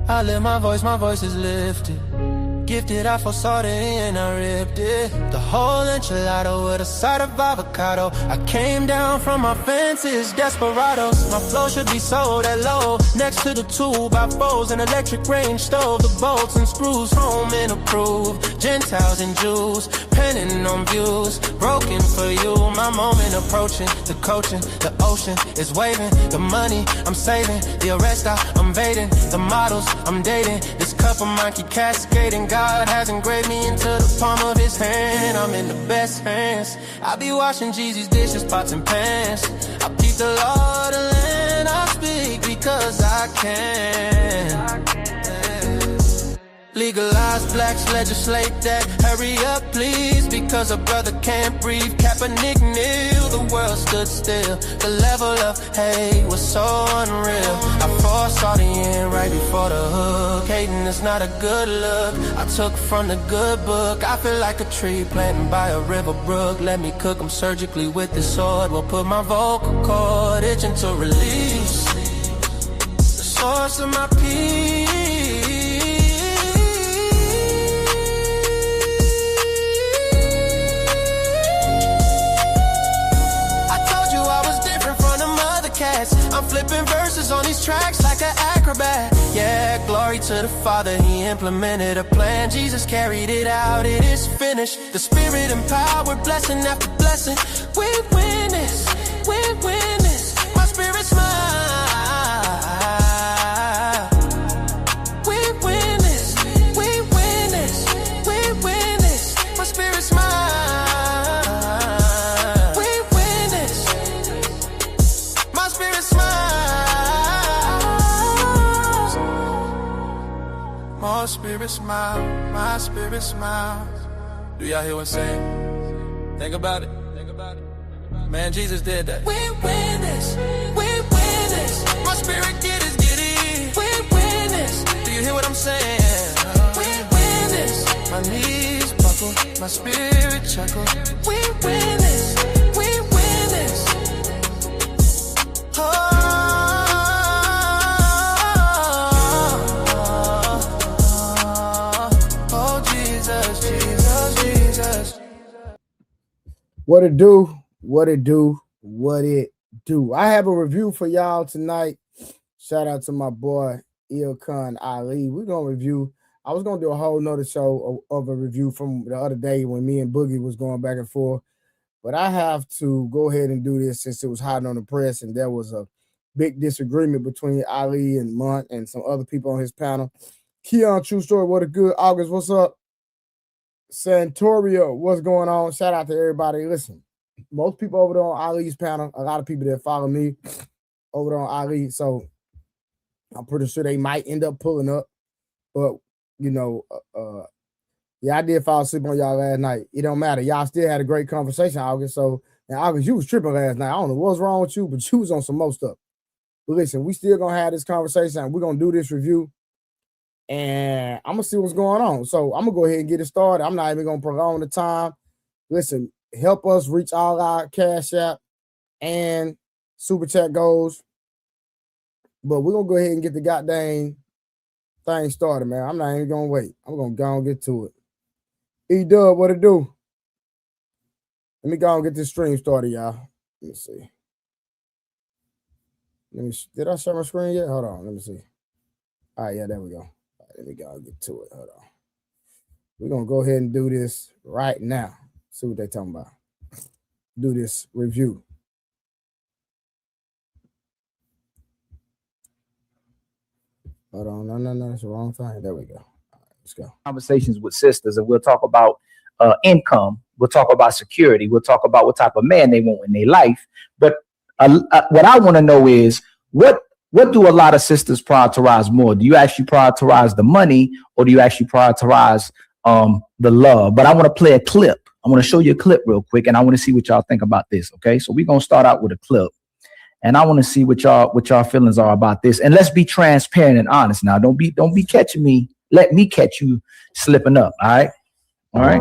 I lift my voice is lifted. Gifted, I foresaw the end, I ripped it. The whole enchilada with a side of avocado. I came down from my fences, desperados. My flow should be sold at low. Next to the 2x4s, an electric range stove. The bolts and screws, home and approved. Gentiles and Jews, penning on views. Broken for you, my moment approaching. The coaching, the ocean is waving. The money I'm saving, the arrest I'm evading. The models I'm dating, this cup of mine keep cascading. God has engraved me into the palm of his hand. I'm in the best hands. I be washing Jeezy's dishes, pots and pans. I keep the law, the land. I speak because I can. Legalize blacks, legislate that. Hurry up, please, because a brother can't breathe. Kaepernick kneel, the world stood still. The level of hate was so unreal. I foresaw the end right before the hook. Hating is not a good look. I took from the good book. I feel like a tree planted by a river brook. Let me cook them surgically with this sword. Will put my vocal cord itching to release the source of my peace. I'm flipping verses on these tracks like an acrobat. Yeah, glory to the Father, he implemented a plan. Jesus carried it out, it is finished. The Spirit empowered, blessing after blessing. We win this, we win this. My spirit's mine. We win this, we win this, we win this. My spirit's mine. My spirit smile, my spirit smiles. Do y'all hear what I'm saying? Think about it. Think about it. Man, Jesus did that. We win this. We win this. My spirit get it. We win this. Do you hear what I'm saying? We win this. My knees buckle, my spirit chuckle. We win this. We win this. Oh. What it do? What it do? What it do? I have a review for y'all tonight. Shout out to my boy Ilkan Ali. We're gonna review. I was gonna do a whole nother show of a review from the other day when me and Boogie was going back and forth. But I have to go ahead and do this since it was hot on the press and there was a big disagreement between Ali and Mont and some other people on his panel. Keon, true story. What a good August. What's up? Santorio, what's going on? Shout out to everybody. Listen, most people over there on Ali's panel, a lot of people that follow me over there on Ali, so I'm pretty sure they might end up pulling up. But, you know, yeah, I did fall asleep on y'all last night. It don't matter. Y'all still had a great conversation, August. So, and August, you was tripping last night. I don't know what's wrong with you, but you was on some more stuff. But listen, we still going to have this conversation. We're going to do this review. And I'm going to see what's going on. So I'm going to go ahead and get it started. I'm not even going to prolong the time. Listen, help us reach all our Cash App and Super Chat goals. But we're going to go ahead and get the goddamn thing started, man. I'm not even going to wait. I'm going to go and get to it. E-Dub, what it do? Let me go and get this stream started, y'all. Let me see. Did I share my screen yet? Hold on. Let me see. All right, yeah, there we go. Let me go and get to it. Hold on. We're going to go ahead and do this right now. See what they're talking about. Do this review. Hold on. No. That's the wrong thing. There we go. All right, let's go. Conversations with sisters, and we'll talk about income. We'll talk about security. We'll talk about what type of man they want in their life. But what I want to know is what do a lot of sisters prioritize more? Do you actually prioritize the money, or do you actually prioritize the love? But I want to play a clip. I want to show you a clip real quick, and I want to see what y'all think about this. Okay, so we're gonna start out with a clip, and I want to see what y'all feelings are about this. And let's be transparent and honest now. Don't be catching me. Let me catch you slipping up. All right.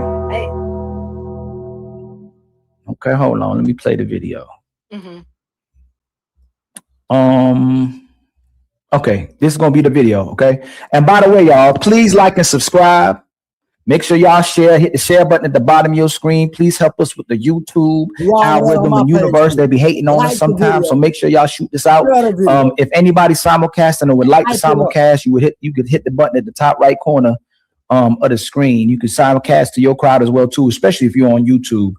Okay, hold on. Let me play the video. Mm-hmm. Okay, this is gonna be the video. Okay, and by the way, y'all, please like and subscribe. Make sure y'all share. Hit the share button at the bottom of your screen. Please help us with the YouTube algorithm and universe. They be hating on us sometimes, so make sure y'all shoot this out. If anybody simulcasting or would like to simulcast, you could hit the button at the top right corner of the screen. You can simulcast to your crowd as well too, especially if you're on YouTube.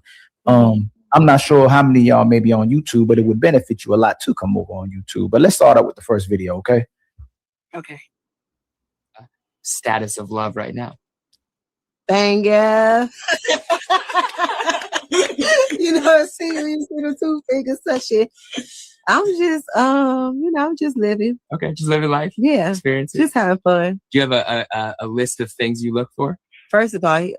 I'm not sure how many of y'all may be on YouTube, but it would benefit you a lot to come over on YouTube. But let's start out with the first video, okay? Okay. Status of love right now. Thank you. You know, see the two fingers touching. I'm just, just living. Okay, just living life. Yeah, experiences. Just having fun. Do you have a list of things you look for? First of all, he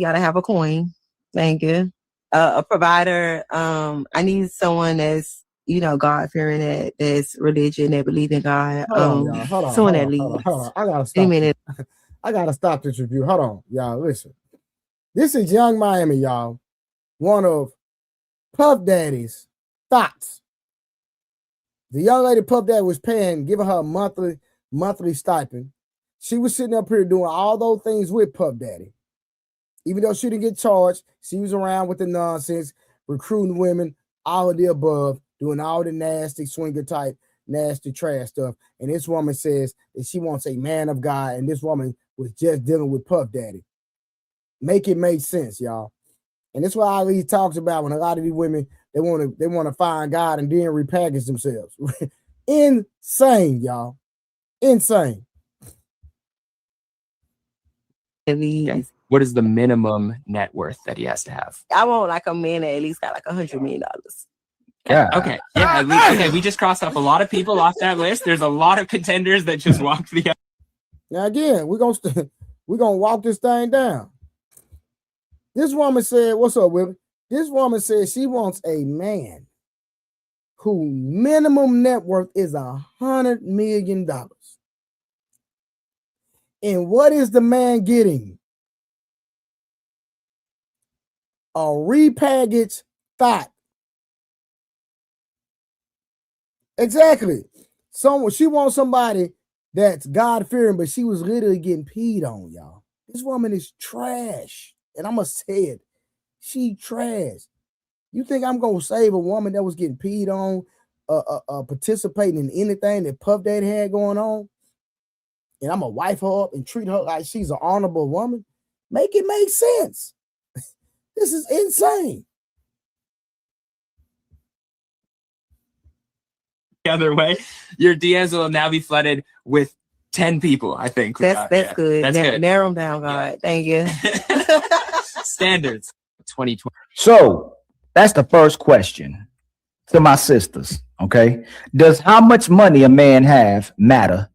got to have a coin. Thank you. A provider. I need someone that's, God-fearing, that's religion, that believe in God. Hold on, someone that leads. Hold on. I gotta stop. I gotta stop this review. Hold on, y'all. Listen, this is Young Miami, y'all. One of Puff Daddy's thoughts. The young lady Puff Daddy was giving her a monthly stipend. She was sitting up here doing all those things with Puff Daddy. Even though she didn't get charged, she was around with the nonsense, recruiting women, all of the above, doing all the nasty swinger type, nasty trash stuff. And this woman says that she wants a man of God, and this woman was just dealing with Puff Daddy. Make it make sense, y'all. And that's what Ali talks about when a lot of these women, they want to find God and then repackage themselves. Insane, y'all. Insane. Okay. What is the minimum net worth that he has to have? I want like a man that at least got like $100 million. Yeah. Okay. Yeah. At least, okay. We just crossed off a lot of people off that list. There's a lot of contenders that just walked the. Now again, we're gonna walk this thing down. This woman said, "What's up, Willie?" This woman said she wants a man who minimum net worth is $100 million. And what is the man getting? A repackaged thought. Exactly. She wants somebody that's God-fearing, but she was literally getting peed on, y'all. This woman is trash. And I'm going to say it. She trash. You think I'm going to save a woman that was getting peed on, participating in anything that Puff Daddy had going on? And I'm going to wife her up and treat her like she's an honorable woman? Make it make sense. This is insane. The other way, your DMs will now be flooded with 10 people, I think. That's good. That's good. Narrow them down, God. Thank you. Standards 2020. So that's the first question to my sisters. Okay. Does how much money a man have matter?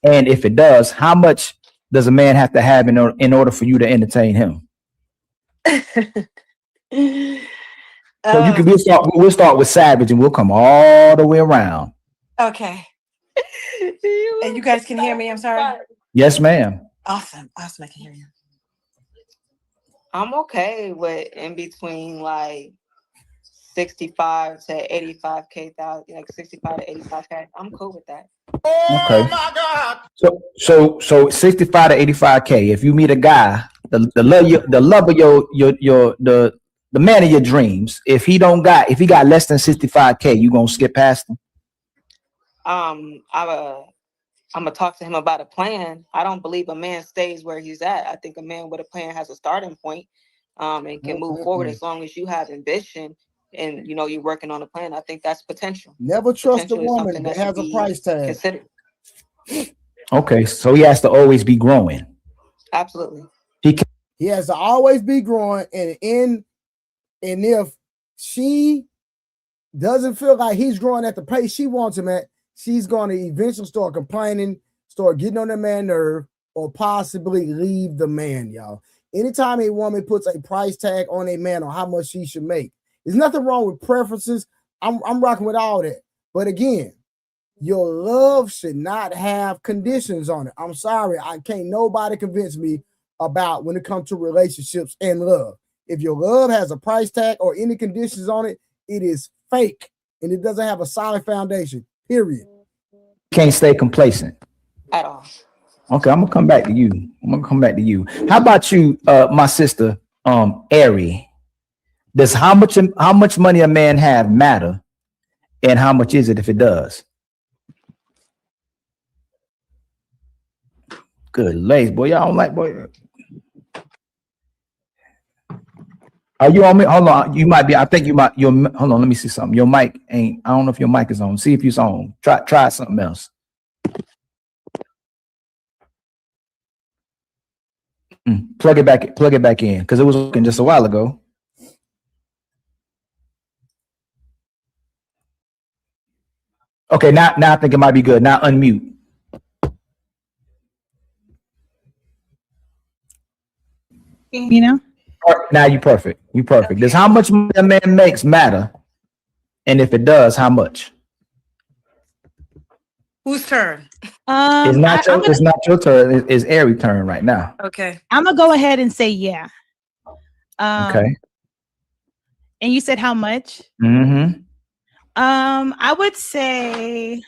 And if it does, how much does a man have to have in order for you to entertain him? So we'll start with Savage and we'll come all the way around. Okay. And you guys can hear me? I'm sorry. Yes, ma'am. Awesome. I can hear you. I'm okay with in between like 65 to 85K, like 65 to 85K. I'm cool with that. Okay. Oh my God. So 65 to 85K. If you meet a guy, the love of the man of your dreams, if he got less than 65K, you gonna skip past him? I'm gonna talk to him about a plan. I don't believe a man stays where he's at. I think a man with a plan has a starting point, and can move forward as long as you have ambition and you're working on a plan. I think that's potential. Never trust a woman that has a price tag. Considered. Okay, so he has to always be growing. Absolutely. He has to always be growing, and if she doesn't feel like he's growing at the pace she wants him at, she's going to eventually start complaining, start getting on the man's nerve, or possibly leave the man, y'all. Anytime a woman puts a price tag on a man on how much she should make, there's nothing wrong with preferences. I'm rocking with all that. But again, your love should not have conditions on it. I'm sorry. I can't nobody convince me about when it comes to relationships and love. If your love has a price tag or any conditions on it, it is fake and it doesn't have a solid foundation. Period. Can't stay complacent at all. Okay, I'm gonna come back to you. How about you, my sister, Ari? Does how much money a man have matter, and how much is it if it does? Good ladies, boy, y'all don't like boy. Are you on me? Hold on, you might be. I think you might. Hold on, let me see something. Your mic ain't. I don't know if your mic is on. See if it's on. Try something else. Plug it back in, because it was working just a while ago. Okay, now I think it might be good. Now unmute. You know? Now you perfect. You perfect. Okay. Does how much money a man makes matter? And if it does, how much? Whose turn? It's not your turn. It's Ari's turn right now. Okay. I'm gonna go ahead and say yeah. Okay. And you said how much? Mm-hmm. I would say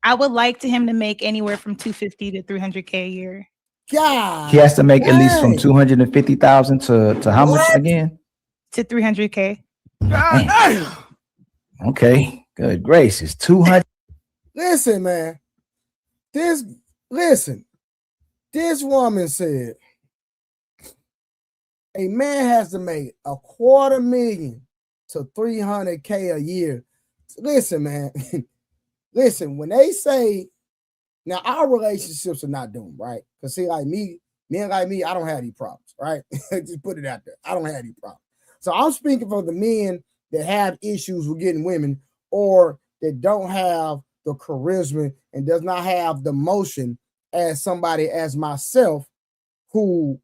I would like him to make anywhere from 250 to 300K a year. God, he has to make at least from 250,000 to how much again? To 300K. Okay, good gracious, 200. Listen, man. This woman said a man has to make $250,000 to 300K a year. Listen, man. Listen, when they say, now our relationships are not doomed, right? Because see, like me, men like me, I don't have any problems, right? Just put it out there. I don't have any problems. So I'm speaking for the men that have issues with getting women, or that don't have the charisma and does not have the motion as somebody as myself, who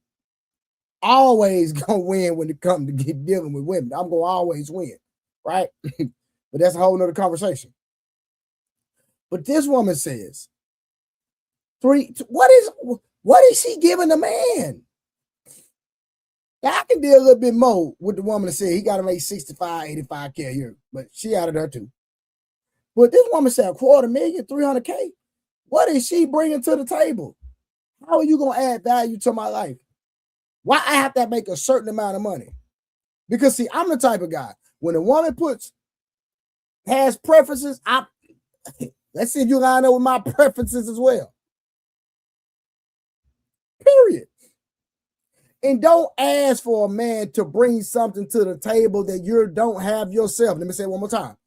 always gonna win when it comes to dealing with women. I'm gonna always win, right? But that's a whole nother conversation. But this woman says, what is she giving a man? Now, I can deal a little bit more with the woman that said he got to make 65, 85K a year, but she out of there too. But this woman said $250,000, 300K. What is she bringing to the table? How are you going to add value to my life? Why I have to make a certain amount of money? Because see, I'm the type of guy, when a woman has preferences, let's see if you line up with my preferences as well. Period. And don't ask for a man to bring something to the table that you don't have yourself. Let me say it one more time.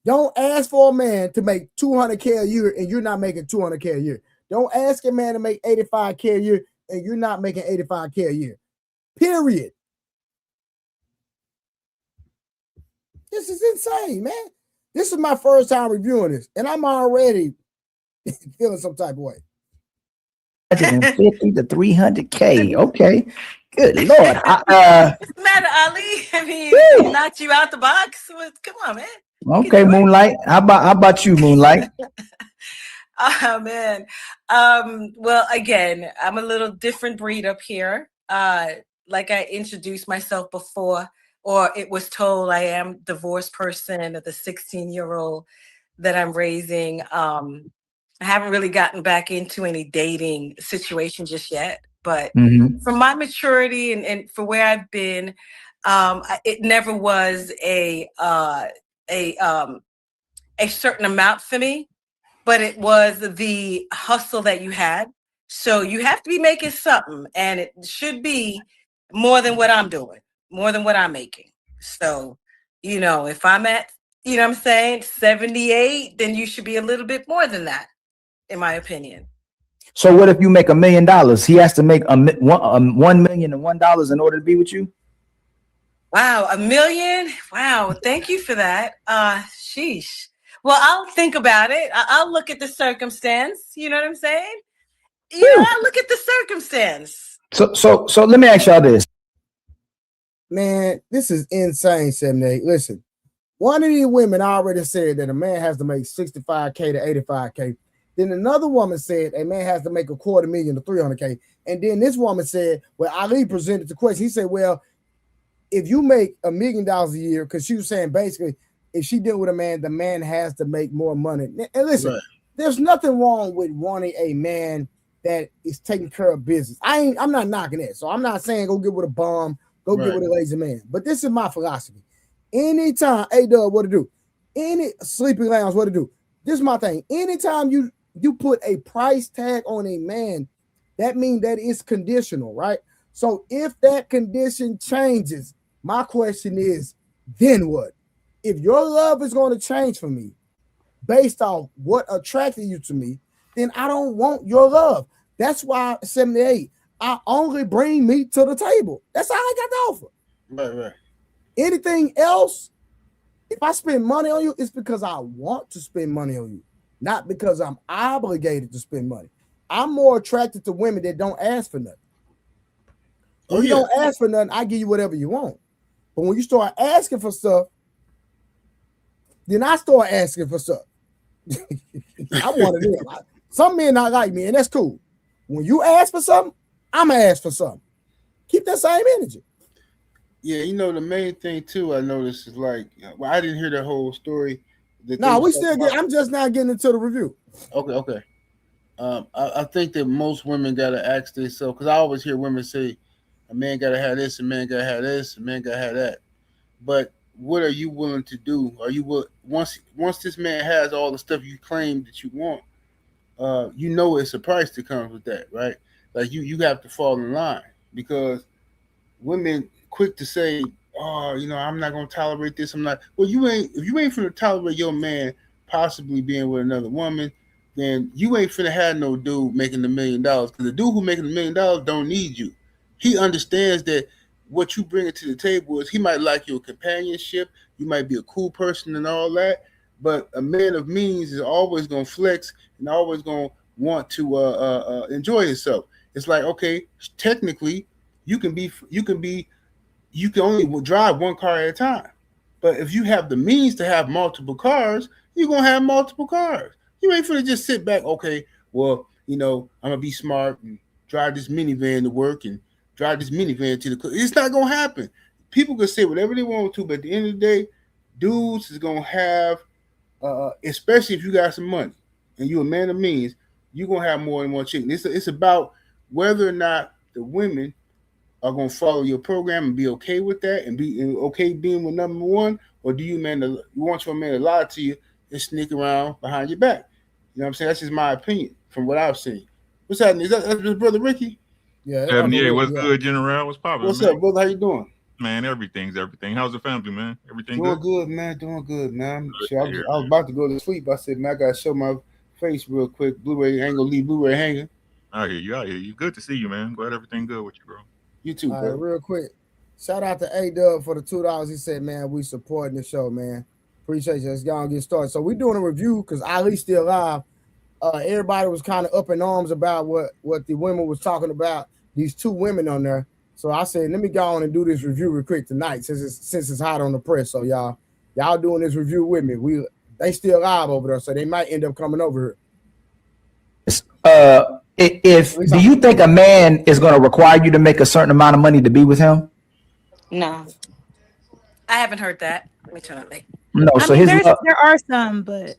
Don't ask for a man to make 200K a year and you're not making 200K a year. Don't ask a man to make 85K a year and you're not making 85K a year. Period. This is insane, man. This is my first time reviewing this, and I'm already feeling some type of way. 150 to 300K. Okay. Good Lord. What's the matter, Ali? I mean, he knocked you out the box. Come on, man. Okay, Moonlight. How about you, Moonlight? Oh man. Well, again, I'm a little different breed up here. Like I introduced myself before, or it was told, I am divorced person of the 16-year-old that I'm raising. I haven't really gotten back into any dating situation just yet, but from my maturity and for where I've been, it never was a certain amount for me, but it was the hustle that you had. So you have to be making something, and it should be more than what I'm doing, more than what I'm making. So, if I'm at, what I'm saying, 78, then you should be a little bit more than that, in my opinion. So what if you make $1 million? He has to make $1,001 in order to be with you? Wow, $1 million? Wow, thank you for that. Sheesh. Well, I'll think about it. I'll look at the circumstance. You know what I'm saying? I'll look at the circumstance. So let me ask y'all this. Man, this is insane, 78. Listen, one of these women already said that a man has to make 65K to 85K. Then another woman said a man has to make $250,000 to 300K. And then this woman said, well, Ali presented the question. He said, well, if you make $1 million a year, because she was saying basically if she deal with a man, the man has to make more money. And listen, there's nothing wrong with wanting a man that is taking care of business. I'm not knocking it. So I'm not saying go get with a bum, go get with a lazy man. But this is my philosophy. Anytime, A-Dub, what to do? Any sleeping lounge, what to do? This is my thing. Anytime you put a price tag on a man, that means that it's conditional, right? So if that condition changes, my question is, then what? If your love is going to change for me based on what attracted you to me, then I don't want your love. That's why 78, I only bring meat to the table. That's all I got to offer. Right. Anything else, if I spend money on you, it's because I want to spend money on you, not because I'm obligated to spend money. I'm more attracted to women that don't ask for nothing. When you don't ask for nothing, I give you whatever you want. But when you start asking for stuff, then I start asking for stuff. I'm one of them. Some men not like me, and that's cool. When you ask for something, I'm going to ask for something. Keep that same energy. Yeah, you know, the main thing, too, I noticed is like, well, I didn't hear the whole story. No, we still get, I'm just not getting into the review. Okay. I think that most women got to ask themselves, because I always hear women say, a man got to have this, a man got to have this, a man got to have that. But what are you willing to do? Are you once this man has all the stuff you claim that you want, you know it's a price that comes with that, right? Like you have to fall in line, because women quick to say, oh, you know, I'm not gonna tolerate this. I'm not. Well, if you ain't finna tolerate your man possibly being with another woman, then you ain't finna have no dude making $1 million. Because the dude who making $1 million don't need you. He understands that what you bring to the table is he might like your companionship. You might be a cool person and all that, but a man of means is always gonna flex and always gonna want to enjoy himself. It's like, okay, technically, you can only drive one car at a time. But if you have the means to have multiple cars, you're going to have multiple cars. You ain't finna just sit back, okay, well, you know, I'm going to be smart and drive this minivan to work and drive this minivan to the club. It's not going to happen. People can say whatever they want to, but at the end of the day, dudes is going to have, especially if you got some money and you're a man of means, you're going to have more than one chick. It's about whether or not the women are going to follow your program and be okay with that and be okay being with number one, or do you want your man to lie to you and sneak around behind your back? You know what I'm saying? That's just my opinion from what I've seen. What's happening? Is that brother Ricky? Yeah. 78, what's good, General? What's popping? What's up, brother? How you doing? Man, everything's everything. How's the family, man? Everything doing good? Good, man. Doing good, man. Shit, I was about to go to sleep. I said, man, I gotta show my face real quick. Blu-ray ain't gonna leave Blu-ray hanging. I hear you. Good to see you, man. Glad everything good with you, bro. You too, bro. All right, real quick. Shout out to A-Dub for the $2. He said, man, we supporting the show, man. Appreciate you. Let's go and get started. So we're doing a review because Ali's still alive. Everybody was kind of up in arms about what the women was talking about, these two women on there. So I said, let me go on and do this review real quick tonight since it's hot on the press. So y'all doing this review with me. They still alive over there, so they might end up coming over here. Do you think a man is going to require you to make a certain amount of money to be with him? No. I haven't heard that. Let me turn it late. No, I mean, there are some, but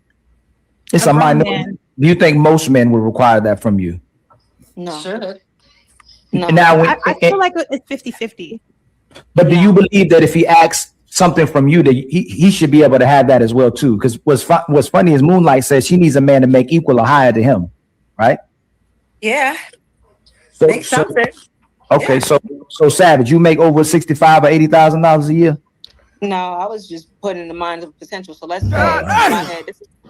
it's a minority. Do you think most men would require that from you? No. Should. No. Now, I feel like it's 50-50. But do you believe that if he asks something from you, that he should be able to have that as well too? Because what's funny is Moonlight says she needs a man to make equal or higher to him, right? Yeah. Make something. Okay, yeah. So Savage, you make over $65,000 or $80,000 a year? No, I was just putting in the mind of potential. So let's say in my head,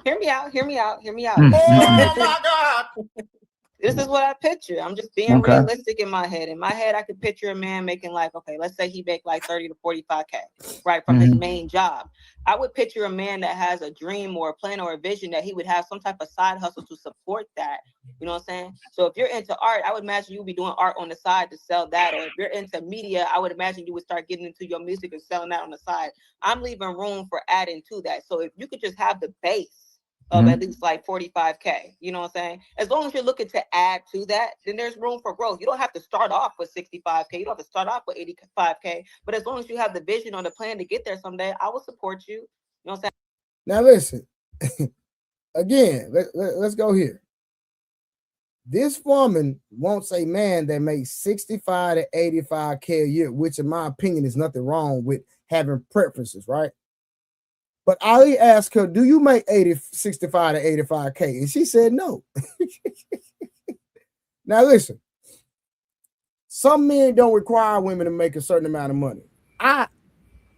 hear me out. Mm-hmm. Oh my God. This is what I picture. I'm just being realistic in my head. In my head, I could picture a man making like, okay, let's say he make like 30 to 45K, right, from his main job. I would picture a man that has a dream or a plan or a vision that he would have some type of side hustle to support that. You know what I'm saying? So if you're into art, I would imagine you would be doing art on the side to sell that. Or if you're into media, I would imagine you would start getting into your music and selling that on the side. I'm leaving room for adding to that. So if you could just have the base of at least like 45K, you know what I'm saying? As long as you're looking to add to that, then there's room for growth. You don't have to start off with 65K. You don't have to start off with 85K. But as long as you have the vision or the plan to get there someday, I will support you. You know what I'm saying? Now listen, again, let's go here. This woman wants a man that makes 65 to 85K a year, which in my opinion is nothing wrong with having preferences, right? But Ali asked her, do you make 65 to 85K? And she said no. Now listen, some men don't require women to make a certain amount of money.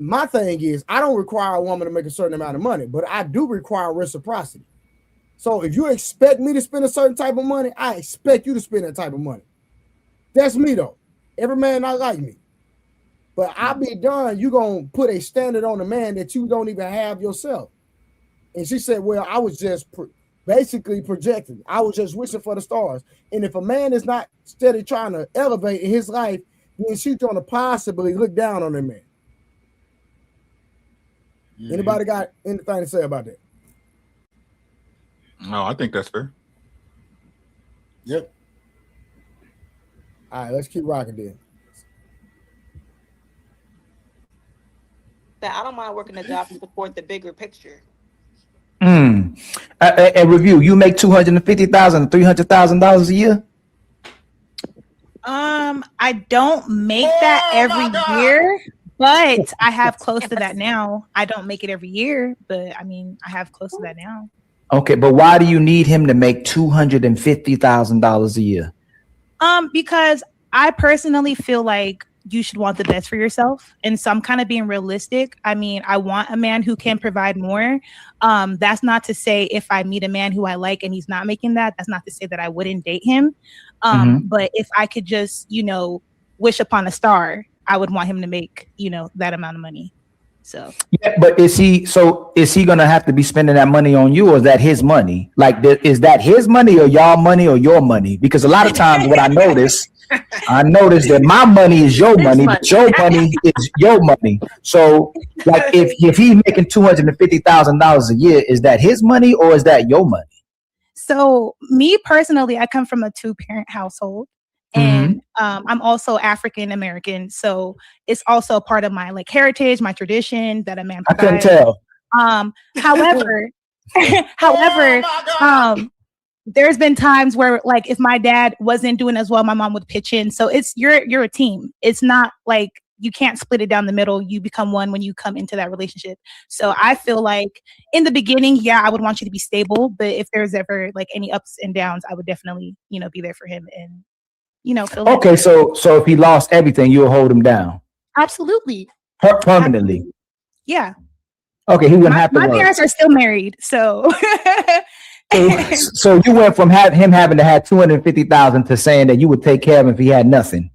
My thing is, I don't require a woman to make a certain amount of money, but I do require reciprocity. So if you expect me to spend a certain type of money, I expect you to spend that type of money. That's me though. Every man not like me. But I'll be done. You gonna put a standard on a man that you don't even have yourself. And she said, well, I was just basically projecting. I was just wishing for the stars. And if a man is not steady trying to elevate in his life, then she's gonna possibly look down on that man. Mm-hmm. Anybody got anything to say about that? No, I think that's fair. Yep. All right, let's keep rocking then. I don't mind working a job to support the bigger picture. A review. You make $250,000, $300,000 a year. I don't make that every year, but I have close to that now. I don't make it every year, but I mean, I have close to that now. Okay, but why do you need him to make $250,000 a year? Because I personally feel like you should want the best for yourself. And so I'm kind of being realistic. I mean, I want a man who can provide more. That's not to say if I meet a man who I like and he's not making that, that's not to say that I wouldn't date him. But if I could just, wish upon a star, I would want him to make, that amount of money. So yeah, but is he gonna have to be spending that money on you, or is that his money? Like, is that his money or y'all money or your money? Because a lot of times what I notice that my money is your money, but your money is your money. So like if he's making $250,000 a year, is that his money or is that your money? So me personally, I come from a 2-parent household. And I'm also African American, so it's also a part of my heritage, my tradition that a man provides. I couldn't tell. There's been times where if my dad wasn't doing as well, my mom would pitch in. So it's you're a team. It's not like you can't split it down the middle. You become one when you come into that relationship. So I feel like in the beginning, I would want you to be stable, but if there's ever any ups and downs, I would definitely be there for him and. Okay, so if he lost everything, you'll hold him down. Absolutely. Permanently. Absolutely. Yeah. Okay, he wouldn't have to. My parents are still married, so. So you went from him having to have $250,000 to saying that you would take care of him if he had nothing.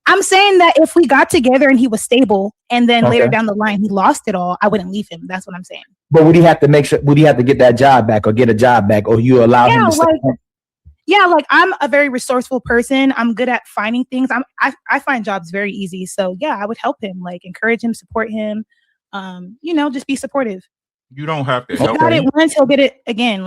I'm saying that if we got together and he was stable, and then later down the line he lost it all, I wouldn't leave him. That's what I'm saying. But would he have to get that job back or get a job back, or you allow him to stay home? Yeah, I'm a very resourceful person. I'm good at finding things. I find jobs very easy. So I would help him, encourage him, support him. Just be supportive. You don't have to help. Got it once, he'll get it again.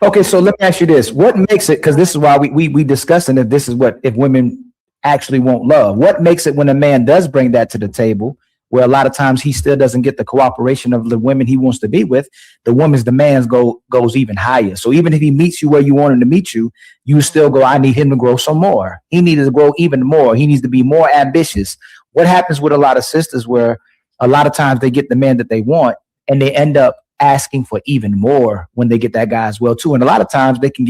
Okay, so let me ask you this: what makes it? Because this is why we discussing if this is if women actually want love. What makes it when a man does bring that to the table? Where a lot of times he still doesn't get the cooperation of the women he wants to be with, the woman's demands goes even higher. So even if he meets you where you want him to meet you, you still go, I need him to grow some more. He needs to grow even more. He needs to be more ambitious. What happens with a lot of sisters where a lot of times they get the man that they want and they end up asking for even more when they get that guy as well too. And a lot of times they can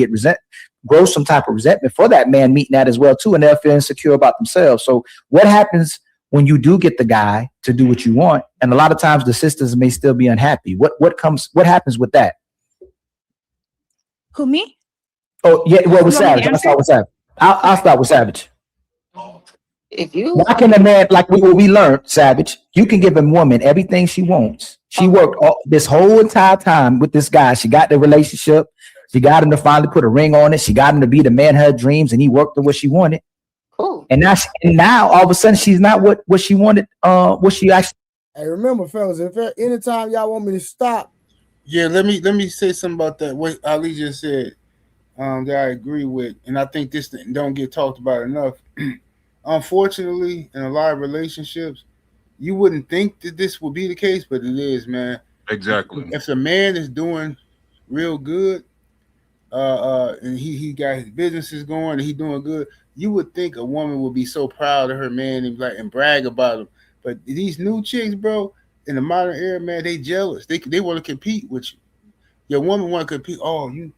grow some type of resentment for that man meeting that as well too. And they'll feel insecure about themselves. So what happens when you do get the guy to do what you want, and a lot of times the sisters may still be unhappy? What happens with that? Who, me? Oh yeah, well with Savage. I'll start with Savage. I'll start with Savage. Why can a man, like we learned, Savage, you can give a woman everything she wants. She worked this whole entire time with this guy. She got the relationship. She got him to finally put a ring on it. She got him to be the man of her dreams, and he worked to what she wanted. Cool. And now all of a sudden she's not what she wanted. What she actually. Hey, remember, fellas, if anytime y'all want me to stop. Yeah, let me say something about that. What Ali just said, that I agree with, and I think this don't get talked about enough. Unfortunately, in a lot of relationships, you wouldn't think that this would be the case, but it is, man. Exactly. If a man is doing real good, and he got his businesses going and he doing good, you would think a woman would be so proud of her man and brag about him. But these new chicks, bro, in the modern era, man, they jealous. They want to compete with you. Your woman want to compete. You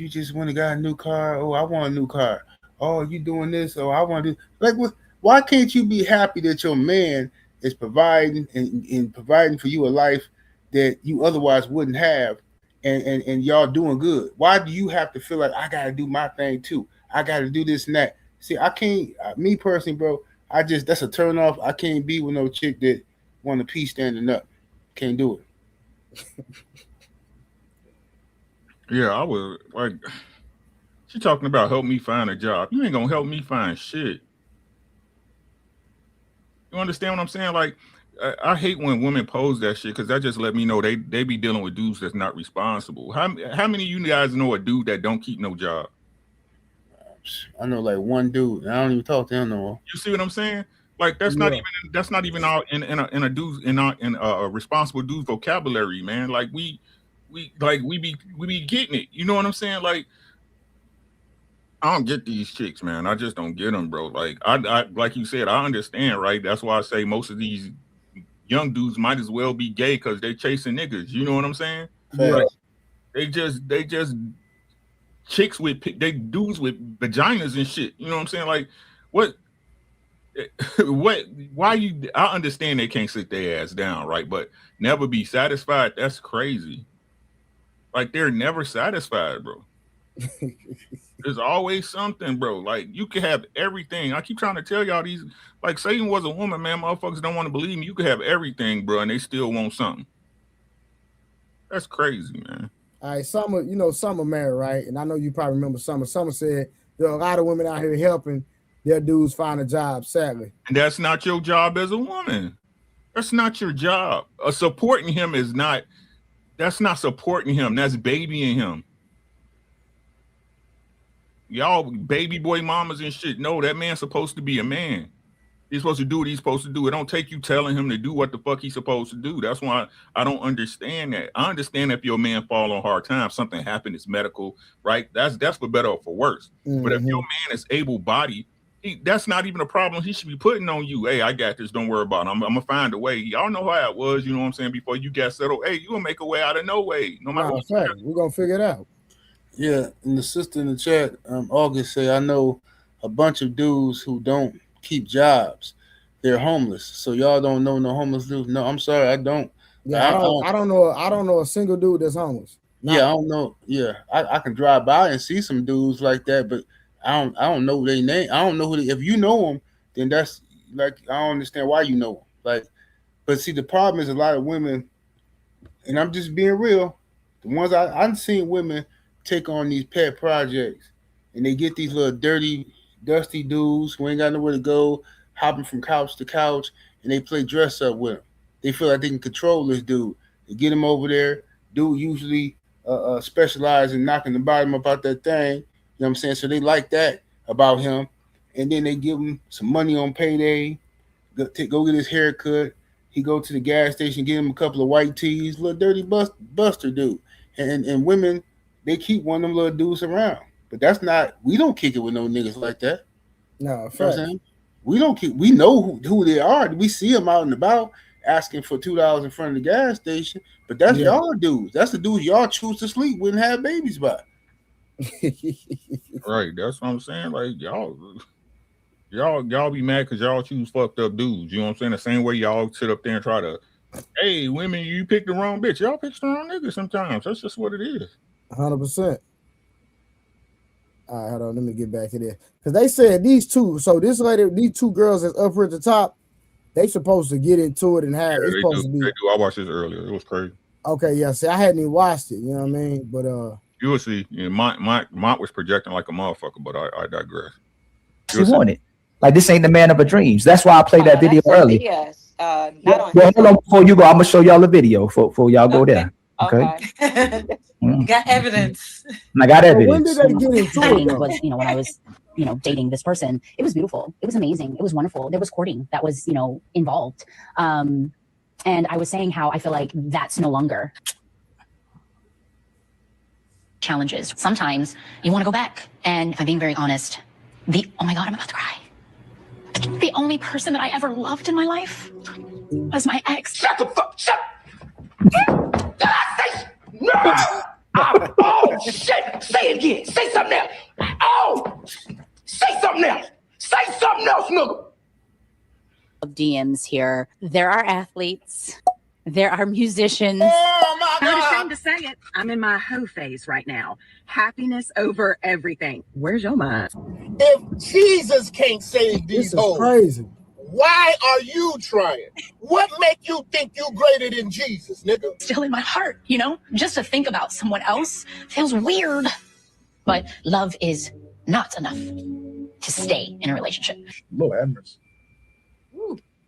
just went and got a new car. Oh, I want a new car. Oh, you doing this? Oh, I want to do like what? Why can't you be happy that your man is providing and providing for you a life that you otherwise wouldn't have, and y'all doing good? Why do you have to feel like I got to do my thing too? I got to do this and that. See, I can't. Me personally, bro, that's a turn off. I can't be with no chick that want to pee standing up. Can't do it. Yeah, I would like. She talking about help me find a job. You ain't gonna help me find shit. You understand what I'm saying? Like, I hate when women pose that shit because that just let me know they be dealing with dudes that's not responsible. How many of you guys know a dude that don't keep no job? I know like one dude. I don't even talk to him no more. You see what I'm saying? Like that's not even our in a dude's in a responsible dude's vocabulary, man. Like we be getting it. You know what I'm saying? Like I don't get these chicks, man. I just don't get them, bro. Like I like you said, I understand, right? That's why I say most of these young dudes might as well be gay because they chasing niggas. You know what I'm saying? Yeah. Like, they just chicks with they dudes with vaginas and shit. You know what I'm saying? Like what why you I understand they can't sit their ass down, right? But never be satisfied, that's crazy. Like they're never satisfied, bro. There's always something, bro. Like you could have everything. I keep trying to tell y'all these, like Satan was a woman, man. Motherfuckers don't want to believe me. You could have everything, bro, and they still want something. That's crazy, man. All right, Summer married, right? And I know you probably remember Summer. Summer said there are a lot of women out here helping their dudes find a job, sadly. And that's not your job as a woman. That's not your job. Supporting him is not, that's not supporting him. That's babying him. Y'all baby boy mamas and shit. No, that man's supposed to be a man. He's supposed to do what he's supposed to do. It don't take you telling him to do what the fuck he's supposed to do. That's why I don't understand that. I understand if your man fall on hard times, something happened, it's medical, right? That's for better or for worse. Mm-hmm. But if your man is able-bodied, that's not even a problem he should be putting on you. Hey, I got this. Don't worry about it. I'm gonna find a way. Y'all know how it was, you know what I'm saying? Before you got settled, hey, you gonna make a way out of no way. No matter what. We're gonna figure it out. Yeah, and the sister in the chat, August say, I know a bunch of dudes who don't keep jobs. They're homeless. So y'all don't know no homeless dudes? No, I'm sorry, I don't. Yeah, I don't know a single dude that's homeless. I don't know. Yeah, I can drive by and see some dudes like that, but I don't know their name. I don't know who if you know them, then that's like I don't understand why you know them. Like, but see, the problem is a lot of women, and I'm just being real. The ones I've seen women take on these pet projects, and they get these little dirty, dusty dudes who ain't got nowhere to go, hopping from couch to couch, and they play dress up with them. They feel like they can control this dude. They get him over there. Dude usually specialize in knocking the bottom up out that thing. You know what I'm saying? So they like that about him, and then they give him some money on payday. Go get his hair cut. He go to the gas station, get him a couple of white tees. Little dirty buster dude, and women. They keep one of them little dudes around, but that's not. We don't kick it with no niggas like that. No, you know we don't keep. We know who they are. We see them out and about asking for $2 in front of the gas station, but that's y'all dudes. That's the dudes y'all choose to sleep with and have babies by. Right. That's what I'm saying. Like y'all be mad because y'all choose fucked up dudes. You know what I'm saying? The same way y'all sit up there and try to, hey, women, you picked the wrong bitch. Y'all pick the wrong nigga sometimes. That's just what it is. 100%. All right, hold on. Let me get back to this because they said these two. So this lady, these two girls that's up here at the top, they supposed to get into it and have. It's supposed to be. They do. I watched this earlier. It was crazy. Okay, yeah. See, I hadn't even watched it. You know what I mean? But you will see. You know, Mont was projecting like a motherfucker, but I digress. She wanted. Like this ain't the man of her dreams. That's why I played that video earlier. Yes. Hold on, before you go, I'm gonna show y'all a video before y'all go there. Okay. You got evidence. I got evidence. When did they get into it? Was, when I was, dating this person, it was beautiful. It was amazing. It was wonderful. There was courting that was, involved. And I was saying how I feel like that's no longer challenges. Sometimes you want to go back. And if I'm being very honest, oh my God, I'm about to cry. The only person that I ever loved in my life was my ex. Shut the fuck, shut. Did I say no? Oh, shit. Say it again. Say something else. Oh, say something else. Say something else, nigga. DMs here. There are athletes. There are musicians. Oh my I'm not God. ashamed to say it. I'm in my hoe phase right now. Happiness over everything. Where's your mind? If Jesus can't save these This is hoes, crazy. why are you trying? What make you think you greater than Jesus, nigga? Still in my heart, you know? Just to think about someone else feels weird. But love is not enough to stay in a relationship. Lord have mercy.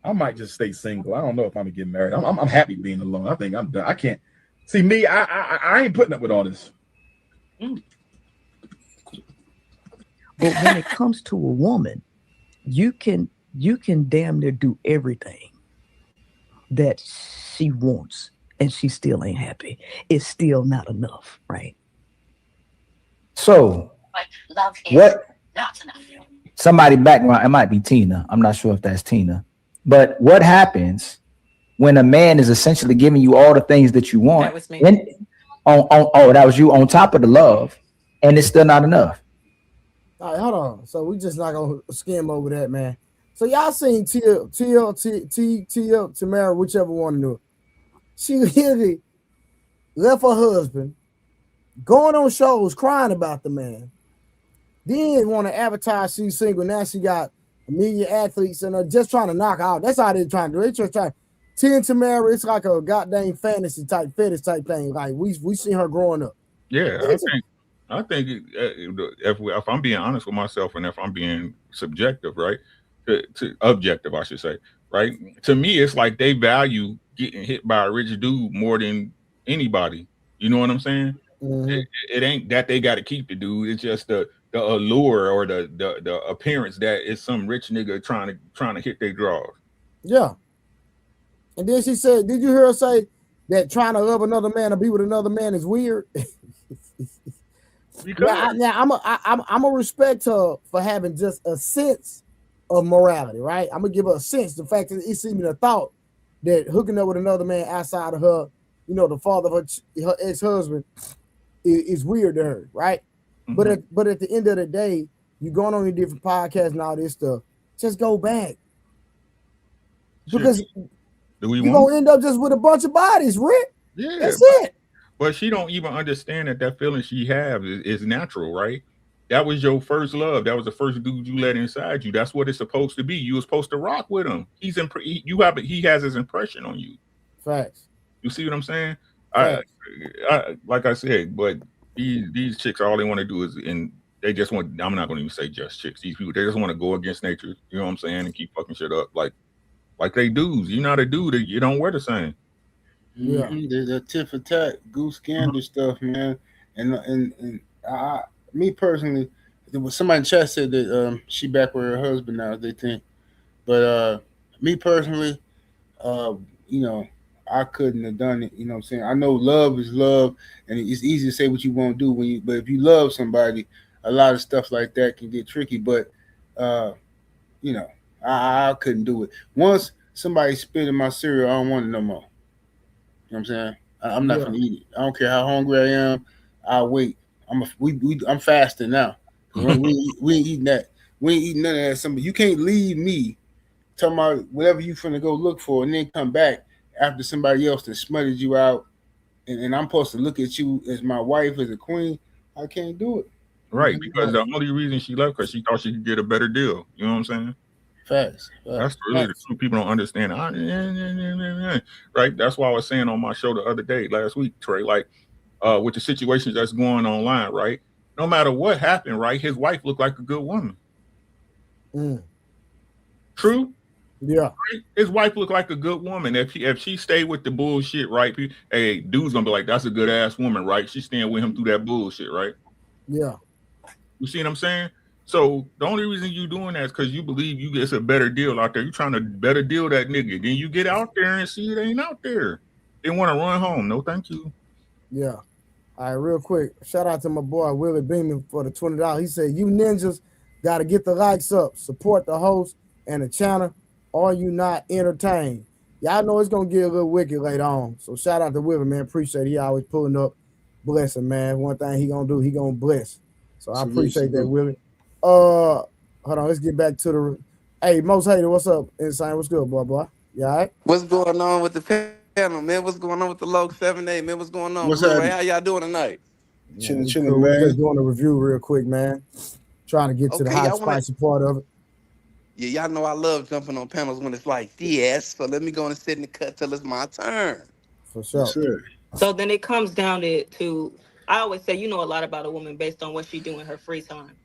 I might just stay single. I don't know if I'm gonna get married. I'm happy being alone. I think I'm done. I can't see me. I ain't putting up with all this. But when it comes to a woman, you can damn near do everything that she wants, and she still ain't happy. It's still not enough, right? So, But love is not enough. Somebody background, it might be Tina. I'm not sure if that's Tina. But what happens when a man is essentially giving you all the things that you want? That was me. That was you on top of the love, and it's still not enough. All right, hold on. So we just not gonna skim over that, man. So y'all seen Tamara, whichever one to do it. She literally left her husband, going on shows crying about the man. Then want to advertise she's single. Now she got a million athletes and are just trying to knock her out. That's how they're trying to do it. They just trying. Tamara, it's like a goddamn fantasy type, fetish type thing. Like we seen her growing up. Yeah, I think if I'm being honest with myself, and if I'm being subjective, right, to objective, I should say, right. To me, it's like they value getting hit by a rich dude more than anybody. You know what I'm saying? Mm-hmm. It ain't that they got to keep the dude. It's just the allure or the appearance that it's some rich nigga trying to hit their draws. Yeah. And then she said, "Did you hear her say that trying to love another man or be with another man is weird?" Now I'm a respect her for having just a sense of morality, right? I'm gonna give her a sense. The fact that it's even a thought that hooking up with another man outside of her, you know, the father of her ex-husband is weird to her, right? Mm-hmm. But at the end of the day, you going on your different podcasts and all this stuff. Just go back, because you're gonna end up just with a bunch of bodies, Rick. Yeah, that's it. But she don't even understand that feeling she have is natural, right? That was your first love. That was the first dude you let inside you. That's what it's supposed to be. You were supposed to rock with him. He has his impression on you. Facts. You see what I'm saying? I like I said, but these chicks, all they want to do is, and they just want. I'm not going to even say just chicks. These people, they just want to go against nature. You know what I'm saying? And keep fucking shit up, like they dudes. You're not a dude. You don't wear the same. Yeah, the tit for tat, goose gander stuff, man. And me personally, there was somebody in chat said that she back with her husband now. They think, but me personally, you know, I couldn't have done it. You know what I'm saying? I know love is love, and it's easy to say what you won't do but if you love somebody, a lot of stuff like that can get tricky. But you know, I couldn't do it. Once somebody spit in my cereal, I don't want it no more. You know what I'm saying? I'm not gonna eat it. I don't care how hungry I am. I'll wait. I'm fasting now. We ain't eating that. We ain't eating none of that. Somebody, you can't leave me talking about whatever you finna go look for and then come back after somebody else that smutted you out, and I'm supposed to look at you as my wife, as a queen. I can't do it. Right, because the only reason she left, because she thought she could get a better deal. You know what I'm saying? Facts. That's really the truth. People don't understand. Right. That's why I was saying on my show the other day, last week, Trey, like with the situations that's going online, right? No matter what happened, right? His wife looked like a good woman. True. Yeah. Right? His wife looked like a good woman. If she stayed with the bullshit, right? Hey, dude's gonna be like, that's a good ass woman, right? She's staying with him through that bullshit, right? Yeah. You see what I'm saying? So the only reason you doing that is because you believe you get a better deal out there. You trying to better deal that nigga. Then you get out there and see it ain't out there. They want to run home. No, thank you. Yeah. All right, real quick. Shout out to my boy Willie Beeman for the $20. He said, "You ninjas got to get the likes up, support the host and the channel, or you not entertained." Y'all know it's gonna get a little wicked later on. So shout out to Willie, man. Appreciate it. He always pulling up, blessing, man. One thing he gonna do, he gonna bless. So I appreciate that, Willie. Hold on, let's get back to the. Hey, Most Hater, what's up? Insane, what's good, boy? You all right? What's going on with the panel, man? What's going on with the Log 7A, man? What's going on? What's Blu-ray? How y'all doing tonight? Chilling, Cool. man. We're just doing a review real quick, man. Trying to get to the hot spicy part of it. Yeah, y'all know I love jumping on panels when it's like, yes. So let me go and sit in the cut till it's my turn. For sure. So then it comes down to I always say, you know a lot about a woman based on what she do in her free time.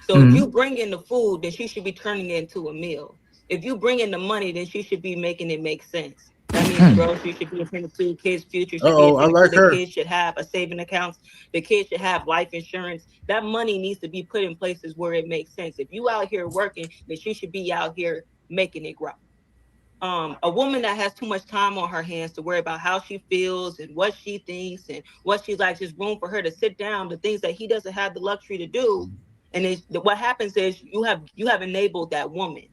So if you bring in the food, then she should be turning it into a meal. If you bring in the money, then she should be making it make sense. That means groceries should be attended to, kids' future should be attended to. The kids should have a saving account. The kids should have life insurance. That money needs to be put in places where it makes sense. If you out here working, then she should be out here making it grow. A woman that has too much time on her hands to worry about how she feels and what she thinks and what she likes, there's room for her to sit down, the things that he doesn't have the luxury to do. And what happens is you have enabled that woman.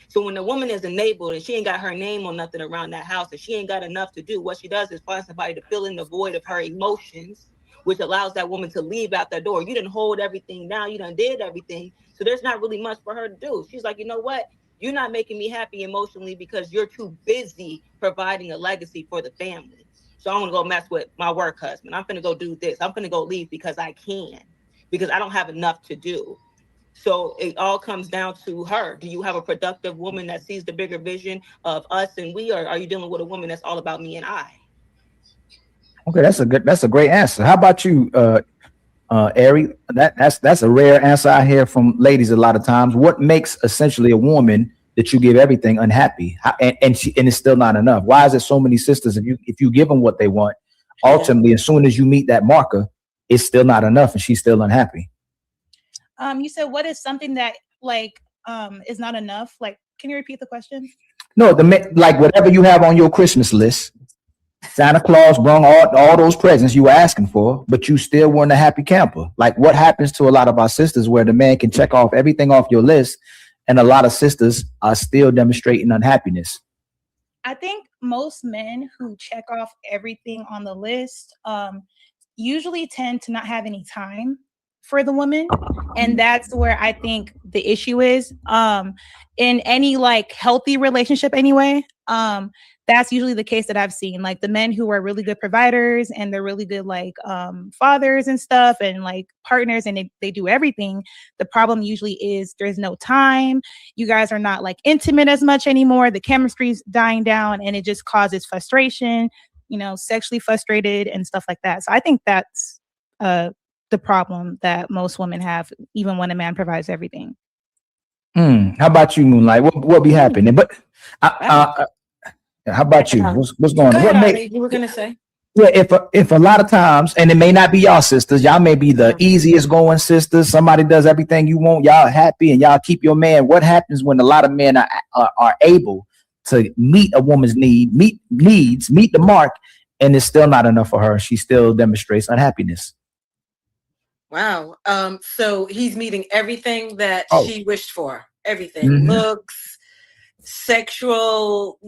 So when the woman is enabled and she ain't got her name on nothing around that house and she ain't got enough to do, what she does is find somebody to fill in the void of her emotions, which allows that woman to leave out that door. You didn't hold everything down. You done did everything. So there's not really much for her to do. She's like, you know what? You're not making me happy emotionally because you're too busy providing a legacy for the family. So I'm going to go mess with my work husband. I'm going to go do this. I'm going to go leave because I can, because I don't have enough to do. So it all comes down to her. Do you have a productive woman that sees the bigger vision of us and we, or are you dealing with a woman that's all about me and I? Okay, that's a great answer. How about you, Ari? That's a rare answer I hear from ladies a lot of times. What makes essentially a woman that you give everything unhappy, and it's still not enough? Why is there so many sisters? If you give them what they want, ultimately, as soon as you meet that marker, it's still not enough, and she's still unhappy. You said what is something that is not enough? Like, can you repeat the question? No, like whatever you have on your Christmas list, Santa Claus brought all those presents you were asking for, but you still weren't a happy camper. Like, what happens to a lot of our sisters where the man can check off everything off your list, and a lot of sisters are still demonstrating unhappiness? I think most men who check off everything on the list usually tend to not have any time for the woman. And that's where I think the issue is. In any like healthy relationship anyway, that's usually the case that I've seen. Like the men who are really good providers and they're really good like fathers and stuff and like partners and they do everything. The problem usually is there's no time. You guys are not like intimate as much anymore. The chemistry's dying down and it just causes frustration, sexually frustrated and stuff like that. So I think that's the problem that most women have, even when a man provides everything. How about you, Moonlight? What be happening? But how about you? What's going on? What you were gonna say? Yeah, if a lot of times, and it may not be y'all sisters, y'all may be the easiest going sisters. Somebody does everything you want, y'all happy, and y'all keep your man. What happens when a lot of men are able to meet a woman's meet the mark, and it's still not enough for her? She still demonstrates unhappiness. Wow. So he's meeting everything that she wished for. Everything. Mm-hmm. Looks, sexual,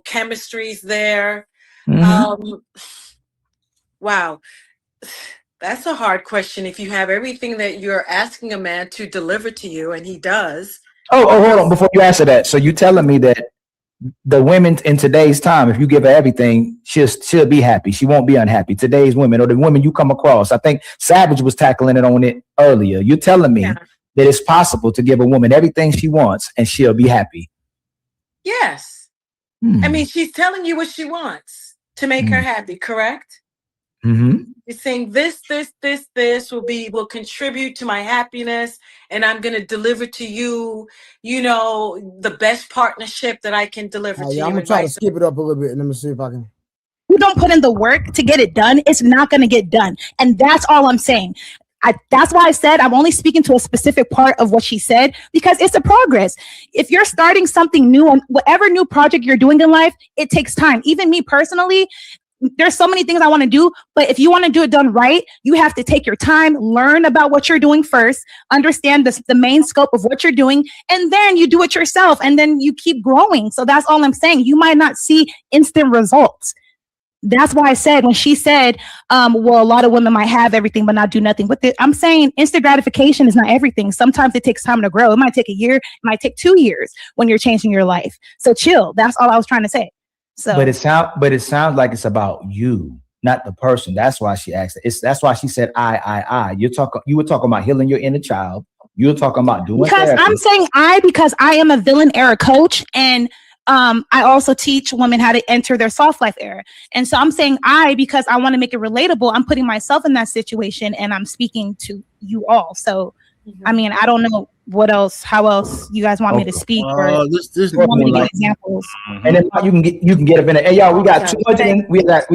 chemistry's there. Mm-hmm. Wow. That's a hard question. If you have everything that you're asking a man to deliver to you and he does. Oh, hold on. Before you answer that. So you telling me that the women in today's time, if you give her everything, she'll be happy. She won't be unhappy. Today's women, or the women you come across. I think Savage was tackling it on it earlier. You're telling me that it's possible to give a woman everything she wants and she'll be happy. Yes. I mean, she's telling you what she wants to make her happy, correct? Mm-hmm. You're saying this will contribute to my happiness, and I'm going to deliver to you, the best partnership that I can deliver to you. I'm going to try to skip it up a little bit, and let me see if I can. You don't put in the work to get it done, it's not going to get done. And that's all I'm saying. That's why I said I'm only speaking to a specific part of what she said, because it's a progress. If you're starting something new on whatever new project you're doing in life, it takes time. Even me personally, there's so many things I want to do, but if you want to do it done right, you have to take your time, learn about what you're doing first, understand the main scope of what you're doing, and then you do it yourself, and then you keep growing. So that's all I'm saying. You might not see instant results. That's why I said, when she said, well, a lot of women might have everything but not do nothing. But I'm saying instant gratification is not everything. Sometimes it takes time to grow. It might take a year. It might take 2 years when you're changing your life. So chill. That's all I was trying to say. So, but it sounds like it's about you, not the person. That's why she asked it. That's why she said I. You were talking about healing your inner child. You were talking about doing because therapy. I'm saying because I am a villain era coach, and I also teach women how to enter their soft life era. And so I'm saying because I want to make it relatable. I'm putting myself in that situation, and I'm speaking to you all. So I mean, I don't know how else you guys want me to speak, or this want me to give examples. And then you can get up in it. Hey y'all, we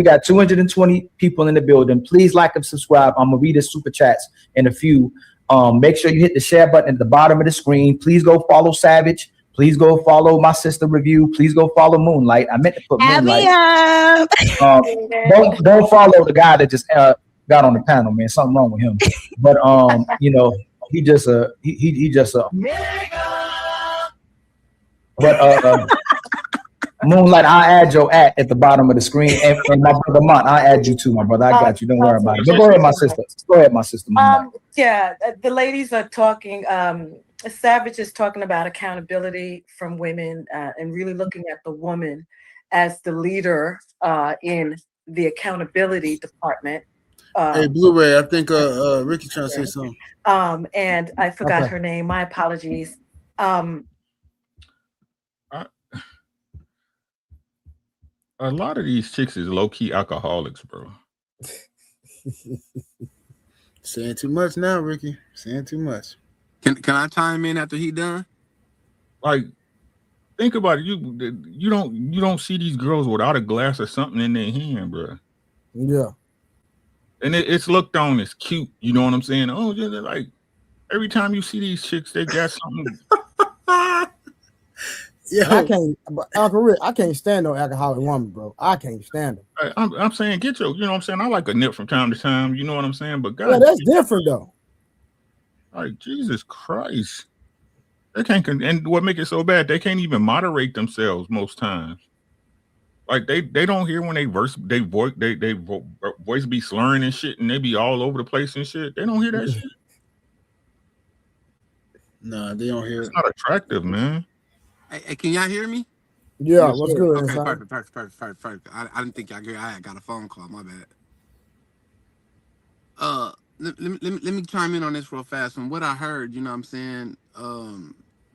got 220 people in the building. Please like and subscribe. I'm gonna read the super chats in a few. Make sure you hit the share button at the bottom of the screen. Please go follow Savage. Please go follow my sister Review. Please go follow Moonlight. I meant to put Moonlight. Don't follow the guy that just got on the panel, man. Something wrong with him. But you know, he just but Moonlight, I'll add your at the bottom of the screen. And my brother Mont, I'll add you too, my brother. I got you. Don't worry about it. But go ahead, my sister. Go ahead, my sister. Yeah, the ladies are talking. Savage is talking about accountability from women and really looking at the woman as the leader in the accountability department. Hey, Blu-ray, I think Ricky's trying to say something. And I forgot her name. My apologies. A lot of these chicks is low-key alcoholics, bro. Saying too much now, Ricky. Saying too much. Can I chime in after he done? Like, think about it. You don't see these girls without a glass or something in their hand, bro. Yeah. And it's looked on as cute. You know what I'm saying? Oh, yeah, like every time you see these chicks, they got something. Yeah, I can't stand no alcoholic woman, bro. I can't stand them. I'm saying, you know what I'm saying? I like a nip from time to time. You know what I'm saying? But God, yeah, that's different though. Like Jesus Christ, they can't. And what make it so bad? They can't even moderate themselves most times. Like they don't hear when they voice be slurring and shit, and they be all over the place and shit. They don't hear that shit. No, they don't hear it. It's not attractive, man. Hey, can y'all hear me? Yeah, what's good? Okay, perfect. I didn't think y'all hear. I got a phone call. My bad. Let me chime in on this real fast. From what I heard, you know what I'm saying?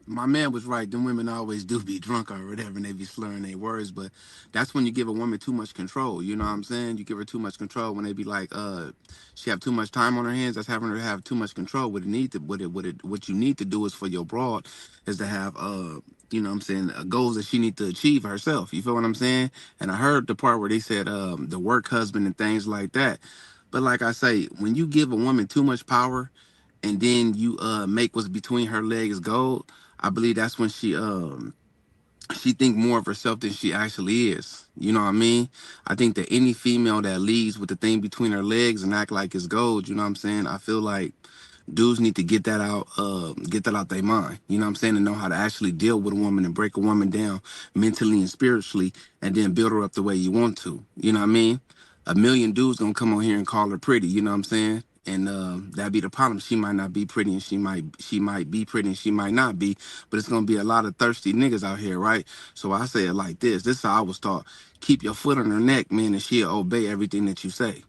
My man was right. Them women always do be drunk or whatever, and they be slurring their words. But that's when you give a woman too much control. You know what I'm saying? You give her too much control when they be like, she have too much time on her hands. That's having her have too much control. What you need to do is for your broad is to have you know what I'm saying, goals that she need to achieve herself. You feel what I'm saying? And I heard the part where they said the work husband and things like that. But like I say, when you give a woman too much power and then you make what's between her legs gold, I believe that's when she think more of herself than she actually is. You know what I mean? I think that any female that leads with the thing between her legs and act like it's gold, you know what I'm saying? I feel like dudes need to get that out their mind. You know what I'm saying? And know how to actually deal with a woman and break a woman down mentally and spiritually and then build her up the way you want to. You know what I mean? A million dudes gonna come on here and call her pretty, you know what I'm saying? And that'd be the problem. She might not be pretty, and she might be pretty, and she might not be. But it's gonna be a lot of thirsty niggas out here, right? So I say it like this. This is how I was taught: keep your foot on her neck, man, and she'll obey everything that you say.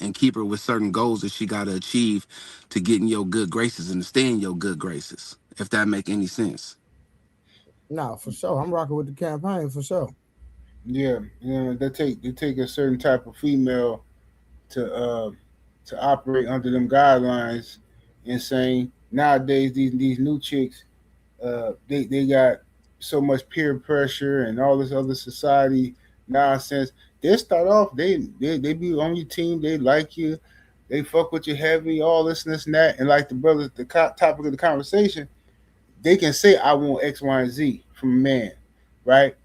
And keep her with certain goals that she gotta achieve to get in your good graces and to stay in your good graces. If that make any sense. No, for sure. I'm rocking with the campaign for sure. Yeah, they take a certain type of female to operate under them guidelines, and saying nowadays these new chicks, they got so much peer pressure and all this other society nonsense. They start off they be on your team, they like you, they fuck with you heavy, all this and this and that. And like the brothers, the topic of the conversation, they can say, I want X, Y, and Z from a man, right?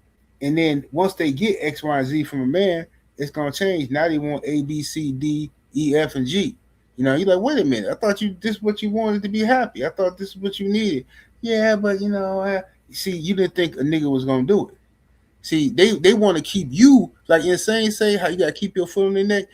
And then once they get X, Y, and Z from a man, it's gonna change. Now they want A, B, C, D, E, F, and G. You know, you're like, wait a minute. I thought this is what you wanted to be happy. I thought this is what you needed. Yeah, but you know, see, you didn't think a nigga was gonna do it. See, they want to keep you, like Insane say, how you gotta keep your foot on their neck.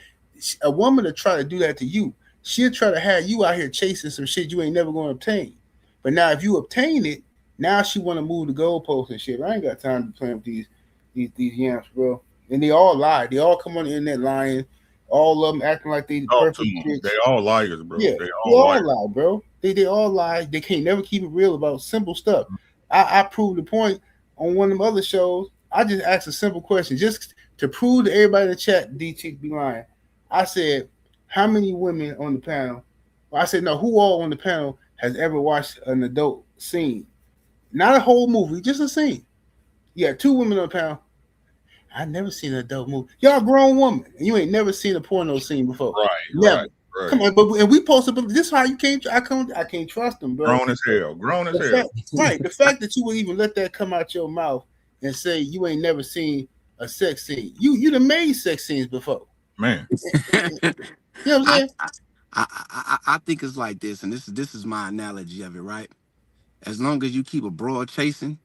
A woman to try to do that to you, she'll try to have you out here chasing some shit you ain't never gonna obtain. But now if you obtain it, now she want to move the goalposts and shit. I ain't got time to play with these yamps, bro. And they all lie. They all come on the internet lying. All of them acting like they perfect chicks. They all liars, bro. Yeah, they all lie, bro. They all lie. They can't never keep it real about simple stuff. I proved the point on one of them other shows. I just asked a simple question just to prove to everybody in the chat DT be lying. I said, how many women on the panel? Well, I said, no, who all on the panel has ever watched an adult scene? Not a whole movie, just a scene. Yeah, 2 women on the panel. I never seen an adult movie. Y'all grown woman, and you ain't never seen a porno scene before. Right, never. right. Come on, but and we posted. This is how you can't. I can't trust them, bro. Grown as hell. Right. The fact that you would even let that come out your mouth and say you ain't never seen a sex scene. You done made sex scenes before, man. You know what I'm saying? I think it's like this, and this is my analogy of it, right? As long as you keep a broad chasing,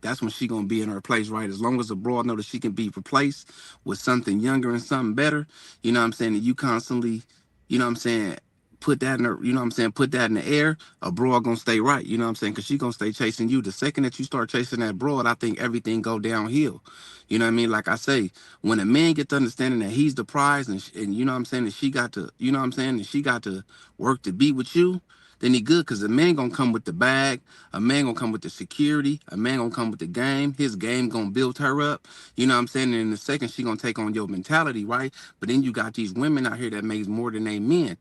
that's when she gonna be in her place, right? As long as the broad know that she can be replaced with something younger and something better, you know what I'm saying? And you constantly, you know what I'm saying, put that in her, you know what I'm saying, put that in the air, a broad gonna stay right, you know what I'm saying? Because she gonna stay chasing you. The second that you start chasing that broad, I think everything go downhill. You know what I mean? Like I say, when a man gets understanding that he's the prize and you know what I'm saying, and she got to, you know what I'm saying, and she got to work to be with you, then he good, because a man gonna come with the bag, a man gonna come with the security, a man gonna come with the game, his game gonna build her up, you know what I'm saying? And in a second, she gonna take on your mentality, right? But then you got these women out here that makes more than they men,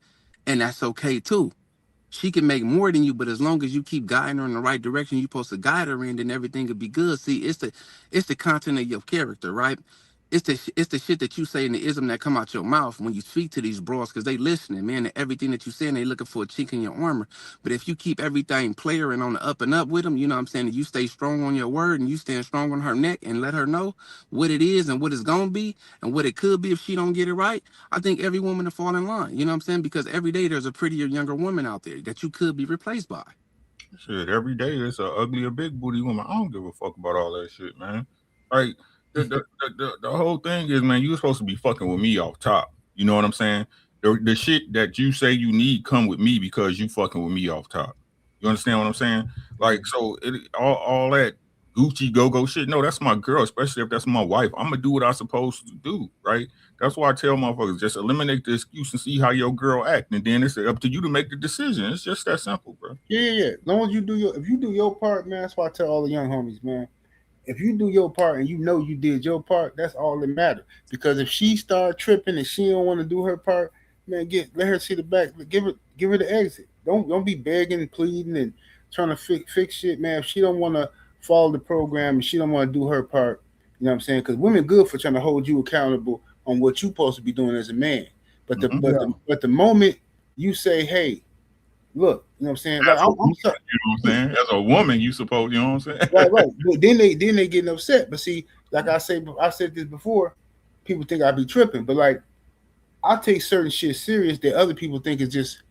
and that's okay too. She can make more than you, but as long as you keep guiding her in the right direction, you're supposed to guide her in, then everything will be good. See, it's the content of your character, right? It's the shit that you say and the ism that come out your mouth when you speak to these bros, because they listening, man. And everything that you saying, they looking for a chink in your armor. But if you keep everything player and on the up and up with them, you know what I'm saying, and you stay strong on your word and you stand strong on her neck and let her know what it is and what it's gonna be and what it could be if she don't get it right, I think every woman will fall in line. You know what I'm saying? Because every day there's a prettier younger woman out there that you could be replaced by. Shit, every day it's an uglier big booty woman. I don't give a fuck about all that shit, man. Like the whole thing is, man, you're supposed to be fucking with me off top. You know what I'm saying? The shit that you say you need come with me because you fucking with me off top. You understand what I'm saying? Like, so all that Gucci go shit. No, that's my girl, especially if that's my wife. I'm gonna do what I'm supposed to do, right? That's why I tell motherfuckers, just eliminate the excuse and see how your girl act, and then it's up to you to make the decision. It's just that simple, bro. Yeah. As long as you if you do your part, man, that's why I tell all the young homies, man. If you do your part and you know you did your part, that's all that matters. Because if she start tripping and she don't want to do her part, man, let her see the back. Give her the exit. Don't be begging, pleading, and trying to fix shit, man. If she don't want to follow the program and she don't want to do her part, you know what I'm saying? Because women good for trying to hold you accountable on what you supposed to be doing as a man. But the moment you say, hey, look, you know what I'm saying? Like, I'm sorry. You know what I'm saying? As a woman, you suppose, you know what I'm saying? Right. But then they getting upset. But see, like I said this before, people think I be tripping. But like, I take certain shit serious that other people think is just,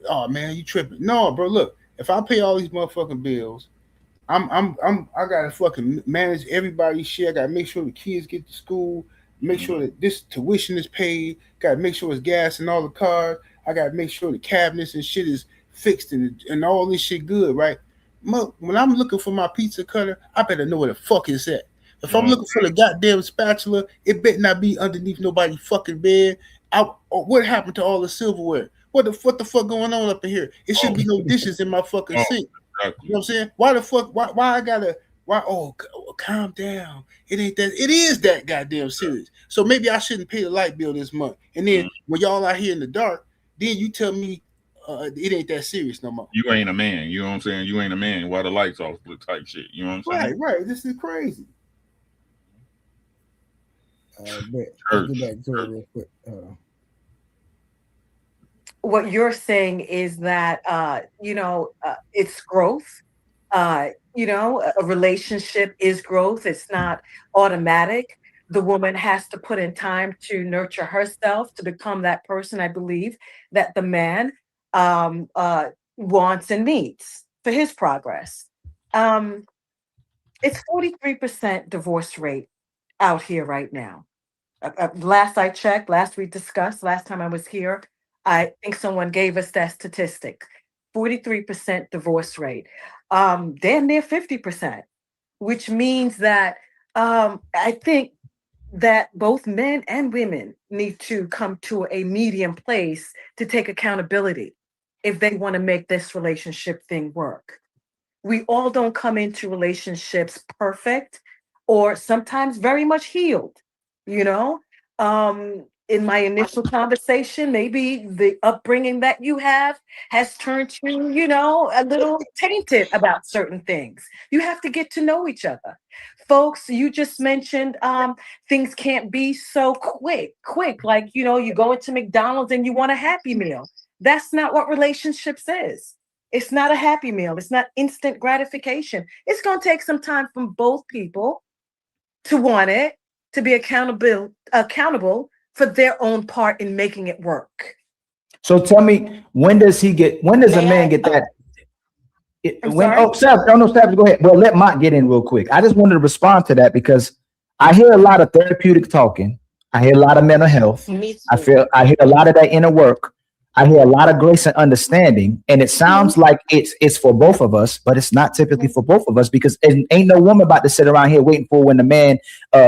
oh man, you tripping. No, bro, look, if I pay all these motherfucking bills, I gotta fucking manage everybody's shit. I gotta make sure the kids get to school, make sure that this tuition is paid, gotta make sure it's gas in all the cars. I gotta make sure the cabinets and shit is fixed and all this shit good, right? When I'm looking for my pizza cutter, I better know where the fuck it's at. If I'm looking for the goddamn spatula, it better not be underneath nobody's fucking bed. What happened to all the silverware? What the fuck going on up in here? It should be no dishes in my fucking sink. Exactly. You know what I'm saying? Why the fuck? Why I gotta? Why? Oh, calm down. It ain't that. It is that goddamn serious. So maybe I shouldn't pay the light bill this month. And then when y'all out here in the dark, then you tell me it ain't that serious no more. You ain't a man. You know what I'm saying? You ain't a man. Why the lights off? Type shit. You know what I'm saying? Right. This is crazy. Let's get back to it real quick. what you're saying is that it's growth. A relationship is growth. It's not automatic. The woman has to put in time to nurture herself to become that person, I believe, that the man wants and needs for his progress. It's 43% divorce rate out here right now. Last I checked, last we discussed, last time I was here, I think someone gave us that statistic. 43% divorce rate. Damn near 50%, which means that I think that both men and women need to come to a medium place to take accountability if they want to make this relationship thing work. We all don't come into relationships perfect or sometimes very much healed, you know? In my initial conversation, maybe the upbringing that you have has turned you, a little tainted about certain things. You have to get to know each other. Folks, you just mentioned things can't be so quick. Like, you go into McDonald's and you want a Happy Meal. That's not what relationships is. It's not a Happy Meal. It's not instant gratification. It's going to take some time from both people to want it, to be accountable for their own part in making it work. So tell me, when does a man get that? Stab, go ahead. Well, let Mont get in real quick. I just wanted to respond to that because I hear a lot of therapeutic talking. I hear a lot of mental health. I hear a lot of that inner work. I hear a lot of grace and understanding, and it sounds like it's for both of us, but it's not typically for both of us because ain't no woman about to sit around here waiting for when the man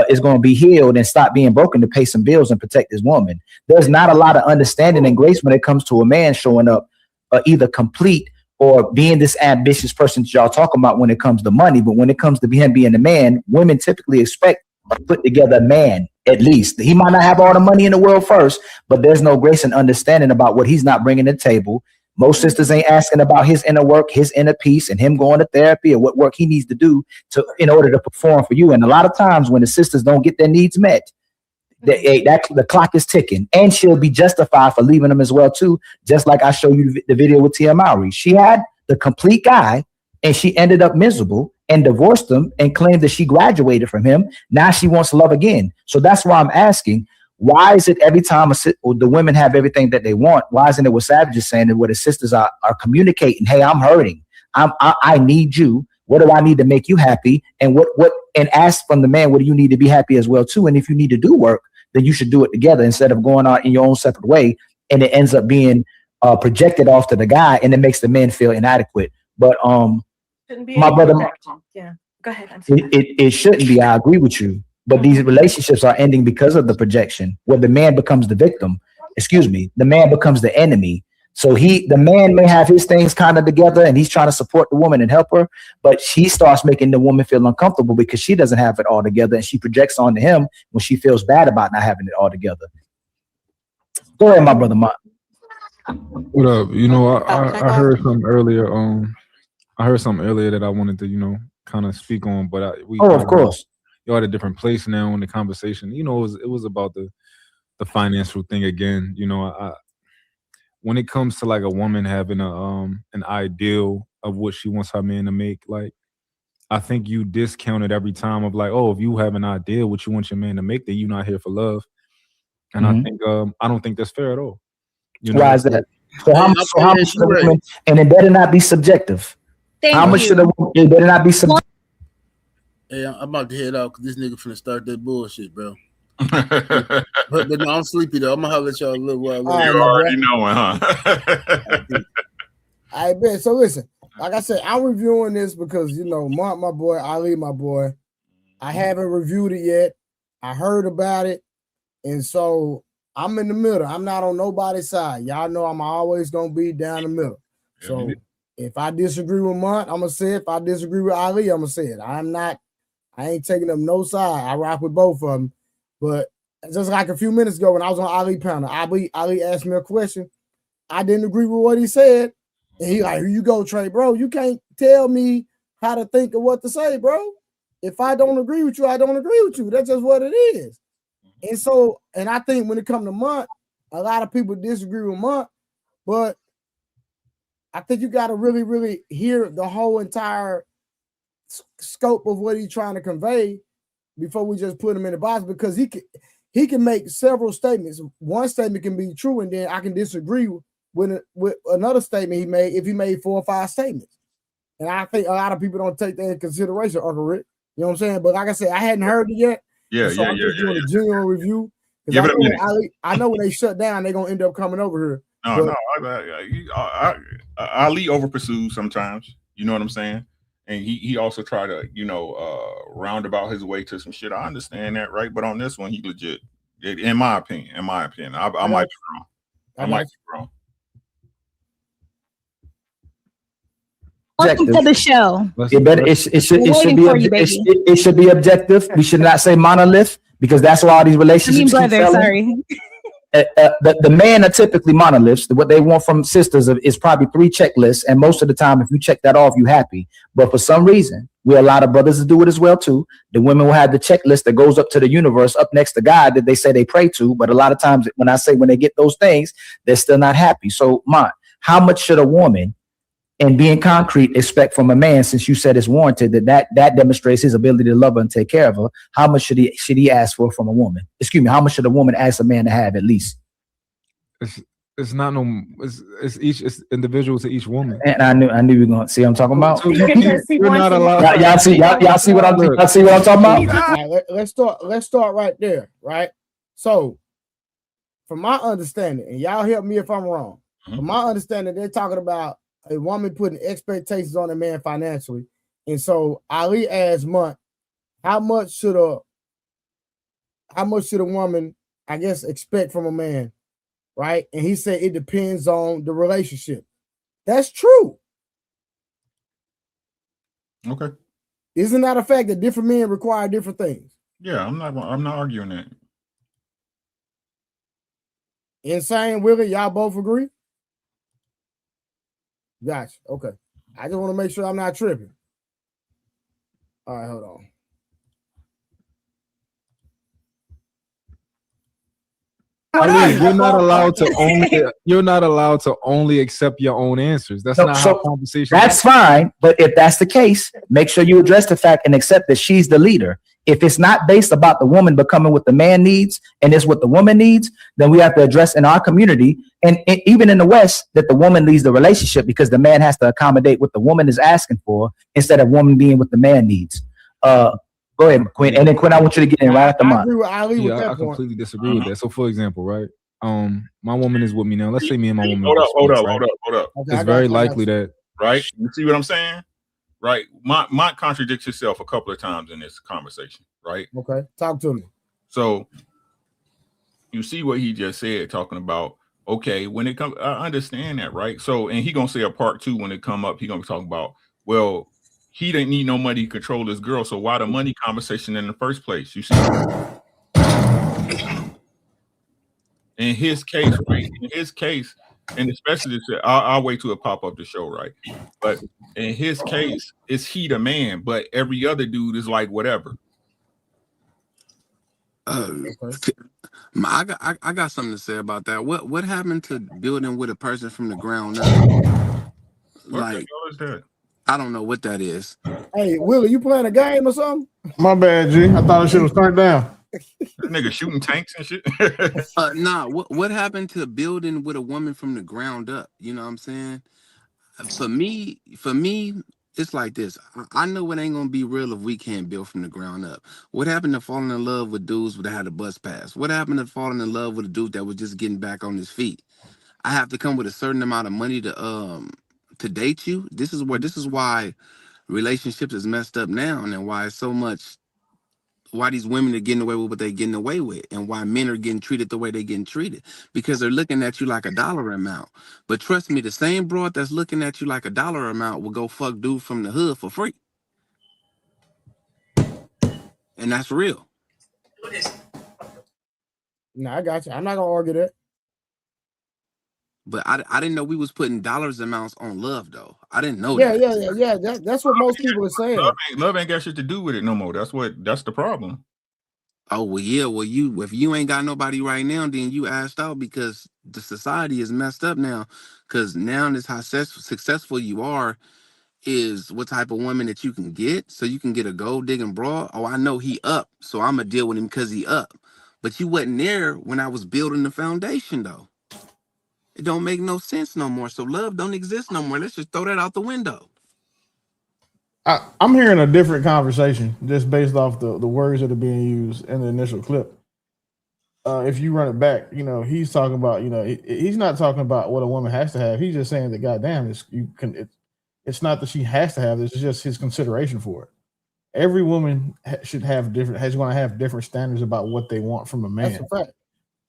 is going to be healed and stop being broken to pay some bills and protect his woman. There's not a lot of understanding and grace when it comes to a man showing up either complete or being this ambitious person that y'all talking about when it comes to money. But when it comes to him being a man, women typically expect a put together man. At least he might not have all the money in the world first, but there's no grace and understanding about what he's not bringing to the table. Most sisters ain't asking about his inner work, his inner peace, and him going to therapy or what work he needs to do in order to perform for you. And a lot of times when the sisters don't get their needs met, the clock is ticking, and she'll be justified for leaving them as well too. Just like I show you the video with Tia Mowry, she had the complete guy, and she ended up miserable and divorced him and claimed that she graduated from him. Now she wants love again. So that's why I'm asking, why is it every time the women have everything that they want, why isn't it what Savage is saying, and where the sisters are communicating, hey, I'm hurting. I need you. What do I need to make you happy? And and ask from the man, what do you need to be happy as well too? And if you need to do work, then you should do it together instead of going out in your own separate way. And it ends up being projected off to the guy, and it makes the men feel inadequate. But my brother, yeah, go ahead. It shouldn't be. I agree with you, but these relationships are ending because of the projection, where the man becomes the victim. The man becomes the enemy. So the man may have his things kind of together, and he's trying to support the woman and help her, but she starts making the woman feel uncomfortable because she doesn't have it all together, and she projects onto him when she feels bad about not having it all together. Go ahead, my brother Mont. What up? I heard something earlier. I heard something earlier that I wanted to, kind of speak on, but of course, you're at a different place now in the conversation. It was about the financial thing again. When it comes to like a woman having an ideal of what she wants her man to make, like I think you discount it every time of like, oh, if you have an ideal what you want your man to make, then you're not here for love. And I don't think that's fair at all. Why is that? So how much should the woman, and it better not be subjective. How much should it better not be subjective? Hey, I'm about to head out because this nigga finna start that bullshit, bro. but no, I'm sleepy though. I'm gonna holler at y'all a little while. You already knowing, huh? I bet. So listen, like I said, I'm reviewing this because Mont, my boy, Ali, my boy. I haven't reviewed it yet. I heard about it, and so I'm in the middle. I'm not on nobody's side. Y'all know I'm always gonna be down the middle. So if I disagree with Mont, I'm gonna say it. If I disagree with Ali, I'm gonna say it. I ain't taking them no side. I rock with both of them. But just like a few minutes ago when I was on Ali panel, Ali asked me a question. I didn't agree with what he said. And he like, here you go, Trey, bro. You can't tell me how to think of what to say, bro. If I don't agree with you, I don't agree with you. That's just what it is. And so, and I think when it comes to Mont, a lot of people disagree with Mont but I think you got to really, really hear the whole entire scope of what he's trying to convey before we just put him in the box, because he can make several statements. One statement can be true, and then I can disagree with another statement he made if he made 4 or 5 statements. And I think a lot of people don't take that into consideration, Uncle Rick. You know what I'm saying? But like I said, I hadn't heard it yet. Yeah, so I'm just doing a genuine review. Give it a minute. I know when they shut down, they're gonna end up coming over here. No, Ali over pursues sometimes. You know what I'm saying? And he also tried to, round about his way to some shit. I understand that, right? But on this one, he legit. In my opinion, I might be wrong. I might be wrong. Welcome to the show. It should be objective. We should not say monolith, because that's why all these relationships keep failing. The men are typically monoliths. What they want from sisters is probably 3 checklists, and most of the time, if you check that off, you happy. But for some reason, we allow the brothers to do it as well too. The women will have the checklist that goes up to the universe, up next to God, that they say they pray to. But a lot of times, when they get those things, they're still not happy. So, Mont, how much should a woman, and being concrete, expect from a man, since you said it's warranted, that demonstrates his ability to love her and take care of her? How much should he ask for from a woman? Excuse me, how much should a woman ask a man to have at least? It's each individual to each woman. And I knew you were gonna see what I'm talking about. So you're not allowed. Y'all see what I'm talking about? Right, let's start right there, right? So, from my understanding, and y'all help me if I'm wrong. From my understanding, they're talking about a woman putting expectations on a man financially. And so Ali asked Mont, how much should a woman, I guess, expect from a man, right? And he said it depends on the relationship. That's true. Okay. Isn't that a fact that different men require different things? Yeah, I'm not arguing that. Insane, Willie, y'all both agree? Gotcha. Okay. I just want to make sure I'm not tripping. All right, hold on. Ali, you're not allowed to only accept your own answers. That's not how conversation. That's fine, but if that's the case, make sure you address the fact and accept that she's the leader. If it's not based about the woman becoming what the man needs and it's what the woman needs, then we have to address in our community and even in the West that the woman leads the relationship, because the man has to accommodate what the woman is asking for instead of woman being what the man needs. Go ahead, Quinn. And then Quinn, I want you to get in right after mine. I completely disagree with that. So, for example, right, my woman is with me now. Let's say me and my woman. Hold up. Okay, it's very likely that. Right, you see what I'm saying? Right, Mont contradicts himself a couple of times in this conversation. Right. Okay, talk to me. So, you see what he just said, talking about. Okay, when it comes, I understand that, right? So, and he gonna say a part 2 when it come up. He gonna be talking about, well, he didn't need no money to control his girl, so why the money conversation in the first place? You see, in his case, right? In his case, and especially this, I'll wait till it pop up the show, right? But in his case, it's he the man, but every other dude is like whatever. I got something to say about that. What happened to building with a person from the ground up? What the hell is that? I don't know what that is. Hey, Willie, you playing a game or something? My bad, G. I thought the shit was turned down. That nigga shooting tanks and shit. Nah, what happened to building with a woman from the ground up? You know what I'm saying? For me, it's like this. I know it ain't gonna be real if we can't build from the ground up. What happened to falling in love with dudes that had a bus pass? What happened to falling in love with a dude that was just getting back on his feet? I have to come with a certain amount of money to date you. This is why relationships is messed up now, and why these women are getting away with what they're getting away with, and why men are getting treated the way they're getting treated, because they're looking at you like a dollar amount. But trust me, the same broad that's looking at you like a dollar amount will go fuck dude from the hood for free. And that's real. No, I got you. I'm not gonna argue that. But I didn't know we was putting dollars amounts on love, though. I didn't know Yeah. That's what most people are saying. Love ain't got shit to do with it no more. That's the problem. Oh well, yeah. Well, if you ain't got nobody right now, then you asked out because the society is messed up now. Because now this how successful you are is what type of woman that you can get. So you can get a gold digging broad. Oh, I know he up, so I'm gonna deal with him because he up. But you wasn't there when I was building the foundation, though. It don't make no sense no more. So love don't exist no more. Let's just throw that out the window. I'm hearing a different conversation just based off the words that are being used in the initial clip. If you run it back, he's talking about, he's not talking about what a woman has to have. He's just saying that, goddamn, it's not that she has to have this. It's just his consideration for it. Every woman should have going to have different standards about what they want from a man. That's a fact.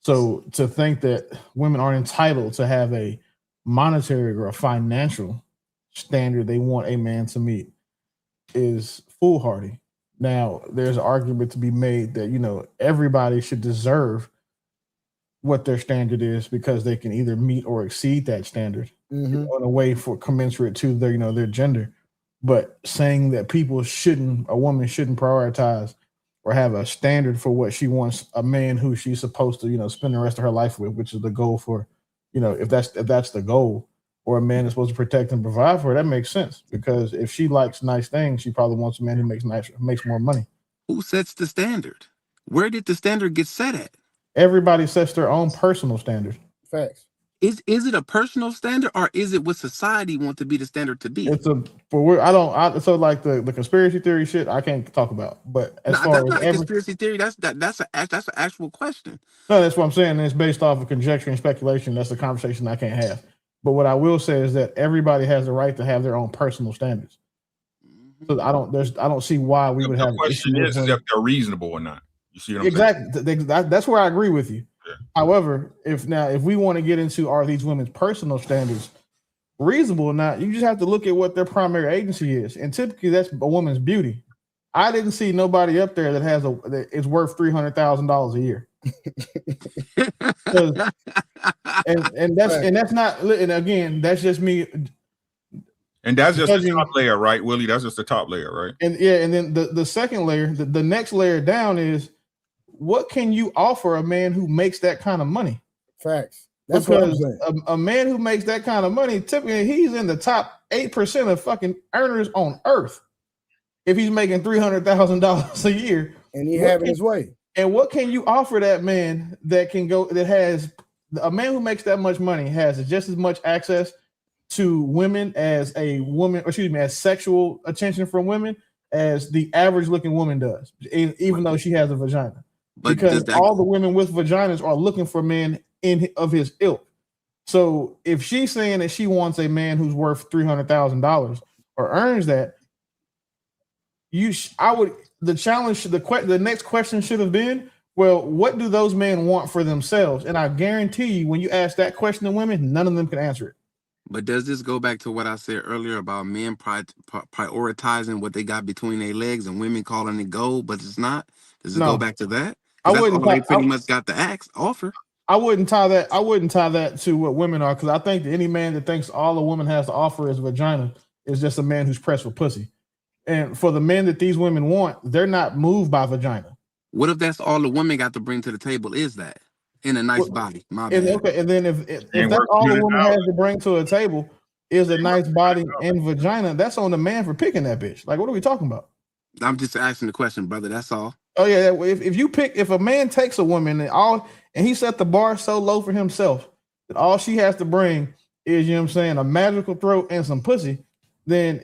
So to think that women aren't entitled to have a monetary or a financial standard they want a man to meet is foolhardy. Now, there's an argument to be made that, everybody should deserve what their standard is because they can either meet or exceed that standard in a way for commensurate to their gender. But saying that a woman shouldn't prioritize or have a standard for what she wants a man who she's supposed to, spend the rest of her life with, which is the goal for, if that's the goal, or a man is supposed to protect and provide for her, that makes sense. Because if she likes nice things, she probably wants a man who makes more money. Who sets the standard? Where did the standard get set at? Everybody sets their own personal standard. Facts. Is it a personal standard or is it what society wants to be the standard to be? So like the conspiracy theory shit I can't talk about. But as far that's as not a conspiracy theory. That's an actual question. No, that's what I'm saying. It's based off of conjecture and speculation. That's a conversation I can't have. But what I will say is that everybody has the right to have their own personal standards. So I don't see why we would have. The question is if they're reasonable or not. You see what I'm saying? Exactly. That's where I agree with you. Yeah. However, if we want to get into are these women's personal standards reasonable or not, you just have to look at what their primary agency is, and typically that's a woman's beauty. I didn't see nobody up there that is worth $300,000 a year. and that's not, and again, that's just me. And that's just the top layer, right, Willie? That's just the top layer, right? And then the second layer, the next layer down is what can you offer a man who makes that kind of money? Facts. That's because what I'm saying. A man who makes that kind of money, typically he's in the top 8% of fucking earners on earth. If he's making $300,000 a year, and he having his way. And what can you offer that man that has a man who makes that much money has just as much access to women as as sexual attention from women as the average looking woman does, even though she has a vagina. Because all the women with vaginas are looking for men of his ilk. So if she's saying that she wants a man who's worth $300,000 or earns that, the next question should have been, well, what do those men want for themselves? And I guarantee you, when you ask that question to women, none of them can answer it. But does this go back to what I said earlier about men prioritizing what they got between their legs and women calling it gold, but it's not? Does it go back to that? That's all they pretty much got the offer. I wouldn't tie that to what women are, because I think that any man that thinks all a woman has to offer is vagina is just a man who's pressed for pussy. And for the men that these women want, they're not moved by vagina. What if that's all the women got to bring to the table is that? In a nice body. My bad. Okay, and then if that's all the woman has to bring to a table is a nice body and vagina, that's on the man for picking that bitch. Like, what are we talking about? I'm just asking the question, brother. That's all. Oh yeah, if a man takes a woman and he set the bar so low for himself that all she has to bring is, a magical throat and some pussy, then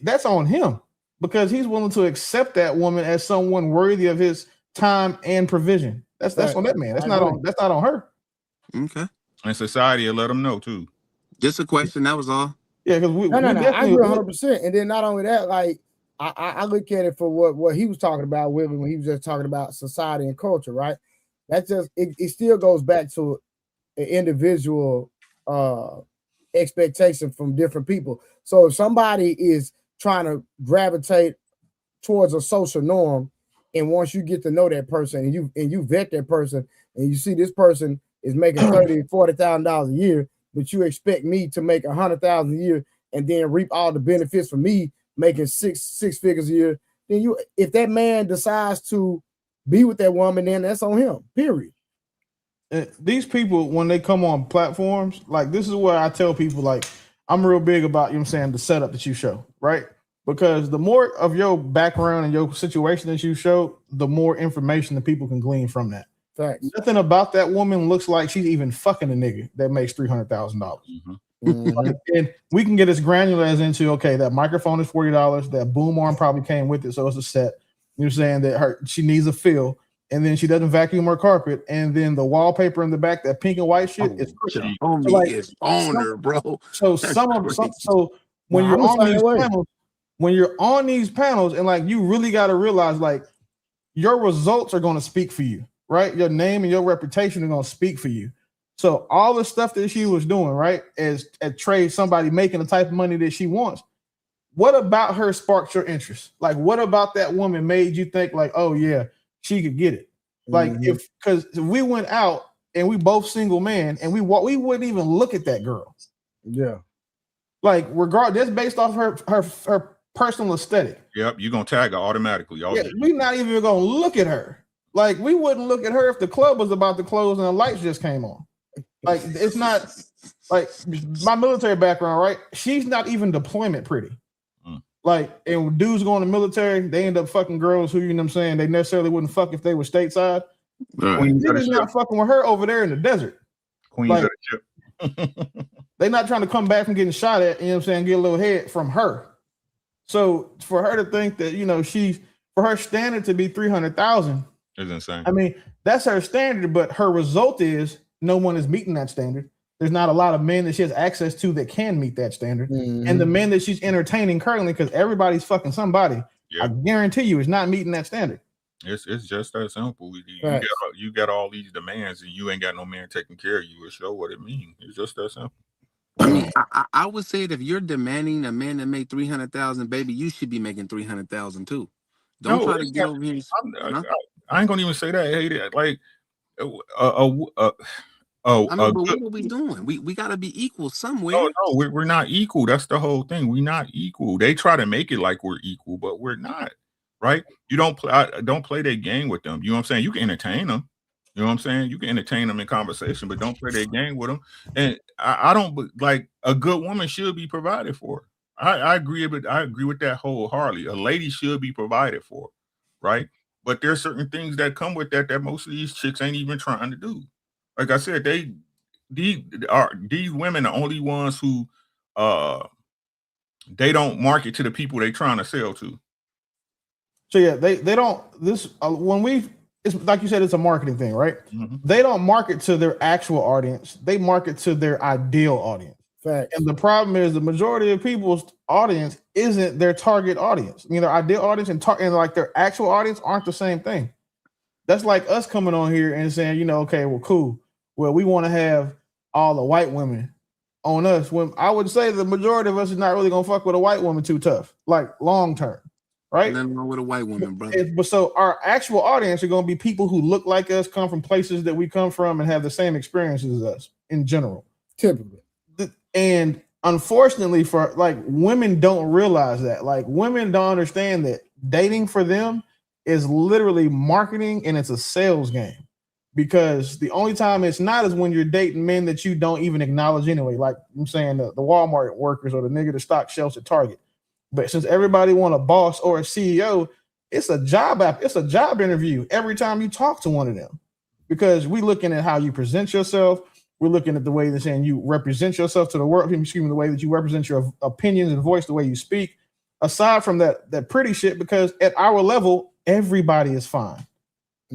that's on him, because he's willing to accept that woman as someone worthy of his time and provision. That's on that man. That's not on her. Okay. And society will let them know too. Just a question. That was all. Yeah, because I agree 100%. And then not only that, like I look at it for what he was talking about, Willie, when he was just talking about society and culture, right? That's just it still goes back to an individual expectation from different people. So if somebody is trying to gravitate towards a social norm, and once you get to know that person and you vet that person and you see this person is making $30,000-$40,000 a year, but you expect me to make $100,000 a year and then reap all the benefits for me making six figures a year, then if that man decides to be with that woman, then that's on him. Period. These people, when they come on platforms, like this is where I tell people, like, I'm real big about, you know what I'm saying, the setup that you show, right? Because the more of your background and your situation that you show, the more information that people can glean from that. Facts. Nothing about that woman looks like she's even fucking a nigga that makes $300,000. And we can get as granular as into, okay, that microphone is $40, that boom arm probably came with it, so it's a set. You're saying that she needs a fill, and then she doesn't vacuum her carpet, and then the wallpaper in the back, that pink and white shit, is crooked. Homie So, like, is on her, bro. So That's so when Nah, you're I'm the on same these way. panels, and like you really got to realize, like, your results are going to speak for you, right? Your name and your reputation are going to speak for you. So all the stuff that she was doing, right, as a trade, somebody making the type of money that she wants. What about her sparked your interest? Like, what about that woman made you think, like, oh yeah, she could get it? Like, because if we went out and we both single men and we wouldn't even look at that girl. Yeah. Like, regardless, that's based off her personal aesthetic. Yep, you're gonna tag her automatically. Yeah, we're not even gonna look at her. Like, we wouldn't look at her if the club was about to close and the lights just came on. Like, it's not like my military background, right? She's not even deployment pretty. Like, and dudes going to the military, they end up fucking girls who, you know what I'm saying, they necessarily wouldn't fuck if they were stateside. Niggas not fucking with her over there in the desert. Queens Like, of the ship. They're not trying to come back from getting shot at, you know what I'm saying, get a little head from her. So for her to think that, you know, for her standard to be 300,000 is insane. I mean, that's her standard, but her result is no one is meeting that standard. There's not a lot of men that she has access to that can meet that standard. And the men that she's entertaining currently, because everybody's fucking somebody, I guarantee you is not meeting that standard. It's just that simple. You got all these demands and you ain't got no man taking care of you. It show what it means. It's just that simple. I mean, I would say that if you're demanding a man that made 300,000, baby, you should be making 300,000 too. Don't try to get over here. I ain't gonna even say that. I hate it. Like, I mean, but what are we doing? We got to be equal somewhere. No, we're not equal. That's the whole thing. We're not equal. They try to make it like we're equal, but we're not. Right? You don't play that game with them. You know what I'm saying? You can entertain them. You know what I'm saying? You can entertain them in conversation, but don't play that game with them. And I don't like a good woman should be provided for. I agree, but I agree with that wholeheartedly. A lady should be provided for, right? But there's certain things that come with that most of these chicks ain't even trying to do. Like I said, these women are the only ones who they don't market to the people they trying to sell to. So yeah, they don't it's like you said, it's a marketing thing, right? They don't market to their actual audience. They market to their ideal audience. Fact. And the problem is the majority of people's audience isn't their target audience. I mean, their ideal audience and like their actual audience aren't the same thing. That's like us coming on here and saying, you know, okay, well, cool. Well, we want to have all the white women on us. When I would say the majority of us is not really gonna fuck with a white woman too tough, like long term, right? Nothing wrong with a white woman, brother. But so our actual audience are gonna be people who look like us, come from places that we come from, and have the same experiences as us in general. Typically. And unfortunately, for like women don't realize that. Like women don't understand that dating for them is literally marketing and it's a sales game. Because the only time it's not is when you're dating men that you don't even acknowledge anyway. Like I'm saying, the Walmart workers or the nigga that stock shelves at Target. But since everybody want a boss or a CEO, it's a job interview every time you talk to one of them. Because we looking at how you present yourself. We're looking at the way that saying you represent yourself to the world. Excuse me, the way that you represent your opinions and voice, the way you speak. Aside from that pretty shit, because at our level, everybody is fine.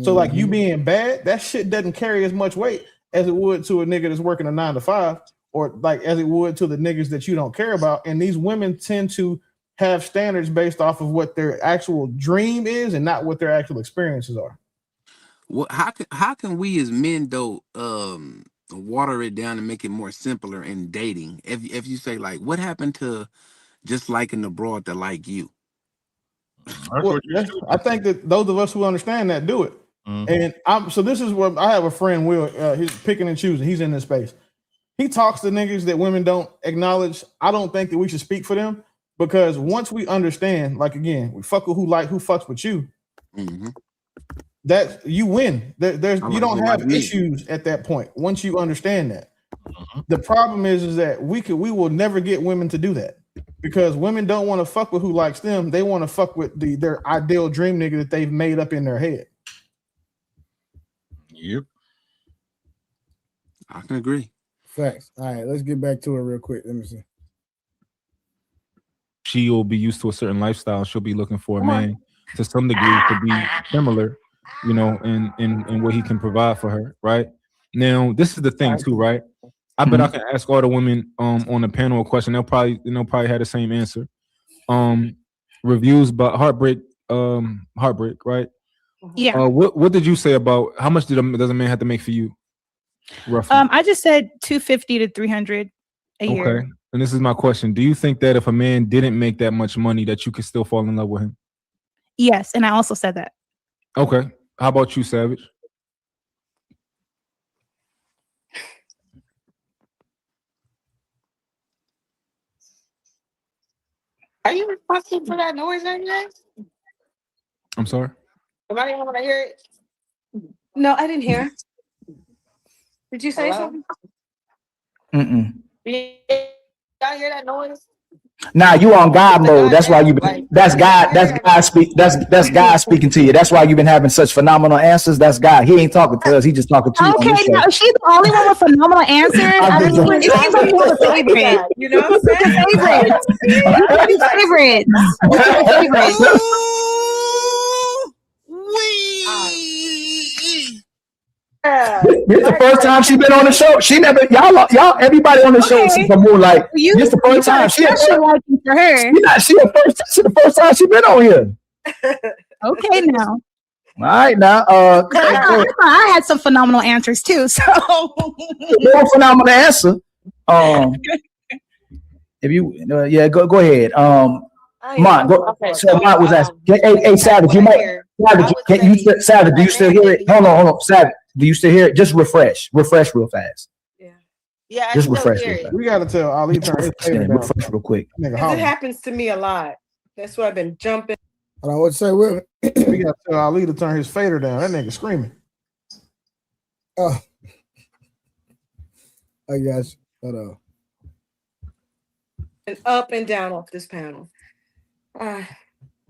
So like you being bad, that shit doesn't carry as much weight as it would to a nigga that's working a 9 to 5, or like as it would to the niggas that you don't care about. And these women tend to have standards based off of what their actual dream is and not what their actual experiences are. Well, how can we as men though water it down and make it more simpler in dating? If you say like, what happened to just liking the broad that like you? Well, I think that those of us who understand that do it. And so this is where I have a friend, Will, he's picking and choosing. He's in this space. He talks to niggas that women don't acknowledge. I don't think that we should speak for them, because once we understand, like again, we fuck with who fucks with you. that you win. There's I you like don't you have like me. issues at that point once you understand that. The problem is that we will never get women to do that because women don't want to fuck with who likes them. They want to fuck with their ideal dream nigga that they've made up in their head. Yep. I can agree. Facts. All right, let's get back to it real quick. Let me see. She will be used to a certain lifestyle. She'll be looking for a man to some degree to be similar, you know, in what he can provide for her, right? Now, this is the thing too, right? I bet I can ask all the women on the panel a question. They'll probably have the same answer. Reviews about heartbreak, right? Yeah. What did you say about how much does a man have to make for you? Roughly. I just said 250 to 300 a year. Okay. And this is my question. Do you think that if a man didn't make that much money that you could still fall in love with him? Yes, and I also said that. Okay. How about you, Savage? Are you responsible for that noise, anyway? I'm sorry? Am I the only one to hear it? No, I didn't hear. Did you say something? Y'all hear that noise? Nah, you on God mode. That's why you been. That's God. That's God speak. That's God speaking to you. That's why you've been having such phenomenal answers. That's God. He ain't talking to us. He just talking to you. Okay, now she's the only one with phenomenal answers. I mean, it seems like you're the favorite. You know what I'm saying? The favorite. This is the first time she been on the show. She never y'all everybody on the show see from Moonlight. This the first time she for her. She the first time she been on here. Okay, now. All right, now. I had some phenomenal answers too. So more phenomenal answer. If you go ahead. Mont, go. So Mont was asking. Hey, Savage, you might. Savage, do you still hear it? Hold on, Savage. Do you still hear it? Just refresh real fast. Yeah, I just still refresh hear real it. fast. We gotta tell Ali turn his favorite down. Refresh real quick. It happens to me a lot. That's why I've been jumping. I don't know what to say with it. We gotta tell Ali to turn his fader down. That nigga screaming. Oh, I guess. Hold on. And up and down off this panel.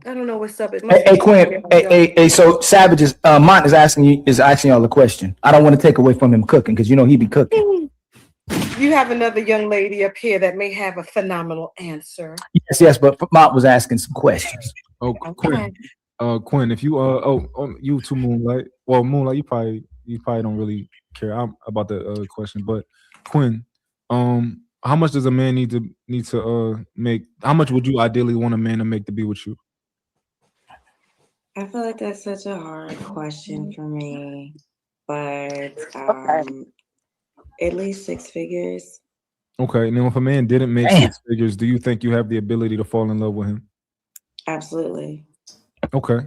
I don't know what's up. Hey, Quinn. Hey, so Savage is Mont is asking y'all a question. I don't want to take away from him cooking because you know he be cooking. You have another young lady up here that may have a phenomenal answer. Yes, but Mont was asking some questions. Oh, Quinn. Quinn, if you you too, Moonlight. Well, Moonlight, you probably don't really care about the question, but Quinn, how much does a man need to make? How much would you ideally want a man to make to be with you? I feel like that's such a hard question for me, but at least 6 figures. Okay, now if a man didn't make 6 figures, do you think you have the ability to fall in love with him? Absolutely. Okay.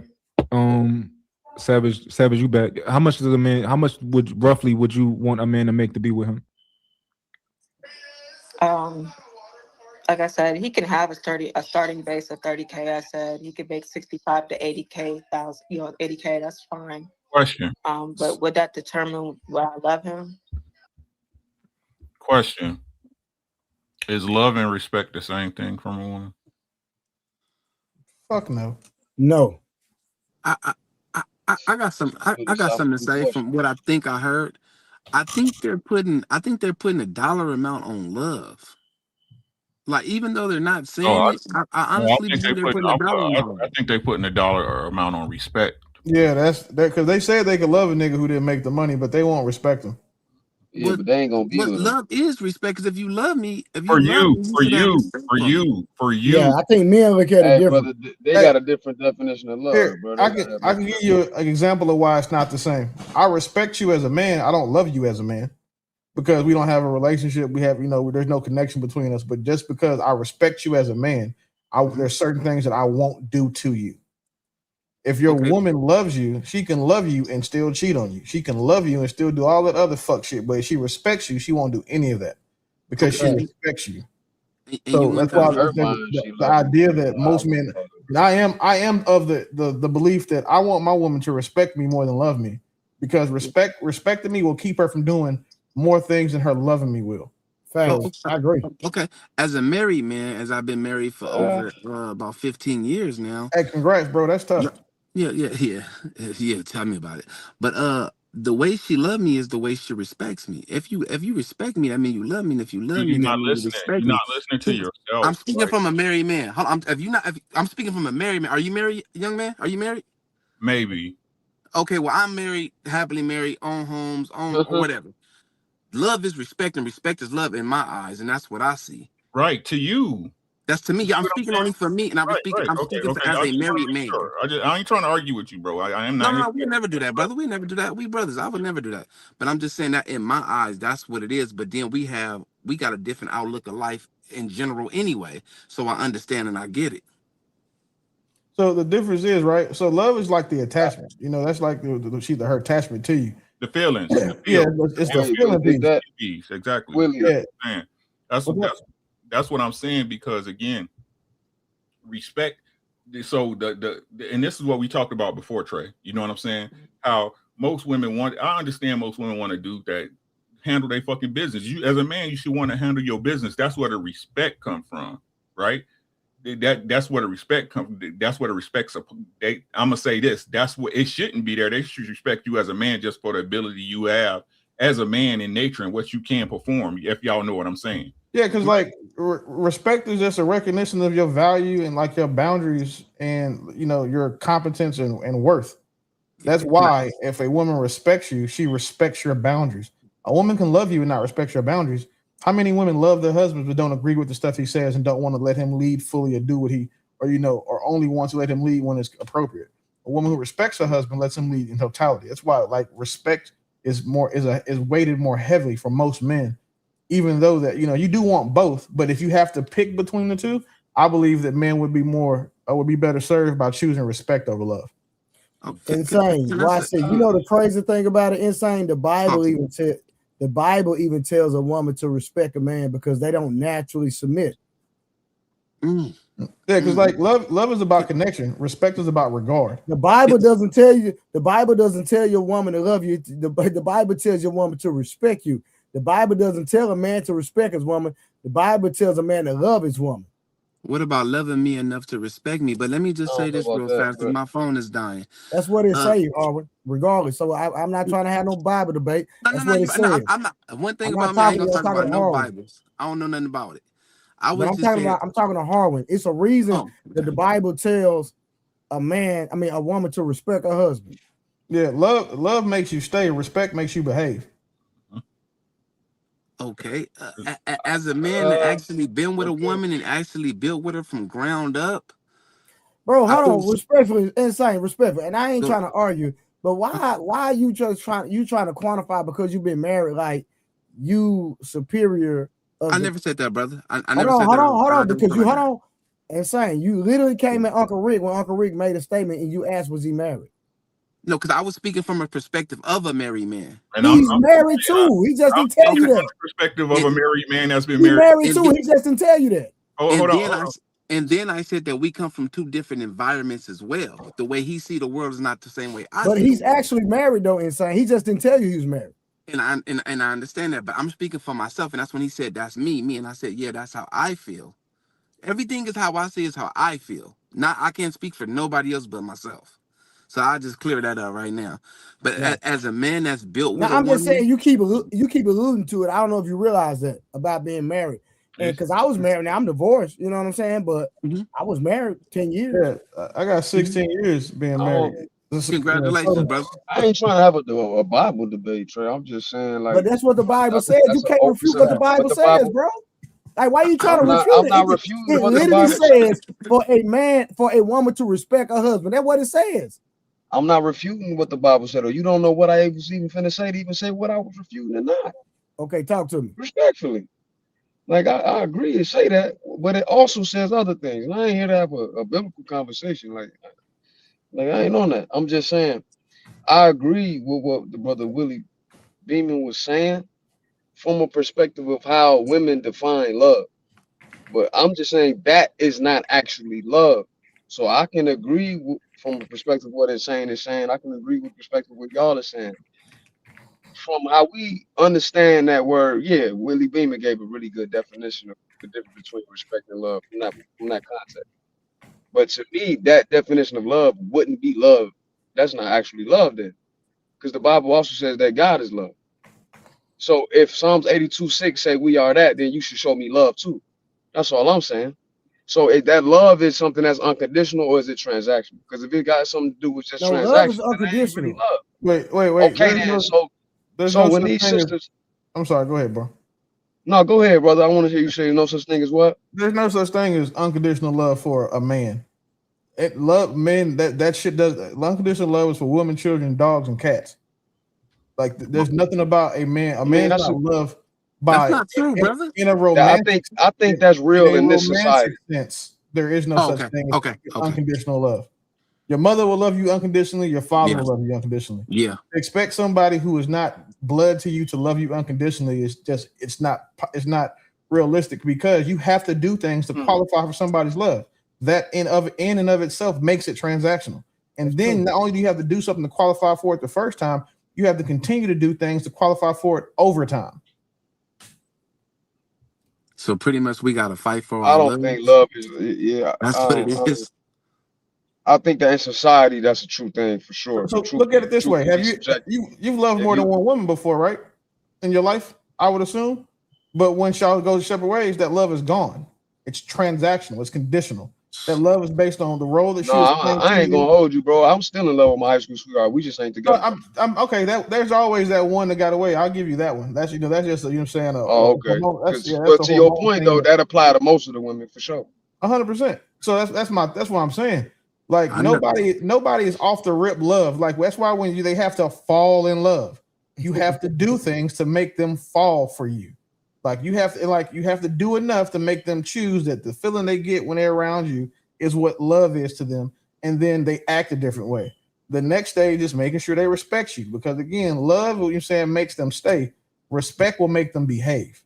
Savage, you back. How much roughly would you want a man to make to be with him? Like I said, he can have a starting base of 30K. I said he could make 65 to 80K, 80K. That's fine. Question. But would that determine why I love him? Question. Is love and respect the same thing from a woman? Fuck no. No. I got something to say from what I think I heard. I think they're putting a dollar amount on love. Like, even though they're not saying it, I honestly believe they're putting a dollar amount. I think they're putting a dollar amount on respect. Yeah, that's that because they said they could love a nigga who didn't make the money, but they won't respect him. Yeah, but they ain't gonna be. But love is respect. Because if you love me, for you. Yeah, I think men look at it different. Brother, they got a different definition of love, Here, bro. I can give you an example of why it's not the same. I respect you as a man. I don't love you as a man because we don't have a relationship. We have, there's no connection between us. But just because I respect you as a man, there's certain things that I won't do to you. If your woman loves you, she can love you and still cheat on you. She can love you and still do all that other fuck shit. But if she respects you, she won't do any of that because she respects you. So that's why the idea that most men, And I am of the belief that I want my woman to respect me more than love me, because respecting me will keep her from doing more things than her loving me will. So I agree. Okay, as a married man, as I've been married for over about 15 years now. Hey, congrats, bro. That's tough. Yeah. Tell me about it. But the way she loved me is the way she respects me. If you respect me, that means you love me. And if you love me, You're that not means you listening. respect You're me. not listening to yourself. I'm speaking from a married man. Hold on, I'm speaking from a married man. Are you married, young man? Are you married? Maybe. Okay, well, I'm married, happily married, own homes, or whatever. Love is respect, and respect is love in my eyes, and that's what I see. Right, to you. That's to me. I'm speaking only for me, and I'm speaking for as a married man. Sure. I ain't trying to argue with you, bro. I am not. No, we never do that, brother. We never do that. We brothers. I would never do that. But I'm just saying that in my eyes, that's what it is. But then we got a different outlook of life in general anyway. So I understand and I get it. So the difference is, right? So love is like the attachment. You know, that's like her attachment to you. The feelings. Yeah, it's the feeling piece. Exactly. Yeah. That's what I'm saying, because again, respect. So and this is what we talked about before, Trey. You know what I'm saying? How most women I understand most women want to do that, handle their fucking business. You as a man, you should want to handle your business. That's where the respect come from, right? That's where the respect comes. That's where the respect's. I'm gonna say this. That's what it shouldn't be there. They should respect you as a man just for the ability you have as a man in nature and what you can perform. If y'all know what I'm saying. Yeah, because like respect is just a recognition of your value and like your boundaries and your competence and worth. That's why if a woman respects you, she respects your boundaries. A woman can love you and not respect your boundaries. How many women love their husbands but don't agree with the stuff he says and don't want to let him lead fully or do what or only want to let him lead when it's appropriate? A woman who respects her husband lets him lead in totality. That's why like respect is weighted more heavily for most men, even though that you do want both. But if you have to pick between the two, I believe that men would be better served by choosing respect over love. Insane. Well, I said, the crazy thing about it, insane. The Bible even tells a woman to respect a man because they don't naturally submit. Yeah, because like love is about connection. Respect is about regard. The Bible doesn't tell you. The Bible doesn't tell your woman to love you. The Bible tells your woman to respect you. The Bible doesn't tell a man to respect his woman. The Bible tells a man to love his woman. What about loving me enough to respect me? But let me just say this real fast because my phone is dying. That's what it say, Arwen, regardless. So I'm not trying to have no Bible debate. That's what it says. I'm not. One thing about me, I ain't gonna talk about no Bibles. I don't know nothing about it. I'm talking to Harwin. It's a reason that the Bible tells a woman to respect her husband. Yeah, love makes you stay. Respect makes you behave. Okay, as a man that actually been with a woman and actually built with her from ground up. Bro, hold on. Respectfully, insane, respectfully. And I ain't trying to argue, but why are you just trying to quantify because you've been married like you superior? I never said that, brother. I never said that. Hold on, because you hold on. Insane. You literally came at Uncle Rick when Uncle Rick made a statement and you asked, was he married? No, because I was speaking from a perspective of a married man. And he's married too. He just didn't tell you that. Perspective of a married man that's been married. Married too. He just didn't tell you that. And then I said that we come from two different environments as well. The way he see the world is not the same way I see. But he's actually married though, insane. He just didn't tell you he was married. And I understand that, but I'm speaking for myself, and that's when he said that's me, and I said, yeah, that's how I feel. Everything is how I see is how I feel. I can't speak for nobody else but myself. So I just clear that up right now. But as a man that's built with I'm just saying you keep alluding to it. I don't know if you realize that about being married. And because I was married, now I'm divorced, you know what I'm saying? But I was married 10 years. Yeah, I got 16 years being married. Congratulations, brother. I ain't trying to have a Bible debate, Trey. I'm just saying, like, but that's what the Bible says. You can't refute what the Bible says, bro. Like, why are you trying to refute it? I'm not refuting it what the literally Bible says for a woman to respect her husband. That's what it says. I'm not refuting what the Bible said, or you don't know what I was even finna say to even say what I was refuting or not. Okay, talk to me. Respectfully. Like, I agree and say that, but it also says other things. And I ain't here to have a biblical conversation. Like I ain't on that. I'm just saying, I agree with what the brother Willie Beeman was saying from a perspective of how women define love. But I'm just saying that is not actually love. So I can agree from the perspective of what it's saying is saying. I can agree with perspective what y'all are saying. From how we understand that word, yeah, Willie Beeman gave a really good definition of the difference between respect and love from that context. But to me, that definition of love wouldn't be love. That's not actually love then. Because the Bible also says that God is love. So if Psalms 82:6 say we are that, then you should show me love too. That's all I'm saying. So if that love is something that's unconditional or is it transactional? Because if it got something to do with just No, love is transaction, then it ain't really unconditional. love. Wait. Okay then. There's So no when such these thing as, sisters, I'm sorry, go ahead, bro. no, go ahead, brother. I want to hear you say no such thing as what? There's no such thing as unconditional love for a man. Love men, that shit does. Unconditional love is for women, children, dogs, and cats. Like there's nothing about a man. A man's that's not loved That's by not true, brother. in a I romantic. think that's real in this romantic society. sense. There is no Oh, such okay. thing as Okay. unconditional love. Your mother will love you unconditionally. Your father Yeah. will love you unconditionally. Yeah. Expect somebody who is not blood to you to love you unconditionally is just it's not realistic, because you have to do things to qualify for somebody's love. That in and of itself makes it transactional. And then not only do you have to do something to qualify for it the first time, you have to continue to do things to qualify for it over time. So pretty much we got to fight for I our don't love. think love is. Yeah, That's what it is. I think that in society, that's a true thing for sure. So look at it this way: have you've loved more than one woman before, right? In your life, I would assume. But when y'all go separate ways, that love is gone. It's transactional. It's conditional. That love is based on the role that she No, was playing. I ain't gonna hold you, bro. I'm still in love with my high school sweetheart. We just ain't together. I'm okay. There's always that one that got away. I'll give you that one. That's that's just what I'm saying. Okay. That's But to your hormonal point thing though, that apply to most of the women for sure. 100%. So that's what I'm saying. Like nobody is off the rip love. Like that's why when they have to fall in love, you have to do things to make them fall for you. Like you have to do enough to make them choose that the feeling they get when they're around you is what love is to them, and then they act a different way. The next stage is making sure they respect you, because again, love, what you're saying, makes them stay. Respect will make them behave.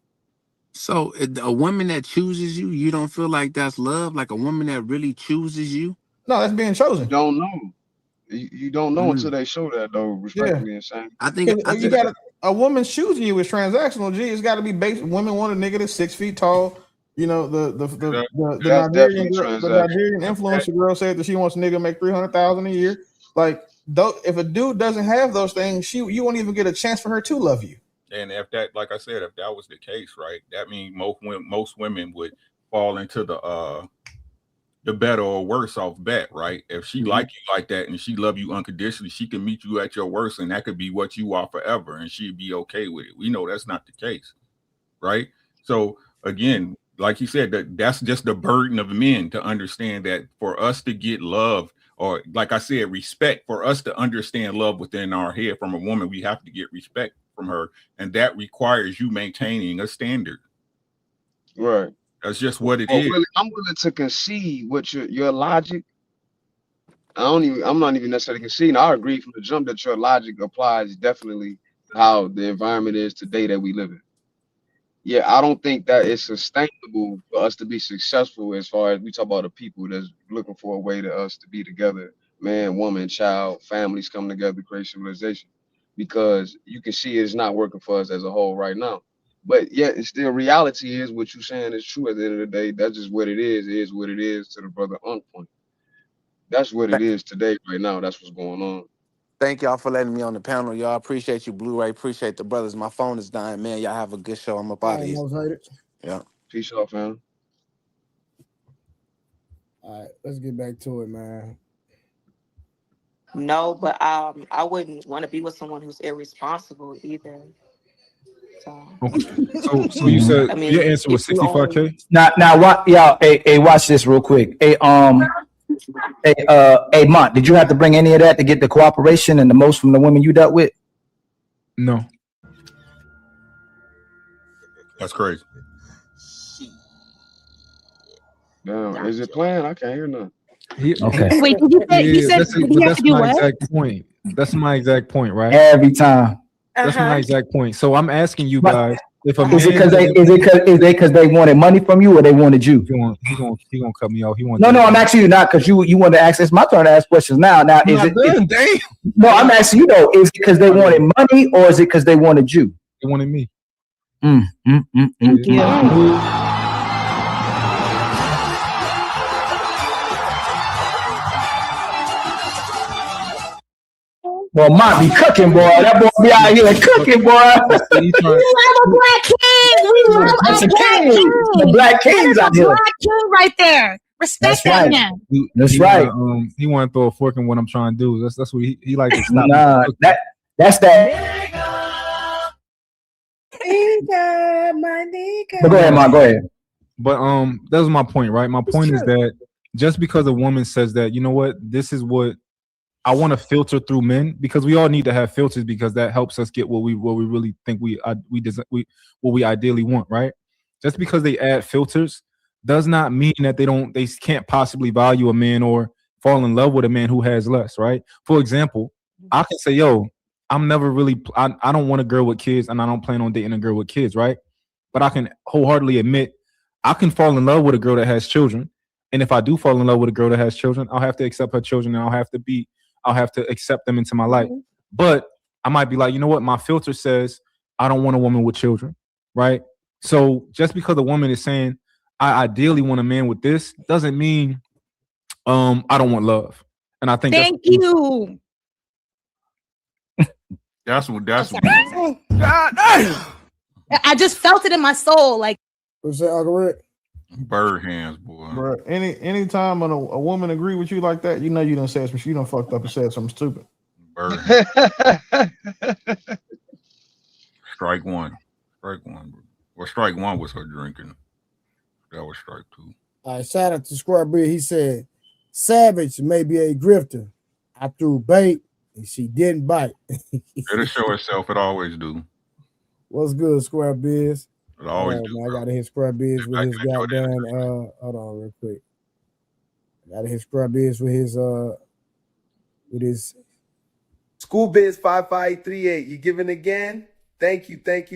So a woman that chooses you, you don't feel like that's love? Like a woman that really chooses you? No, that's being chosen. You don't know. You don't know until they show that though. Respectfully insane. I think you got a woman choosing you is transactional. Gee, it's got to be based. Women want a nigga that's 6 feet tall. You know the Nigerian influencer girl said that she wants a nigga to make $300,000 a year. Like, if a dude doesn't have those things, you won't even get a chance for her to love you. And if that, like I said, if that was the case, right, that means most women would fall into the better or worse off bet, right? If she like you like that and she love you unconditionally, she can meet you at your worst, and that could be what you are forever, and she'd be okay with it. We know that's not the case, right? So again, like you said, that's just the burden of men to understand that for us to get love, or like I said, respect, for us to understand love within our head from a woman, we have to get respect from her, and that requires you maintaining a standard. Right. That's just what it is. is. I'm willing to concede what your logic. I'm not even necessarily conceding. I agree from the jump that your logic applies definitely how the environment is today that we live in. Yeah, I don't think that it's sustainable for us to be successful as far as we talk about the people that's looking for a way to us to be together, man, woman, child, families come together, create civilization, because you can see it's not working for us as a whole right now. But yet, it's still reality is what you're saying is true at the end of the day. That's just what it is what it is to the brother Unk point. That's what it is today, right now. That's what's going on. Thank y'all for letting me on the panel. Y'all appreciate you, Blu-ray. Appreciate the brothers. My phone is dying, man. Y'all have a good show. I'm up out of here. Yeah. Peace out, fam. All right, let's get back to it, man. No, but I wouldn't want to be with someone who's irresponsible either. So you said, I mean, your answer was 65K? Now what, y'all, hey, watch this real quick. Hey, Mont, did you have to bring any of that to get the cooperation and the most from the women you dealt with? No. That's crazy. Damn, is it playing? I can't hear nothing. Okay. Wait, did you say he said he has to do what? Exact point. That's my exact point, right? Every time. That's my exact point. So I'm asking you guys, If a Is it man because they wanted money from you or they wanted you? He gonna cut me off. He wants. No, I'm asking you not because you want to ask. It's my turn to ask questions now. Now I'm not done, damn. No, I'm asking you though. Is it because they wanted money or is it because they wanted you? They wanted me. Well, Mont be cooking, boy. That boy be out here cooking, boy. We love a black king. We love That's a a black king. king. The black kings That out is a here. black king right there. Respect that man. That's He right. He want to throw a fork in what I'm trying to do. That's what he like to stop. Nah, that's that. Nigga, my nigga. But go ahead, Mont. Go ahead. But that was my point, right? My point is that just because a woman says that, you know what, this is what I want to filter through men, because we all need to have filters because that helps us get what we really think what we ideally want, right? Just because they add filters does not mean that they can't possibly value a man or fall in love with a man who has less, right? For example, I can say, yo, I'm never really I don't want a girl with kids and I don't plan on dating a girl with kids, right? But I can wholeheartedly admit I can fall in love with a girl that has children. And if I do fall in love with a girl that has children, I'll have to accept her children and I'll have to accept them into my life. But I might be like, you know what? My filter says I don't want a woman with children, right? So just because a woman is saying I ideally want a man with this doesn't mean I don't want love. And I think Thank you. That's what. God damn. I just felt it in my soul. Like, what's that, Uncle Rick? Bird hands, boy. Bro, anytime when a woman agree with you like that, you know you done said some, you done fucked up and said something stupid. Bird. Strike one. Well, strike one was her drinking. That was strike two. All right, shout out to Square B. He said, Savage may be a grifter. I threw bait and she didn't bite. It'll show itself. It always do. What's good, Square Biz? It always do. Man, I gotta hit Square Biz with his goddamn hold on real quick. I gotta hit Square Biz with his School Biz 5538. You giving again? Thank you. Take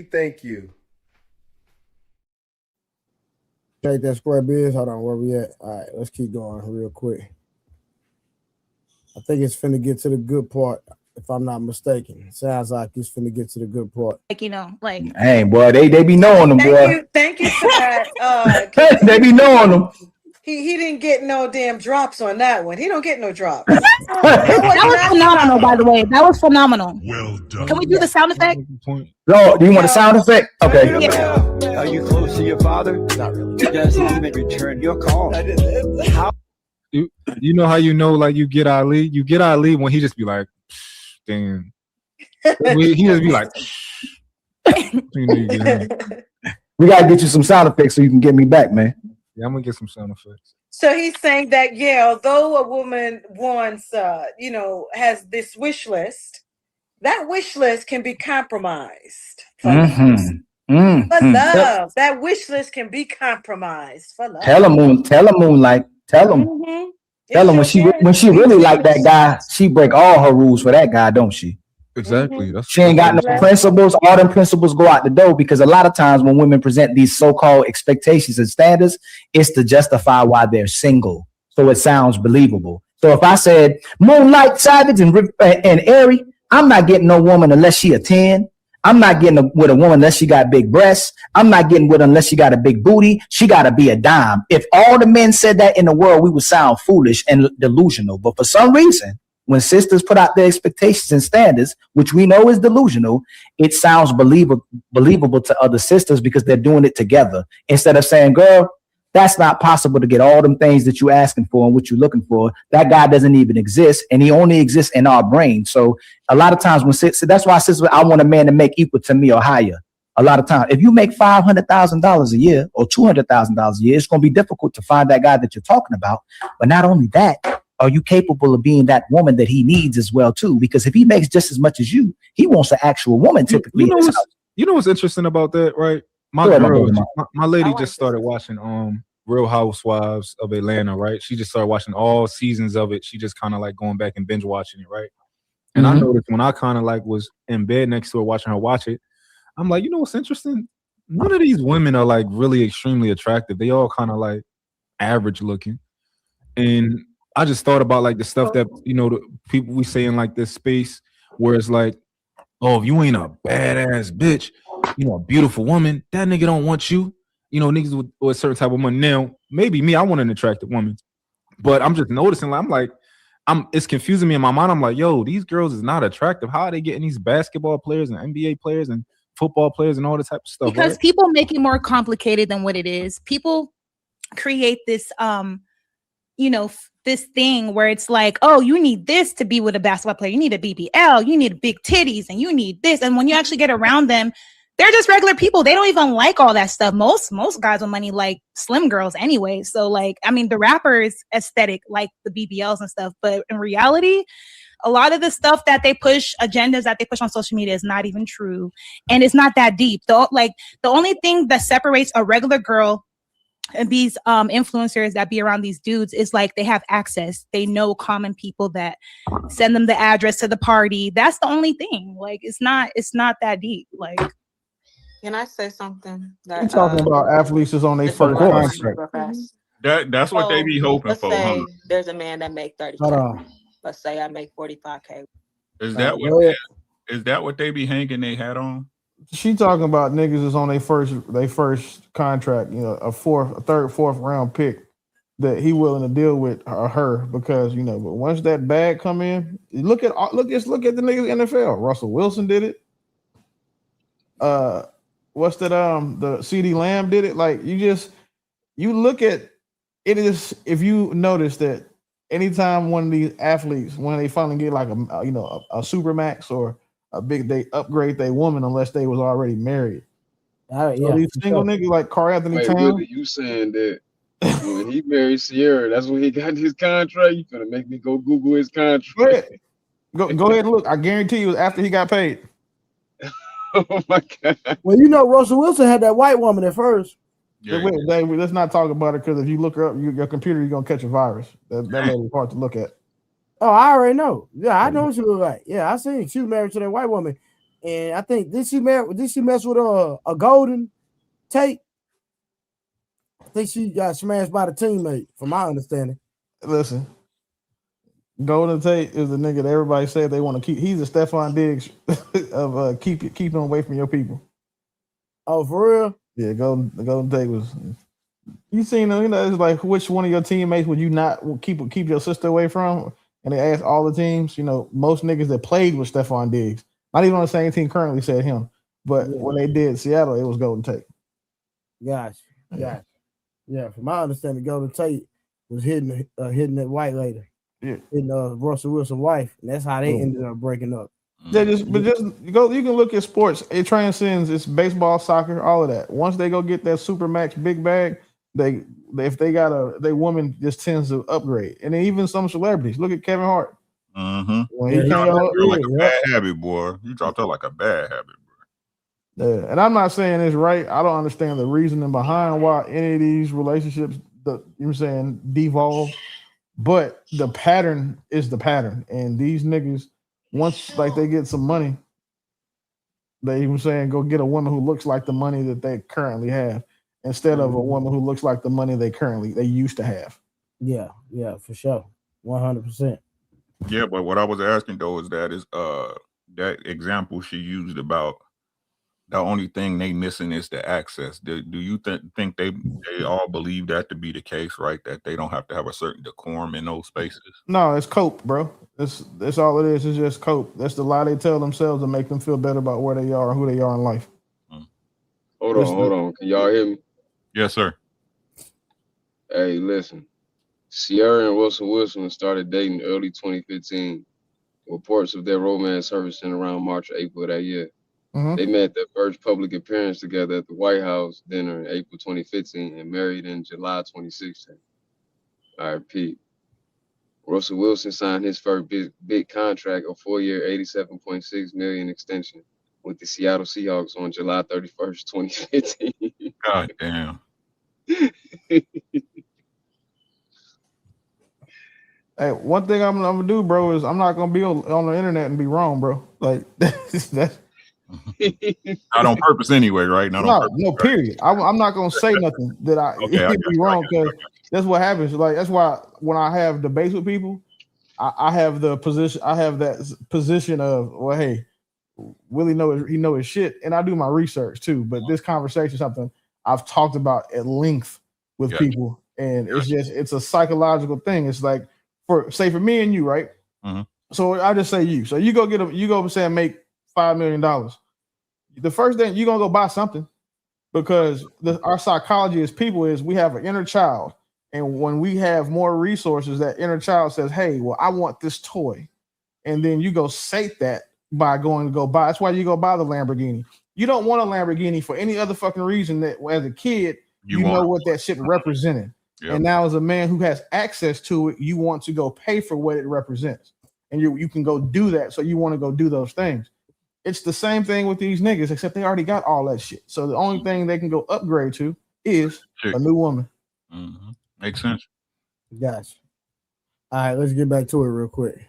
that Square Biz. Hold on, where we at? All right, let's keep going real quick. I think it's finna get to the good part, if I'm not mistaken. Sounds like it's finna get to the good part. like, you know, like. Hey, boy, they be knowing them, boy. Thank you for that. They be knowing them. He didn't get no damn drops on that one. He don't get no drops. That was phenomenal, by the way. That was phenomenal. Well done. Can we do the sound effect? No, do you want a sound effect? Okay. Yeah. Are you close to your father? Not really. Does he even return your call? How? You know how you know, like you get Ali? You get Ali when he just be like, damn. He just be like, we gotta get you some sound effects so you can get me back, man. Yeah, I'm gonna get some sound effects. So he's saying that, although a woman wants, has this wish list, that wish list can be compromised for love. That wish list can be compromised for love. Tell him, Moonlight. Tell him. Tell him when she really like that guy, she break all her rules for that guy, don't she? Exactly. She ain't got no principles. All them principles go out the door because a lot of times when women present these so-called expectations and standards, it's to justify why they're single. So it sounds believable. So if I said Moonlight, Savage, and Airy, I'm not getting no woman unless she a 10. I'm not getting with a woman unless she got big breasts. I'm not getting with her unless she got a big booty. She got to be a dime. If all the men said that in the world, we would sound foolish and delusional. But for some reason, when sisters put out their expectations and standards, which we know is delusional, it sounds believable to other sisters because they're doing it together. Instead of saying, girl, that's not possible to get all them things that you're asking for and what you're looking for. That guy doesn't even exist, and he only exists in our brain. So a lot of times when sisters, that's why sisters, I want a man to make equal to me or higher. A lot of times, if you make $500,000 a year or $200,000 a year, it's going to be difficult to find that guy that you're talking about. But not only that, are you capable of being that woman that he needs as well too? Because if he makes just as much as you, he wants an actual woman typically. You know what's interesting about that, right? My lady just started watching Real Housewives of Atlanta, right? She just started watching all seasons of it. She just kind of like going back and binge watching it, right? And I noticed when I kind of like was in bed next to her watching her watch it, I'm like, you know what's interesting? none of these women are like really extremely attractive. They all kind of like average looking. And I just thought about like the stuff that the people we say in like this space where it's like, oh, if you ain't a badass bitch, a beautiful woman, that nigga don't want you. Niggas with a certain type of money. Now, maybe me, I want an attractive woman, but I'm just noticing. Like, it's confusing me in my mind. I'm like, yo, these girls is not attractive. How are they getting these basketball players and NBA players and football players and all this type of stuff? Because right? people make it more complicated than what it is. People create this this thing where it's like, oh, you need this to be with a basketball player. You need a BBL, you need big titties, and you need this. And when you actually get around them, they're just regular people. They don't even like all that stuff. Most guys with money like slim girls anyway. So like, I mean, the rappers aesthetic like the BBLs and stuff, but in reality, a lot of the stuff that they push, agendas that they push on social media is not even true. And it's not that deep. The only thing that separates a regular girl and these influencers that be around these dudes is like they have access. They know common people that send them the address to the party. That's the only thing. Like it's not that deep. Like, can I say something? We're talking about athletes is on their first contract. That's what they be hoping let's for. say Huh? there's a man that make 30K. Hold on. Let's say I make 45K. Is that what they be hanging their hat on? She talking about niggas is on their first contract, a third, fourth round pick that he willing to deal with her because but once that bag come in, look at the niggas in the NFL. Russell Wilson did it. What's that? The CD Lamb did it. Like you look at it is if you notice that anytime one of these athletes when they finally get like a supermax or they upgrade their woman unless they was already married. So these single niggas like Carl Anthony Towns. Willie, you saying that when he married Sierra, that's when he got his contract? You gonna make me go Google his contract? Go ahead and look. I guarantee you, it was after he got paid. Oh my God! Well, Russell Wilson had that white woman at first. Yeah, let's not talk about it because if you look her up, your computer, you're gonna catch a virus. That lady's hard to look at. Oh, I already know. Yeah, I know what she look like. Yeah, I seen she was married to that white woman, and I think did she mess with a Golden Tate? I think she got smashed by the teammate, from my understanding. Listen, Golden Tate is the nigga that everybody said they want to keep. He's a Stephon Diggs of keeping away from your people. Oh, for real? Yeah, Golden Tate was. You seen him? It's like which one of your teammates would you not keep your sister away from? And they asked all the teams. Most niggas that played with Stephon Diggs, not even on the same team currently, said him. But when they did Seattle, it was Golden Tate. Gotcha. Yeah, from my understanding, Golden Tate was hitting that white lady. Yeah, hitting Russell Wilson's wife, and that's how they ended up breaking up. Yeah, you can look at sports. It transcends. It's baseball, soccer, all of that. Once they go get that supermax big bag, if they got they woman just tends to upgrade. And then even some celebrities. Look at Kevin Hart. When he dropped that like a bad habit, boy. You dropped that like a bad habit, bro. Yeah, and I'm not saying it's right. I don't understand the reasoning behind why any of these relationships, devolve. But the pattern is the pattern, and these niggas, once they get some money, they even saying go get a woman who looks like the money that they currently have, instead of a woman who looks like the money they used to have. Yeah, for sure, 100%. Yeah, but what I was asking though is that example she used about the only thing they missing is the access. Do you think they all believe that to be the case, right? That they don't have to have a certain decorum in those spaces? No, it's cope, bro. That's all it is. It's just cope. That's the lie they tell themselves to make them feel better about where they are and who they are in life. Hold on. Can y'all hear me? Yes, sir. Hey, listen. Sierra and Russell Wilson started dating early 2015. Reports of their romance surfacing around March or April of that year. They made their first public appearance together at the White House dinner in April 2015 and married in July 2016. I repeat, Russell Wilson signed his first big contract, a 4-year, $87.6 million extension with the Seattle Seahawks on July 31st, 2015. God damn. Hey, one thing I'm gonna do, bro, is I'm not gonna be on the internet and be wrong, bro. Like that's Not on purpose anyway, right? Not on purpose. No, Right? period. I'm not gonna say nothing that Okay, I it'd got be you, wrong because that's what happens. Like that's why when I have debates with people, I have the position. I have that position of, well, hey, Willie know his shit, and I do my research too. But this conversation is something I've talked about at length with Yeah. people, and it's a psychological thing. It's like for me and you, right? Mhm. So I just say you. So you go say and make $5 million. The first thing you're gonna go buy something because our psychology as people is we have an inner child, and when we have more resources, that inner child says, "Hey, well, I want this toy," and then you go sate that by going to go buy. That's why you go buy the Lamborghini. You don't want a Lamborghini for any other fucking reason that as a kid you know what that shit represented, and now as a man who has access to it, you want to go pay for what it represents, and you can go do that. So you want to go do those things. It's the same thing with these niggas, except they already got all that shit. So the only thing they can go upgrade to is a new woman. Mm-hmm. Makes sense. Gotcha. All right, let's get back to it real quick.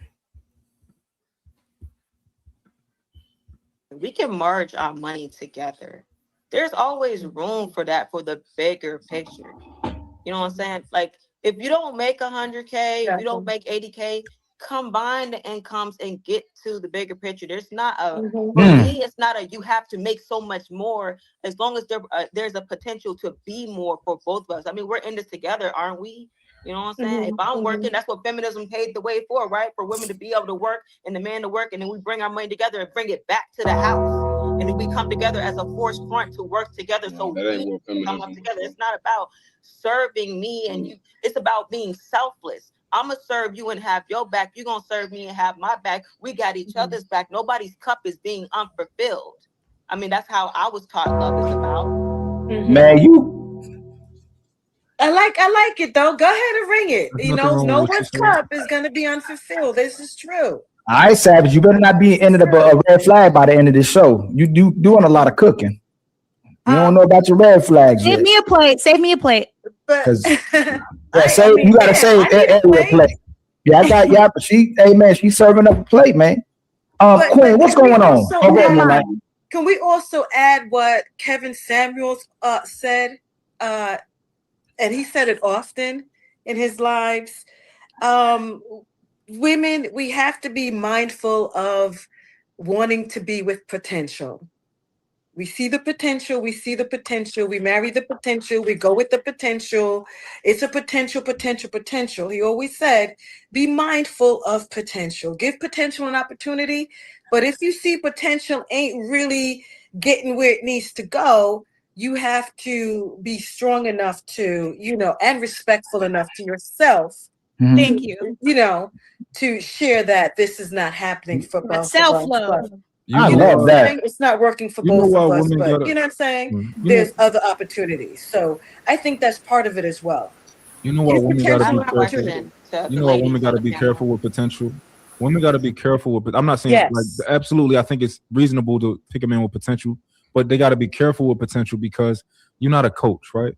We can merge our money together. There's always room for that for the bigger picture. You know what I'm saying? Like if you don't make 100K, if you don't make 80K, combine the incomes and get to the bigger picture. There's not a for me, it's not a you have to make so much more as long as there's a potential to be more for both of us. I mean, we're in this together, aren't we? You know what I'm saying? If I'm working, that's what feminism paved the way for, right? For women to be able to work and the man to work, and then we bring our money together and bring it back to the house. And then we come together as a force front to work together. So we come up together. It's not about serving me and you. It's about being selfless. I'm gonna serve you and have your back. You're gonna serve me and have my back. We got each other's back. Nobody's cup is being unfulfilled. I mean, that's how I was taught love is about. Man, you I like it though. Go ahead and ring it. There's You nothing know, wrong no with what one's you said. cup is gonna be unfulfilled. This is true. all right, Savage. You better not be ended up a red flag by the end of this show. You doing a lot of cooking. You don't know about your red flags Save yet. me a plate. Save me a plate. But You gotta save area plate. Yeah, but she's serving up a plate, man. Queen, what's going on? Can we also add what Kevin Samuels said? And he said it often in his lives. Women, we have to be mindful of wanting to be with potential. We see the potential, we marry the potential, we go with the potential. It's a potential. He always said, be mindful of potential. Give potential an opportunity. But if you see potential ain't really getting where it needs to go, you have to be strong enough to, and respectful enough to yourself. Thank you. To share that this is not happening for both of us. Self-love. I love that. It's not working for You know both why of us, women but gotta- you know what I'm saying? You There's other opportunities. So I think that's part of it as well. You know why Give women gotta potential be an careful. opportunity. You know why women gotta be careful with potential. Women gotta be careful with. I'm not saying Yes. like absolutely. I think it's reasonable to pick a man with potential, but they gotta be careful with potential because you're not a coach, right?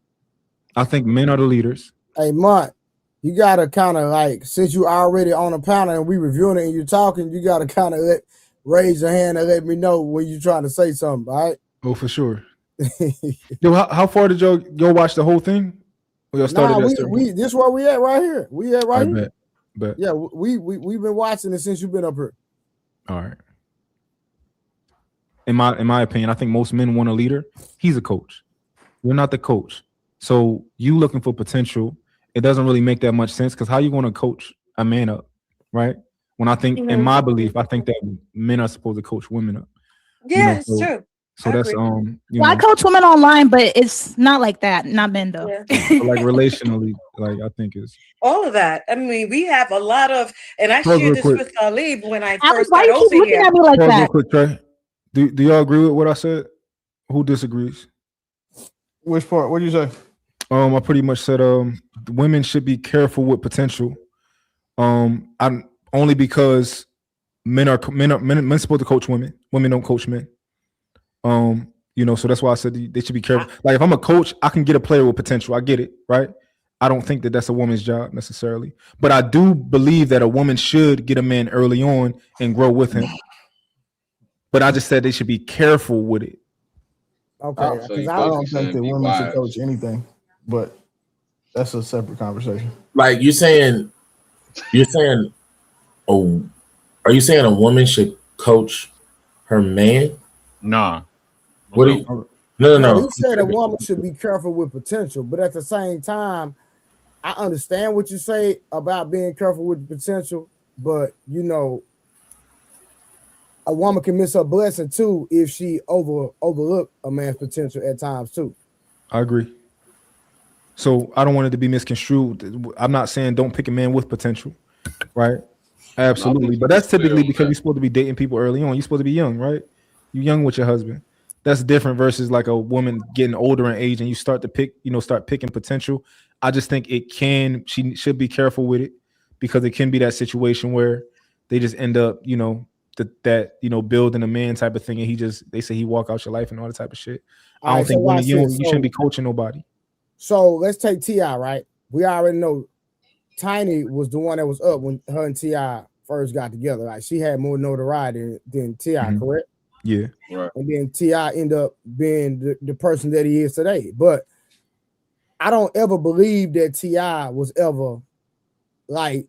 I think men are the leaders. Hey, Mont, you gotta kind of like, since you already on a panel and we reviewing it and you're talking, you gotta kind of raise your hand and let me know when you're trying to say something. All right? Oh, for sure. Yo, how far did y'all watch the whole thing? Or y'all started Nah, at certain- we this where we at right here. We at right I here. bet. Yeah, we've been watching it since you've been up here. All right. In my opinion, I think most men want a leader. He's a coach. You're not the coach. So you looking for potential, it doesn't really make that much sense because how you going to coach a man up, right? When I think, in my belief, I think that men are supposed to coach women up. Yeah, it's true. So that's I coach women online, but it's not like that. Not men though. so like relationally, like I think is All of that. I mean, we have a lot of, and I Pause shared real this quick. with Ali when I Alex, first why got you keep over looking here. at me like Pause real that? quick, Trey. Do y'all agree with what I said? Who disagrees? Which part? What did you say? I pretty much said women should be careful with potential. I'm only because men supposed to coach women. Women don't coach men. So that's why I said they should be careful. Like if I'm a coach, I can get a player with potential. I get it, right? I don't think that that's a woman's job necessarily, but I do believe that a woman should get a man early on and grow with him. but I just said they should be careful with it. Okay, So because you I I basically don't think saying that be women should wise. coach anything, but that's a separate conversation. Like you're saying, oh, are you saying a woman should coach her man? Nah. What do you? No, No, he no, said a no. woman should be careful with potential, but at the same time, I understand what you say about being careful with potential, but you know, a woman can miss her blessing too if she overlook a man's potential at times too. I agree. So I don't want it to be misconstrued. I'm not saying don't pick a man with potential, right? Absolutely. But that's typically because you're supposed to be dating people early on. You're supposed to be young, right? You're young with your husband. That's different versus like a woman getting older in age and you start to pick, start picking potential. I just think she should be careful with it because it can be that situation where they just end up, building a man type of thing and they say he walk out your life and all that type of shit. I don't think women, you shouldn't be coaching nobody. So let's take T.I., right? We already know Tiny was the one that was up when her and T.I. first got together. Like she had more notoriety than T.I., correct? Yeah. Right. And then T.I. ended up being the person that he is today. But I don't ever believe that T.I. was ever like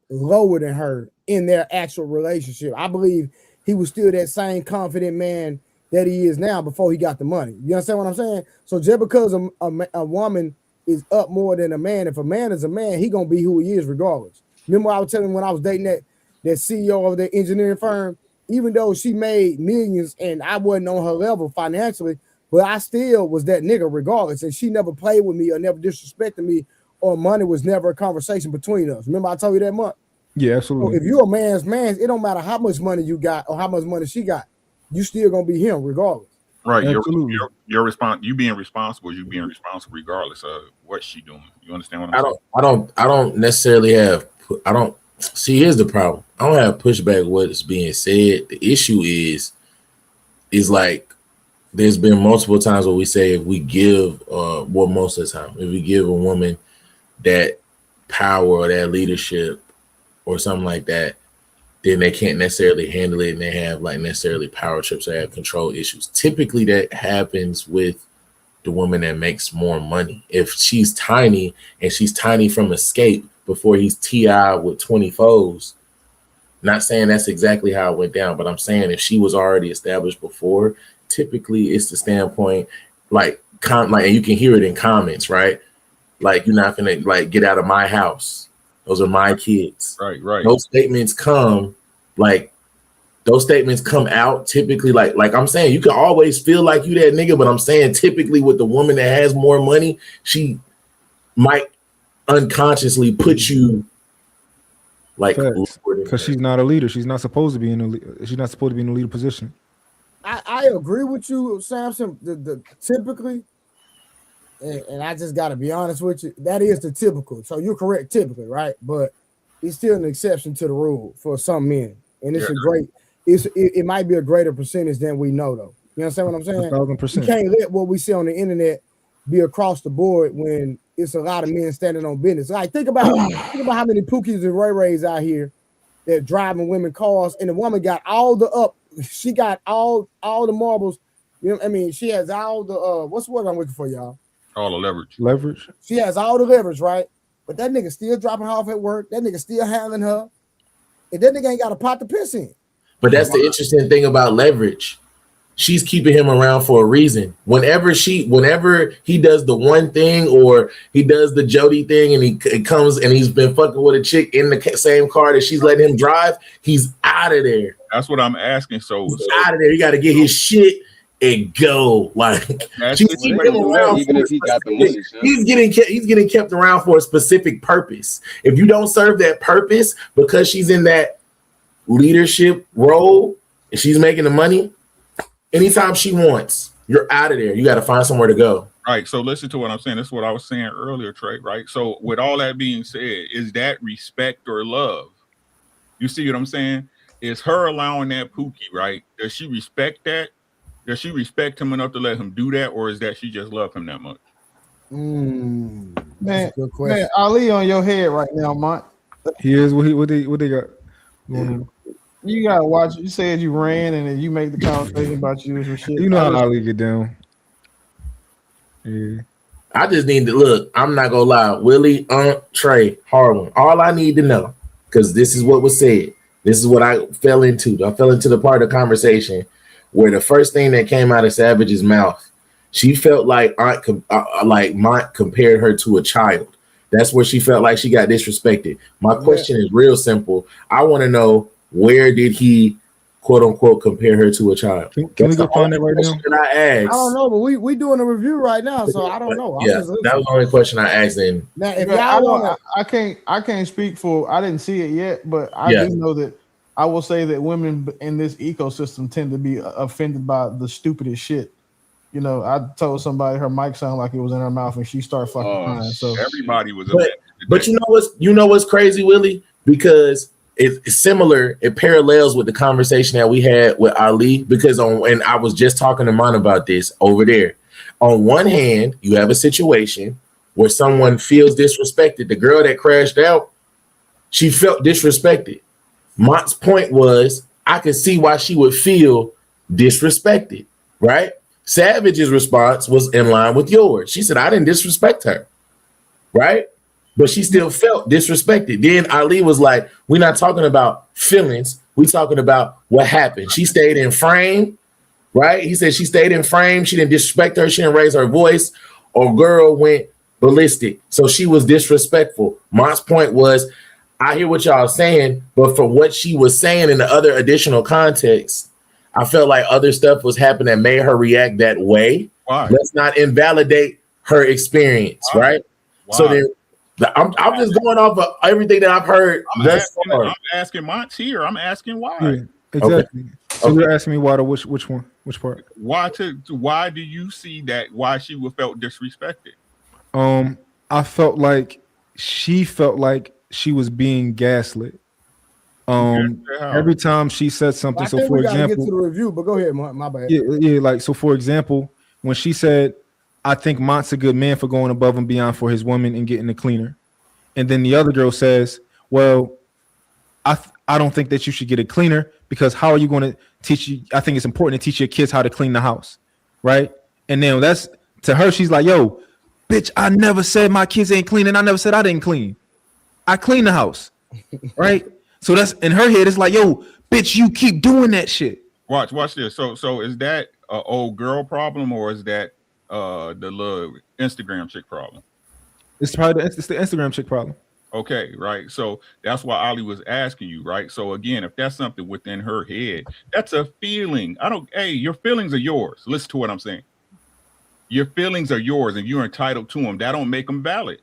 lower than her in their actual relationship. I believe he was still that same confident man that he is now before he got the money. You understand what I'm saying? So just because a woman is up more than a man, if a man is a man, he gonna be who he is regardless. Remember I was telling you when I was dating that CEO of the engineering firm, even though she made millions and I wasn't on her level financially, but I still was that nigga regardless. And she never played with me or never disrespected me or money was never a conversation between us. Remember I told you that much? Yeah, absolutely. So if you're a man's man, it don't matter how much money you got or how much money she got. You still gonna be him regardless. Right. Your response, you being responsible regardless of what she doing. You understand what I'm saying? I don't necessarily have. I don't see. Here's the problem. I don't have pushback with what's being said. The issue is like there's been multiple times where we say if we give, most of the time, if we give a woman that power or that leadership or something like that, then they can't necessarily handle it and they have like necessarily power trips or have control issues. Typically that happens with the woman that makes more money. If she's tiny and she's tiny from Escape before he's T.I. with 20 foes, not saying that's exactly how it went down, but I'm saying if she was already established before, typically it's the standpoint and you can hear it in comments, right? Like you're not gonna like get out of my house. Those are my kids. Right. Those statements come out typically like I'm saying, you can always feel like you that nigga, but I'm saying typically with the woman that has more money, she might unconsciously put you like because she's not a leader. She's not supposed to be in a leader position. I agree with you, Samson. The typically, and I just got to be honest with you, that is the typical. So you're correct, typically, right? But it's still an exception to the rule for some men, and it's it might be a greater percentage than we know, though. You understand what I'm saying? 1,000%. You can't let what we see on the internet be across the board when it's a lot of men standing on business. Like think about how many Pookies and Ray Rays out here that driving women cars, and the woman got she got all the marbles. You know what I mean? She has all the what's the word I'm looking for, y'all? All the leverage. Leverage. She has all the leverage, right? But that nigga still dropping her off at work. That nigga still handling her. And that nigga ain't got a pot to piss in. But that's the interesting thing about leverage. She's keeping him around for a reason. Whenever he does the one thing or he does the Jody thing and he comes and he's been fucking with a chick in the same car that she's letting him drive, he's out of there. That's what I'm asking. So out of there. You got to get his shit and go. Like she's keeping him around. Even if he got the money, he's getting kept around for a specific purpose. If you don't serve that purpose because she's in that leadership role and she's making the money, anytime she wants, you're out of there. You got to find somewhere to go. Right. So listen to what I'm saying. This is what I was saying earlier, Trey. Right. So with all that being said, is that respect or love? You see what I'm saying? Is her allowing that Pookie, right? Does she respect that? Does she respect him enough to let him do that? Or is that she just love him that much? Man, Ali on your head right now, Mont. He is what they got. Yeah. You gotta watch. You said you ran, and then you made the conversation about you some shit. You know how Ali get down. Yeah. I just need to look. I'm not gonna lie, Willie, Trey, Harlan. All I need to know, because this is what was said. This is what I fell into. I fell into the part of the conversation where the first thing that came out of Savage's mouth, she felt like Mont compared her to a child. That's where she felt like she got disrespected. My question is real simple. I want to know, where did he, quote unquote, compare her to a child? Can we go find that right now? I asked. I don't know, but we doing a review right now, so I don't know. Yeah, that was the only question I asked. Then now, if Yeah, y'all want, I can't speak for. I didn't see it yet, but I do know that I will say that women in this ecosystem tend to be offended by the stupidest shit. You know, I told somebody her mic sounded like it was in her mouth, and she started fucking crying. So everybody was. But you know what's crazy, Willie? Because it's similar. It parallels with the conversation that we had with Ali. Because and I was just talking to Mon about this over there. On one hand, you have a situation where someone feels disrespected. The girl that crashed out, she felt disrespected. Mont's point was, I could see why she would feel disrespected, right? Savage's response was in line with yours. She said, I didn't disrespect her, right? But she still felt disrespected. Then Ali was like, we're not talking about feelings. We're talking about what happened. She stayed in frame, right? He said she stayed in frame. She didn't disrespect her. She didn't raise her voice. Or girl went ballistic. So she was disrespectful. Mont's point was, I hear what y'all saying, but for what she was saying in the other additional context, I felt like other stuff was happening that made her react that way. Why? Let's not invalidate her experience, right? So then I'm just going off of everything that I've heard. I'm asking Mont here. I'm asking why. Yeah, exactly. Okay. So you're asking me why the which one? Which part? Why do you see that? Why she felt disrespected? I felt like she was being gaslit. Every time she said something. I think we gotta get to the review, but go ahead, my bad. Yeah. Like, so for example, when she said, I think Mont's a good man for going above and beyond for his woman and getting the cleaner. And then the other girl says, well, I don't think that you should get a cleaner because how are you going to teach you? I think it's important to teach your kids how to clean the house. Right. And then that's to her. She's like, yo, bitch, I never said my kids ain't clean. And I never said I didn't clean. I clean the house. Right. So that's in her head. It's like, yo, bitch, you keep doing that shit. Watch this. So is that an old girl problem or is that the little Instagram chick problem? It's probably the Instagram chick problem. Okay, right. So that's why Ali was asking you, right? So again, if that's something within her head, that's a feeling. Hey, your feelings are yours. Listen to what I'm saying. Your feelings are yours and you're entitled to them. That don't make them valid.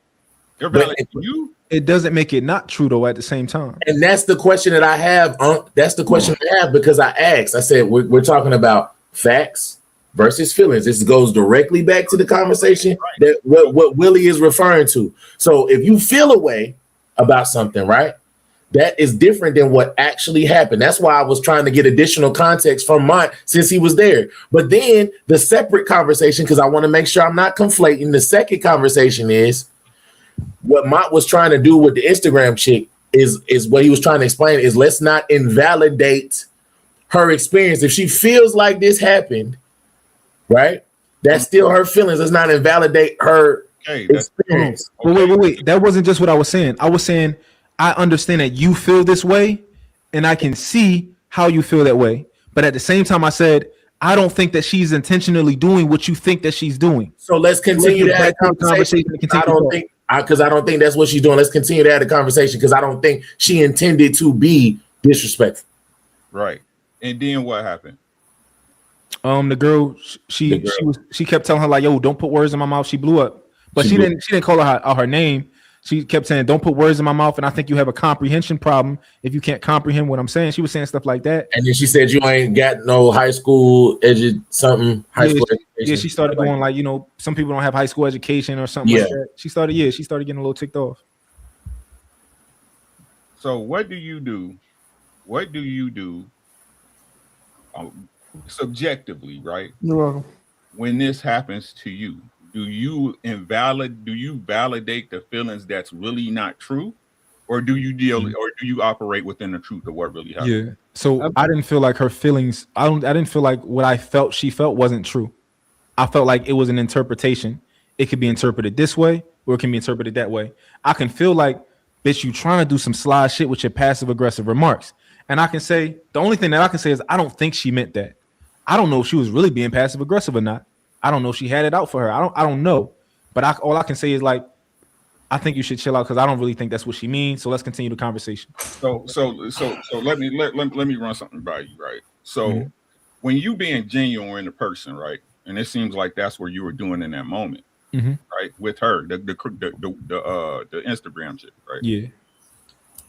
They're valid to you. It doesn't make it not true though at the same time. And that's the question that I have. That's the question I have because I asked. I said we're talking about facts versus feelings. This goes directly back to the conversation that what Willie is referring to. So if you feel a way about something, right, that is different than what actually happened. That's why I was trying to get additional context from Mont since he was there. But then the separate conversation, because I want to make sure I'm not conflating. The second conversation is what Mont was trying to do with the Instagram chick is what he was trying to explain is let's not invalidate her experience. If she feels like this happened, right, that's still her feelings. Let's not invalidate her experience. Wait. That wasn't just what I was saying. I was saying I understand that you feel this way, and I can see how you feel that way. But at the same time, I said I don't think that she's intentionally doing what you think that she's doing. So let's continue to have a conversation. I don't think that's what she's doing. Let's continue to have a conversation because I don't think she intended to be disrespectful. Right. And then what happened? The girl, she kept telling her like, "Yo, don't put words in my mouth." She blew up, but she didn't call her out her name. She kept saying, "Don't put words in my mouth," and I think you have a comprehension problem if you can't comprehend what I'm saying. She was saying stuff like that, and then she said, "You ain't got no high school education." Yeah, she started going like, some people don't have high school education or something like that. She started getting a little ticked off. So what do you do? What do you do? Subjectively, right? You're welcome. When this happens to you, do you validate the feelings that's really not true? or do you deal, or do you operate within the truth of what really happened? Yeah. So I didn't feel like her feelings. I didn't feel like what I felt she felt wasn't true. I felt like it was an interpretation. It could be interpreted this way, or it can be interpreted that way. I can feel like, bitch, you trying to do some sly shit with your passive aggressive remarks. And I can say, the only thing that I can say is I don't think she meant that. I don't know if she was really being passive aggressive or not. I don't know if she had it out for her. I don't know. But all I can say is like, I think you should chill out because I don't really think that's what she means. So let's continue the conversation. So let me run something by you, right? So when you being genuine in the person, right, and it seems like that's what you were doing in that moment, right, with her, the Instagram shit, right? Yeah.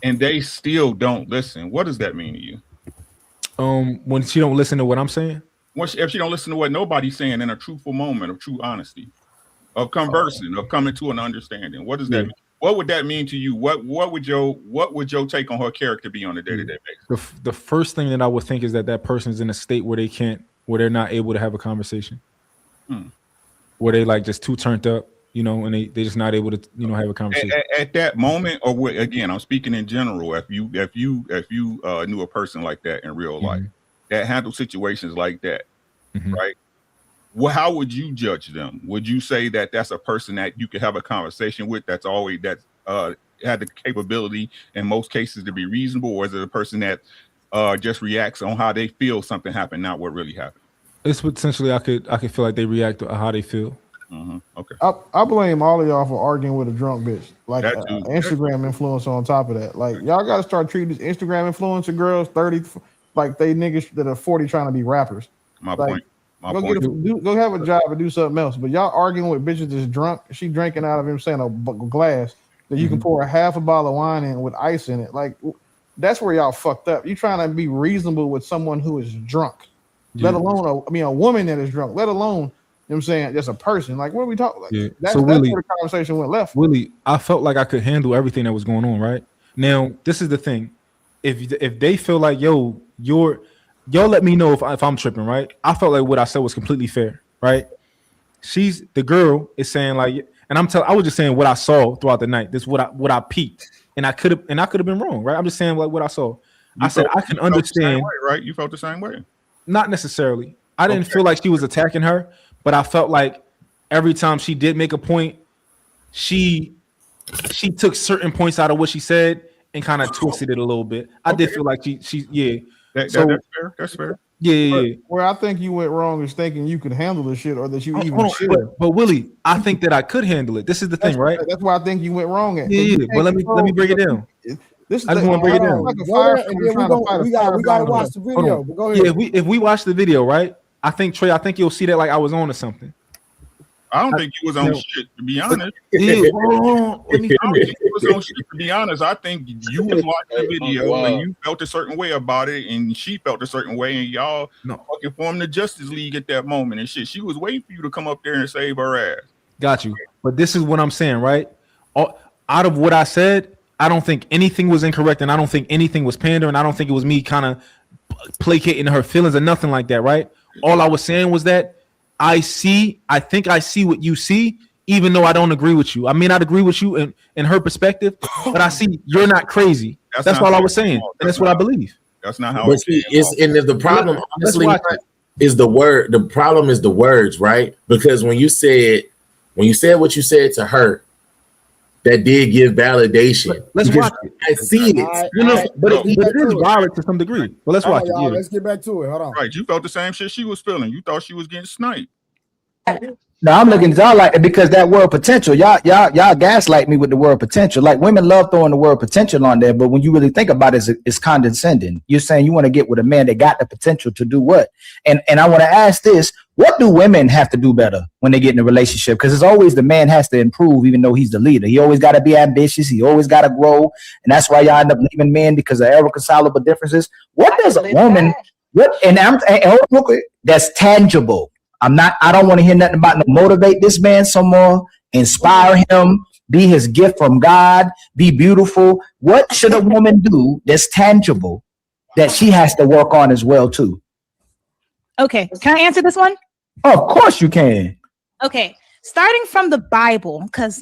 And they still don't listen. What does that mean to you? When she don't listen to what I'm saying? If she don't listen to what nobody's saying in a truthful moment of true honesty, of conversing, of coming to an understanding, what does that mean? What would that mean to you? What would your take on her character be on a day-to-day basis? The first thing that I would think is that person's in a state where they're not able to have a conversation, where they like just too turned up, and they just not able to, have a conversation at that moment. Or again, I'm speaking in general. If you knew a person like that in real life that handled situations like that, right? Well, how would you judge them? Would you say that that's a person that you could have a conversation with had the capability in most cases to be reasonable, or is it a person that just reacts on how they feel something happened, not what really happened? It's potentially I could feel like they react to how they feel. Okay. I blame all of y'all for arguing with a drunk bitch, like Instagram influencer on top of that. Like y'all got to start treating these Instagram influencer girls 30 like they niggas that are 40 trying to be rappers. My point. Go have a job and do something else. But y'all arguing with bitches that's drunk. She drinking out of him saying a glass that you can pour a half a bottle of wine in with ice in it. Like that's where y'all fucked up. You trying to be reasonable with someone who is drunk, let alone a woman that is drunk, let alone, you know what I'm saying, just a person. Like what are we talking? Like, that's where the conversation went left. Willie, I felt like I could handle everything that was going on. Right now, this is the thing. If they feel like y'all let me know if I'm tripping, right? I felt like what I said was completely fair, right? The girl is saying like, and I was just saying what I saw throughout the night. This is what I peeped, and I could have been wrong, right? I'm just saying like what I saw. I said I can understand, right? You felt the same way. Not necessarily. I didn't feel like she was attacking her, but I felt like every time she did make a point, she took certain points out of what she said and kind of twisted it a little bit. I did feel like she. That's fair. That's fair. Yeah. Where I think you went wrong is thinking you could handle the shit or that you even should. But Willie, I think that I could handle it. This is the thing, right? That's why I think you went wrong at. Yeah. But let me break it down. This is I just want to break it down. We gotta watch the video. But go ahead. Yeah, if we watch the video, right? I think Trey, you'll see that like I was on to something. I don't think you was on shit, to be honest. Yeah, I don't think you was on shit, to be honest. I think you was watching the video and you felt a certain way about it, and she felt a certain way, and y'all fucking formed the Justice League at that moment and shit. She was waiting for you to come up there and save her ass. Got you. But this is what I'm saying, right? Out of what I said, I don't think anything was incorrect, and I don't think anything was pandering. I don't think it was me kind of placating her feelings or nothing like that, right? All I was saying was that I think I see what you see, even though I don't agree with you. I may not agree with you in her perspective, but I see you're not crazy. That's all I was saying, and that's what I believe. That's not how. But the problem, honestly, is the word. The problem is the words, right? Because when you said what you said to her, that did give validation. Let's watch it. I see it. But it is violent to some degree. But let's watch it. Yeah. Let's get back to it. Hold on. Right, you felt the same shit she was feeling. You thought she was getting sniped. No, I'm looking at y'all like because that word potential, y'all gaslight me with the word potential. Like women love throwing the word potential on there, but when you really think about it, it's condescending. You're saying you want to get with a man that got the potential to do what? And I want to ask this: what do women have to do better when they get in a relationship? Because it's always the man has to improve, even though he's the leader. He always got to be ambitious. He always got to grow, and that's why y'all end up leaving men because of irreconcilable differences. What does a woman? That's tangible. I don't want to hear nothing about motivate this man some more, inspire him, be his gift from God, be beautiful. What should a woman do that's tangible that she has to work on as well too? Okay, can I answer this one? Oh, of course you can. Okay, starting from the Bible, because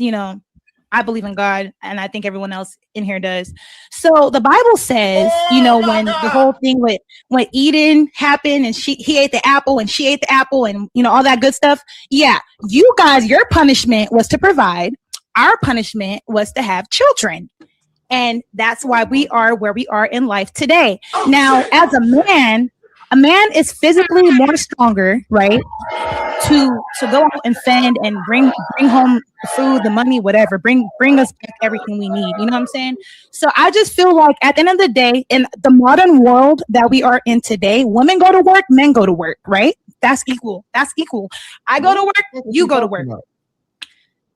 I believe in God, and I think everyone else in here does. So the Bible says, when the whole thing with when Eden happened and he ate the apple and she ate the apple and all that good stuff. Yeah, you guys, your punishment was to provide. Our punishment was to have children. And that's why we are where we are in life today. Now, as a man is physically more stronger, right? To go out and fend and bring home the food, the money, whatever, bring us back everything we need. You know what I'm saying? So I just feel like at the end of the day, in the modern world that we are in today, women go to work, men go to work, right? That's equal. I go to work, you go to work.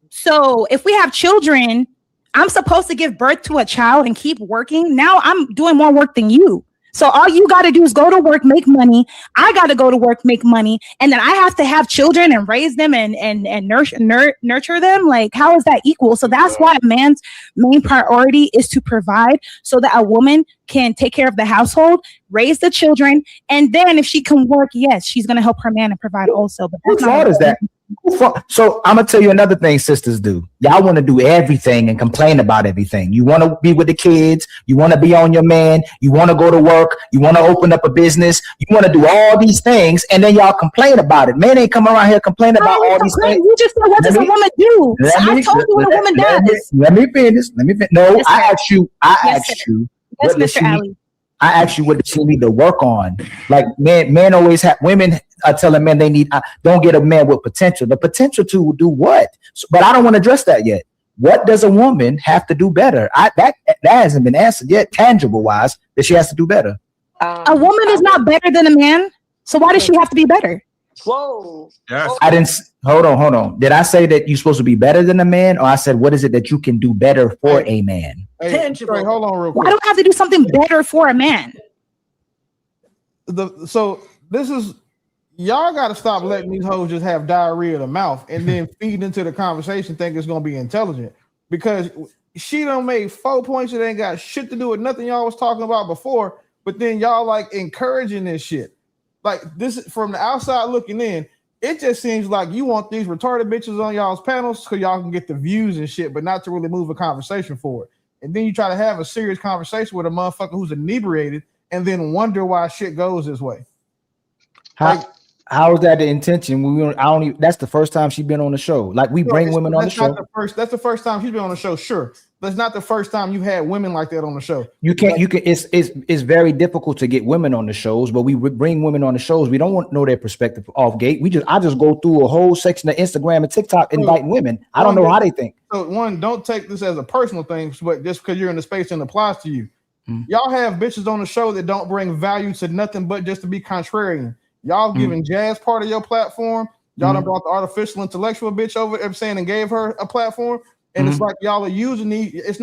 So if we have children, I'm supposed to give birth to a child and keep working. Now I'm doing more work than you. So all you got to do is go to work, make money. I got to go to work, make money. And then I have to have children and raise them and nurture them. Like, how is that equal? So that's why a man's main priority is to provide so that a woman can take care of the household, raise the children. And then if she can work, yes, she's going to help her man and provide also. But Whose fault is that? So I'm gonna tell you another thing sisters do. Y'all want to do everything and complain about everything. You want to be with the kids, you want to be on your man, you want to go to work, you want to open up a business, you want to do all these things, and then y'all complain about it. Men ain't coming around here complaining about all these things. You just said, what does a woman do? I told you what a woman does. Let me finish. No, I asked you. Yes, Mr. Ali. I asked you what does she need to work on? Like men always have, women are telling men they need, don't get a man with potential. The potential to do what? But I don't want to address that yet. What does a woman have to do better? That hasn't been answered yet, tangible wise, that she has to do better. A woman is not better than a man. So why does she have to be better? Whoa. Yes. I didn't, hold on. Did I say that you're supposed to be better than a man? Or I said, what is it that you can do better for a man? Hey, Trey, hold on real quick. Why do I have to do something better for a man? So this is, y'all got to stop letting these hoes just have diarrhea of the mouth and then feed into the conversation, think it's going to be intelligent. Because she done made 4 points that ain't got shit to do with nothing y'all was talking about before, but then y'all like encouraging this shit. Like this, from the outside looking in, it just seems like you want these retarded bitches on y'all's panels so y'all can get the views and shit, but not to really move a conversation forward. And then you try to have a serious conversation with a motherfucker who's inebriated and then wonder why shit goes this way. How is that the intention? That's the first time she's been on the show. Like we bring women on the show. That's the first time she's been on the show, sure. But it's not the first time you've had women like that on the show. It's very difficult to get women on the shows, but we bring women on the shows. We don't want to know their perspective off gate. I just go through a whole section of Instagram and TikTok inviting women. I don't know how they think. So one, don't take this as a personal thing, but just because you're in the space and applies to you. Y'all have bitches on the show that don't bring value to nothing but just to be contrarian. Y'all giving Jazz part of your platform. Y'all done brought the artificial intellectual bitch over there saying and gave her a platform. And it's like y'all are using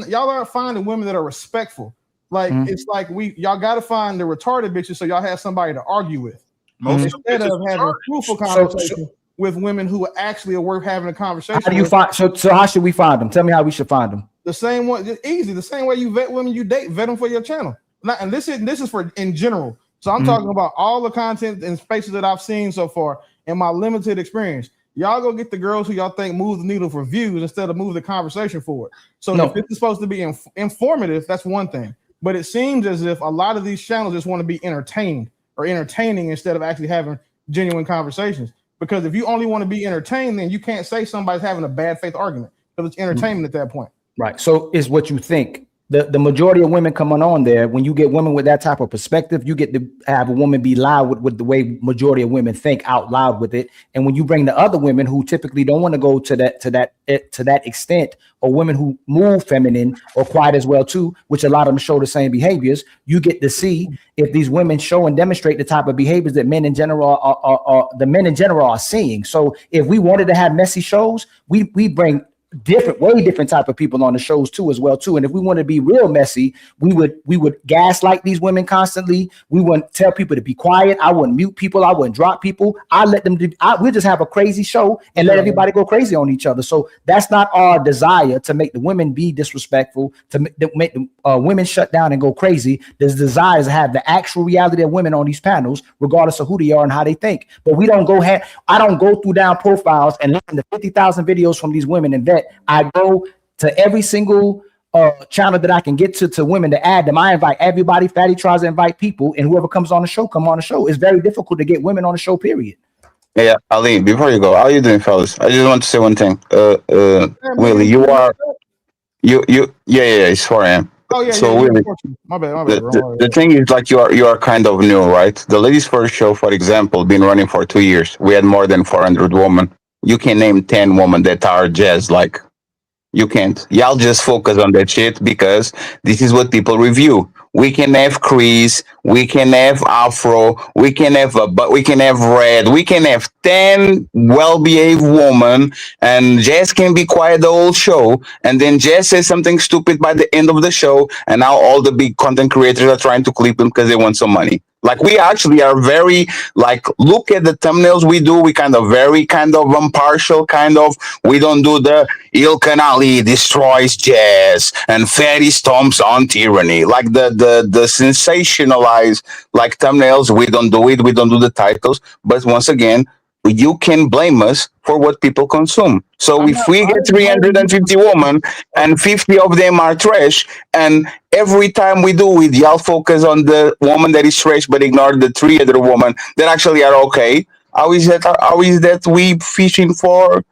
y'all aren't finding women that are respectful. Like it's like y'all got to find the retarded bitches so y'all have somebody to argue with. Instead of having a fruitful conversation with women who actually are worth having a conversation. How do you find? So how should we find them? Tell me how we should find them. The same one, easy. The same way you vet women you date, vet them for your channel. And this is for in general. So I'm talking about all the content and spaces that I've seen so far in my limited experience. Y'all go get the girls who y'all think move the needle for views instead of move the conversation forward. So if it's supposed to be informative, that's one thing. But it seems as if a lot of these channels just want to be entertained or entertaining instead of actually having genuine conversations. Because if you only want to be entertained, then you can't say somebody's having a bad faith argument because it's entertainment at that point. Right. So it's what you think. The majority of women coming on there, when you get women with that type of perspective, you get to have a woman be loud with the way majority of women think out loud with it. And when you bring the other women who typically don't want to go to that extent, or women who move feminine or quiet as well too, which a lot of them show the same behaviors, you get to see if these women show and demonstrate the type of behaviors that men in general are seeing. So if we wanted to have messy shows, we bring way different type of people on the shows too as well too. And if we want to be real messy, we would gaslight these women constantly. We wouldn't tell people to be quiet. I wouldn't mute people. I wouldn't drop people. We'll just have a crazy show and let everybody go crazy on each other. So that's not our desire, to make the women be disrespectful, to make the women shut down and go crazy. There's desires to have the actual reality of women on these panels, regardless of who they are and how they think. But we don't I don't go through down profiles and listen to 50,000 videos from these women and vet. I go to every single channel that I can get to women to add them. I invite everybody. Fatty tries to invite people, and whoever comes on the show, come on the show. It's very difficult to get women on the show, period. Yeah, Ali, before you go, how are you doing, fellas? I just want to say one thing. Willie, yeah, it's 4 a.m. Oh yeah, So yeah. Willie, My bad. the thing is, like, you are kind of new, right? The ladies first show, for example, been running for 2 years. We had more than 400 women. You can name 10 women that are jazz like. You can't. Y'all just focus on that shit because this is what people review. We can have Chris, we can have Afro, we can have Red, we can have 10 well-behaved women, and Jess can be quiet the whole show, and then Jess says something stupid by the end of the show, and now all the big content creators are trying to clip him because they want some money. Like, we actually are very, like, look at the thumbnails we do. We kind of very kind of impartial, kind of. We don't do the Ilkan Ali destroys jazz and Fatty stomps on tyranny. Like the sensationalized, like, thumbnails, we don't do it. We don't do the titles. But once again, you can blame us for what people consume. So if we get 350 women and 50 of them are trash, and every time we do it, y'all focus on the woman that is trash but ignore the 3 other women that actually are okay, how is that we fishing for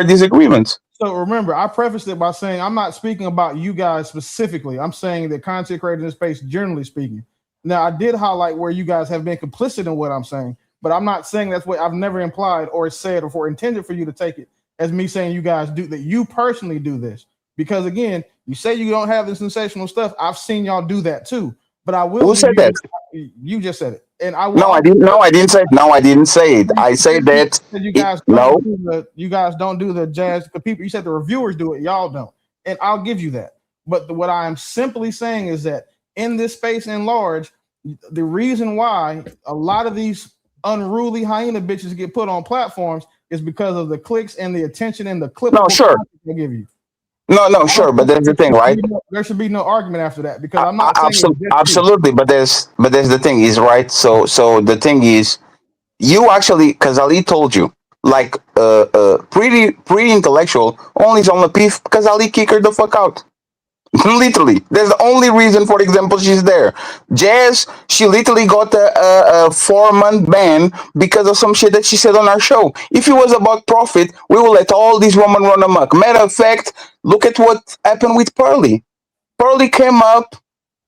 disagreements? So remember, I prefaced it by saying I'm not speaking about you guys specifically. I'm saying that content creators in this space, generally speaking. Now, I did highlight where you guys have been complicit in what I'm saying, but I'm not saying that's what I've never implied or said or intended for you to take it as me saying you guys do that. You personally do this because, again, you say you don't have the sensational stuff. I've seen y'all do that too. But I will. Who said that? You just said it, and I will. No, I didn't. No, I didn't say. No, I didn't say it. I say that you guys don't do you guys don't do the jazz. The people, you said the reviewers do it. Y'all don't, and I'll give you that. But what I am simply saying is that in this space in large, the reason why a lot of these unruly hyena bitches get put on platforms is because of the clicks and the attention and the clip. No, sure. They give you. No, sure, but that's the thing, right? There should be no argument after that because I'm not absolutely, but there's the thing is, right. So the thing is, you actually, because Ali told you, like, pretty intellectual only is on the beef because Ali kicked her the fuck out. Literally, that's the only reason. For example, she's there. Jazz, she literally got a 4-month ban because of some shit that she said on our show. If it was about profit, we will let all these women run amok. Matter of fact, look at what happened with Pearly. Pearly came up.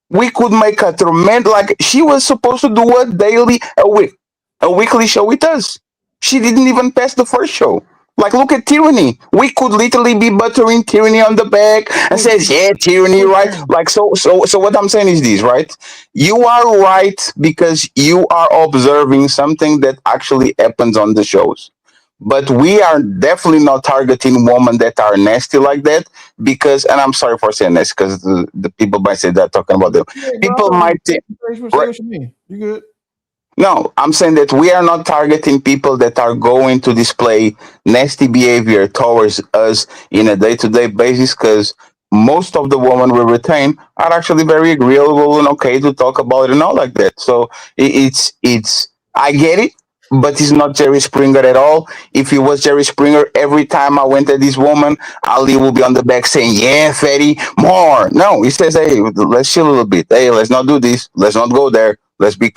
We could make a tremendous, like, she was supposed to do a weekly show with us. She didn't even pass the first show. Like, look at Tyranny. We could literally be buttering Tyranny on the back and says, yeah, Tyranny, right? Like, so what I'm saying is this, right? You are right because you are observing something that actually happens on the shows. But we are definitely not targeting women that are nasty like that because, and I'm sorry for saying this because the people might say that talking about them. People might think, what you mean? You good? No, I'm saying that we are not targeting people that are going to display nasty behavior towards us in a day-to-day basis because most of the women we retain are actually very agreeable and okay to talk about it and all like that. So it's I get it, but it's not Jerry Springer at all. If it was Jerry Springer, every time I went at this woman, Ali will be on the back saying, yeah, Fatty, more. No, he says, hey, let's chill a little bit. Hey, let's not do this. Let's not go there. Let's be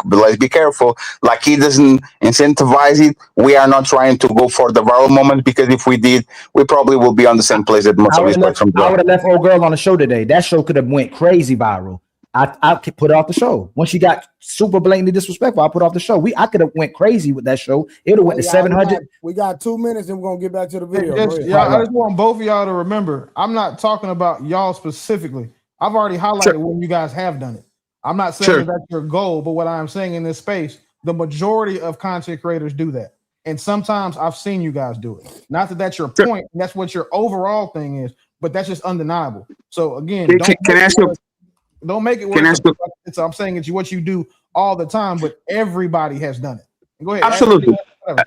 careful. Like, he doesn't incentivize it. We are not trying to go for the viral moment because if we did, we probably will be on the same place that most of these platforms I would have left old girl on the show today. That show could have went crazy viral. I put off the show when she got super blatantly disrespectful. I put off the show. I could have went crazy with that show. It would have went to 700. We got 2 minutes and we're gonna get back to the video. I just want both of y'all to remember. I'm not talking about y'all specifically. I've already highlighted when you guys have done it. I'm not saying that's your goal, but what I'm saying in this space, the majority of content creators do that. And sometimes I've seen you guys do it. Not that that's your point, and that's what your overall thing is, but that's just undeniable. So again, don't make it worse. I'm saying it's what you do all the time, but everybody has done it. Go ahead. Absolutely.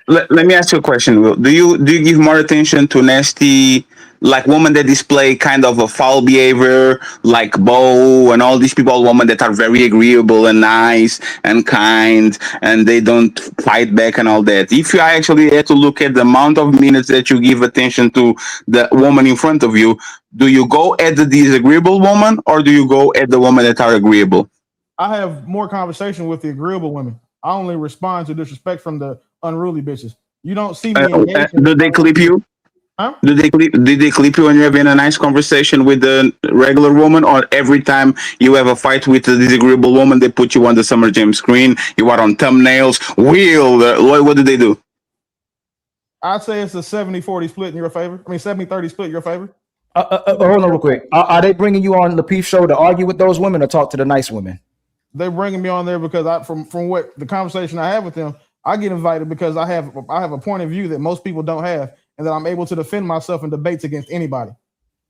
Let me ask you a question, Will. Do you give more attention to nasty, like women that display kind of a foul behavior, like Bo and all these people, women that are very agreeable and nice and kind, and they don't fight back and all that? If you actually had to look at the amount of minutes that you give attention to the woman in front of you, do you go at the disagreeable woman or do you go at the woman that are agreeable? I have more conversation with the agreeable women. I only respond to disrespect from the unruly bitches. You don't see me engaging. Do they clip you? Huh? Did they clip you when you're having a nice conversation with the regular woman, or every time you have a fight with a disagreeable woman, they put you on the Summer Jam screen? You are on thumbnails. What do they do? I'd say it's a 70-40 split in your favor. I mean, 70-30 split in your favor. Hold on real quick. Are they bringing you on the Peep Show to argue with those women or talk to the nice women? They're bringing me on there because from what the conversation I have with them, I get invited because I have a point of view that most people don't have, and that I'm able to defend myself in debates against anybody.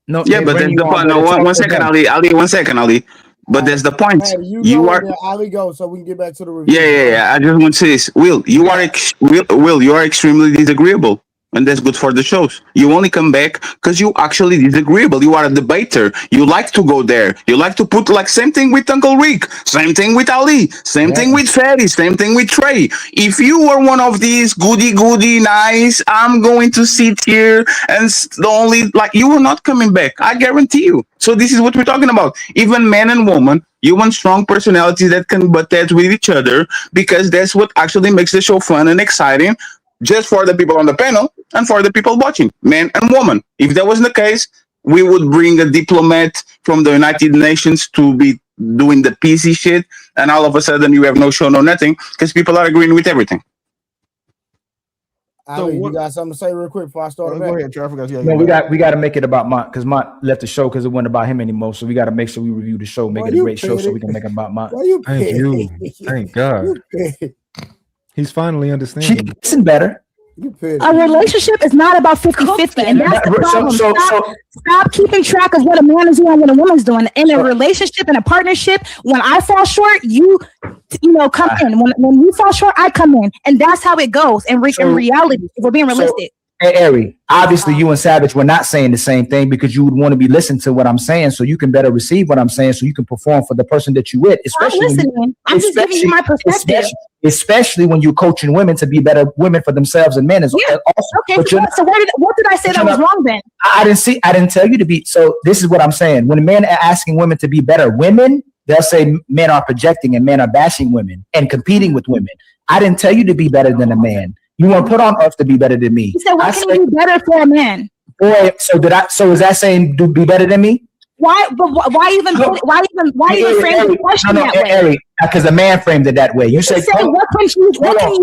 No, yeah, but that's the point. No, one second, Ali. 1 second, Ali. But that's the point. Hey, You go are. there, Ali, go so we can get back to the review. Yeah. I just want to say this, Will. You are Will. You are extremely disagreeable, and that's good for the shows. You only come back because you actually disagreeable. You are a debater. You like to go there. You like to put like same thing with Uncle Rick, same thing with Ali, same thing with Fatty, same thing with Trey. If you were one of these goody nice, I'm going to sit here and the only like you were not coming back. I guarantee you. So this is what we're talking about. Even man and woman, you want strong personalities that can butt heads with each other, because that's what actually makes the show fun and exciting. Just for the people on the panel and for the people watching, man and woman. If that wasn't the case, we would bring a diplomat from the United Nations to be doing the PC shit, and all of a sudden you have no show, no nothing, because people are agreeing with everything. Ali, you got something to say real quick before I start? Go ahead, Trevor. No, we got to make it about Mont, because Mont left the show because it wasn't about him anymore. So we got to make sure we review the show, make it a great show, so we can make it about Mont. Thank you. Thank God. He's finally understanding. She's listen better. A relationship is not about 50-50, and that's the problem. Stop keeping track of what a man is doing and what a woman's doing. In a relationship, in a partnership, when I fall short, you come in. When you fall short, I come in, and that's how it goes. In reality, if we're being realistic. Hey, Ari, obviously you and Savage were not saying the same thing, because you would want to be listened to what I'm saying, so you can better receive what I'm saying, so you can perform for the person that you with. I'm just giving you my perspective. Especially when you're coaching women to be better women for themselves and men as well. Okay. So what did I say that was wrong then? I didn't tell you to be. So this is what I'm saying. When men are asking women to be better women, they'll say men are projecting and men are bashing women and competing with women. I didn't tell you to be better than a man. You want to put on earth to be better than me. You said, what can you do better for a man? Boy, so is that saying be better than me? Why even frame the question that way? Because the man framed it that way. You said, what can you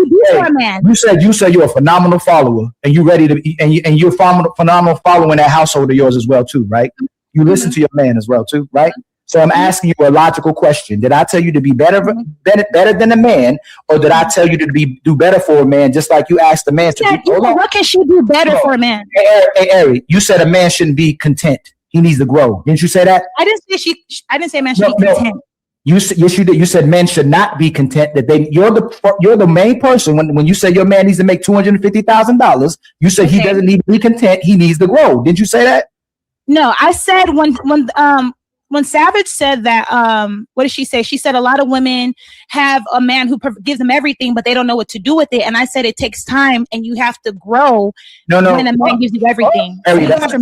do for a man? You said you're a phenomenal follower, and you're ready to and you're a phenomenal follower in that household of yours as well too, right? You listen to your man as well too, right? So I'm asking you a logical question. Did I tell you to be better than a man, or did I tell you to do better for a man, just like you asked the man to do? What can she do better for a man? Hey, Ari, you said a man shouldn't be content. He needs to grow. Didn't you say that? I didn't say man should be content. Yes, you did. You said men should not be content. You're the main person when you say your man needs to make $250,000. You said he doesn't need to be content. He needs to grow. Did you say that? No, I said when Savage said that, what did she say? She said a lot of women have a man who gives them everything, but they don't know what to do with it. And I said it takes time, and you have to grow when a man gives you everything. Ari, listen.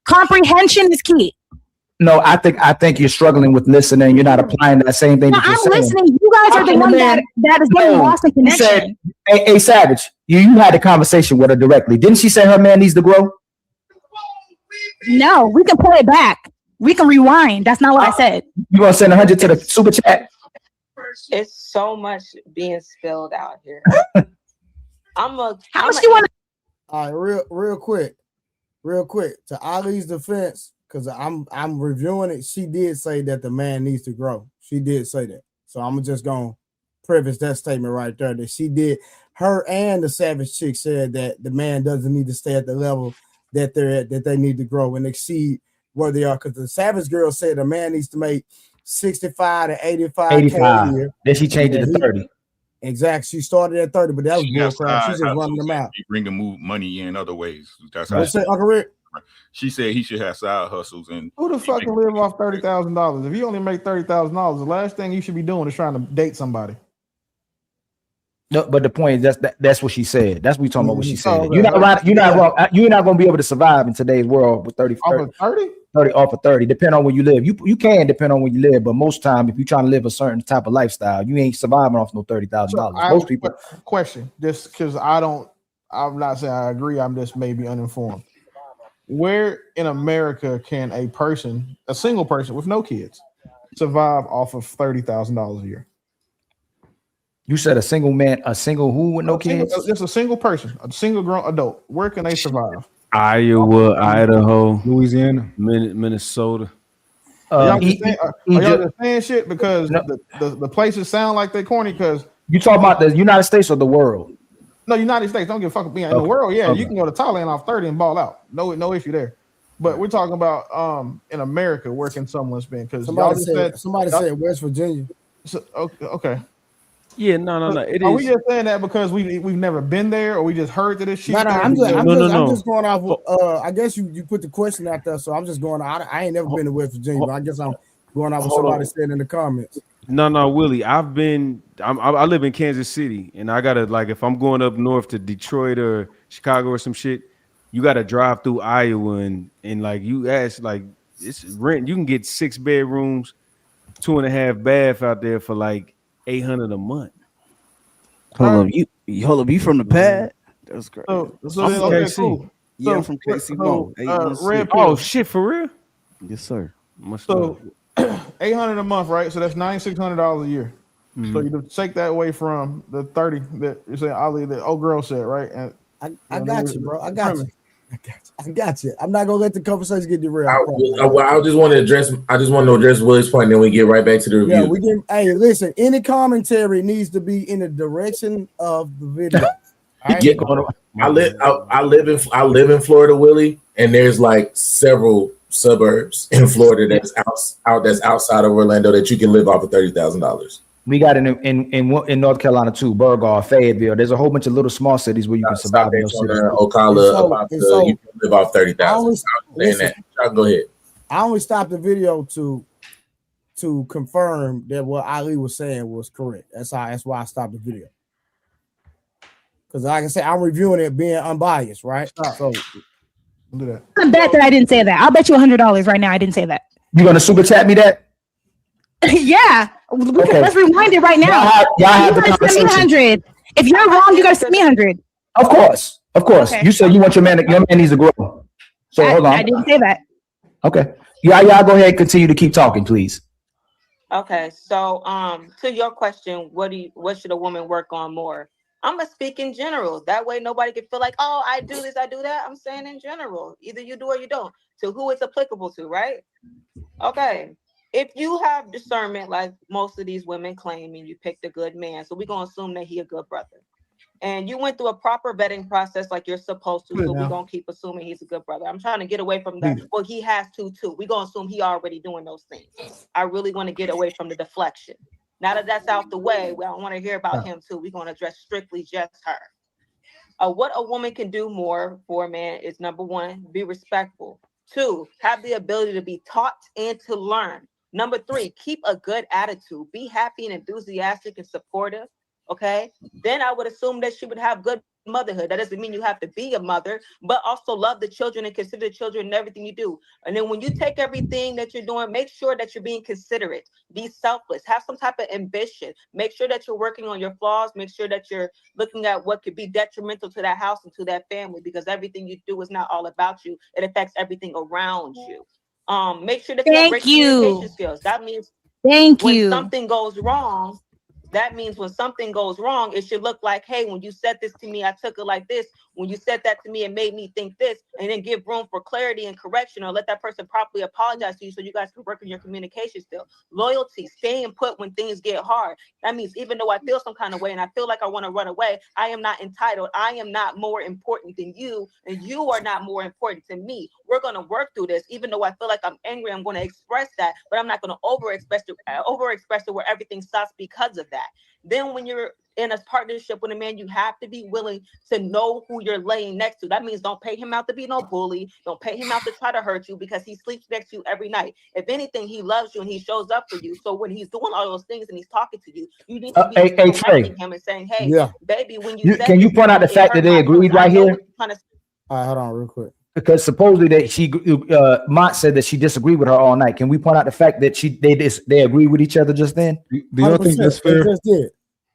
Comprehension is key. No, I think you're struggling with listening. You're not applying that same thing. No, I'm listening. You guys are the one that is getting lost in connection. Hey, Savage, you had a conversation with her directly. Didn't she say her man needs to grow? No, we can pull it back. We can rewind. That's not what I said. You gonna send 100 to the super chat? It's so much being spilled out here. How much you want to? All right, real quick. To Ali's defense, because I'm reviewing it. She did say that the man needs to grow. She did say that. So I'm just gonna preface that statement right there. That she did. Her and the Savage chick said that the man doesn't need to stay at the level that they're at, that they need to grow and exceed where they are. Because the Savage girl said a man needs to make 65 to 85 a year. Then she changed it to 30. Exactly. She started at 30, but that was She has bullcrap. side She's just running hustles them and out. she bringing money in other ways. That's how What's that, Uncle Rick? she said he should have side hustles and Who the fuck can live off $30,000? If you only make $30,000, the last thing you should be doing is trying to date somebody. No, but the point is that's what she said. That's what we talking about. What she said. okay. You're not right. You're not wrong. You're not going to be able to survive in today's world with 30 Off of 30? 30 off of 30. Depend on where you live. You can depend on where you live, but most time, if you're trying to live a certain type of lifestyle, you ain't surviving off no $30,000. Most people. Question, just because I'm not saying I agree. I'm just maybe uninformed. Where in America can a single person with no kids, survive off of $30,000 a year? You said a single man, a single who with no kids? Just a single person, a single grown adult. Where can they survive? Iowa, Idaho, Louisiana, Minnesota. Are y'all just saying shit because the places sound like they corny? Because you talking about the United States or the world? No, United States. Don't give a fuck about being in the world. Yeah, you can go to Thailand off 30 and ball out. No issue there. But we're talking about in America, where can someone spend? Because somebody said West Virginia. So, okay. Yeah, no. It Are is. we just saying that because we've never been there, or we just heard that this shit? No, I'm just going off. I guess you put the question out there, so I'm just going. I ain't never been to West Virginia, but I guess I'm going off what somebody said in the comments. No, Willie. I live in Kansas City, and I gotta if I'm going up north to Detroit or Chicago or some shit, you gotta drive through Iowa and you ask it's rent. You can get 6 bedrooms, 2.5 bath out there for $800 a month. Hold up, you from the pad? That's great. So I'm from KC. Cool. Yeah, I'm from KC. Red oh shit, for real? Yes, sir. So $800 a month, right? So that's $9,600 a year. Mm-hmm. So you take that away from the 30 that you're saying Ali, the old girl said, right? And I got you, bro. I got you. I'm not gonna let the conversation get derailed. I just want to address Willie's point, and then we get right back to the review. Yeah, hey, listen. Any commentary needs to be in the direction of the video. Right? Yeah, I live in Florida, Willie, and there's several suburbs in Florida that's outside of Orlando that you can live off of $30,000. We got it in North Carolina too, Burgaw, Fayetteville. There's a whole bunch of little small cities where you can survive in those cities. Ocala, you can live off $30,000. Go ahead. I only stopped the video to confirm that what Ali was saying was correct. That's why I stopped the video. Because like I said, I'm reviewing it being unbiased, right? So do that. I bet that I didn't say that. I'll bet you $100 right now I didn't say that. You gonna super chat me that? Yeah. Okay. Let's rewind it right now. Y'all have you the gotta send me conversation. 100. If you're wrong, you gotta send me 100. Of course. Okay. You said you want your man needs to grow. So hold on. I didn't say that. Okay. Y'all go ahead and continue to keep talking, please. Okay, so to your question, what should a woman work on more? I'm gonna speak in general. That way nobody can feel like, oh, I do this, I do that. I'm saying in general. Either you do or you don't. To who it's applicable to, right? Okay. If you have discernment, like most of these women claim, and you picked a good man, so we're gonna assume that he a good brother. And you went through a proper vetting process like you're supposed to, so we're gonna keep assuming he's a good brother. I'm trying to get away from that. Well, he has to too. We're gonna assume he already doing those things. I really want to get away from the deflection. Now that that's out the way, we don't want to hear about him too. We're gonna address strictly just her. What a woman can do more for a man is, number one, be respectful. 2, have the ability to be taught and to learn. Number 3, keep a good attitude. Be happy and enthusiastic and supportive. Okay. Then I would assume that she would have good motherhood. That doesn't mean you have to be a mother, but also love the children and consider the children in everything you do. And then when you take everything that you're doing, make sure that you're being considerate, be selfless, have some type of ambition, make sure that you're working on your flaws, make sure that you're looking at what could be detrimental to that house and to that family, because everything you do is not all about you. It affects everything around you. Make sure that you have great communication skills. That means when something goes wrong, it should look like, hey, when you said this to me, I took it like this. When you said that to me, it made me think this, and then give room for clarity and correction, or let that person properly apologize to you so you guys can work on your communication still. Loyalty, staying put when things get hard. That means even though I feel some kind of way and I feel like I want to run away, I am not entitled. I am not more important than you, and you are not more important to me. We're going to work through this. Even though I feel like I'm angry, I'm going to express that, but I'm not going to overexpress it where everything stops because of that. Then when you're in a partnership with a man, you have to be willing to know who you're laying next to. That means don't pay him out to be no bully. Don't pay him out to try to hurt you because he sleeps next to you every night. If anything, he loves you and he shows up for you. So when he's doing all those things and he's talking to you, you need to be correcting him and saying, hey, baby, when you said can you point out the fact that they agreed right here? All right, hold on real quick. Because supposedly that Mont said that she disagreed with her all night. Can we point out the fact that they agreed with each other just then? Do y'all think that's fair?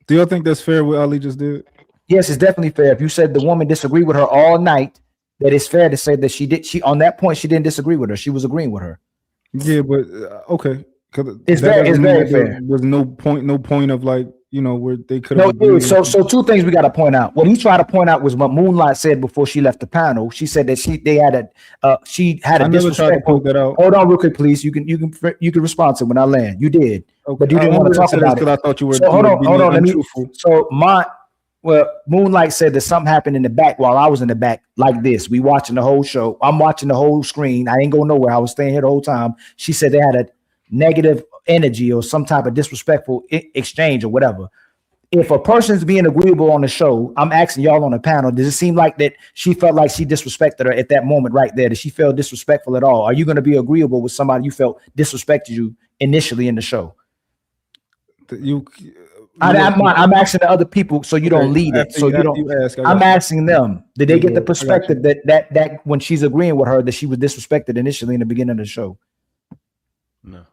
Do y'all think that's fair what Ali just did? Yes, it's definitely fair. If you said the woman disagreed with her all night, that it's fair to say that she on that point she didn't disagree with her. She was agreeing with her. Yeah, but okay. It's very fair. There was no point of like, you know, where they could No, have. dude, so two things we got to point out. What he tried to point out was what Moonlight said before she left the panel. She said that she had a disrespectful. Hold on, real quick, please. You can respond to when I land. You did, but you didn't want to talk about it. I thought you were. So hold on. Let me. So Moonlight said that something happened in the back while I was in the back like this. We watching the whole show. I'm watching the whole screen. I ain't go nowhere. I was staying here the whole time. She said they had a negative energy or some type of disrespectful exchange or whatever. If a person's being agreeable on the show, I'm asking y'all on the panel, does it seem like that she felt like she disrespected her at that moment right there? Did she feel disrespectful at all? Are you going to be agreeable with somebody you felt disrespected you initially in the show? I'm asking the other people so you don't lead it. So you don't. I'm asking them. Did they get the perspective that when she's agreeing with her that she was disrespected initially in the beginning of the show? No.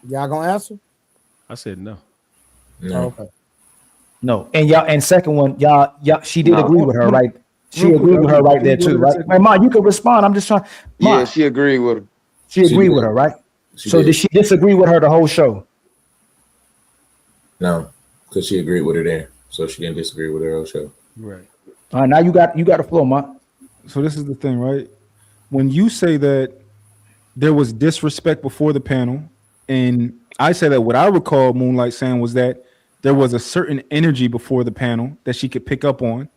Y'all gonna answer? I said no. No. Okay. No. And y'all, and second one, y'all, she did agree with her, right? She agreed with her right there too, right? Hey, Ma, you can respond. I'm just trying. Ma, Yeah, she agreed with her. She agreed with her, right? So did she disagree with her the whole show? No, because she agreed with her there, so she didn't disagree with her whole show. Right. All right, now you got the floor, Ma. So this is the thing, right? When you say that there was disrespect before the panel, and I say that what I recall Moonlight saying was that there was a certain energy before the panel that she could pick up on.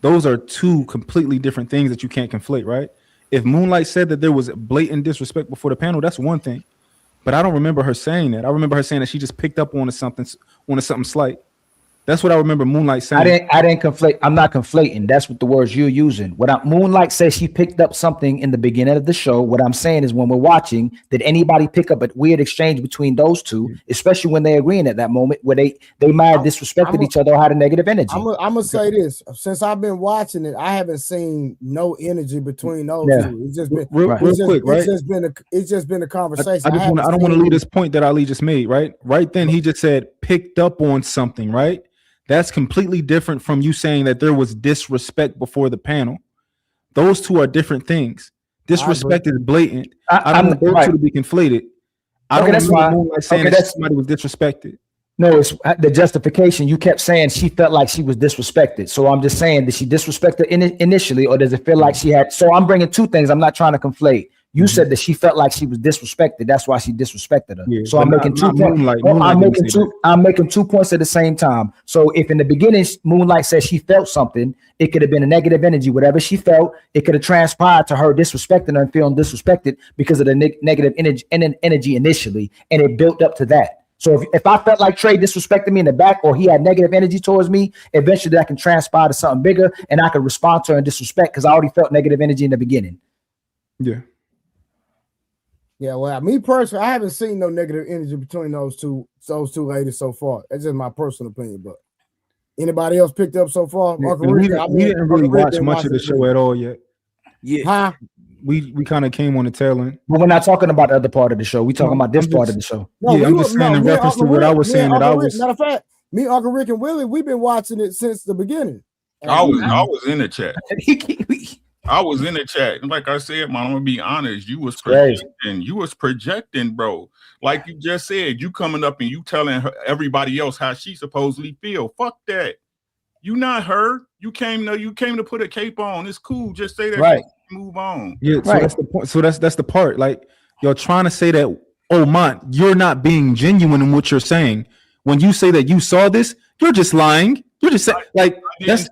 Those are two completely different things that you can't conflate, right? If Moonlight said that there was blatant disrespect before the panel, that's one thing. But I don't remember her saying that. I remember her saying that she just picked up on something slight. That's what I remember Moonlight saying. I didn't conflate. I'm not conflating. That's what the words you're using. Moonlight says she picked up something in the beginning of the show. What I'm saying is when we're watching, did anybody pick up a weird exchange between those two, especially when they agreeing at that moment where they might have disrespected each other or had a negative energy? I'm gonna say this. Since I've been watching it, I haven't seen no energy between those two. It's just been real quick, right? It's just been a conversation. I don't want to leave this point that Ali just made, right? Right then he just said picked up on something, right? That's completely different from you saying that there was disrespect before the panel. Those two are different things. Disrespect is blatant. I don't want those two to be conflated. I don't know saying that somebody was disrespected. No, it's the justification. You kept saying she felt like she was disrespected. So I'm just saying, did she disrespect her initially, or does it feel like she had? So I'm bringing two things. I'm not trying to conflate. You said that she felt like she was disrespected. That's why she disrespected her. So I'm making 2 points. I'm making 2 points at the same time. So if in the beginning Moonlight said she felt something, it could have been a negative energy. Whatever she felt, it could have transpired to her disrespecting her and feeling disrespected because of the negative energy initially, and it built up to that. So if I felt like Trey disrespected me in the back, or he had negative energy towards me, eventually that can transpire to something bigger, and I can respond to her in disrespect because I already felt negative energy in the beginning. Yeah. Yeah, well, me personally, I haven't seen no negative energy between those two ladies so far. That's just my personal opinion. But anybody else picked up so far? Yeah, we didn't really watch much of the show at all yet. Yeah, we kind of came on the tail end. But we're not talking about the other part of the show. We're talking about this part of the show. I'm just saying in reference to what I was saying that I was. Matter of fact, me, Uncle Rick, and Willie, we've been watching it since the beginning. I was in the chat. I was in the chat, and like I said, man, I'm gonna be honest. You was projecting, bro. Like you just said, you coming up and you telling everybody else how she supposedly feel. Fuck that. You not her. You came to put a cape on. It's cool. Just say that. Right. Move on. Yeah. So that's the point. So that's the part. Like you're trying to say that, oh, Mont, you're not being genuine in what you're saying. When you say that you saw this, you're just lying. You're just saying like that's.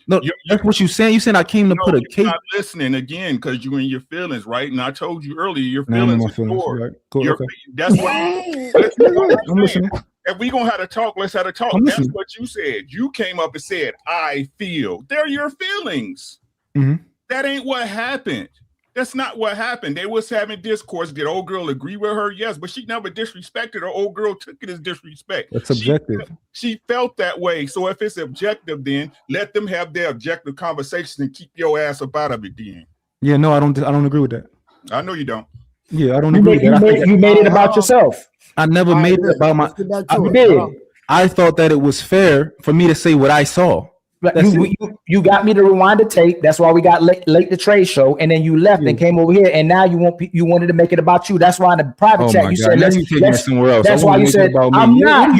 No, that's what you're saying. You saying I came to put a cape. Not listening again because you in your feelings, right? And I told you earlier, your feelings. Right. Cool, okay. That's what I'm listening. If we gonna have a talk, let's have a talk. That's what you said. You came up and said, I feel. They're your feelings. Mm-hmm. That ain't what happened. That's not what happened. They was having discourse. Did old girl agree with her? Yes, but she never disrespected her. Old girl took it as disrespect. That's subjective. She felt that way. So if it's objective, then let them have their objective conversations and keep your ass up out of it then. Yeah, no, I don't agree with that. I know you don't. Yeah, I don't agree with that. You made it about yourself. I never made it about my. You did. I thought that it was fair for me to say what I saw. You got me to rewind the tape. That's why we got late the trade show, and then you left and came over here, and now you wanted to make it about you. That's why in the private chat you said you taking it somewhere else. That's why you said I'm not.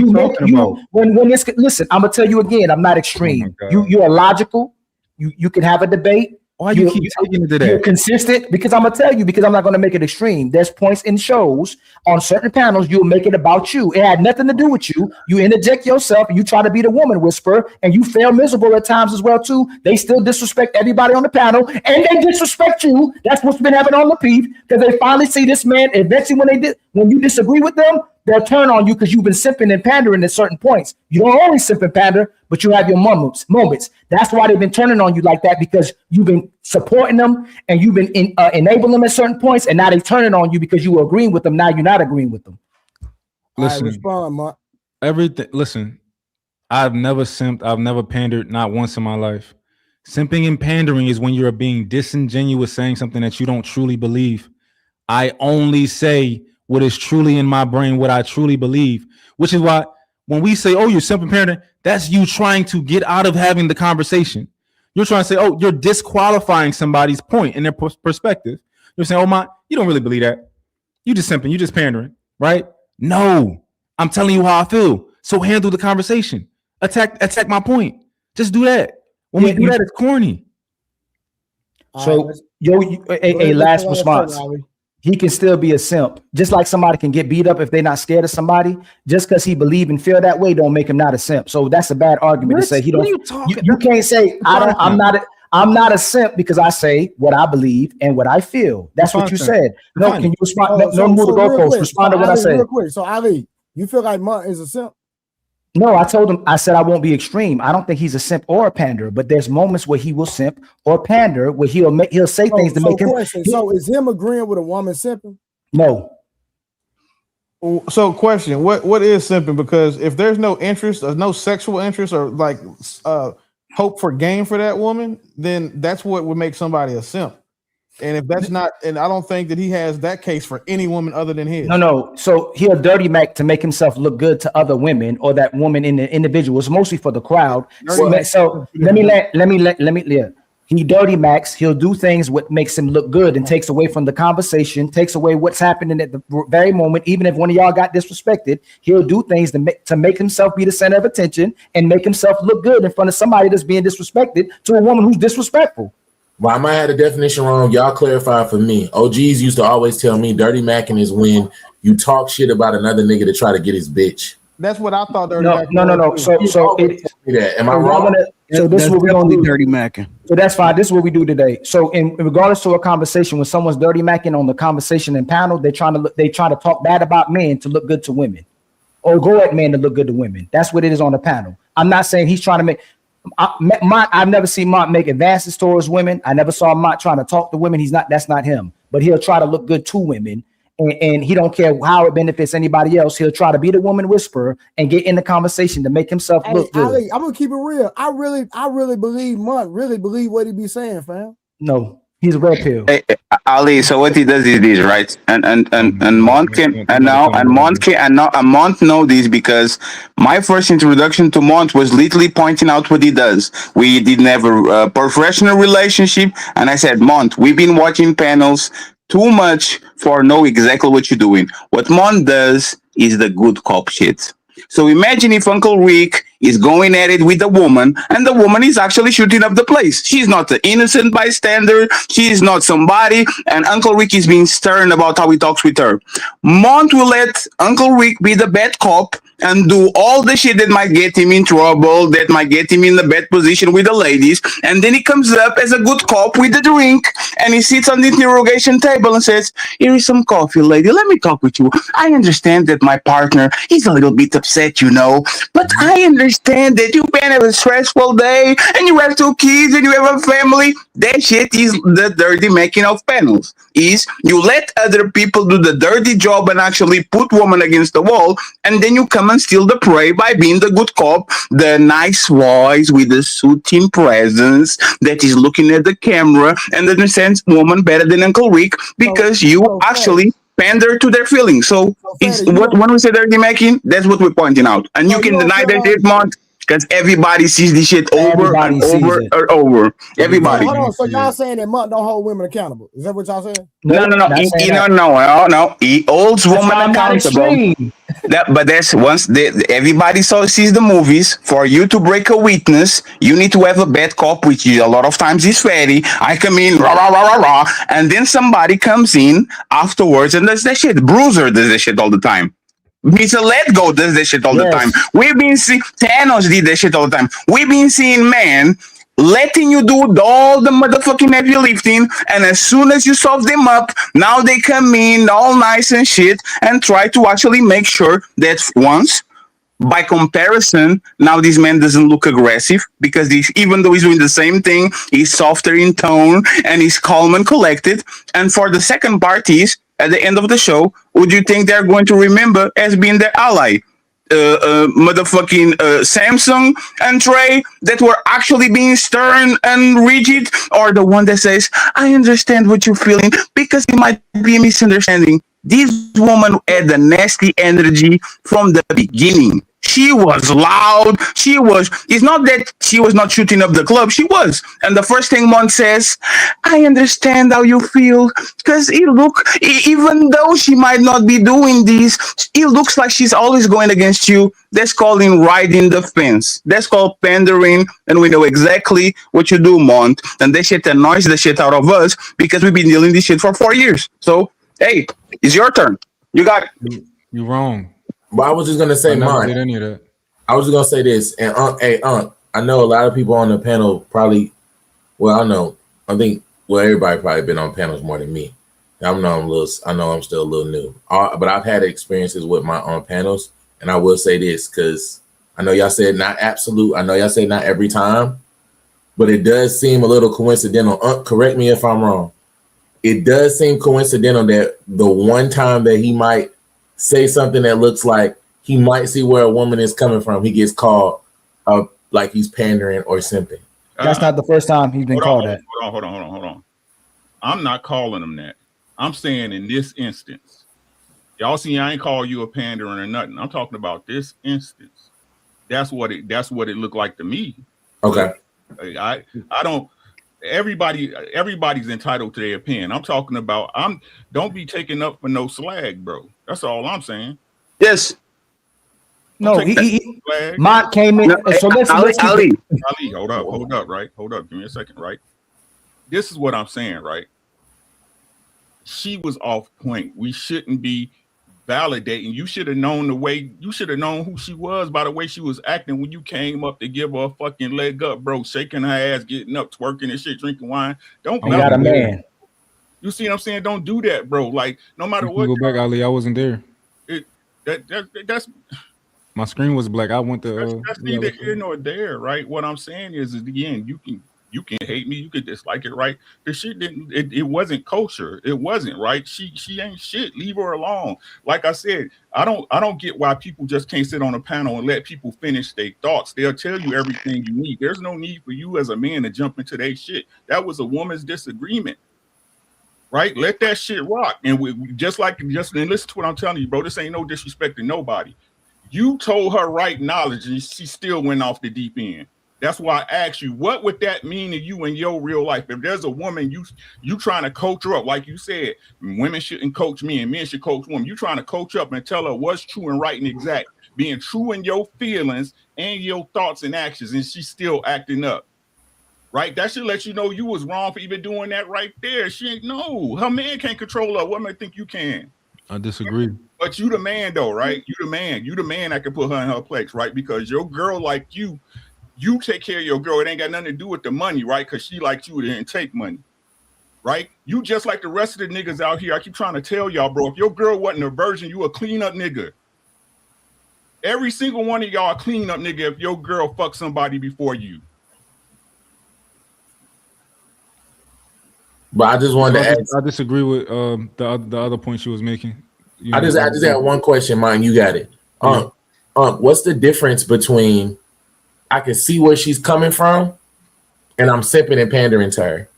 Listen, I'm gonna tell you again. I'm not extreme. You are logical. You can have a debate. Why you keep taking it to that? You're consistent because I'm gonna tell you because I'm not gonna make it extreme. There's points in shows on certain panels you'll make it about you. It had nothing to do with you. You interject yourself and you try to be the woman whisperer and you fail miserable at times as well too. They still disrespect everybody on the panel and they disrespect you. That's what's been happening on the peep because they finally see this man. Eventually, when you disagree with them, they'll turn on you because you've been simping and pandering at certain points. You don't always simp and pander, but you have your moments. That's why they've been turning on you like that because you've been supporting them and you've been enabling them at certain points, and now they're turning on you because you were agreeing with them. Now you're not agreeing with them. Listen, respond, Mont. Everything. Listen, I've never simped. I've never pandered, not once in my life. Simping and pandering is when you're being disingenuous, saying something that you don't truly believe. I only say what is truly in my brain, what I truly believe, which is why when we say, oh, you're simping parenting, that's you trying to get out of having the conversation. You're trying to say, oh, you're disqualifying somebody's point in their perspective. You're saying, oh, you don't really believe that. You just simping, you just pandering, right? No, I'm telling you how I feel. So handle the conversation. Attack my point. Just do that. When we do that, it's corny. So, a last response. He can still be a simp, just like somebody can get beat up if they're not scared of somebody. Just because he believe and feel that way, don't make him not a simp. So that's a bad argument to say he don't. You can't say I'm not a simp because I say what I believe and what I feel. That's what you said. No, can you respond? No, move the goalpost. Respond to what I said. Real quick. So Ali, you feel like Mont is a simp? No, I told him, I said I won't be extreme. I don't think he's a simp or a pander, but there's moments where he will simp or pander where he'll say things to make him. So is him agreeing with a woman simping? No. So question, what is simping? Because if there's no interest or no sexual interest or like hope for gain for that woman, then that's what would make somebody a simp. And if that's not, and I don't think that he has that case for any woman other than his. No. So he'll dirty Mac to make himself look good to other women or that woman in the individual. It's mostly for the crowd. So let me. He dirty Max. He'll do things what makes him look good and takes away from the conversation, takes away what's happening at the very moment. Even if one of y'all got disrespected, he'll do things to make himself be the center of attention and make himself look good in front of somebody that's being disrespected to a woman who's disrespectful. Well, I might have the definition wrong. Y'all clarify for me. OGs used to always tell me dirty macking is when you talk shit about another nigga to try to get his bitch. That's what I thought. Dirty No. So am I wrong? So this is what we're gonna do. Dirty macking. So that's fine. This is what we do today. So in regardless to a conversation, when someone's dirty macking on the conversation and panel, they try to talk bad about men to look good to women, or go at men to look good to women. That's what it is on the panel. I'm not saying he's trying to make. I've never seen Mont make advances towards women. I never saw Mont trying to talk to women. That's not him. But he'll try to look good to women, and he don't care how it benefits anybody else. He'll try to be the woman whisperer and get in the conversation to make himself look good. Ali, I'm gonna keep it real. I really believe Mont really believe what he be saying, fam. No, he's a red pill. Hey, Ali, so what he does is this, right? And Mont can Mont know this because my first introduction to Mont was literally pointing out what he does. We didn't have a professional relationship, and I said, Mont, we've been watching panels too much for know exactly what you're doing. What Mont does is the good cop shit. So imagine if Uncle Rick is going at it with a woman and the woman is actually shooting up the place. She's not an innocent bystander. She is not somebody. And Uncle Rick is being stern about how he talks with her. Mont will let Uncle Rick be the bad cop and do all the shit that might get him in trouble, that might get him in the bad position with the ladies. And then he comes up as a good cop with a drink, and he sits on the interrogation table and says, "Here is some coffee, lady. Let me talk with you. I understand that my partner is a little bit upset, but I understand that you've been having a stressful day, and you have 2 kids, and you have a family." That shit is the dirty making of panels. Is you let other people do the dirty job and actually put women against the wall, and then you come and steal the prey by being the good cop, the nice voice with the soothing presence that is looking at the camera and understands woman better than Uncle Rick because you actually pander to their feelings. So it's what when we say dirty making, that's what we're pointing out. And you can deny that shit, Mont, because everybody sees this shit over and over and over. Everybody. Hold on. So y'all saying that Mont don't hold women accountable? Is that what y'all saying? No. He holds women accountable. But that's everybody sees the movies. For you to break a witness, you need to have a bad cop, which a lot of times is fatty. I come in, rah, rah, rah, rah, rah, and then somebody comes in afterwards and does that shit. Bruiser does that shit all the time. Mr. Let Go does that shit all the time. We've been seeing Thanos did that shit all the time. We've been seeing men letting you do all the motherfucking heavy lifting, and as soon as you solve them up, now they come in all nice and shit and try to actually make sure that once, by comparison, now this man doesn't look aggressive because even though he's doing the same thing, he's softer in tone and he's calm and collected. And for the second part is, at the end of the show, would you think they're going to remember as being their ally? Motherfucking Samsung and Trey that were actually being stern and rigid, or the one that says, "I understand what you're feeling," because it might be a misunderstanding. This woman had the nasty energy from the beginning. She was loud. It's not that she was not shooting up the club. She was. And the first thing Mont says, "I understand how you feel." Because even though she might not be doing this, it looks like she's always going against you. That's called riding the fence. That's called pandering. And we know exactly what you do, Mont. And that shit annoys the shit out of us because we've been dealing this shit for 4 years. So, hey, it's your turn. You got it. You're wrong. But I was just gonna say mine. Did any of that. I was just gonna say this, and I know a lot of people on the panel probably. Well, I think everybody probably been on panels more than me. I know I'm still a little new, but I've had experiences with my own panels, and I will say this because I know y'all said not absolute. I know y'all said not every time, but it does seem a little coincidental. Correct me if I'm wrong. It does seem coincidental that the one time that he might say something that looks like he might see where a woman is coming from, he gets called like he's pandering or simping. That's not the first time he's been called that. Hold on. I'm not calling him that. I'm saying in this instance, y'all see, I ain't call you a pandering or nothing. I'm talking about this instance. That's what it looked like to me. Okay. I don't. Everybody's entitled to their opinion. I'm talking about. Don't be taking up for no slag, bro. That's all I'm saying. Yes. No, Mont came in. So let's Ali, hold up, right? Hold up. Give me a second, right? This is what I'm saying, right? She was off point. We shouldn't be validating. You should have known who she was by the way she was acting when you came up to give her a fucking leg up, bro. Shaking her ass, getting up, twerking and shit, drinking wine. Don't got a man. You see what I'm saying? Don't do that, bro. Like, no matter what. Go back, Ali. I wasn't there. That's my screen was black. I went to that's neither here nor there, right? What I'm saying is again, you can hate me, you can dislike it, right? The shit it wasn't kosher. It wasn't, right? She ain't shit. Leave her alone. Like I said, I don't get why people just can't sit on a panel and let people finish their thoughts. They'll tell you everything you need. There's no need for you as a man to jump into their shit. That was a woman's disagreement. Right? Let that shit rock. And and listen to what I'm telling you, bro. This ain't no disrespect to nobody. You told her right knowledge and she still went off the deep end. That's why I asked you, what would that mean to you in your real life? If there's a woman, you trying to coach her up, like you said, women shouldn't coach men and men should coach women. You trying to coach up and tell her what's true and right and exact, being true in your feelings and your thoughts and actions, and she's still acting up. Right? That should let you know you was wrong for even doing that right there. Her man can't control her. What man think you can? I disagree. But you the man though, right? You the man. You the man that can put her in her place, right? Because your girl like you take care of your girl. It ain't got nothing to do with the money, right? Because she like you didn't take money, right? You just like the rest of the niggas out here. I keep trying to tell y'all, bro. If your girl wasn't a virgin, you a clean up nigga. Every single one of y'all a clean up nigga if your girl fucked somebody before you. But I just wanted to ask. I disagree with the other point she was making. I just had one question, Mine. You got it. What's the difference between I can see where she's coming from and I'm sipping and pandering to her?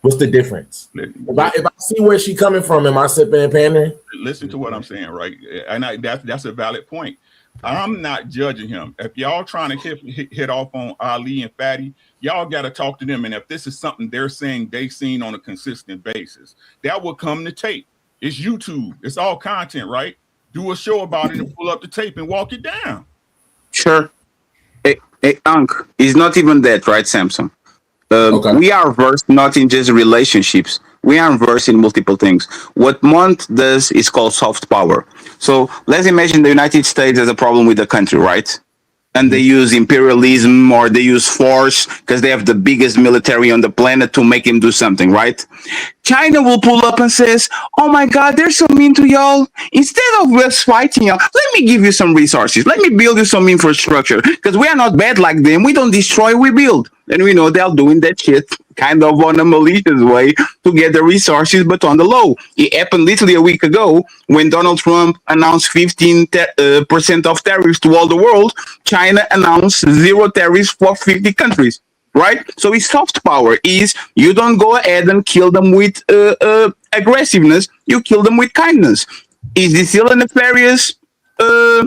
What's the difference? If I see where she's coming from, am I sipping and pandering? Listen to what I'm saying, right? And that's a valid point. I'm not judging him. If y'all trying to hit off on Ali and Fatty, y'all got to talk to them. And if this is something they're saying they seen on a consistent basis, that will come to tape. It's YouTube. It's all content, right? Do a show about it and pull up the tape and walk it down. Sure. Unc, it's not even that, right, Samson? We are versed not in just relationships. We are versed in multiple things. What Mont does is called soft power. So let's imagine the United States has a problem with the country, right? And they use imperialism or they use force because they have the biggest military on the planet to make him do something, right? China will pull up and says, oh my God, they're so mean to y'all. Instead of us fighting y'all, let me give you some resources. Let me build you some infrastructure because we are not bad like them. We don't destroy, we build. And we know they're doing that shit kind of on a malicious way to get the resources, but on the low. It happened literally a week ago when Donald Trump announced 15% of tariffs to all the world. China announced 0 tariffs for 50 countries, right? So it's soft power is you don't go ahead and kill them with aggressiveness. You kill them with kindness. Is this still a nefarious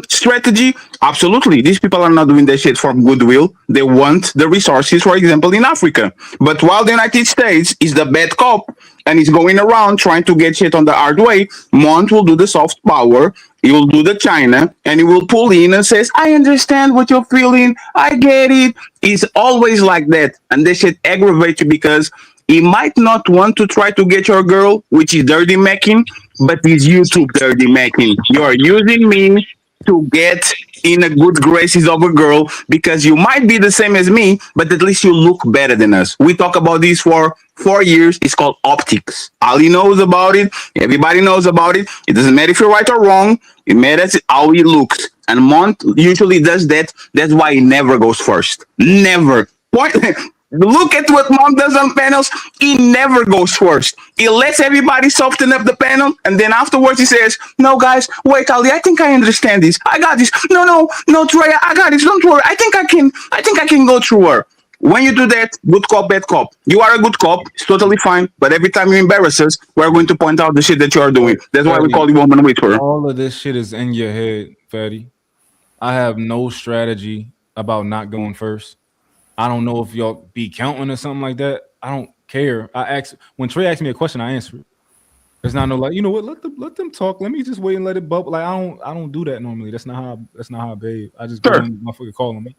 strategy? Absolutely. These people are not doing that shit for goodwill. They want the resources, for example, in Africa. But while the United States is the bad cop and is going around trying to get shit on the hard way, Mont will do the soft power. He will do the China and he will pull in and says, I understand what you're feeling. I get it. It's always like that. And this shit aggravates you because he might not want to try to get your girl, which is dirty macking, but it's YouTube dirty macking. You are using me to get in a good graces of a girl because you might be the same as me, but at least you look better than us. We talk about this for 4 years. It's called optics. Ali knows about it. Everybody knows about it. It doesn't matter if you're right or wrong. It matters how he looks. And Mont usually does that. That's why he never goes first. Never. What? Look at what Mom does on panels. He never goes first. He lets everybody soften up the panel, and then afterwards he says, "No, guys, wait, Ali. I think I understand this. I got this. No, Troy, I got this. Don't worry. I think I can go through her." When you do that, good cop, bad cop. You are a good cop. It's totally fine. But every time you embarrass us, we're going to point out the shit that you are doing. That's why we call you woman whisperer. All of this shit is in your head, Fatty. I have no strategy about not going first. I don't know if y'all be counting or something like that. I don't care. When Trey asks me a question, I answer it. There's not no like, you know what? Let them talk. Let me just wait and let it bubble. Like I don't do that normally. That's not how I behave. I just go on motherfucker calling me.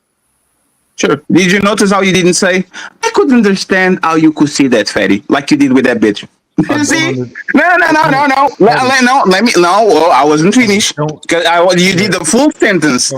Sure. Did you notice how you didn't say? I could understand how you could see that, Fatty, like you did with that bitch. You see? No. Let me. No, I wasn't finished because you did the full sentence.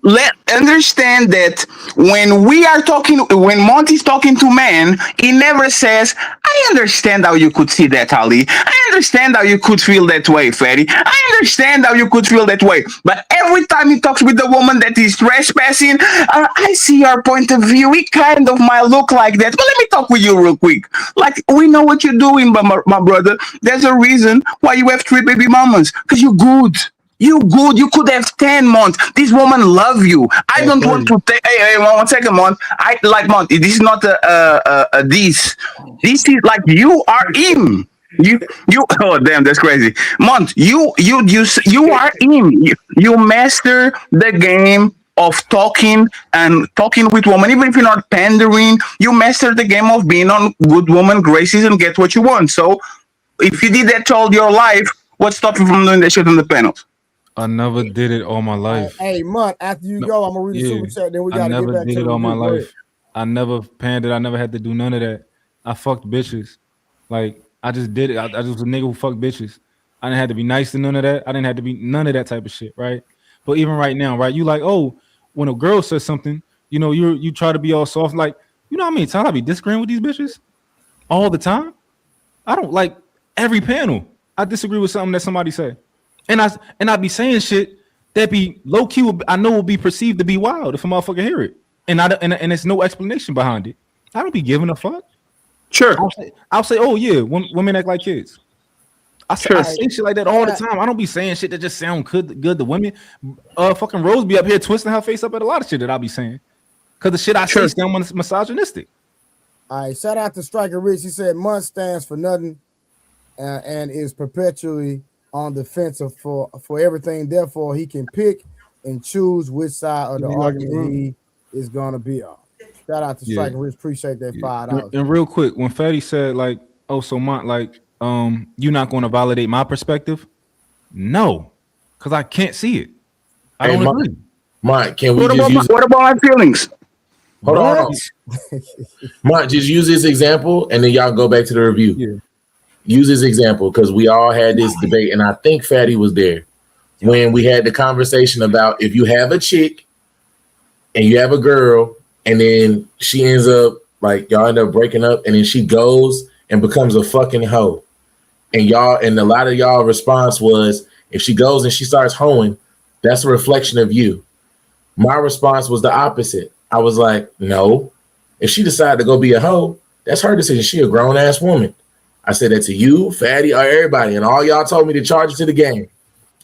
Let understand that when we are talking, when Monty's talking to man, he never says, "I understand how you could see that, Ali. I understand how you could feel that way, Fatty. I understand how you could feel that way." But every time he talks with the woman that is trespassing, I see your point of view. It kind of might look like that. But let me talk with you real quick. Like we know what you're doing, but my brother, there's a reason why you have 3 baby mamas. Because you're good. You good. You could have 10 months. This woman love you. I don't want to take. Hey, 1 second, Mont. I like Mont. This is not a this. This is like you are him. You. Oh damn, that's crazy, Mont. You are him. You master the game of talking with women, even if you're not pandering. You master the game of being on good woman graces and get what you want. So if you did that all your life, what stopped you from doing that shit on the panels? I never did it all my life. Hey, Mont, after you go, I'm gonna read the super chat. Then we gotta get back to I never did it all my life. I never pandered. I never had to do none of that. I fucked bitches. Like I just did it. I just was a nigga who fucked bitches. I didn't have to be nice to none of that. I didn't have to be none of that type of shit, right? But even right now, right? You like, oh, when a girl says something, you know, you try to be all soft, like, you know how many times I be disagreeing with these bitches all the time? I don't like every panel. I disagree with something that somebody say, and I be saying shit that be low key. I know will be perceived to be wild if a motherfucker hear it, and there's no explanation behind it. I don't be giving a fuck. Sure. I'll say, oh yeah, women act like kids. I say shit like that all the time. I don't be saying shit that just sound good to women. Fucking Rose be up here twisting her face up at a lot of shit that I'll be saying because the shit I say sound misogynistic. All right, shout out to Striker Rich. He said Mont stands for nothing and is perpetually on the fence for everything. Therefore, he can pick and choose which side of the argument he is going to be on. Shout out to Striker Rich. Appreciate that $5. And real quick, when Fatty said like, oh, so Mont, like, you're not going to validate my perspective? No, because I can't see it. I don't agree. Mont, can we What just about my feelings? Hold on. Mont, just use this example and then y'all go back to the review. Yeah. Use this example because we all had this debate, and I think Fatty was there when we had the conversation about if you have a chick and you have a girl, and then she ends up like y'all end up breaking up, and then she goes and becomes a fucking hoe. And a lot of y'all response was if she goes and she starts hoeing, that's a reflection of you. My response was the opposite. I was like, no, if she decided to go be a hoe, that's her decision. She a grown ass woman. I said that to you, Fatty, or everybody, and all y'all told me to charge it to the game.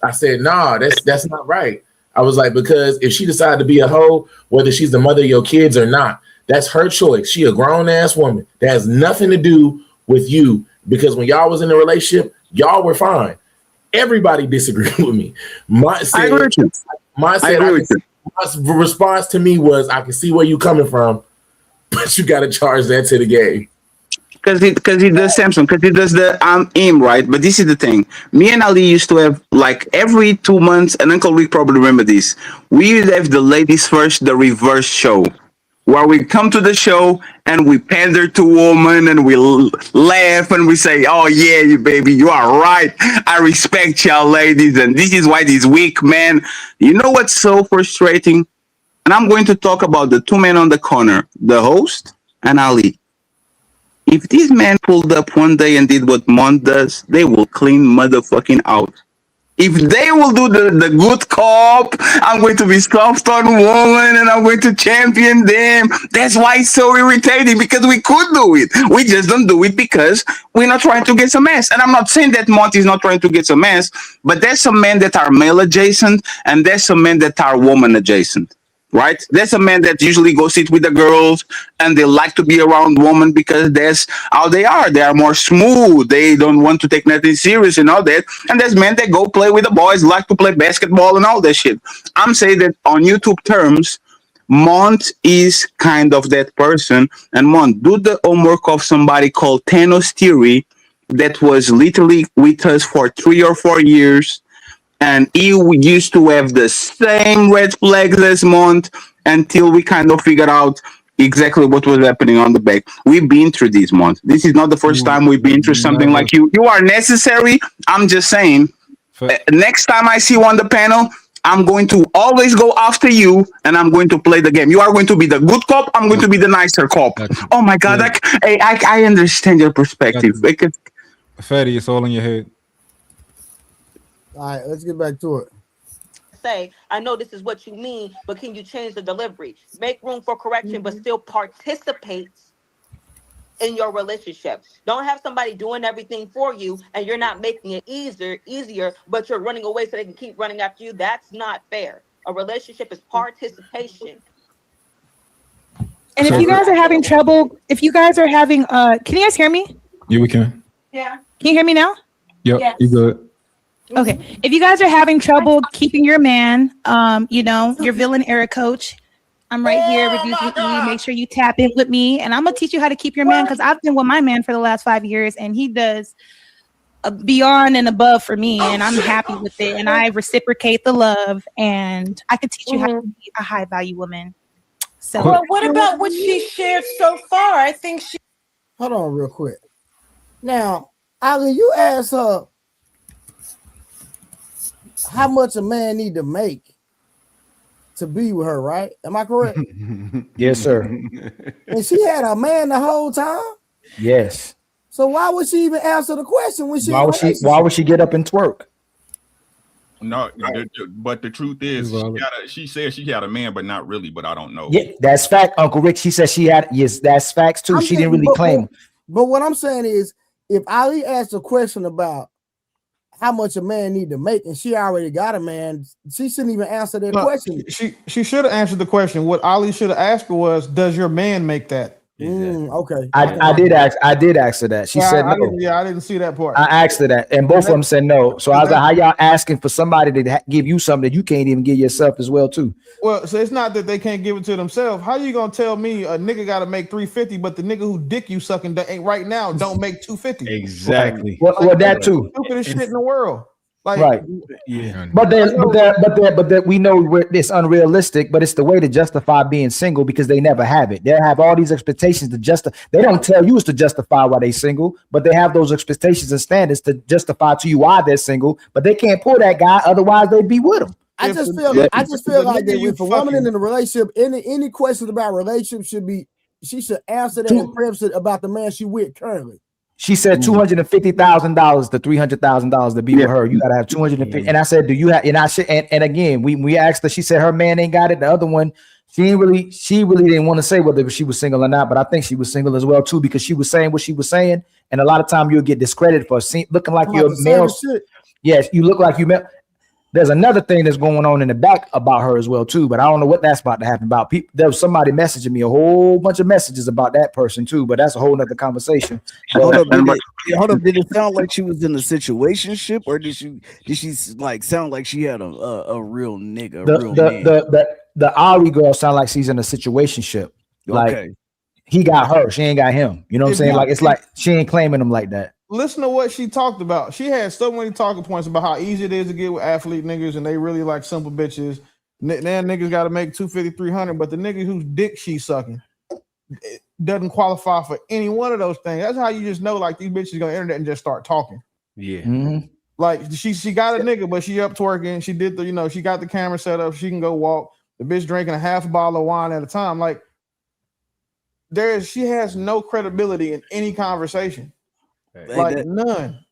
I said, nah, that's not right. I was like, because if she decided to be a hoe, whether she's the mother of your kids or not, that's her choice. She a grown ass woman. That has nothing to do with you, because when y'all was in a relationship, y'all were fine. Everybody disagreed with me. My response to me was, I can see where you coming from, but you got to charge that to the game. Because he does Samson, because he does the aim, right? But this is the thing. Me and Ali used to have like every 2 months, and Uncle Rick probably remember this. We used to have the ladies first, the reverse show, where we come to the show and we pander to women and we laugh and we say, oh yeah, you baby, you are right. I respect y'all ladies, and this is why these weak men. You know what's so frustrating? And I'm going to talk about the two men on the corner, the host and Ali. If these men pulled up one day and did what Mont does, they will clean motherfucking out. If they will do the good cop, I'm going to be soft on woman and I'm going to champion them. That's why it's so irritating, because we could do it. We just don't do it because we're not trying to get some ass. And I'm not saying that Mont is not trying to get some ass, but there's some men that are male adjacent and there's some men that are woman adjacent. Right? There's a man that usually go sit with the girls and they like to be around women because that's how they are. They are more smooth. They don't want to take nothing serious and all that. And there's men that go play with the boys, like to play basketball and all that shit. I'm saying that on YouTube terms, Mont is kind of that person. And Mont, do the homework of somebody called Thanos Theory that was literally with us for 3 or 4 years. And he used to have the same red flags as Mont until we kind of figured out exactly what was happening on the back. We've been through this, Mont. This is not the first time we've been through something like you. You are necessary. I'm just saying, next time I see you on the panel, I'm going to always go after you and I'm going to play the game. You are going to be the good cop. I'm going to be the nicer cop. Oh my God. I understand your perspective. Fatty, it's all in your head. All right, let's get back to it. Say, I know this is what you mean, but can you change the delivery? Make room for correction, but still participate in your relationship. Don't have somebody doing everything for you and you're not making it easier, but you're running away so they can keep running after you. That's not fair. A relationship is participation. And if you guys are having trouble, can you guys hear me? Yeah, we can. Yeah. Can you hear me now? Yep, yes. You good. Okay. If you guys are having trouble keeping your man, your villain era coach, I'm right here with you. Make sure you tap in with me, and I'm gonna teach you how to keep your man, because I've been with my man for the last 5 years, and he does beyond and above for me, and I'm happy with it, and I reciprocate the love, and I can teach you how to be a high value woman. So, well, what about what she shared so far? I think she. Hold on, real quick. Now, Ali, you asked her how much a man need to make to be with her, right? Am I correct? Yes, sir. And she had a man the whole time. Yes. So why would she even answer the question when she? Why would she get up and twerk? No, but the truth is, she said she had a man, but not really. But I don't know. Yeah, that's fact, Uncle Rick. She said she had. Yes, that's facts too. She didn't really claim. But what I'm saying is, if Ali asked a question about how much a man need to make, and she already got a man, she shouldn't even answer that question. She should have answered the question. What Ali should have asked her was, "Does your man make that?" Okay. I did ask her that. She said no. I didn't see that part. I asked her that, and both of them said no. So I was like, "How y'all asking for somebody to give you something that you can't even give yourself as well too?" Well, so it's not that they can't give it to themselves. How you gonna tell me a nigga got to make 350, but the nigga who dick you sucking ain't right now don't make 250? Exactly. Well, that too. Stupidest shit in the world. Like, right. Yeah. But we know it's unrealistic, but it's the way to justify being single because they never have it. They have all these expectations to justify. They don't tell you it's to justify why they single, but they have those expectations and standards to justify to you why they're single, but they can't pull that guy. Otherwise they'd be with him. I just feel like that if a woman in a relationship, any questions about relationship she should answer that and preface it about the man she with currently. She said $250,000 to $300,000 to be with her. You gotta have 250. And I said, do you have? And again, we asked her. She said her man ain't got it. The other one, she really didn't want to say whether she was single or not. But I think she was single as well too because she was saying what she was saying. And a lot of time you'll get discredited for looking like you're male. Yes, you look like you male. There's another thing that's going on in the back about her as well too, but I don't know what that's about to happen about. People, there was somebody messaging me a whole bunch of messages about that person too, but that's a whole nother conversation. Hold up, did it sound like she was in a situationship, or did she like sound like she had a real nigga, the Ari girl sound like she's in a situationship. Like he got her, she ain't got him. You know what I'm saying? Like it's like she ain't claiming him like that. Listen to what she talked about. She had so many talking points about how easy it is to get with athlete niggas and they really like simple bitches. Now niggas got to make 250, 300, but the nigga whose dick she's sucking doesn't qualify for any one of those things. That's how you just know like these bitches gonna internet and just start talking. Yeah. Mm-hmm. Like she got a nigga, but she up twerking. She did she got the camera set up. She can go walk. The bitch drinking a half a bottle of wine at a time. Like she has no credibility in any conversation. Like none.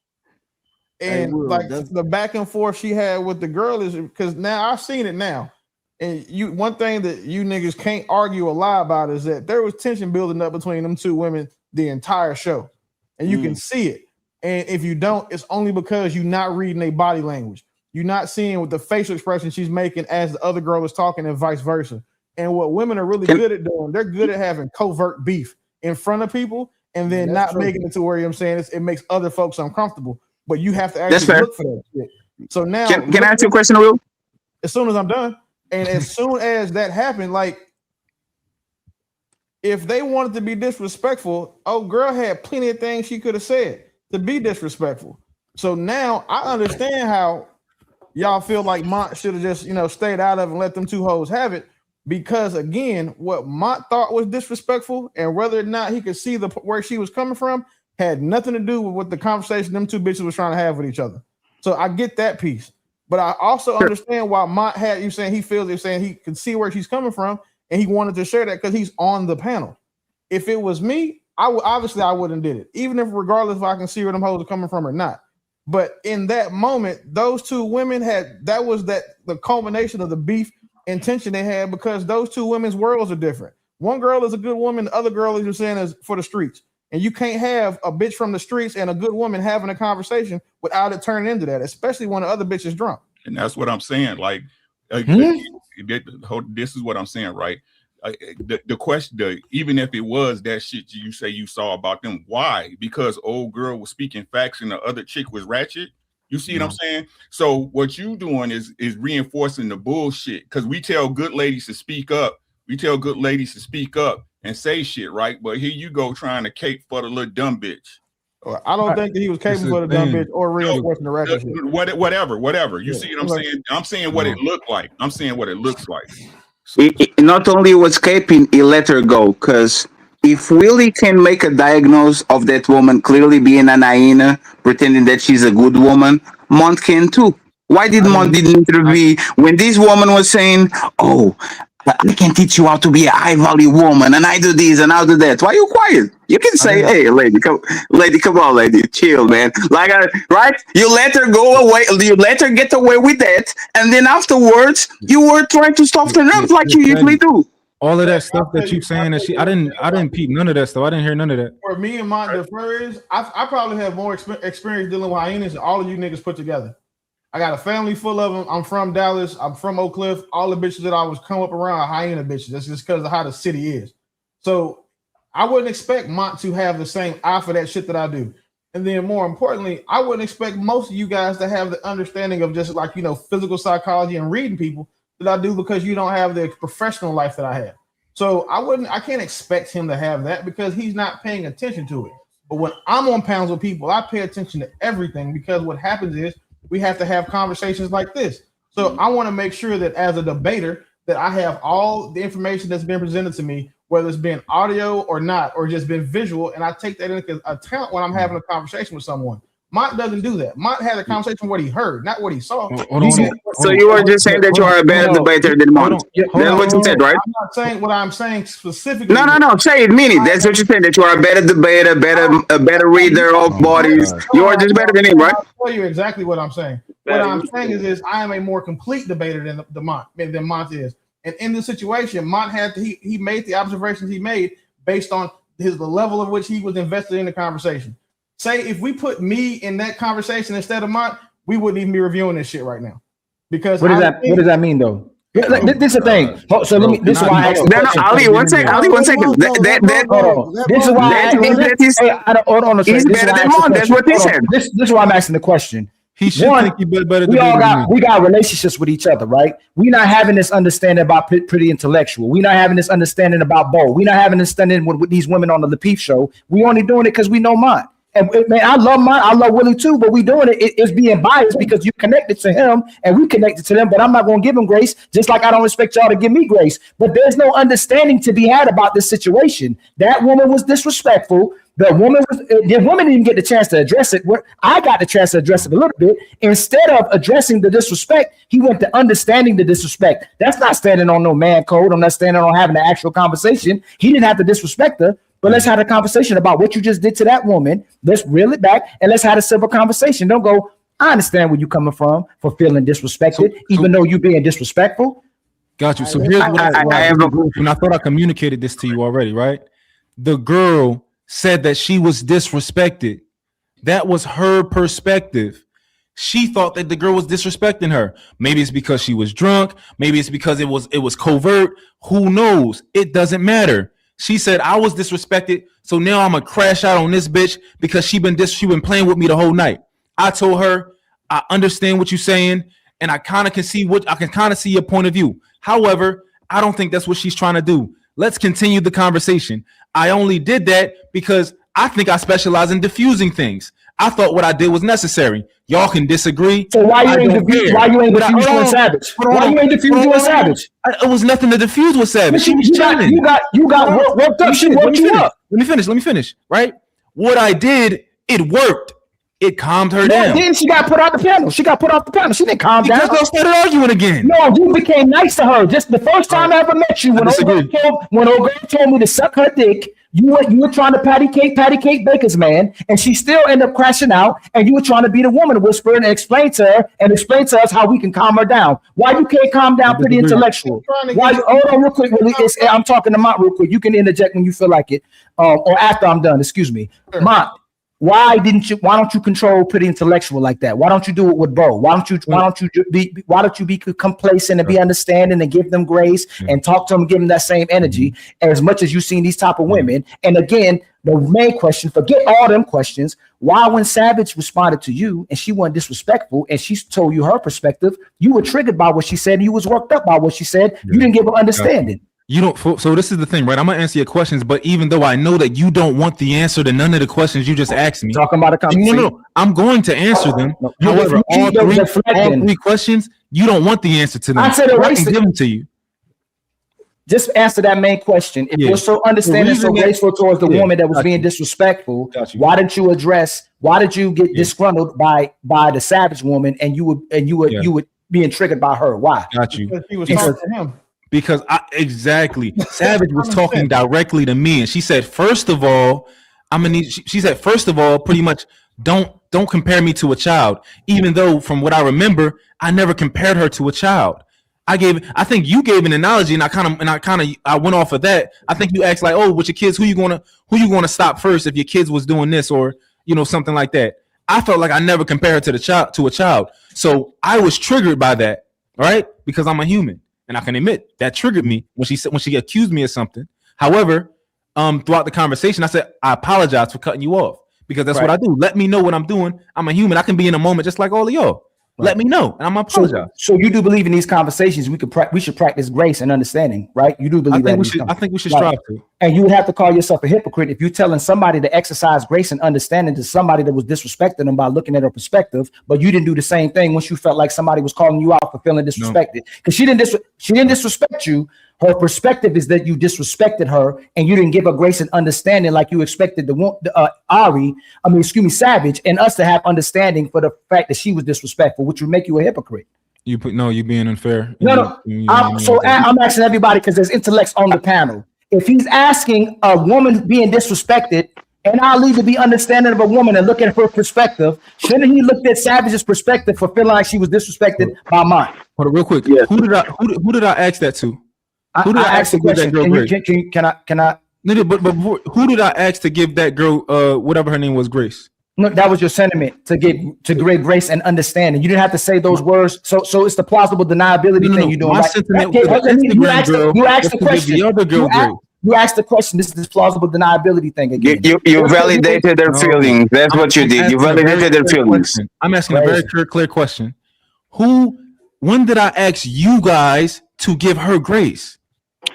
And like the back and forth she had with the girl is because now I've seen it now. And one thing that you niggas can't argue or lie about is that there was tension building up between them two women the entire show. And you can see it. And if you don't, it's only because you're not reading their body language. You're not seeing what the facial expression she's making as the other girl is talking and vice versa. And what women are really good at doing, they're good at having covert beef in front of people. And then making it to where I'm saying it makes other folks uncomfortable, but you have to actually look for that shit. So now, can I ask you a question, Will? As soon as I'm done, and as soon as that happened, like if they wanted to be disrespectful, girl had plenty of things she could have said to be disrespectful. So now I understand how y'all feel like Mont should have just stayed out of it and let them two hoes have it. Because again, what Mont thought was disrespectful and whether or not he could see where she was coming from had nothing to do with what the conversation them two bitches was trying to have with each other. So I get that piece. But I also understand why Mont had you saying he could see where she's coming from and he wanted to share that because he's on the panel. If it was me, I wouldn't did it, even if regardless if I can see where them hoes are coming from or not. But in that moment, those two women the culmination of the beef intention they had because those two women's worlds are different. One girl is a good woman, the other girl is for the streets. And you can't have a bitch from the streets and a good woman having a conversation without it turning into that, especially when the other bitch is drunk. And that's what I'm saying. Like, this is what I'm saying, right? The question, even if it was that shit you say you saw about them, why? Because old girl was speaking facts and the other chick was ratchet. You see what I'm saying? So what you doing is reinforcing the bullshit because we tell good ladies to speak up. We tell good ladies to speak up and say shit, right? But here you go trying to cape for the little dumb bitch. I don't think that he was caping for the dumb bitch or reinforcing the ratchet shit. Whatever. You see what I'm saying? I'm saying what it looked like. I'm saying what it looks like. Not only was caping, he let her go because if Willie can make a diagnose of that woman clearly being an hyena, pretending that she's a good woman, Mont can too. Why did Mont didn't intervene when this woman was saying, "Oh, I can teach you how to be a high value woman, and I do this and I do that"? Why are you quiet? You can say, "Hey, lady, come on, lady, chill, man." Like, right? You let her go away. You let her get away with that, and then afterwards, you were trying to soften up like you usually do. All of that stuff that you saying that I didn't peep none of that stuff. I didn't hear none of that. Where me and Mont differ is, I probably have more experience dealing with hyenas than all of you niggas put together. I got a family full of them. I'm from Dallas. I'm from Oak Cliff. All the bitches that I was come up around are hyena bitches. That's just because of how the city is. So I wouldn't expect Mont to have the same eye for that shit that I do. And then more importantly, I wouldn't expect most of you guys to have the understanding of just like, physical psychology and reading people that I do, because you don't have the professional life that I have. So I can't expect him to have that because he's not paying attention to it. But when I'm on panels with people, I pay attention to everything, because what happens is we have to have conversations like this. So I want to make sure that as a debater that I have all the information that's been presented to me, whether it's been audio or not, or just been visual, and I take that into account when I'm having a conversation with someone. Mont doesn't do that. Mont had a conversation what he heard, not what he saw. So you were just saying that you are a better debater than Mont. That's what you said, right? I'm not saying what I'm saying specifically. No. Say it, mean it. That's what you're saying. That you are a better debater, a better reader of bodies. You are just better than him, right? I'll tell you exactly what I'm saying. What I'm saying is I am a more complete debater than Mont is. And in this situation, Mont he made the observations he made based on the level of which he was invested in the conversation. Say if we put me in that conversation instead of Mont, we wouldn't even be reviewing this shit right now. Because what does that mean though? This is the thing. So let me. This is why I asked the question. Ali, one second. This is why hold on a second. He's better than Mont. That's what he said. This is why I'm asking the question. He should think he better. We got relationships with each other, right? We're not having this understanding about pretty intellectual. We're not having this understanding about Bo. We're not having this understanding with these women on the Lapeef show. We only doing it because we know Mont. And man, I love Mont. I love Willie too, but we doing it's being biased because you connected to him and we connected to them. But I'm not going to give him grace, just like I don't expect y'all to give me grace. But there's no understanding to be had about this situation. That woman was disrespectful. The woman didn't even get the chance to address it. I got the chance to address it a little bit. Instead of addressing the disrespect, he went to understanding the disrespect. That's not standing on no man code. I'm not standing on having an actual conversation. He didn't have to disrespect her. But let's have a conversation about what you just did to that woman. Let's reel it back and let's have a civil conversation. Don't go, I understand where you're coming from for feeling disrespected, even though you're being disrespectful. Got you. So here's what I thought I communicated this to you already, right? The girl said that she was disrespected. That was her perspective. She thought that the girl was disrespecting her. Maybe it's because she was drunk. Maybe it's because it was covert. Who knows? It doesn't matter. She said I was disrespected, so now I'm gonna crash out on this bitch because she been playing with me the whole night. I told her I understand what you're saying, and I can kind of see your point of view. However, I don't think that's what she's trying to do. Let's continue the conversation. I only did that because I think I specialize in diffusing things. I thought what I did was necessary. Y'all can disagree. So why you ain't diffusing Savage? Why you ain't diffusing with Savage? It was nothing to diffuse with Savage. She was chilling. You got worked up. She worked you up. Let me finish. Right? What I did, it worked. It calmed her down. Then she got put out the panel. She didn't calm down. Because y'all started arguing again. No, you became nice to her. Just the first time I ever met you, when old girl told me to suck her dick, you were trying to patty cake Baker's man, and she still ended up crashing out, and you were trying to be the woman whisperer and explain to us how we can calm her down. Why you can't calm down pretty intellectual? Hold on real quick, Willie. I'm talking to Mont real quick. You can interject when you feel like it, or after I'm done. Excuse me, Mont. Why don't you control pretty intellectual like that? Why don't you do it with Bo? Why don't you be complacent and be understanding and give them grace and talk to them, give them that same energy as much as you've seen these type of women? And again, the main question, forget all them questions. Why when Savage responded to you and she wasn't disrespectful and she told you her perspective, you were triggered by what she said and you was worked up by what she said. You didn't give her understanding. You don't. So this is the thing, right? I'm gonna answer your questions, but even though I know that you don't want the answer to none of the questions you just asked me, talking about a conversation. No, I'm going to answer them. However, all three questions, you don't want the answer to them. I said I can give them to you. just answer that main question. If you're so understanding, so graceful towards the woman that was being disrespectful, why didn't you address? Why did you get disgruntled by the savage woman, and you would being triggered by her? Why? Got you. Because he was talking to him. Because exactly, Savage was talking directly to me, and she said, "First of all, I'm gonna need." She said, "First of all, pretty much, don't compare me to a child." Even though, from what I remember, I never compared her to a child. I think you gave an analogy, and I went off of that. I think you asked like, "Oh, with your kids, who you gonna stop first if your kids was doing this or something like that." I felt like I never compared her to a child, so I was triggered by that, right? Because I'm a human. And I can admit that triggered me when she accused me of something. However, throughout the conversation, I said, I apologize for cutting you off because that's what I do. Let me know what I'm doing. I'm a human. I can be in a moment just like all of y'all. Let me know, and I'm gonna apologize. So you do believe in these conversations we should practice grace and understanding, right? You do believe that. I think we should strive to. And you would have to call yourself a hypocrite if you're telling somebody to exercise grace and understanding to somebody that was disrespecting them by looking at her perspective, but you didn't do the same thing once you felt like somebody was calling you out for feeling disrespected. Because she didn't disrespect you. Her perspective is that you disrespected her and you didn't give her grace and understanding like you expected Savage and us to have understanding for the fact that she was disrespectful, which would make you a hypocrite. You're being unfair. I'm asking everybody because there's intellects on the panel. If he's asking a woman being disrespected and Ali to be understanding of a woman and look at her perspective, shouldn't he look at Savage's perspective for feeling like she was disrespected by mine? Hold on, real quick. Yeah. Who did I ask that to? Who did I ask to give that girl grace? Can I? No, but who did I ask to give that girl whatever her name was grace? No, that was your sentiment to great grace and understanding. You didn't have to say those words. So it's the plausible deniability thing you're doing. My sentiment was you asked the question. You asked the question. This is this plausible deniability thing again. You validated their feelings. That's what you did. You validated their feelings. I'm asking a very clear question. When did I ask you guys to give her grace?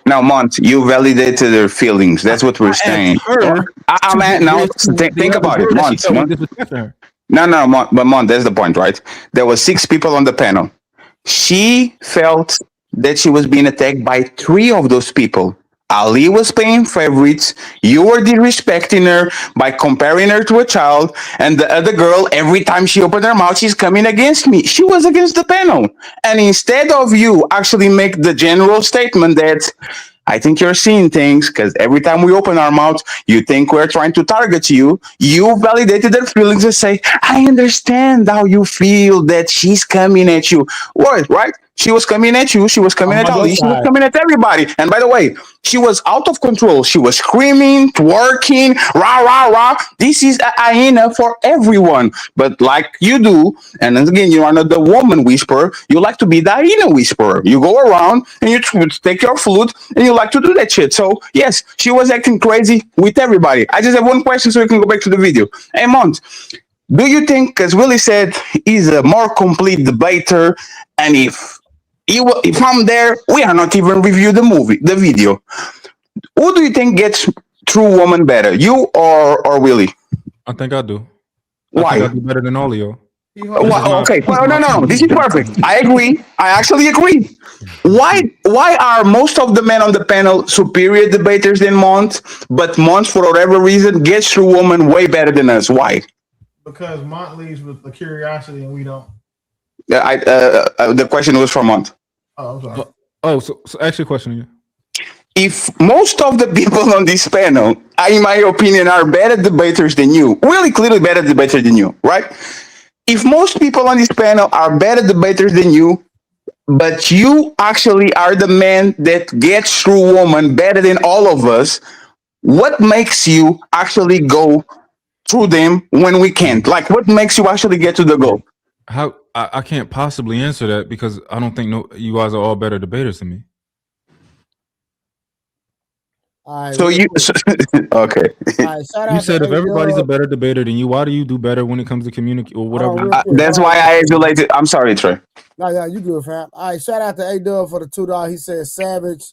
Now, Mont, you validated their feelings. That's what we're saying. Think about it, Mont. No, Mont, but Mont, that's the point, right? There were 6 people on the panel. She felt that she was being attacked by 3 of those people. Ali was playing favorites. You were disrespecting her by comparing her to a child. And the other girl, every time she opened her mouth, she's coming against me. She was against the panel. And instead of you actually make the general statement that I think you're seeing things because every time we open our mouth, you think we're trying to target you. You validated their feelings and say, I understand how you feel that she's coming at you. What, right? She was coming at you. She was coming at Ali. She was coming at everybody. And by the way, she was out of control. She was screaming, twerking, rah, rah, rah. This is a hyena for everyone. But like you do, and again, you are not the woman whisperer. You like to be the hyena whisperer. You go around and you take your flute and you like to do that shit. So yes, she was acting crazy with everybody. I just have one question so we can go back to the video. Hey, Mont, do you think, because Willie said he's a more complete debater, and if I'm there, we are not even review the video. Who do you think gets true woman better, you or Willie? I think I do. Why? I think I do better than all of y'all. Okay, well, no, this is perfect. I agree. I actually agree. Why are most of the men on the panel superior debaters than Mont, but Mont, for whatever reason, gets through woman way better than us? Why? Because Mont leads with the curiosity and we don't. The question was for Mont. Oh, I'm sorry. So ask your question again. If most of the people on this panel, in my opinion, are better debaters than you, really clearly better debaters than you, right? If most people on this panel are better debaters than you, but you actually are the man that gets through woman better than all of us, what makes you actually go through them when we can't? Like, what makes you actually get to the goal? How I can't possibly answer that because I don't think you guys are all better debaters than me. So you okay? You said if everybody's a better debater than you, why do you do better when it comes to communicate or whatever? That's why I isolated. I'm sorry, Trey. No, you good, fam. All right, shout out to A-Dub for the $2. He said Savage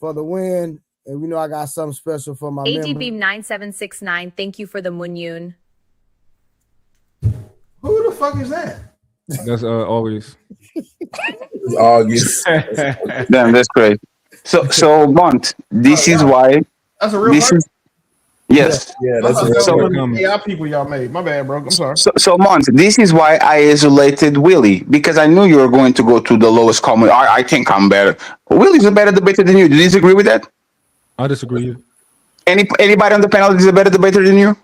for the win, and we know I got something special for my member. ADB 9769. Thank you for the Munyun. Who the fuck is that? That's always. August. Damn, that's great. So Mont, this is why. That's a real This person. is yes. Yeah, I that's a thought real that was comment. AI people y'all made. My bad, bro. I'm sorry. So Mont, this is why I isolated Willie, because I knew you were going to go to the lowest common. I think I'm better. Willie's a better debater than you. Do you disagree with that? I disagree. Anybody on the panel is a better debater than you?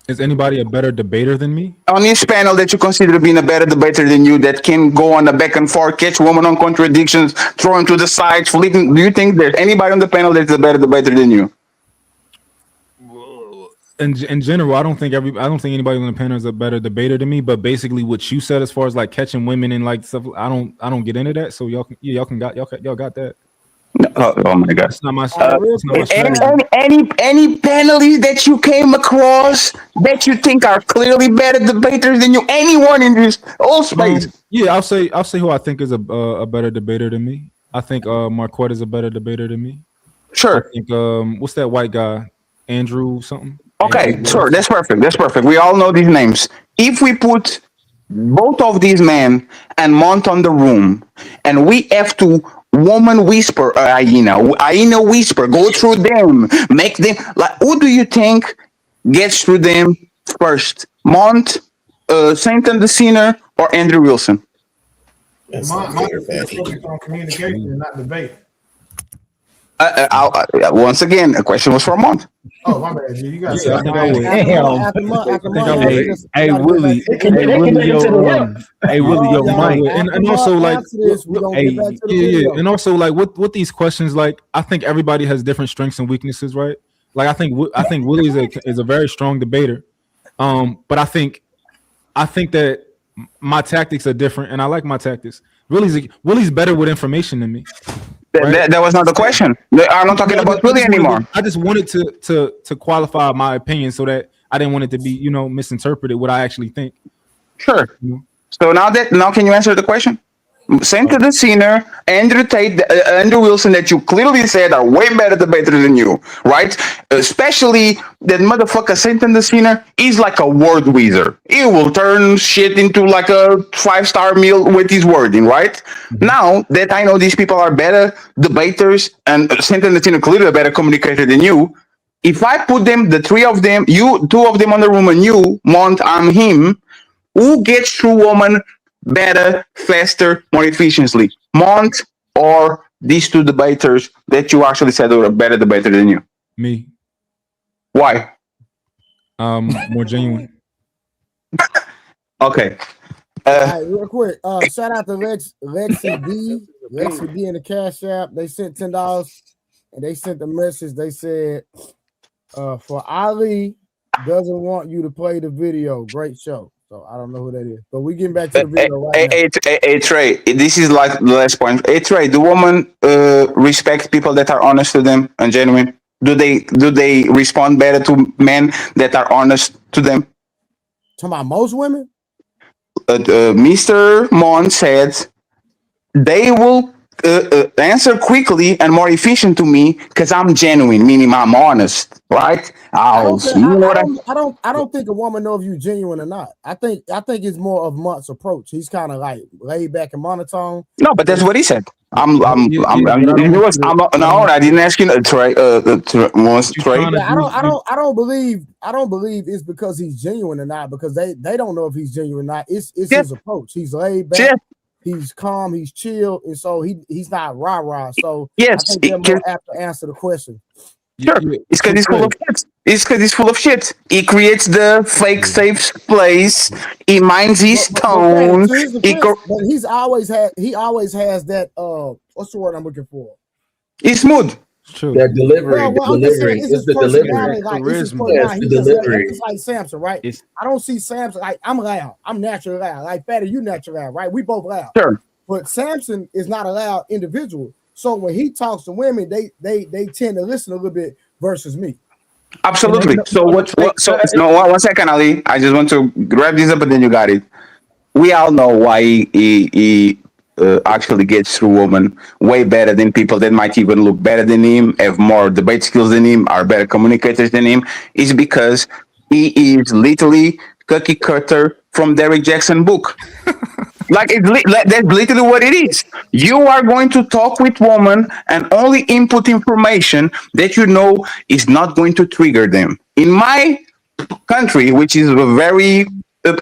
Is anybody a better debater than me? On this panel that you consider being a better debater than you, that can go on the back and forth, catch women on contradictions, throw them to the side, flipping. Do you think there's anybody on the panel that's a better debater than you? In general, I don't think anybody on the panel is a better debater than me. But basically, what you said as far as like catching women and like stuff, I don't get into that. So y'all got that. Oh my God! It's not my strategy. Any panelists that you came across that you think are clearly better debaters than you? Anyone in this whole space? Yeah, I'll say who I think is a better debater than me. I think Marquette is a better debater than me. Sure. I think what's that white guy? Andrew something. Okay, Andrew sure. Willis. That's perfect. That's perfect. We all know these names. If we put both of these men and Mont on the room, and we have to woman whisper, hyena whisper, go through them, make them like. Who do you think gets through them first? Mont, Saint and the Sinner, or Andrew Wilson? Mine is focused on communication and not debate. Once again, a question was for Mont. Oh, my bad, G. You got Yeah, I think I would. Hey Willie, yo, Mike, and also like, and also like with these questions, like I think everybody has different strengths and weaknesses, right? Like I think Willie is a very strong debater, but I think that my tactics are different, and I like my tactics. Willie's better with information than me. Right? That was not the question. I'm not talking about Willie anymore. I just wanted to qualify my opinion so that I didn't want it to be, misinterpreted what I actually think. Sure. So now can you answer the question? Saint to the Sinner, Andrew Tate, Andrew Wilson, that you clearly said are way better debaters than you, right? Especially that motherfucker Saint and the Sinner is like a word wizard. He will turn shit into like a 5-star meal with his wording, right? Mm-hmm. Now that I know these people are better debaters and Saint and the Sinner clearly a better communicator than you, if I put them, the three of them, you, two of them on the room and you, Mont, I'm him, who gets through woman better, faster, more efficiently? Mont or these two debaters that you actually said were a better debater than you? Me. Why? More genuine. Okay. All right, real quick. Shout out to Lexi D in the Cash App. They sent $10 and they sent a message. They said, for Ali doesn't want you to play the video. Great show. So I don't know who that is, but we getting back to the video right now. Hey, Trey, this is like the last point. Hey, Trey, do women respect people that are honest to them and genuine? Do they respond better to men that are honest to them? Talking about most women? Mr. Mont said they will answer quickly and more efficient to me because I'm genuine, meaning I'm honest, right? I don't think a woman know if you genuine or not. I think it's more of Mont's approach. He's kind of like laid back and monotone. No, but that's what he said. I didn't ask you, Trey. Trey. I don't believe it's because he's genuine or not, because they don't know if he's genuine or not. It's his approach. He's laid back. He's calm, he's chill, and so he's not rah-rah. So yes, I think they're more apt to answer the question. Sure, it's because he's full of shit. It's because he's full of shit. He creates the fake safe place. He minds his tone. But he always has that. What's the word I'm looking for? He's smooth. True. That delivery, it's the delivery. Like, it's like Samson, right? I don't see Samson like I'm loud. I'm naturally loud. Like Fatty, you naturally loud, right? We both loud. Sure. But Samson is not a loud individual. So when he talks to women, they tend to listen a little bit versus me. Absolutely. So one second, Ali. I just want to grab this up and then you got it. We all know why he actually gets through women way better than people that might even look better than him, have more debate skills than him, are better communicators than him, is because he is literally cookie cutter from Derrick Jackson book. That's literally what it is. You are going to talk with women and only input information that you know is not going to trigger them. In my country, which is a very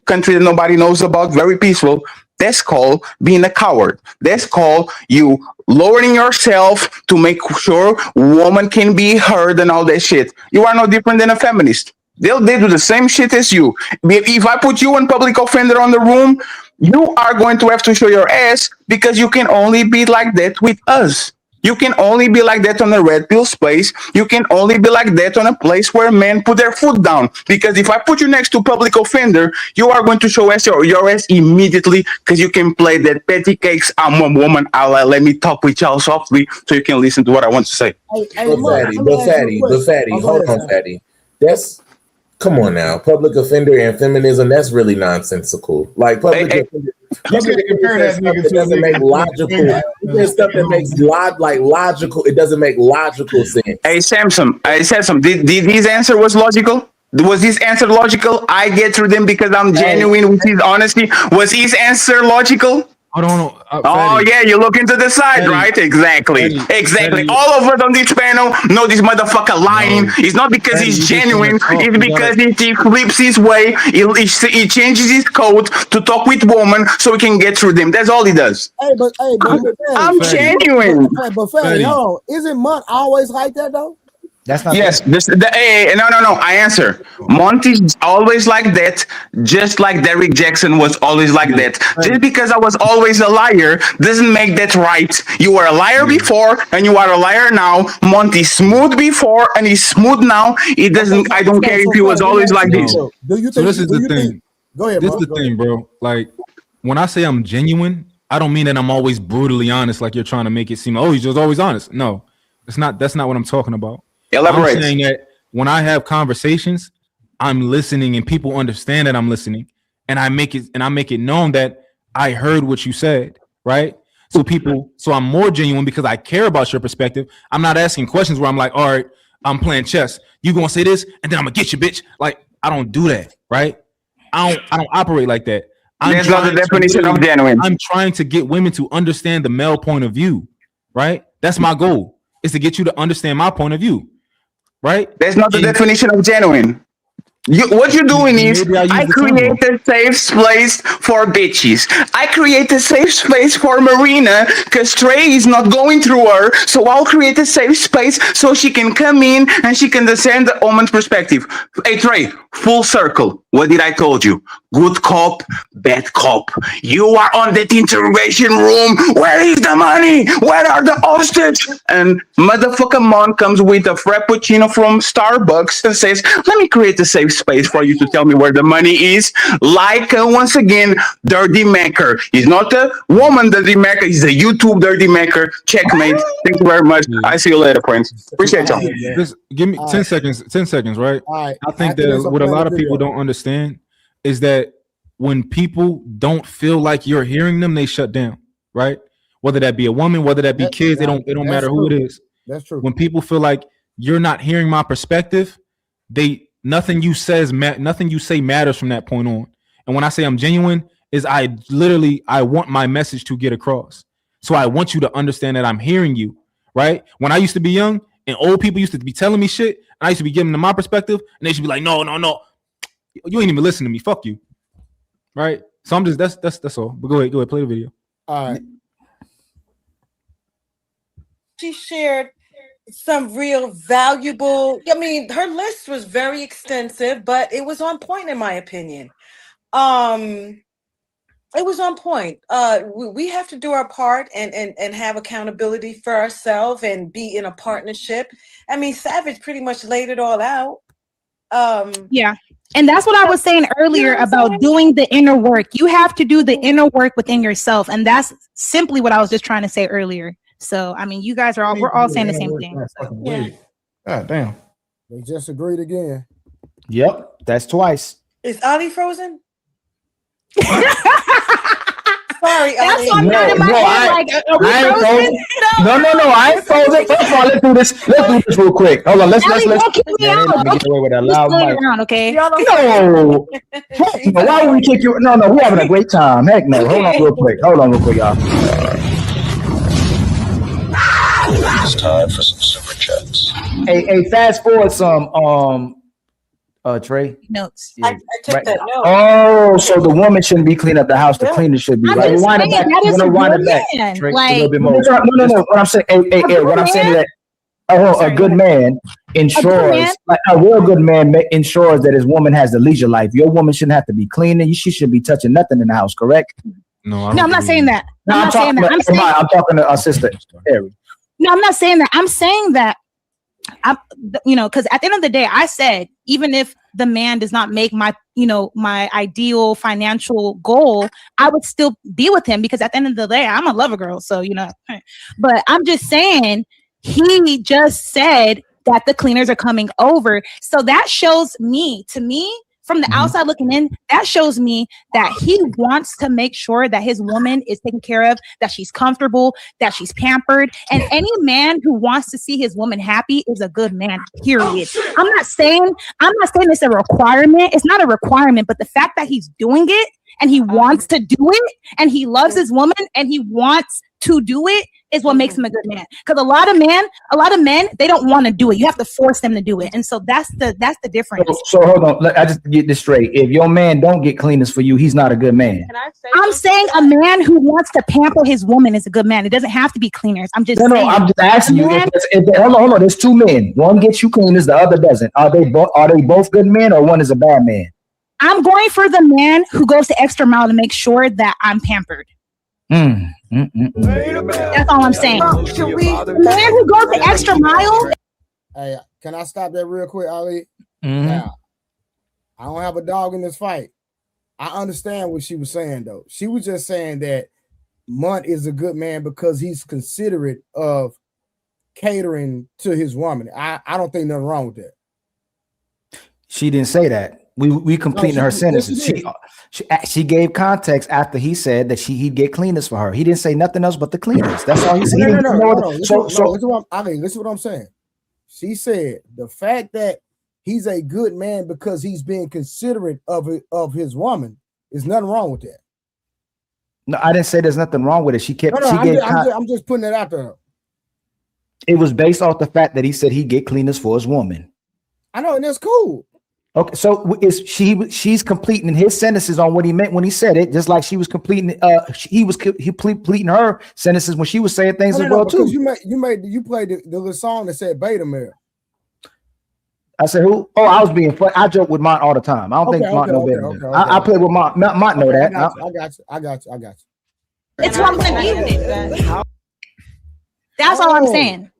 country that nobody knows about, very peaceful, that's called being a coward. That's called you lowering yourself to make sure woman can be heard and all that shit. You are no different than a feminist. They do the same shit as you. If I put you in public offender on the room, you are going to have to show your ass because you can only be like that with us. You can only be like that on a red pill space. You can only be like that on a place where men put their foot down. Because if I put you next to public offender, you are going to show us your ass immediately because you can play that petty cakes. I'm a woman. Let me talk with y'all softly so you can listen to what I want to say. But fatty, hold on, fatty. That's come on now, public offender and feminism. That's really nonsensical. Like public offender. You can't compare that nigga to doesn't make logical. There's stuff that makes logical. It doesn't make logical sense. Hey Samson, did his answer was logical? Was his answer logical? I get through them because I'm genuine with his honesty. Was his answer logical? I don't know. Oh yeah, you look into the side, right? Exactly. All of us on this panel know this motherfucker lying. It's not because he's genuine. It's because he flips his way. He changes his code to talk with women so we can get through them. That's all he does. I'm genuine. But Fanny, hold on. Isn't Mont always like that though? That's not yes. No. I answer. Mont is always like that, just like Derrick Jackson was always like that. Just because I was always a liar doesn't make that right. You were a liar before, and you are a liar now. Mont is smooth before, and he's smooth now. It doesn't. I don't care if he was always like this. So this is the thing. Go ahead. This is the thing, bro. Like when I say I'm genuine, I don't mean that I'm always brutally honest, like you're trying to make it seem. Oh, he's just always honest. No, it's not. That's not what I'm talking about. Elaborate. I'm saying that when I have conversations, I'm listening and people understand that I'm listening, and I make it known that I heard what you said, right? So I'm more genuine because I care about your perspective. I'm not asking questions where I'm like, all right, I'm playing chess. You gonna say this, and then I'm gonna get you, bitch. Like I don't do that, right? I don't operate like that. That's not the definition of genuine. I'm trying to get women to understand the male point of view, right? That's my goal, is to get you to understand my point of view. Right? That's not the definition of genuine. What you're doing is I create a safe place for bitches. I create a safe space for Marina because Trey is not going through her. So I'll create a safe space so she can come in and she can understand the woman's perspective. Hey Trey, full circle. What did I told you? Good cop, bad cop. You are on that interrogation room. Where is the money? Where are the hostage? And motherfucker Mont comes with a frappuccino from Starbucks and says, let me create a safe space for you to tell me where the money is. Like, once again, Dirty Maker. He's not a woman Dirty Maker. He's a YouTube Dirty Maker. Checkmate. Thank you very much. I see you later, friends. Appreciate y'all. Just give me 10 seconds. 10 seconds, right? I think that what a lot of people don't understand is that when people don't feel like you're hearing them, they shut down, right? Whether that be a woman, whether that be kids, it don't matter who it is. That's true. When people feel like you're not hearing my perspective, nothing you say matters from that point on. And when I say I'm genuine, is I want my message to get across. So I want you to understand that I'm hearing you, right? When I used to be young and old people used to be telling me shit, and I used to be giving them my perspective, and they should be like, no, you ain't even listening to me. Fuck you, right? So I'm just that's all. But go ahead, play the video. All right. She shared some real valuable. I mean, her list was very extensive, but it was on point in my opinion. It was on point. We have to do our part and have accountability for ourselves and be in a partnership. I mean, Savage pretty much laid it all out. Yeah. And that's what I was saying earlier about doing the inner work. You have to do the inner work within yourself. And that's simply what I was just trying to say earlier. So, I mean, you guys we're all saying the same thing. So, yeah. God damn. They just agreed again. Yep. That's twice. Is Ali frozen? sorry, That's Ali. why I'm not in my head. Like, are we I ain't frozen? No, I ain't frozen. First of all, let's do this. Let's do this real quick. Hold on. Let's. Ellie, don't kick me Yeah, they out. let me get away with a Just loud play mic. around, okay? No. Heck no. Why would we kick you? No, we're having a great time. Heck no. Hold on real quick. Y'all. It's time for some super chats. Hey, fast forward some. Trey. Notes. Yeah. I took that note. Oh, so the woman shouldn't be cleaning up the house. The cleaner should be. I'm Right? just Wind saying, it back. that is a Wind good it back. man. Trey, Like, a little bit more. No. What I'm saying. Hey, what I'm saying is that. A good man ensures, like a real good man ensures that his woman has the leisure life. Your woman shouldn't have to be cleaning. She should be touching nothing in the house, correct? No, I'm not saying that. I'm talking to our sister, Harry. No, I'm not saying that. I'm saying that because at the end of the day, I said, even if the man does not make my ideal financial goal, I would still be with him because at the end of the day, I'm a lover girl. So, but I'm just saying, he just said that the cleaners are coming over. So that shows me, from the outside looking in, that shows me that he wants to make sure that his woman is taken care of, that she's comfortable, that she's pampered. And any man who wants to see his woman happy is a good man, period. I'm not saying it's a requirement. It's not a requirement, but the fact that he's doing it and he wants to do it and he loves his woman and he wants to do it is what makes him a good man. Because a lot of men, they don't want to do it. You have to force them to do it. And so that's the difference. So hold on. I just get this straight. If your man don't get cleaners for you, he's not a good man. I'm saying a man who wants to pamper his woman is a good man. It doesn't have to be cleaners. I'm just saying. I'm just asking you. Hold on. There's two men. One gets you cleaners, the other doesn't. Are they both good men, or one is a bad man? I'm going for the man who goes the extra mile to make sure that I'm pampered. That's all I'm saying. The man who goes the extra mile. Hey, can I stop that real quick, Ali? Mm-hmm. Now, I don't have a dog in this fight. I understand what she was saying, though. She was just saying that Mont is a good man because he's considerate of catering to his woman. I don't think nothing wrong with that. She didn't say that. We completing her sentences. She gave context after he said that he'd get cleaners for her. He didn't say nothing else but the cleaners. That's all he said. No. Listen what I'm saying. She said the fact that he's a good man because he's being considerate of his woman is nothing wrong with that. No, I didn't say there's nothing wrong with it. She gave. I'm just putting it out there. It was based off the fact that he said he'd get cleaners for his woman. I know, and that's cool. Okay, so she's completing his sentences on what he meant when he said it, just like she was completing completing her sentences when she was saying things as well too. You played the little song that said beta male. I said who? Oh, I was being funny. I joke with Mont all the time. I don't think Mont know better. I play with Mont. Mont know that. I got you. It's what I'm saying. That's all I'm saying.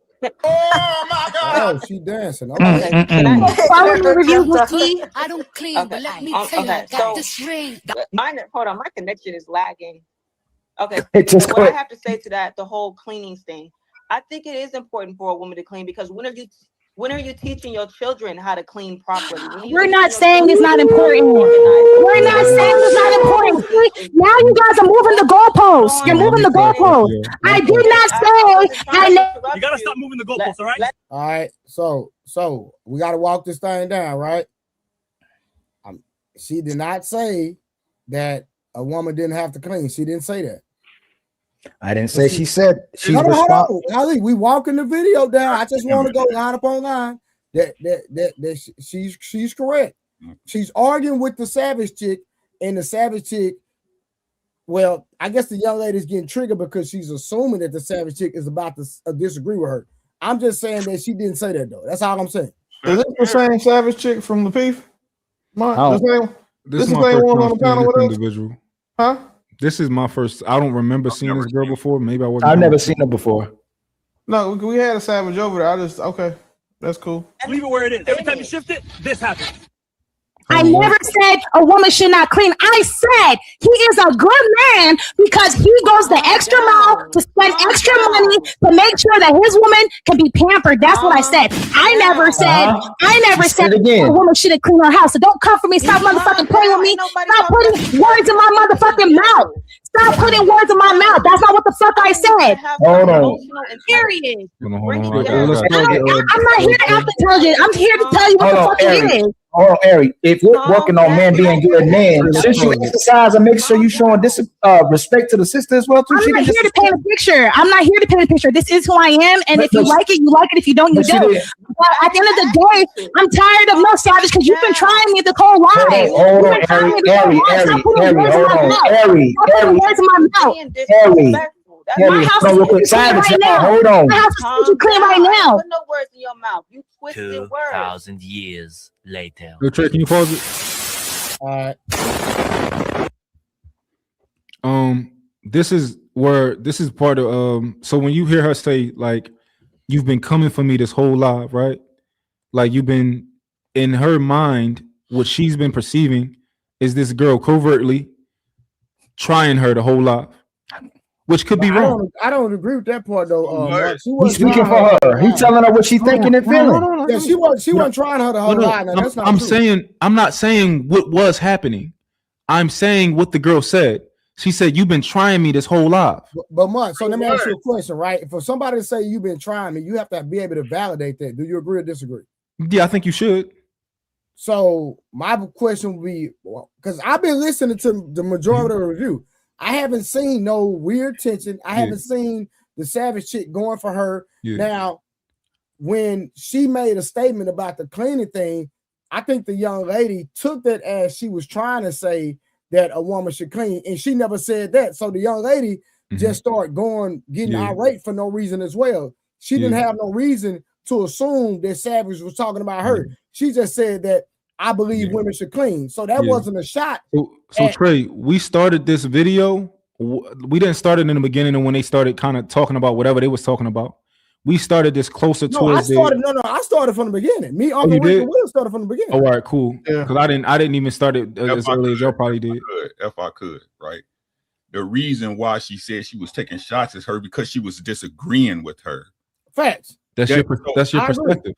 Oh my God! Oh, she dancing. I don't clean, but let me tell you, I got this ring. Hold on, my connection is lagging. Okay, just what I have to say to that, the whole cleaning thing, I think it is important for a woman to clean because when are you teaching your children how to clean properly? We're not saying it's not important. We're not saying it's not important. See, now you guys are moving the goalposts. You're moving the goalposts. I did not say. You gotta stop moving the goalposts, all right? All right. So we gotta walk this thing down, right? She did not say that a woman didn't have to clean. She didn't say that. I didn't say she said she's responsible. Ali, we walking the video down. I just want to go line upon line that she's correct. She's arguing with the savage chick, and the savage chick. Well, I guess the young lady's getting triggered because she's assuming that the savage chick is about to disagree with her. I'm just saying that she didn't say that though. That's all I'm saying. Is this the same savage chick from the Peef? This is my first time seeing this individual. Huh? This is my first. I don't remember seeing this girl before. Maybe I wasn't. I've never seen her before. No, we had a savage over there. Okay, that's cool. Leave it where it is. Every time you shift it, this happens. I never said a woman should not clean. I said he is a good man because he goes the extra mile to spend extra money to make sure that his woman can be pampered. That's what I said. I never said a woman shouldn't clean her house. So don't come for me. Stop motherfucking playing with me. Stop putting words in my motherfucking mouth. Stop putting words in my mouth. That's not what the fuck I said. Hold on. Period. Hold on. I'm not here to act intelligent. I'm here to tell you what the fuck it is. Hold on, Ari. If you're working on men being good men, shouldn't you exercise and make sure you showing respect to the sister as well too? I'm not here to paint a picture. I'm not here to paint a picture. This is who I am, and if you like it, you like it. If you don't, you don't. But at the end of the day, I'm tired of no Savage because you've been trying me the whole life. Hold on, Ari. Hold on. I have to put you clean right now. Put no words in your mouth. You twisted words. 2,000 years later. Yo, Trey, can you pause it? All right. This is part of so when you hear her say, like, you've been coming for me this whole life, right? Like, you've been, in her mind, what she's been perceiving is this girl covertly trying her the whole life, which could be wrong. I don't agree with that part though. He's speaking for her. He's telling her what she's thinking and feeling. Yeah, she wasn't trying her the whole line. That's not true. I'm not saying what was happening. I'm saying what the girl said. She said, "You've been trying me this whole life." But Mont, so let me ask you a question, right? For somebody to say you've been trying me, you have to be able to validate that. Do you agree or disagree? Yeah, I think you should. So my question would be, because I've been listening to the majority of the review. I haven't seen no weird tension. I haven't seen the Savage chick going for her. Now, when she made a statement about the cleaning thing, I think the young lady took that as she was trying to say that a woman should clean, and she never said that. So the young lady just started getting irate for no reason as well. She didn't have no reason to assume that Savage was talking about her. She just said that I believe women should clean. So that wasn't a shot. So Trey, we started this video. We didn't start it in the beginning, and when they started kind of talking about whatever they was talking about, we started this closer towards. I started from the beginning. Me, Uncle Will started from the beginning. Oh, all right, cool. Because I didn't even start it as early as y'all probably did. If I could, right? The reason why she said she was taking shots is her because she was disagreeing with her. Facts. That's your perspective.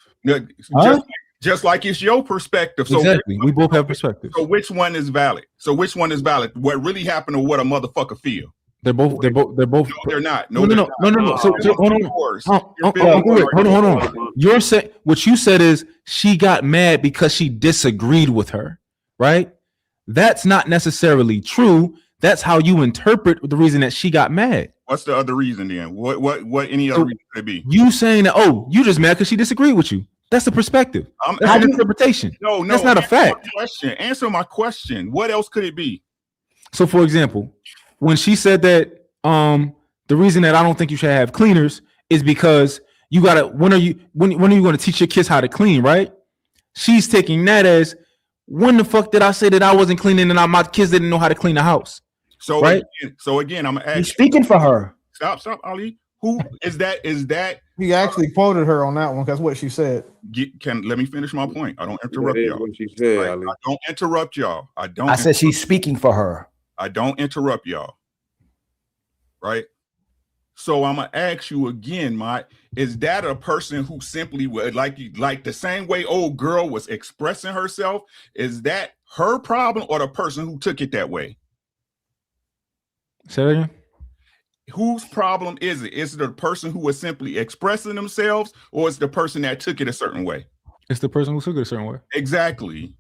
Just like it's your perspective. So exactly. We both have perspectives. So which one is valid? What really happened or what a motherfucker feel? They're both. No, they're not. No. So hold on. You're saying what you said is she got mad because she disagreed with her, right? That's not necessarily true. That's how you interpret the reason that she got mad. What's the other reason then? What any other reason could it be? You saying that, you just mad because she disagreed with you. That's the perspective. That's an interpretation. No, that's not a fact. Answer my question. What else could it be? So, for example, when she said that the reason that I don't think you should have cleaners is because you gotta when are you going to teach your kids how to clean, right? She's taking that as, when the fuck did I say that I wasn't cleaning and my kids didn't know how to clean the house? So right. Again, I'm gonna ask. You're speaking for her. Stop, Ali. Who is that? He actually quoted her on that one. That's what she said. Let me finish my point. I don't interrupt y'all. What she said, right? Ali. I don't interrupt y'all. I said she's speaking for her. I don't interrupt y'all. Right. So I'm gonna ask you again, Mike. Is that a person who simply would like the same way old girl was expressing herself? Is that her problem or the person who took it that way? Say that again. Whose problem is it? Is it the person who was simply expressing themselves, or is the person that took it a certain way? It's the person who took it a certain way. Exactly.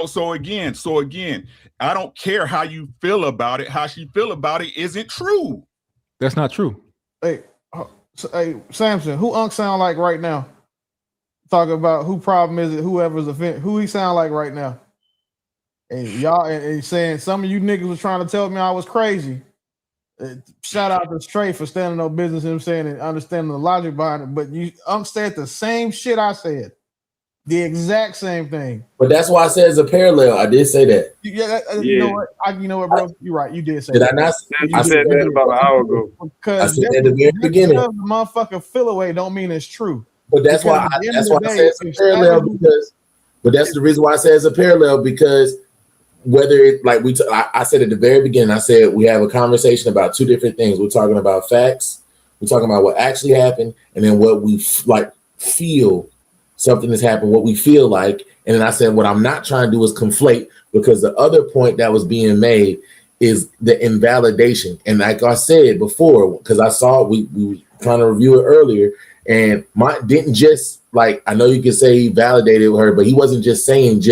So again, I don't care how you feel about it. How she feel about it isn't true. That's not true. Hey, Samson, who Unc sound like right now? Talking about who problem is it? Whoever's offended, who he sound like right now? And y'all and saying some of you niggas was trying to tell me I was crazy. Shout out to Trey for standing on business, him saying and understanding the logic behind it. But you said the same shit I said, the exact same thing. But that's why I said it's a parallel. I did say that. You know what, bro? You're right. You did say did that. I not? I said that about an hour ago. I said at the very beginning. The motherfucker feel away don't mean it's true. But that's why I said it's a parallel because. But that's the reason why I said it's a parallel because. Whether it like I said at the very beginning, I said we have a conversation about two different things. We're talking about facts We're talking about what actually happened, and then what we feel something has happened, what we feel like. And then I said, what I'm not trying to do is conflate, because the other point that was being made is the invalidation. And like I said before, because I saw we were trying to review it earlier, and Mont didn't just I know you could say he validated her, but he wasn't just saying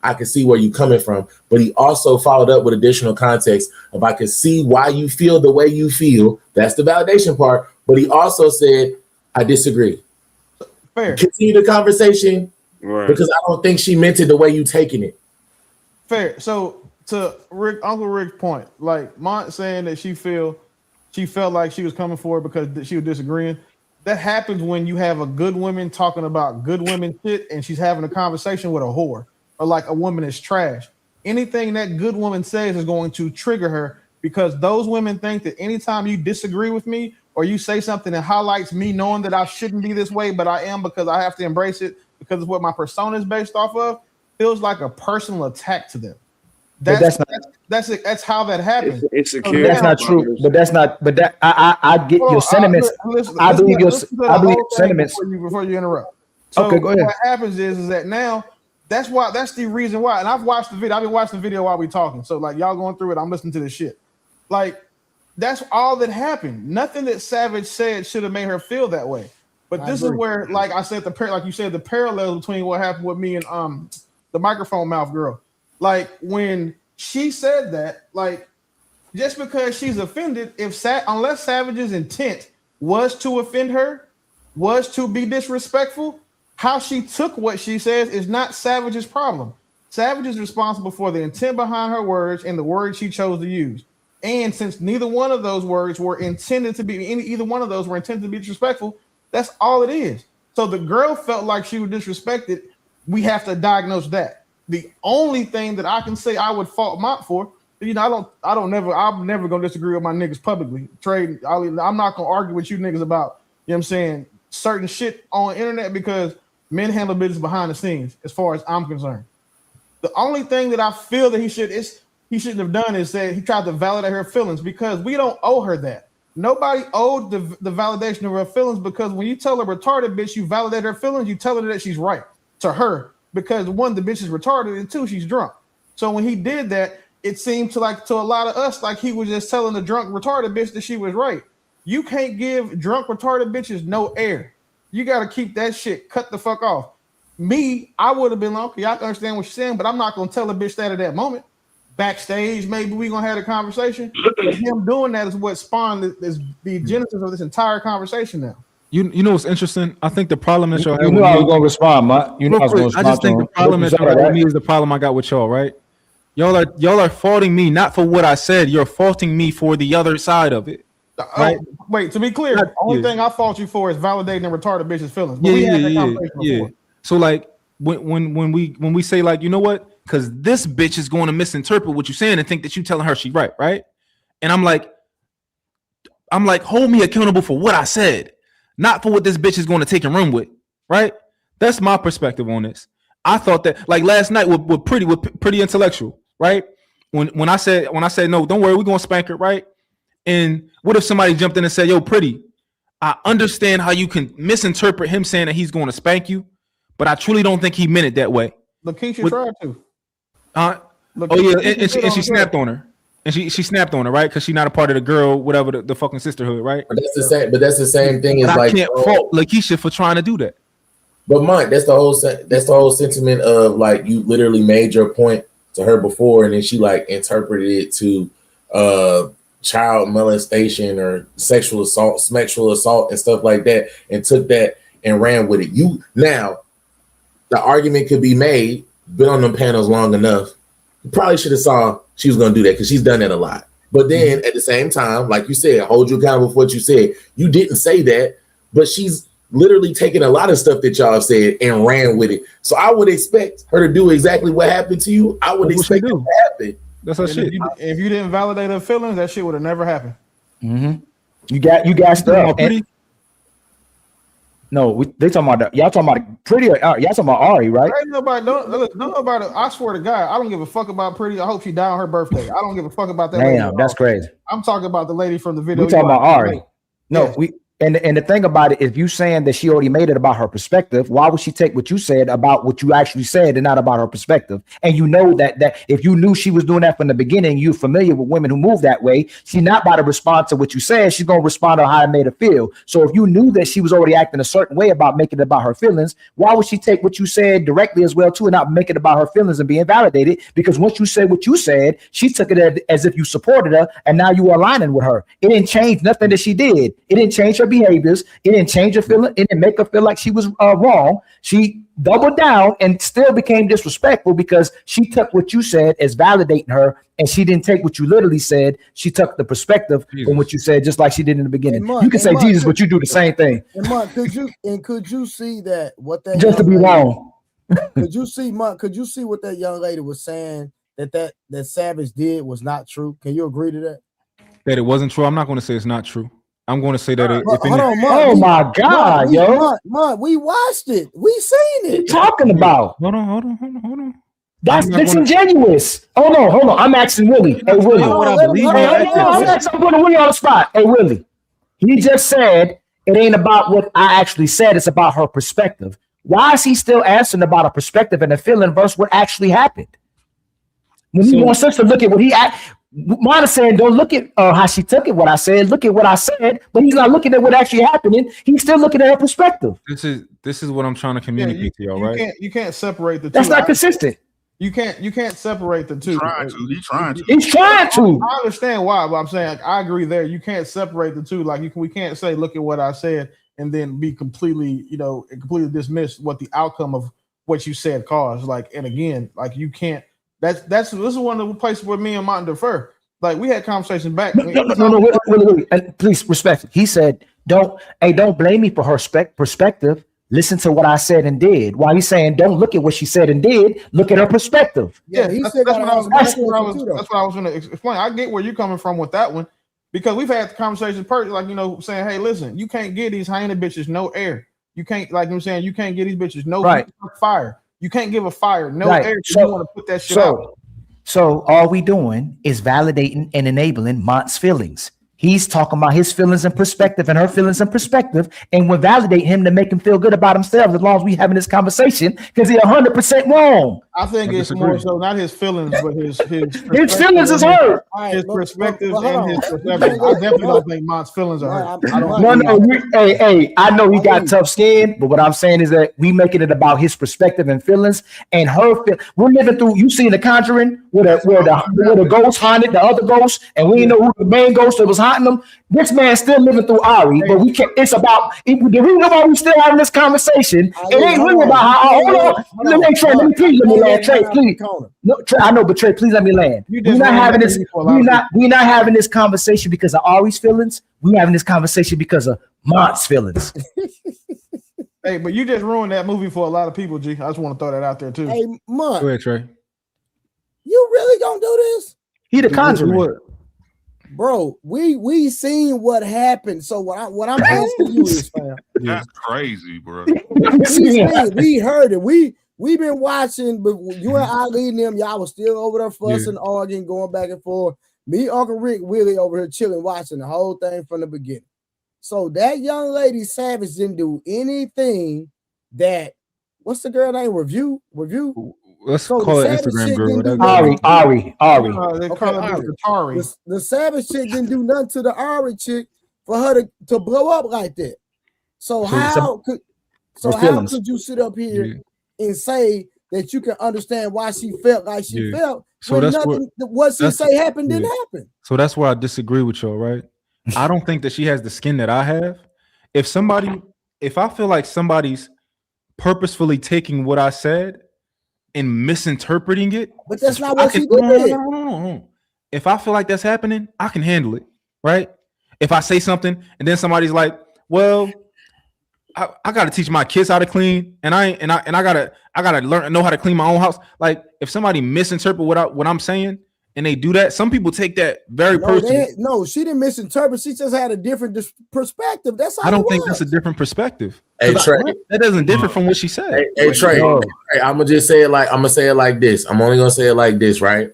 I can see where you're coming from, but he also followed up with additional context of I can see why you feel the way you feel. That's the validation part. But he also said, I disagree. Fair. Continue the conversation, because I don't think she meant it the way you taking it. Fair. So to Uncle Rick's point, like Mont saying that she felt like she was coming forward because she was disagreeing. That happens when you have a good woman talking about good women shit, and she's having a conversation with a whore, or like a woman is trash. Anything that good woman says is going to trigger her, because those women think that anytime you disagree with me or you say something that highlights me knowing that I shouldn't be this way, but I am because I have to embrace it because of what my persona is based off of, feels like a personal attack to them. That's how that happens. It's secure. That's not true. But that's not. But that I get your sentiments. I believe your sentiments. Before you interrupt. So okay, go ahead. What happens is that now that's the reason why. And I've watched the video. I've been watching the video while we talking. So like y'all going through it, I'm listening to this shit. Like that's all that happened. Nothing that Savage said should have made her feel that way. But this is where, like I said, like you said, the parallels between what happened with me and the microphone mouth girl. Like when she said that, like just because she's offended, unless Savage's intent was to offend her, was to be disrespectful, how she took what she says is not Savage's problem. Savage is responsible for the intent behind her words and the words she chose to use. And since neither one of those words were intended to be either one of those were intended to be disrespectful, that's all it is. So the girl felt like she was disrespected. We have to diagnose that. The only thing that I can say I would fault Mont for, I'm never gonna disagree with my niggas publicly. I'm not gonna argue with you niggas about, you know what I'm saying, certain shit on the internet, because men handle business behind the scenes, as far as I'm concerned. The only thing that I feel that he shouldn't have done is that he tried to validate her feelings, because we don't owe her that. Nobody owed the validation of her feelings, because when you tell a retarded bitch you validate her feelings, you tell her that she's right to her, because one, the bitch is retarded, and two, she's drunk. So when he did that, it seemed to a lot of us like he was just telling the drunk retarded bitch that she was right. You can't give drunk retarded bitches no air. You got to keep that shit cut the fuck off. Me, I would have been like, okay, I can understand what she's saying, but I'm not gonna tell a bitch that at that moment. Backstage, maybe we gonna have a conversation. But him doing that is what spawned the genesis of this entire conversation now. You know what's interesting? I think the problem that y'all have. You knew I was gonna respond, Mont. You know I was gonna respond. I just think the problem that y'all have with me is the problem I got with y'all, right? Y'all are faulting me not for what I said. You're faulting me for the other side of it. Right? Wait, to be clear, the only thing I fault you for is validating and retarded bitches' feelings. But we had that conversation before. So like when we say, like, you know what? Because this bitch is going to misinterpret what you're saying and think that you telling her she right? And I'm like, hold me accountable for what I said, not for what this bitch is going to take and run with, right? That's my perspective on this. I thought that, like last night with pretty intellectual, right? When I said no, don't worry, we're gonna spank her, right? And what if somebody jumped in and said, yo, Pretty, I understand how you can misinterpret him saying that he's going to spank you, but I truly don't think he meant it that way. Lakeisha tried to. And she snapped on her. And she snapped on her, right? Because she's not a part of the girl, whatever, the fucking sisterhood, right? But that's the same thing. But I can't fault Lakeisha for trying to do that. But Mike, that's the whole sentiment of, like, you literally made your point to her before, and then she like interpreted it to child molestation or sexual assault and stuff like that, and took that and ran with it. Now the argument could be made, been on them panels long enough, you probably should have saw she was going to do that, because she's done that a lot. But then at the same time, like you said, hold you accountable for what you said. You didn't say that, but she's literally taken a lot of stuff that y'all have said and ran with it. So I would expect her to do exactly what happened to you. I would expect it to happen. That's her shit. If you didn't validate her feelings, that shit would have never happened. Mm-hmm. You got stuff. No, they talking about that. Y'all talking about Pretty. Y'all talking about Ari, right? Ain't nobody. Don't nobody. I swear to God, I don't give a fuck about Pretty. I hope she died on her birthday. I don't give a fuck about that. Damn, that's crazy. I'm talking about the lady from the video. We talking about Ari. No, And the thing about it, if you saying that she already made it about her perspective, why would she take what you said about what you actually said and not about her perspective? And you know that if you knew she was doing that from the beginning, you're familiar with women who move that way. She's not about to respond to what you said. She's gonna respond to how it made her feel. So if you knew that she was already acting a certain way about making it about her feelings, why would she take what you said directly as well too and not make it about her feelings and being validated? Because once you said what you said, she took it as if you supported her, and now you are aligning with her. It didn't change nothing that she did. It didn't change her behaviors. It didn't change her feeling. It didn't make her feel like she was wrong. She doubled down and still became disrespectful because she took what you said as validating her, and she didn't take what you literally said. She took the perspective from what you said, just like she did in the beginning. You can say Jesus, but you do the same thing. And Mont, could you see that what that Just to be wrong. Could you see what that young lady was saying that Savage did was not true? Can you agree to that? That it wasn't true. I'm not going to say it's not true. I'm going to say that Hold on, Mont. Oh my God, yo! Mont, we watched it. We seen it. What you talking about? Hold on. That's disingenuous. Hold on. I'm asking Willie. Hey, Willie. I'm putting Willie on the spot. Hey, Willie. He just said it ain't about what I actually said. It's about her perspective. Why is he still answering about a perspective and a feeling versus what actually happened? When he wants us to look at what he Mine is saying, don't look at how she took it, what I said. Look at what I said, but he's not looking at what actually happening. He's still looking at her perspective. This is what I'm trying to communicate to y'all, right? You can't separate the two. That's not consistent. You can't separate the two. He's trying to. I understand why, but I'm saying I agree there. You can't separate the two. Like we can't say, look at what I said, and then be completely dismiss what the outcome of what you said caused. Like, and again, like you can't. This is one of the places where me and Mont defer. Like we had conversation back. No, wait. Please respect it. He said, don't blame me for her perspective. Listen to what I said and did. While he's saying, don't look at what she said and did. Look at her perspective. Yeah, that's what I was going to explain. I get where you're coming from with that one because we've had the conversation saying, hey, listen, you can't give these hyena bitches no air. You can't, you can't give these bitches no fire. You can't give a fire no air. You want to put that shit out. So all we doing is validating and enabling Mont's feelings. He's talking about his feelings and perspective and her feelings and perspective, and we validate him to make him feel good about himself as long as we having this conversation because he's 100% wrong. I think it's more so not his feelings, but his feelings is hurt. His perspective and his perspective. I definitely don't think Mont's feelings are hurt. I know he got tough skin, but what I'm saying is that we making it about his perspective and feelings and her. We're living through. You see The Conjuring where the ghost haunted the other ghost, and we didn't know who the main ghost that was haunting them. This man's still living through Ari, but we can't. It's about the reason why we still having this conversation. It ain't really about how. Hold on, let me land. Trey, please. No, Trey, I know, but Trey, please let me land. We're not having this. We're not having this conversation because of Ari's feelings. We're having this conversation because of Mont's feelings. Hey, but you just ruined that movie for a lot of people, G. I just want to throw that out there too. Hey, Mont. Go ahead, Trey. You really gonna do this? He The Conjuring. Bro, we seen what happened. So what I'm asking you is, fam, that's crazy, bro. we heard it. We've been watching, but you and Ali and them, y'all was still over there fussing, arguing, going back and forth. Me, Uncle Rick, Willie over here chilling, watching the whole thing from the beginning. So that young lady Savage didn't do anything that. What's the girl name? Review. Let's call it Instagram girl. Ari. They call it Ari. The Savage chick didn't do nothing to the Ari chick for her to blow up like that. So how could you sit up here and say that you can understand why she felt like she felt? So that's what she say happened didn't happen. So that's where I disagree with y'all, right? I don't think that she has the skin that I have. If I feel like somebody's purposefully taking what I said and misinterpreting it, but that's not what she did. No. If I feel like that's happening, I can handle it, right? If I say something and then somebody's like, "Well, I got to teach my kids how to clean, and I gotta know how to clean my own house." Like, if somebody misinterpret what I'm saying and they do that, some people take that very personally. No, she didn't misinterpret. She just had a different perspective. That's all. I don't think that's a different perspective. Hey, Trey, that doesn't differ from what she said. Hey Trey, I'm gonna say it like this. I'm only gonna say it like this, right?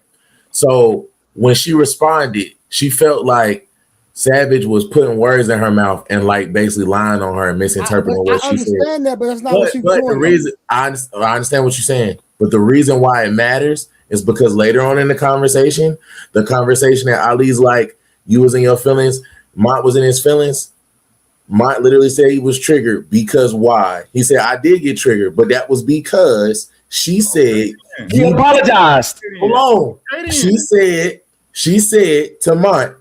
So when she responded, she felt like Savage was putting words in her mouth and like basically lying on her and misinterpreting what she said. I understand that, but that's not what she's doing. The reason I understand what you're saying, but the reason why it matters is because later on in the conversation that Ali's like, you was in your feelings, Mont was in his feelings. Mont literally said he was triggered because why? He said, I did get triggered, but that was because she said he apologized. Hold on. She said to Mont,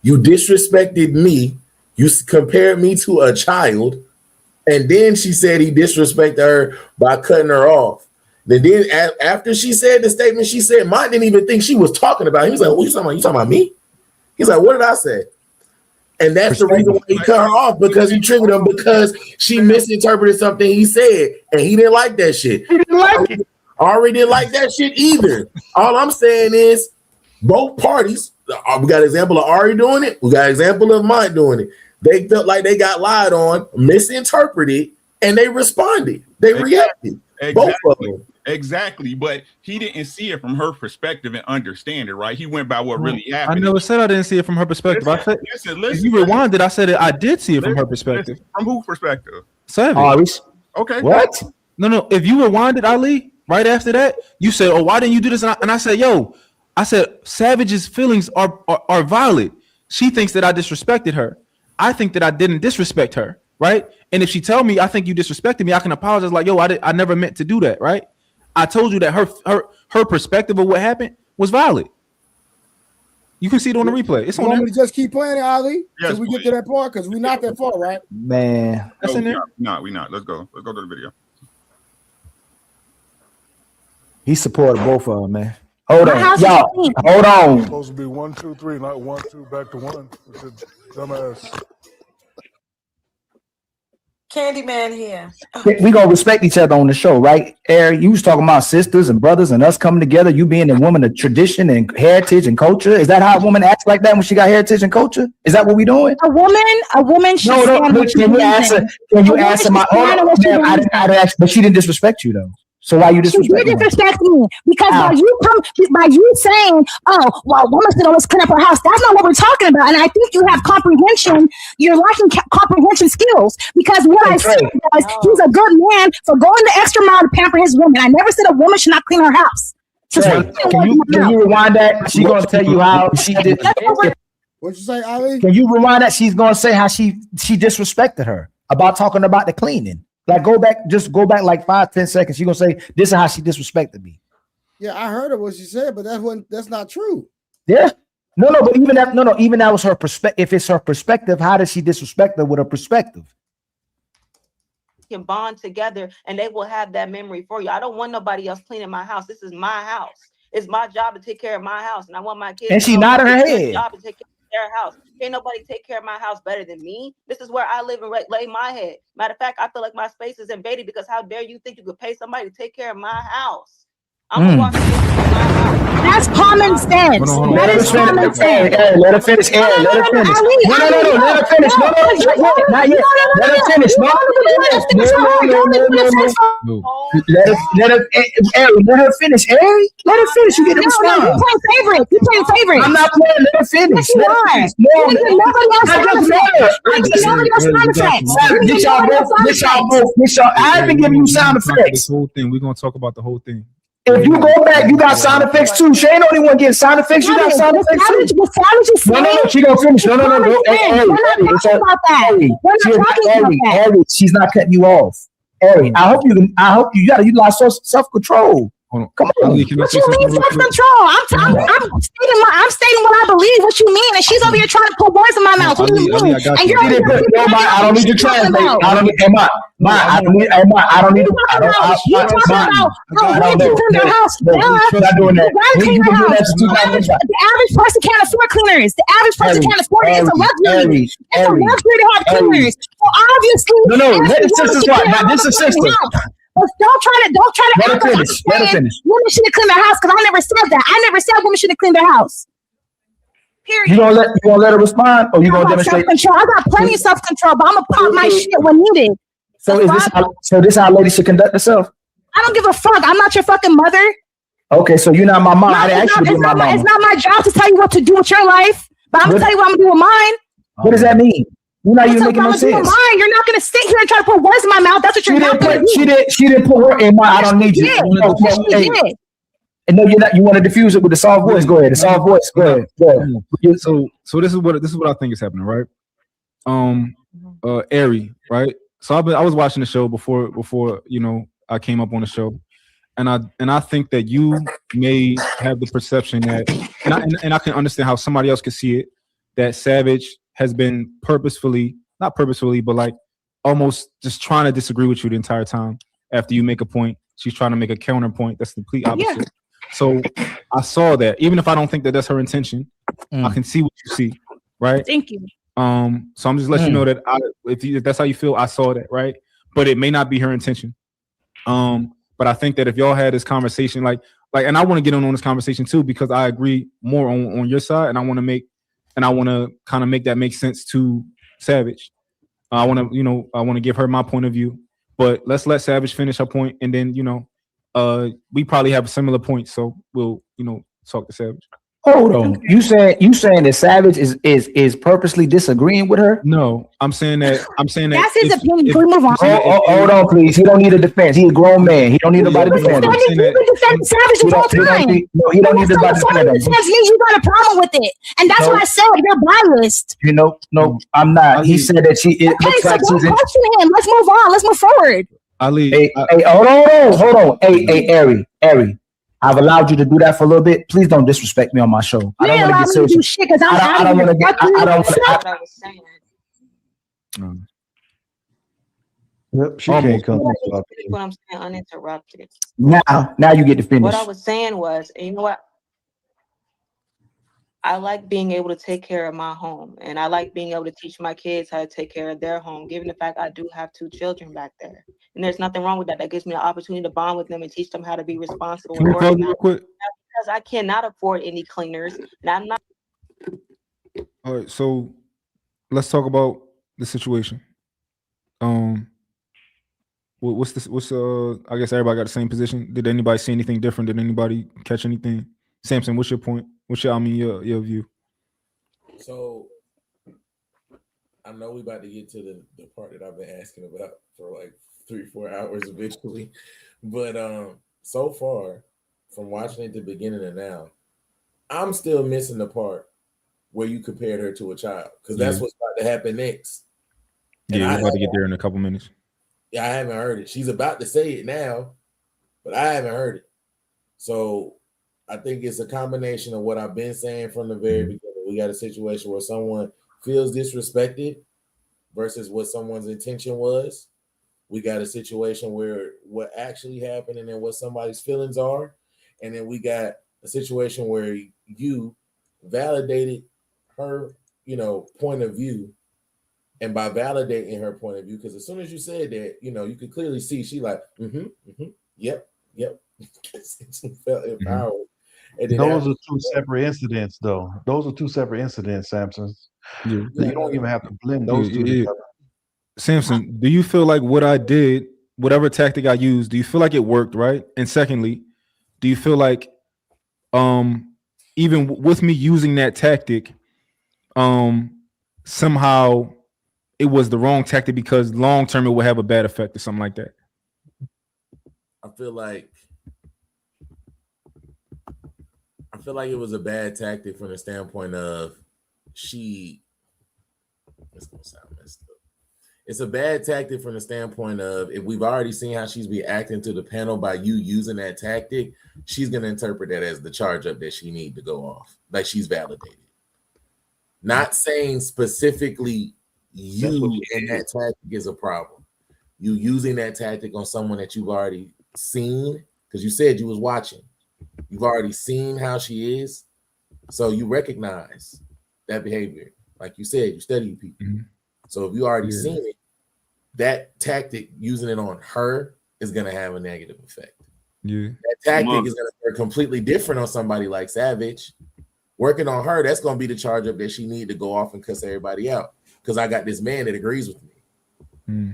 you disrespected me. You compared me to a child. And then she said he disrespected her by cutting her off. Then after she said the statement, she said, Mont didn't even think she was talking about him. He was like, what are you talking about? You talking about me? He's like, what did I say? And that's the reason why he cut her off, because he triggered him, because she misinterpreted something he said, and he didn't like that shit. He didn't like it. Ari didn't like that shit either. All I'm saying is both parties, we got an example of Ari doing it, we got an example of Mont doing it. They felt like they got lied on, misinterpreted, and they responded. They reacted. Both of them. Exactly, but he didn't see it from her perspective and understand it, right? He went by what really I happened. never said I didn't see it from her perspective. Listen, I said, if you rewind it, I said I did see it from her perspective. From whose perspective? Savage. Okay. What? No. If you rewinded, Ali, right after that, you said, "Oh, why didn't you do this?" And I said, I said, Savage's feelings are valid. She thinks that I disrespected her. I think that I didn't disrespect her, right? And if she tell me I think you disrespected me, I can apologize. Like, I never meant to do that, right? I told you that her perspective of what happened was valid. You can see it on the replay. It's on there. Want me to just keep playing it, Ali? Yes, Till we get to that part, because we're not that far, right? Man, that's in there. No, we're not. Let's go to the video. He supported both of them, man. Hold on, y'all. Hold on. It's supposed to be 1, 2, 3, not 1, 2, back to 1. It's a dumbass. Candyman here. We gonna respect each other on the show, right? Eric, you was talking about sisters and brothers and us coming together. You being a woman of tradition and heritage and culture. Is that how a woman acts like that when she got heritage and culture? Is that what we doing? A woman should Can you answer my? But she didn't disrespect you though. So why you disrespect me? Because by you saying, oh, well, woman should always clean up her house. That's not what we're talking about. And I think you have comprehension. You're lacking comprehension skills. Because what I said was, he's a good man for going the extra mile to pamper his woman. I never said a woman should not clean her house. So can you rewind that? She's gonna tell you how she did. What'd you say, Ali? Can you rewind that? She's gonna say how she disrespected her about talking about the cleaning. Like go back like 5-10 seconds. She's gonna say this is how she disrespected me. Yeah, I heard of what she said, but that's not true. Yeah. But even that was her perspective. If it's her perspective, how does she disrespect her with her perspective? Can bond together and they will have that memory for you. I don't want nobody else cleaning my house. This is my house. It's my job to take care of my house, and I want my kids. And she nodded her head. Job to take care of their house. Can't nobody take care of my house better than me. This is where I live and lay my head. Matter of fact, I feel like my space is invaded because how dare you think you could pay somebody to take care of my house? I'm gonna walk into my house. That's common sense. That is common sense. Let her finish. Let her finish. No. Let her finish. No, not yet. Let her finish. No. Let her finish. Harry, let her finish. You get to respond. You playing favorite. I'm not playing. Let her finish. Let her finish. I've been giving you sound effects. This whole thing. We're gonna talk about the whole thing. If you go back, you got sound effects too. She ain't the only one getting sound effects. You got sound effects too. No. She gonna finish. No. Harry, she's not cutting you off. Harry, I hope you gotta utilize self-control. Come on. What you mean self-control? I'm stating what I believe. What you mean? And she's over here trying to put words in my mouth. What do you mean? And you're I don't need to translate. I don't need to. Not doing that. The average person can't afford cleaners. The average person can't afford it. It's a luxury. It's a luxury to have cleaners. So obviously, this is what. This is sister. But don't try to let her finish. Women shouldn't clean their house, because I never said that. I never said women shouldn't clean their house. Period. You gonna let her respond, or you gonna demonstrate self-control? I got plenty of self-control, but I'm gonna pop my shit when needed. So this how ladies should conduct themselves? I don't give a fuck. I'm not your fucking mother. Okay, so you're not my mom. I didn't actually be my mom. It's not my job to tell you what to do with your life, but I'm gonna tell you what I'm gonna do with mine. What does that mean? You're not even making no sense. You're not gonna sit here and try to put words in my mouth. That's what you're not gonna do. She didn't put word in my. I don't need you. No, you're not. You want to diffuse it with the soft voice? Go ahead. The soft voice. Go ahead. So this is what I think is happening, right? Ari, right? So I was watching the show before I came up on the show, and I think that you may have the perception that, and I can understand how somebody else could see it, that Savage has been not purposefully, but like almost just trying to disagree with you the entire time. After you make a point, she's trying to make a counterpoint that's the complete opposite. Yeah. So I saw that, even if I don't think that that's her intention, I can see what you see, right? Thank you. So I'm just letting you know that if that's how you feel, I saw that, right? But it may not be her intention. But I think that if y'all had this conversation, like, and I want to get on this conversation too, because I agree more on your side, and I want to kind of make that make sense to Savage. I want to give her my point of view, but let's let Savage finish her point, and then we probably have a similar point, so we'll talk to Savage. Hold on. You saying that Savage is purposely disagreeing with her? No, I'm saying that that's his opinion. Can we move on? Hold on, please. He don't need a defense. He's a grown man. He don't need nobody to defend him. Savage the whole time. He don't need nobody to defend him. You got a problem with it, and that's what I said. You're biased. No, I'm not. He said that it looks like she's in. Let's move on. Let's move forward. Ali, hey, hold on. Hey, Ari. I've allowed you to do that for a little bit. Please don't disrespect me on my show. I don't want to get serious. Do shit because I don't want to get. I don't want to. Yep, she can't come. What I'm saying, uninterrupted. Now you get to finish. What I was saying was, you know what? I like being able to take care of my home, and I like being able to teach my kids how to take care of their home, given the fact I do have 2 children back there. And there's nothing wrong with that. That gives me an opportunity to bond with them and teach them how to be responsible. Can we pause real quick? Because I cannot afford any cleaners, and I'm not. All right, so let's talk about the situation. What's I guess everybody got the same position. Did anybody see anything different? Did anybody catch anything? Samson, what's your point? Your view? So I know we about to get to the part that I've been asking about for like 3-4 hours eventually, but so far from watching it at the beginning and now, I'm still missing the part where you compared her to a child, because that's what's about to happen next. And we're about to get there in a couple minutes. Yeah, I haven't heard it. She's about to say it now, but I haven't heard it. So I think it's a combination of what I've been saying from the very beginning. We got a situation where someone feels disrespected versus what someone's intention was. We got a situation where what actually happened and then what somebody's feelings are. And then we got a situation where you validated her, point of view. And by validating her point of view, because as soon as you said that, you could clearly see she like, yep. Felt empowered. And those are 2 separate incidents, though. Those are 2 separate incidents, Samson. Yeah. You don't even have to blend those 2 together. Samson, do you feel like what I did, whatever tactic I used, do you feel like it worked, right? And secondly, do you feel like even with me using that tactic, somehow it was the wrong tactic because long term it would have a bad effect or something like that? I feel like it was a bad tactic from the standpoint of it's gonna sound messed up. It's a bad tactic from the standpoint of, if we've already seen how she's reacting to the panel by you using that tactic, she's gonna interpret that as the charge up that she need to go off, like she's validated. Not saying specifically you and that tactic is a problem. You using that tactic on someone that you've already seen, because you said you was watching. You've already seen how she is, so you recognize that behavior. Like you said, you study people. Mm-hmm. So if you already seen it, that tactic, using it on her, is going to have a negative effect. Yeah. That tactic is going to be completely different on somebody like Savage. Working on her, that's going to be the charge up that she need to go off and cuss everybody out, because I got this man that agrees with me.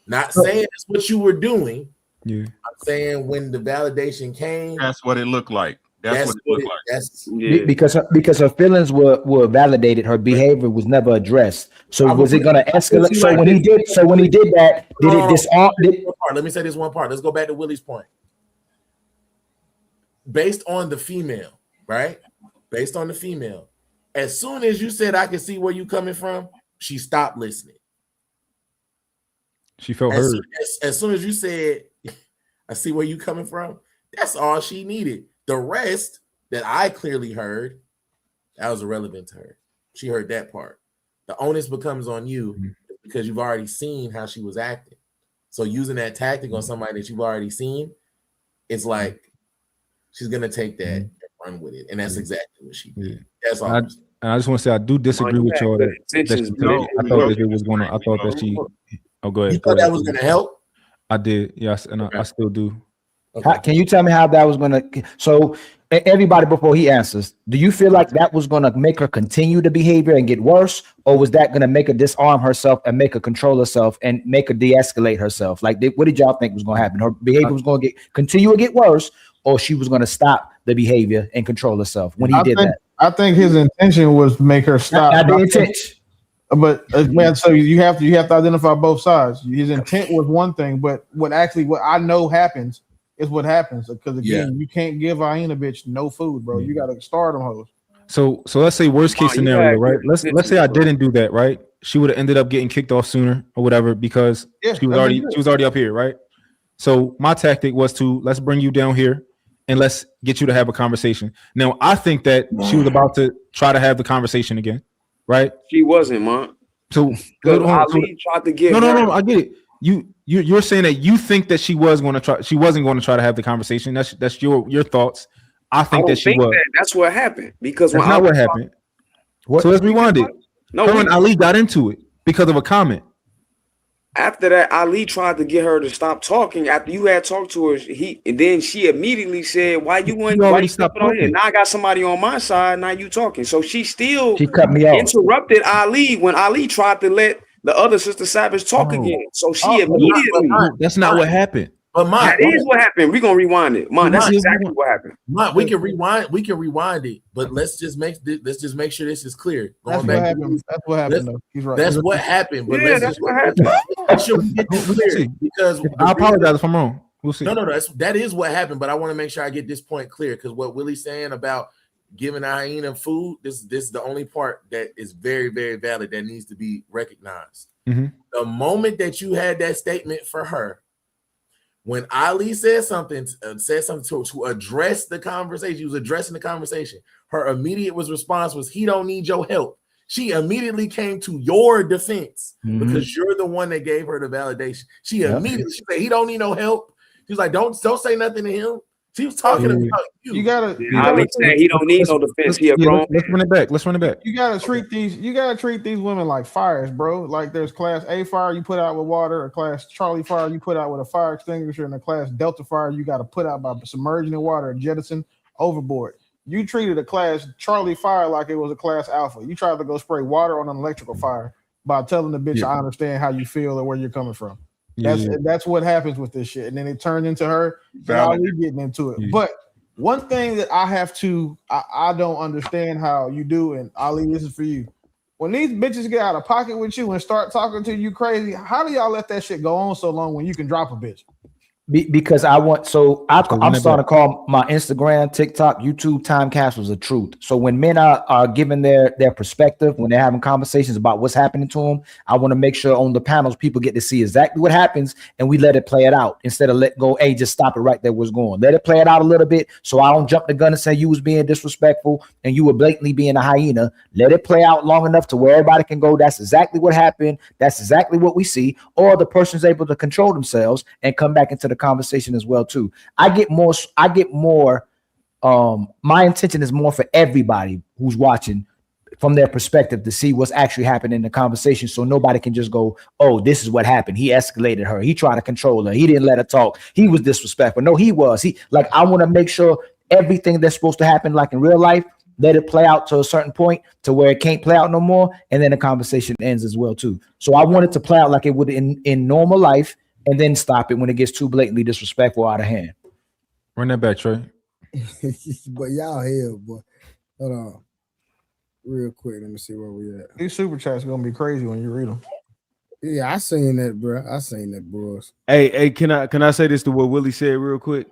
Not saying it's what you were doing. Yeah. I'm saying when the validation came, that's what it looked like. That's what it looked like. That's because her feelings were validated. Her behavior was never addressed. So was it going to escalate? So when he did that, did it disarm? Let me say this one part. Let's go back to Willie's point. Based on the female, right? Based on the female, as soon as you said, "I can see where you coming from," she stopped listening. She felt hurt. As soon as you said, "I see where you coming from," that's all she needed. The rest that I clearly heard, that was irrelevant to her. She heard that part. The onus becomes on you because you've already seen how she was acting. So using that tactic on somebody that you've already seen, it's like she's gonna take that and run with it, and that's exactly what she did. That's all. And I just want to say I do disagree with y'all that she did it. I thought that it was gonna. I thought that she. Oh, go ahead. You thought that was gonna help? I did. Yes, and I still do. Can you tell me how that was going to? So everybody, before he answers, do you feel like that was going to make her continue the behavior and get worse, or was that going to make her disarm herself and make her control herself and make her de-escalate herself? Like, what did y'all think was going to happen? Her behavior was going to continue to get worse, or she was going to stop the behavior and control herself when he did that? I think his intention was to make her stop. Not the intent. But man, so you have to identify both sides. His intent was one thing, but what I know happens is what happens, because again, you can't give Aina bitch no food, bro. You got to starve them hoes. So let's say worst case scenario, right? Let's say I didn't do that, right? She would have ended up getting kicked off sooner or whatever because she was already up here, right? So my tactic was to let's bring you down here and let's get you to have a conversation. Now I think that she was about to try to have the conversation again, right? She wasn't, Mont. So Ali tried to get no, I get it. You're saying that you think that she wasn't going to try to have the conversation. That's your thoughts. I think that she was. That's what happened because that's not what happened. So let's rewind it. No, her and Ali got into it because of a comment. After that, Ali tried to get her to stop talking. After you had talked to her, and then she immediately said, "Why you stepping on here? Now I got somebody on my side. Now you talking." So she cut me off. Interrupted Ali when Ali tried to let the other Sister Savage talk again. So she immediately. That's not what happened. But that is what happened. We're gonna rewind it. That's exactly what happened. We can rewind. We can rewind it, but let's just make sure this is clear. That's what happened. That's what happened. Though. He's right. That's what happened. But that's what happened. Make sure we get this clear because I apologize if I'm wrong. We'll see. No. That is what happened. But I want to make sure I get this point clear because what Willie's saying about giving a hyena food, this is the only part that is very, very valid that needs to be recognized. Mm-hmm. The moment that you had that statement for her, when Ali said something to address the conversation, he was addressing the conversation. Her immediate response was, "He don't need your help." She immediately came to your defense because you're the one that gave her the validation. She immediately she said, "He don't need no help." She was like, "Don't say nothing to him." She was talking about you. You gotta. Ali said he don't need no defense. He a grown. Let's run it back. You gotta treat these women like fires, bro. Like there's class A fire you put out with water, a class Charlie fire you put out with a fire extinguisher, and a class Delta fire you got to put out by submerging in water and jettison overboard. You treated a class Charlie fire like it was a class Alpha. You tried to go spray water on an electrical fire by telling the bitch, "I understand how you feel and where you're coming from." That's what happens with this shit, and then it turned into her getting into it. But one thing that I don't understand how you do, and Ali, this is for you. When these bitches get out of pocket with you and start talking to you crazy, how do y'all let that shit go on so long when you can drop a bitch? Because I'm starting to call my Instagram, TikTok, YouTube time capsules of truth. So when men are giving their perspective, when they're having conversations about what's happening to them, I want to make sure on the panels people get to see exactly what happens and we let it play it out instead of let go. Hey, just stop it right there. What's going? Let it play it out a little bit so I don't jump the gun and say you was being disrespectful and you were blatantly being a hyena. Let it play out long enough to where everybody can go. That's exactly what happened. That's exactly what we see. Or the person's able to control themselves and come back into the conversation as well too. I get more my intention is more for everybody who's watching from their perspective to see what's actually happening in the conversation, so nobody can just go, "Oh, this is what happened. He escalated her. He tried to control her. He didn't let her talk. He was disrespectful." No, he was. I want to make sure everything that's supposed to happen like in real life, let it play out to a certain point to where it can't play out no more, and then the conversation ends as well too. So I want it to play out like it would in normal life, and then stop it when it gets too blatantly disrespectful out of hand. Run that back, Trey. But y'all hell, boy. Hold on. Real quick, let me see where we at. These super chats gonna be crazy when you read them. Yeah, I seen that, bro. I seen that, bros. Hey, can I say this to what Willie said real quick?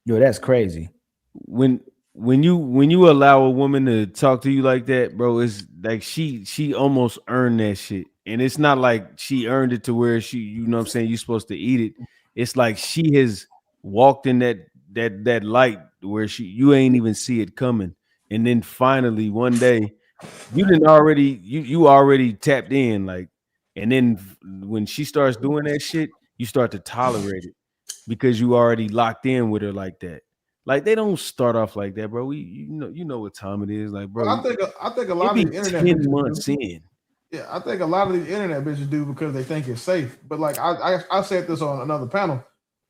Yo, that's crazy. When you allow a woman to talk to you like that, bro, it's like she almost earned that shit. And it's not like she earned it to where she, you know what I'm saying, you're supposed to eat it. It's like she has walked in that light where you ain't even see it coming. And then finally one day you already tapped in, like, and then when she starts doing that shit, you start to tolerate it because you already locked in with her like that. Like, they don't start off like that, bro. You know what time it is, like, bro. I think a lot of the internet 10 months in. Yeah, I think a lot of these internet bitches do because they think it's safe. But like I said this on another panel,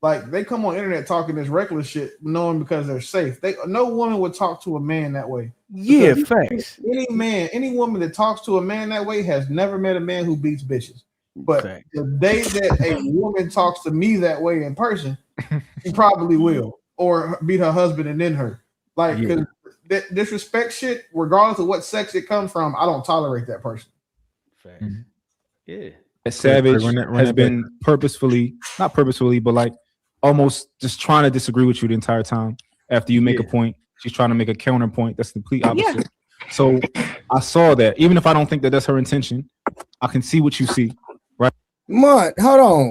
like they come on internet talking this reckless shit, knowing because they're safe. No woman would talk to a man that way. Yeah, facts. Any woman that talks to a man that way has never met a man who beats bitches. But the day that a woman talks to me that way in person, she probably will, or beat her husband and then her. Like, that disrespect shit, regardless of what sex it comes from, I don't tolerate that person. Facts. Yeah. Savage has been not purposefully, but like almost just trying to disagree with you the entire time. After you make a point, she's trying to make a counterpoint. That's the complete opposite. Yeah. So I saw that. Even if I don't think that that's her intention, I can see what you see. Right? Mont, hold on.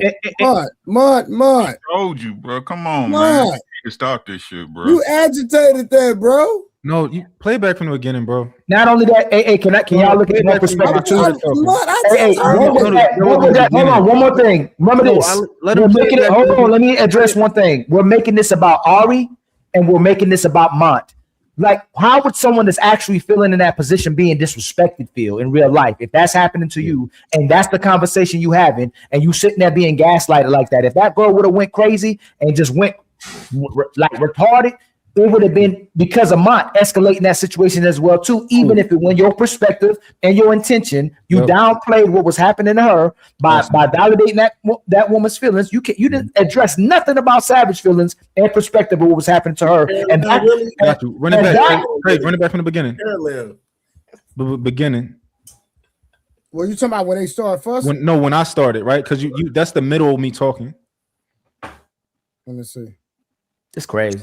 Mont. Told you, bro. Come on, man. You need to stop this shit, bro. You agitated that, bro. No, you play back from the beginning, bro. Not only that, can y'all look at my perspective too? Hold on, one more thing. Remember this. Hold on, let me address one thing. We're making this about Ari, and we're making this about Mont. Like, how would someone that's actually feeling in that position being disrespected feel in real life if that's happening to you, and that's the conversation you having, and you sitting there being gaslighted like that? If that girl would have went crazy and just went like retarded, it would have been because of Mont escalating that situation as well too. Even if it went your perspective and your intention, you downplayed what was happening to her by validating that woman's feelings. You didn't address nothing about Savage feelings and perspective of what was happening to her. And run it back from the beginning. Beginning. Well, you talking about when they start first? When I started, right? Because you that's the middle of me talking. Let me see. It's crazy.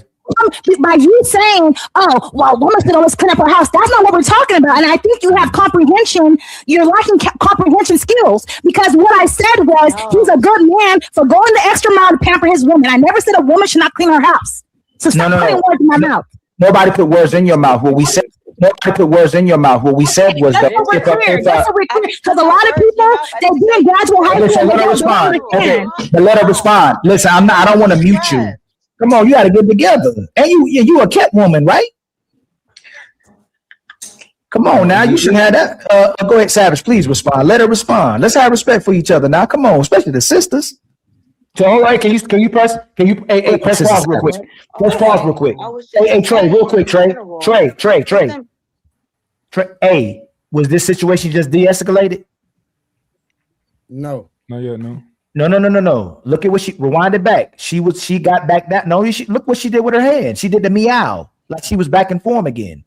By you saying, "Oh, well, woman should always clean up her house," that's not what we're talking about. And I think you have comprehension. You're lacking comprehension skills, because what I said was he's a good man for going the extra mile to pamper his woman. I never said a woman should not clean her house. So stop putting words in my mouth. Nobody put words in your mouth. What we said. Nobody put words in your mouth. What we said was that because a lot of people they didn't graduate high school. Let her respond. Okay, but let her respond. Listen, I don't want to mute you. Come on, you got to get together. And you a cat woman, right? Come on now, you should have that. Go ahead, Savage, please respond. Let her respond. Let's have respect for each other now. Come on, especially the sisters. So, all right, can you press pause real quick? Press pause real quick. Hey, Trey, real quick, Trey. Hey, was this situation just de-escalated? No. Not yet, no. No. Look at what rewind it back. She got back that. No, look what she did with her hand. She did the meow like she was back in form again.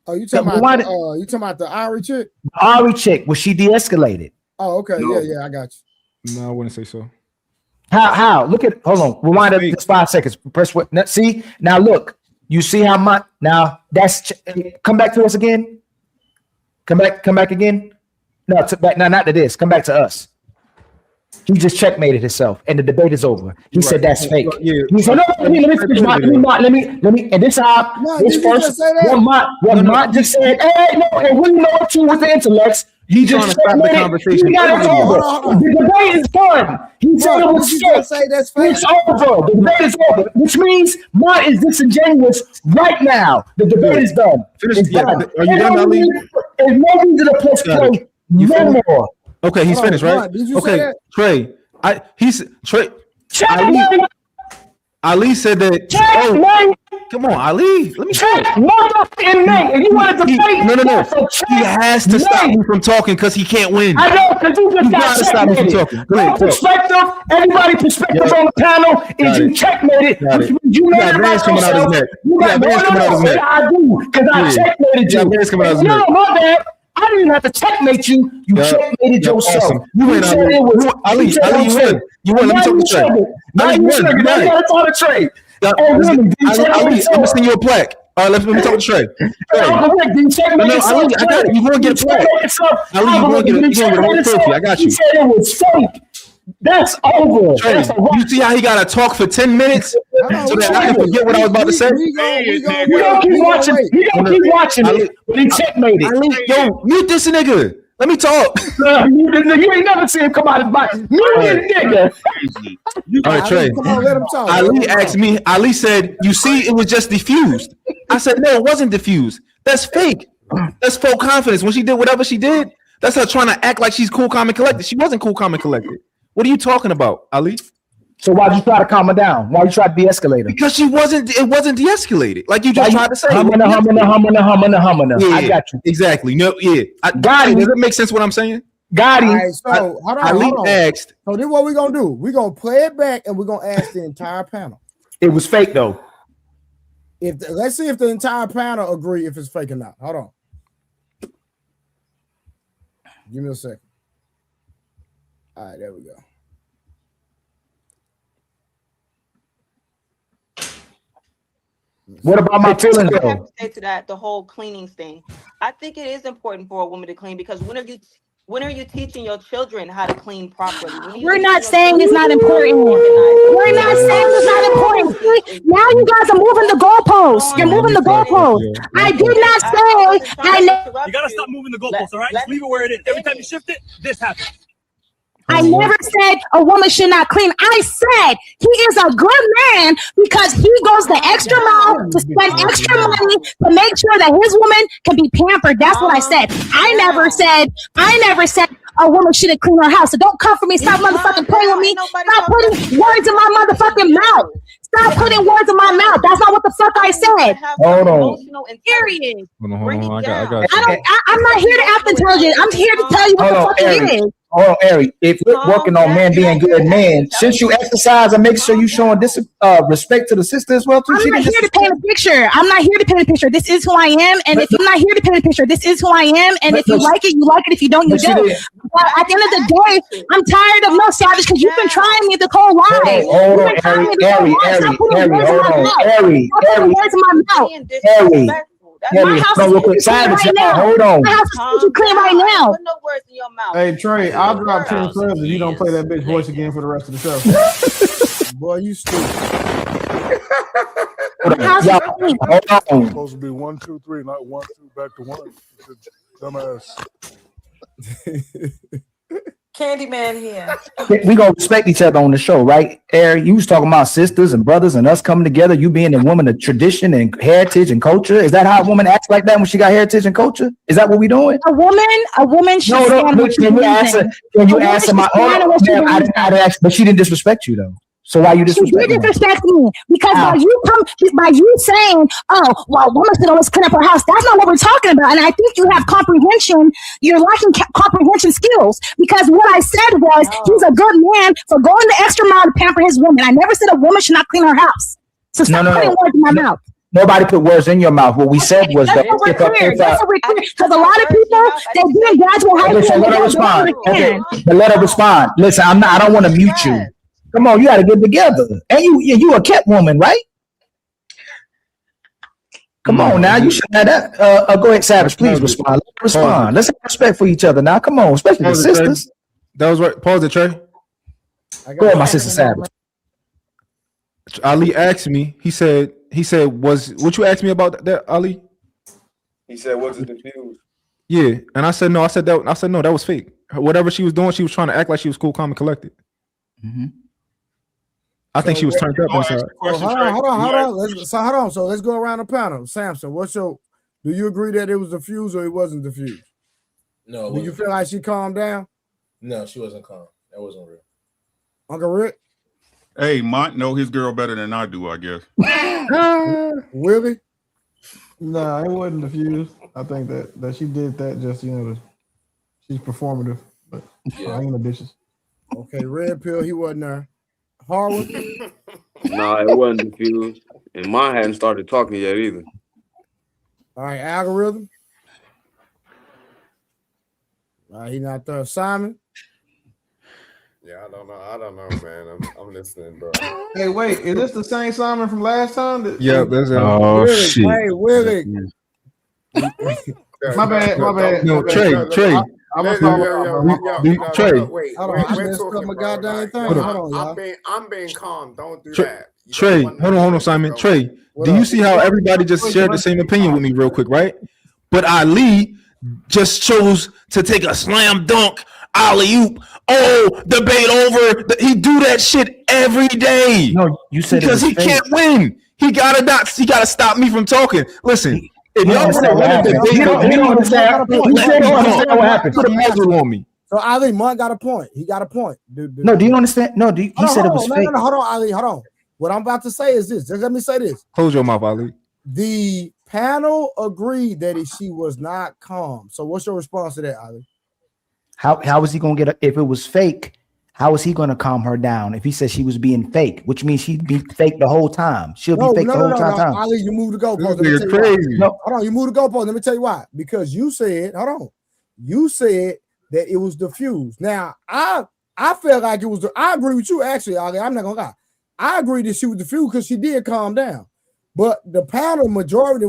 Oh, you talking about the Ari chick? Ari chick, was she de-escalated? Oh, okay. No. Yeah, I got you. No, I wouldn't say so. How? Hold on. Rewind it just 5 seconds. Press what? See? Now look. You see how much? Now that's come back to us again. Come back again. No, not to this. Come back to us. He just checkmated himself, and the debate is over. He said that's fake. Yeah. He said, "No, let me and this how this first one Mont just said, hey, no, and we know what you with the intellects. He just stop the conversation. The debate is done. He said it was fake. It's over. The debate is over, which means Mont is disingenuous right now. The debate is done. It's done. Are you done, Ali? There's no reason to press play no more. Okay, he's finished, right? Okay, Trey. Ali said that. Come on, Ali. Let me talk. And you wanted to say no. He has to stop me from talking because he can't win. I know, because you just got gotta stop me from checkmated. talking. Go ahead, talk. Perspective, everybody's perspective on the panel is you checkmated. You got veins coming out his neck. You got veins coming out his neck. I do, because I checkmated you. Veins coming out his neck. No, my bad. I didn't even have to checkmate you. You checkmated yourself. Awesome. You win, Ali. You win. You win. Let me talk to Trey. Now you win. Now you gotta talk to Trey. I'm gonna send you a plaque. All right, let me talk to Trey. I got it. You gonna get a plaque. Ali, you gonna get a trophy. I got you. He said it was fake. That's over. Trey, you see how he gotta talk for 10 minutes so that I can forget what I was about to say? You don't keep watching. You don't keep watching it, but he checkmated. Yo, mute this nigga. Let me talk. You ain't never seen him come out of his body. Mute this nigga. All right, Trey. Come on, let him talk. Ali asked me. Ali said, "You see, it was just diffused." I said, "No, it wasn't diffused. That's fake. That's faux confidence. When she did whatever she did, that's her trying to act like she's cool, calm, and collected. She wasn't cool, calm, and collected. What are you talking about, Ali?" So why'd you try to calm her down? Why you try to de-escalate her? Because it wasn't de-escalated. Like you just tried to say. Humming. Yeah, I got you. Exactly. No, yeah. Got him. Does it make sense what I'm saying? Got him. All right, so hold on. Asked. So this is what we're gonna do. We're gonna play it back and we're gonna ask the entire panel. It was fake though. Let's see if the entire panel agree if it's fake or not. Hold on. Give me a second. All right, there we go. What about my feelings I have though? to say to that, the whole cleaning thing. I think it is important for a woman to clean because when are you teaching your children how to clean properly? We're not saying it's not important. We're not saying it's not important. Now you guys are moving the goalposts. You're moving the goalposts. I did not say You gotta stop moving the goalposts, all right? Just leave it where it is. Every time you shift it, this happens. I never said a woman should not clean. I said he is a good man because he goes the extra mile to spend extra money to make sure that his woman can be pampered. That's what I said. I never said a woman shouldn't clean her house. So don't come for me. Stop motherfucking playing with me. Stop putting words in my motherfucking mouth. Stop putting words in my mouth. That's not what the fuck I said. Hold on. Period. Hold on. I got you. I'm not here to act intelligent. I'm here to tell you what the fuck it is. Hold on, Ari. If we're working on men being good men, since you exercise and make sure you showing this respect to the sister as well too. I'm not here to paint a picture. I'm not here to paint a picture. This is who I am, and if I'm not here to paint a picture, this is who I am, and if you like it, you like it. If you don't, you don't. But at the end of the day, I'm tired of no Savage because you've been trying me the whole life. Hold on, Ari. Hold on. My house is clean right now. Put no words in your mouth. Hey Trey, I'll drop 10 subs if you don't play that bitch voice again for the rest of the show. Boy, you stupid. It's supposed to be 1, 2, 3, not 1, 2, back to 1. Dumbass. Candyman here. We gonna respect each other on the show, right? Ari, you was talking about sisters and brothers and us coming together. You being a woman of tradition and heritage and culture. Is that how a woman acts like that when she got heritage and culture? Is that what we doing? A woman should stand what Can you answer my? I asked, but she didn't disrespect you though. So why you disrespect me? She disrespect me because by you saying, "Oh, well, woman should always clean up her house." That's not what we're talking about. And I think you have comprehension. You're lacking comprehension skills because what I said was he's a good man for going the extra mile to pamper his woman. I never said a woman should not clean her house. So stop putting words in my mouth. Nobody put words in your mouth. What we said was because a lot of people they didn't graduate high school. So let her respond. Okay, but let her respond. Listen, I don't want to mute you. Come on, you got to get together. And you a kept woman, right? Come on now, you should have that. Go ahead, Savage. Please respond. Let's have respect for each other now. Come on, especially the sisters. That was right. Pause it, Trey. Go ahead, my sister Savage. Ali asked me. He said, was what you asked me about that, Ali? He said, "Was it diffused?" Yeah, and I said no. I said no. That was fake. Whatever she was doing, she was trying to act like she was cool, calm, and collected. Mm-hmm. I think she was turned up inside. Hold on. So let's go around the panel. Samson, do you agree that it was diffused or it wasn't diffused? No. Do you feel like she calmed down? No, she wasn't calm. That wasn't real. Uncle Rick? Hey, Mont know his girl better than I do, I guess. Willie? Nah, it wasn't diffused. I think that she did that just she's performative, but I ain't no bitches. Okay, red pill. He wasn't there. Harwood? Nah, it wasn't diffused, and mine hadn't started talking yet either. All right, algorithm. All right, he not there. Simon. Yeah, I don't know, man. I'm listening, bro. Hey, wait, is this the same Simon from last time? Yeah, that's Oh Willie, shit. Hey, Willie. My bad. No, Trey. I'm gonna start Trey. Hold on, I messed up my goddamn thing. Hold on, y'all. I'm being calm. Don't do that. Trey, hold on, Simon. Trey, do you see how everybody just shared the same opinion with me real quick, right? But Ali just chose to take a slam dunk, alley-oop, debate over. He do that shit every day. No, you said because he can't win. He gotta stop me from talking. Listen, if y'all don't understand what happened. Put a muzzle on me. So Ali, Mont got a point. He got a point. Dude. No, do you understand? No, he said it was fake. No, hold on, Ali, hold on. What I'm about to say is this. Just let me say this. Close your mouth, Ali. The panel agreed that she was not calm. So what's your response to that, Ali? How was he gonna get if it was fake? How is he gonna calm her down if he said she was being fake, which means she'd be fake the whole time? She'll be fake the whole time. Ali, you moved the goalpost. You're crazy. No, hold on, you moved the goalpost. Let me tell you why. Because you said, you said that it was diffused. Now, I felt like it was. I agree with you, actually, Ali. I'm not gonna lie. I agree that she was diffused because she did calm down. But the panel majority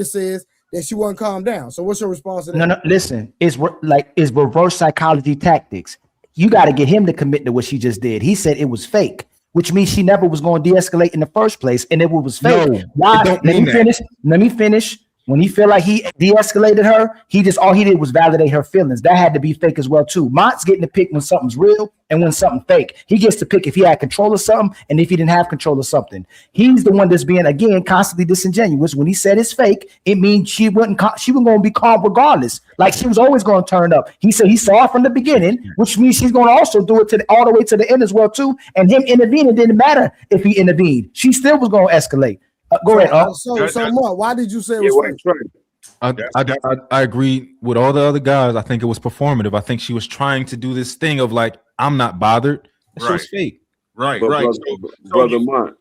says that she wasn't calmed down. So what's your response to that? No, listen, it's reverse psychology tactics. You got to get him to commit to what she just did. He said it was fake, which means she never was going to de-escalate in the first place, and it was fake. No, Why? Let me finish. When he feel like he de-escalated her, all he did was validate her feelings. That had to be fake as well too. Mont's getting to pick when something's real and when something fake. He gets to pick if he had control of something and if he didn't have control of something. He's the one that's being again constantly disingenuous. When he said it's fake, it means she wasn't going to be calm regardless. Like she was always going to turn up. He said he saw it from the beginning, which means she's going to also do it all the way to the end as well too. And him intervening didn't matter if he intervened. She still was going to escalate. Go ahead. So Mark, why did you say it was fake? I agree with all the other guys. I think it was performative. I think she was trying to do this thing of like, I'm not bothered. That shit was fake. Right. Brother Mont,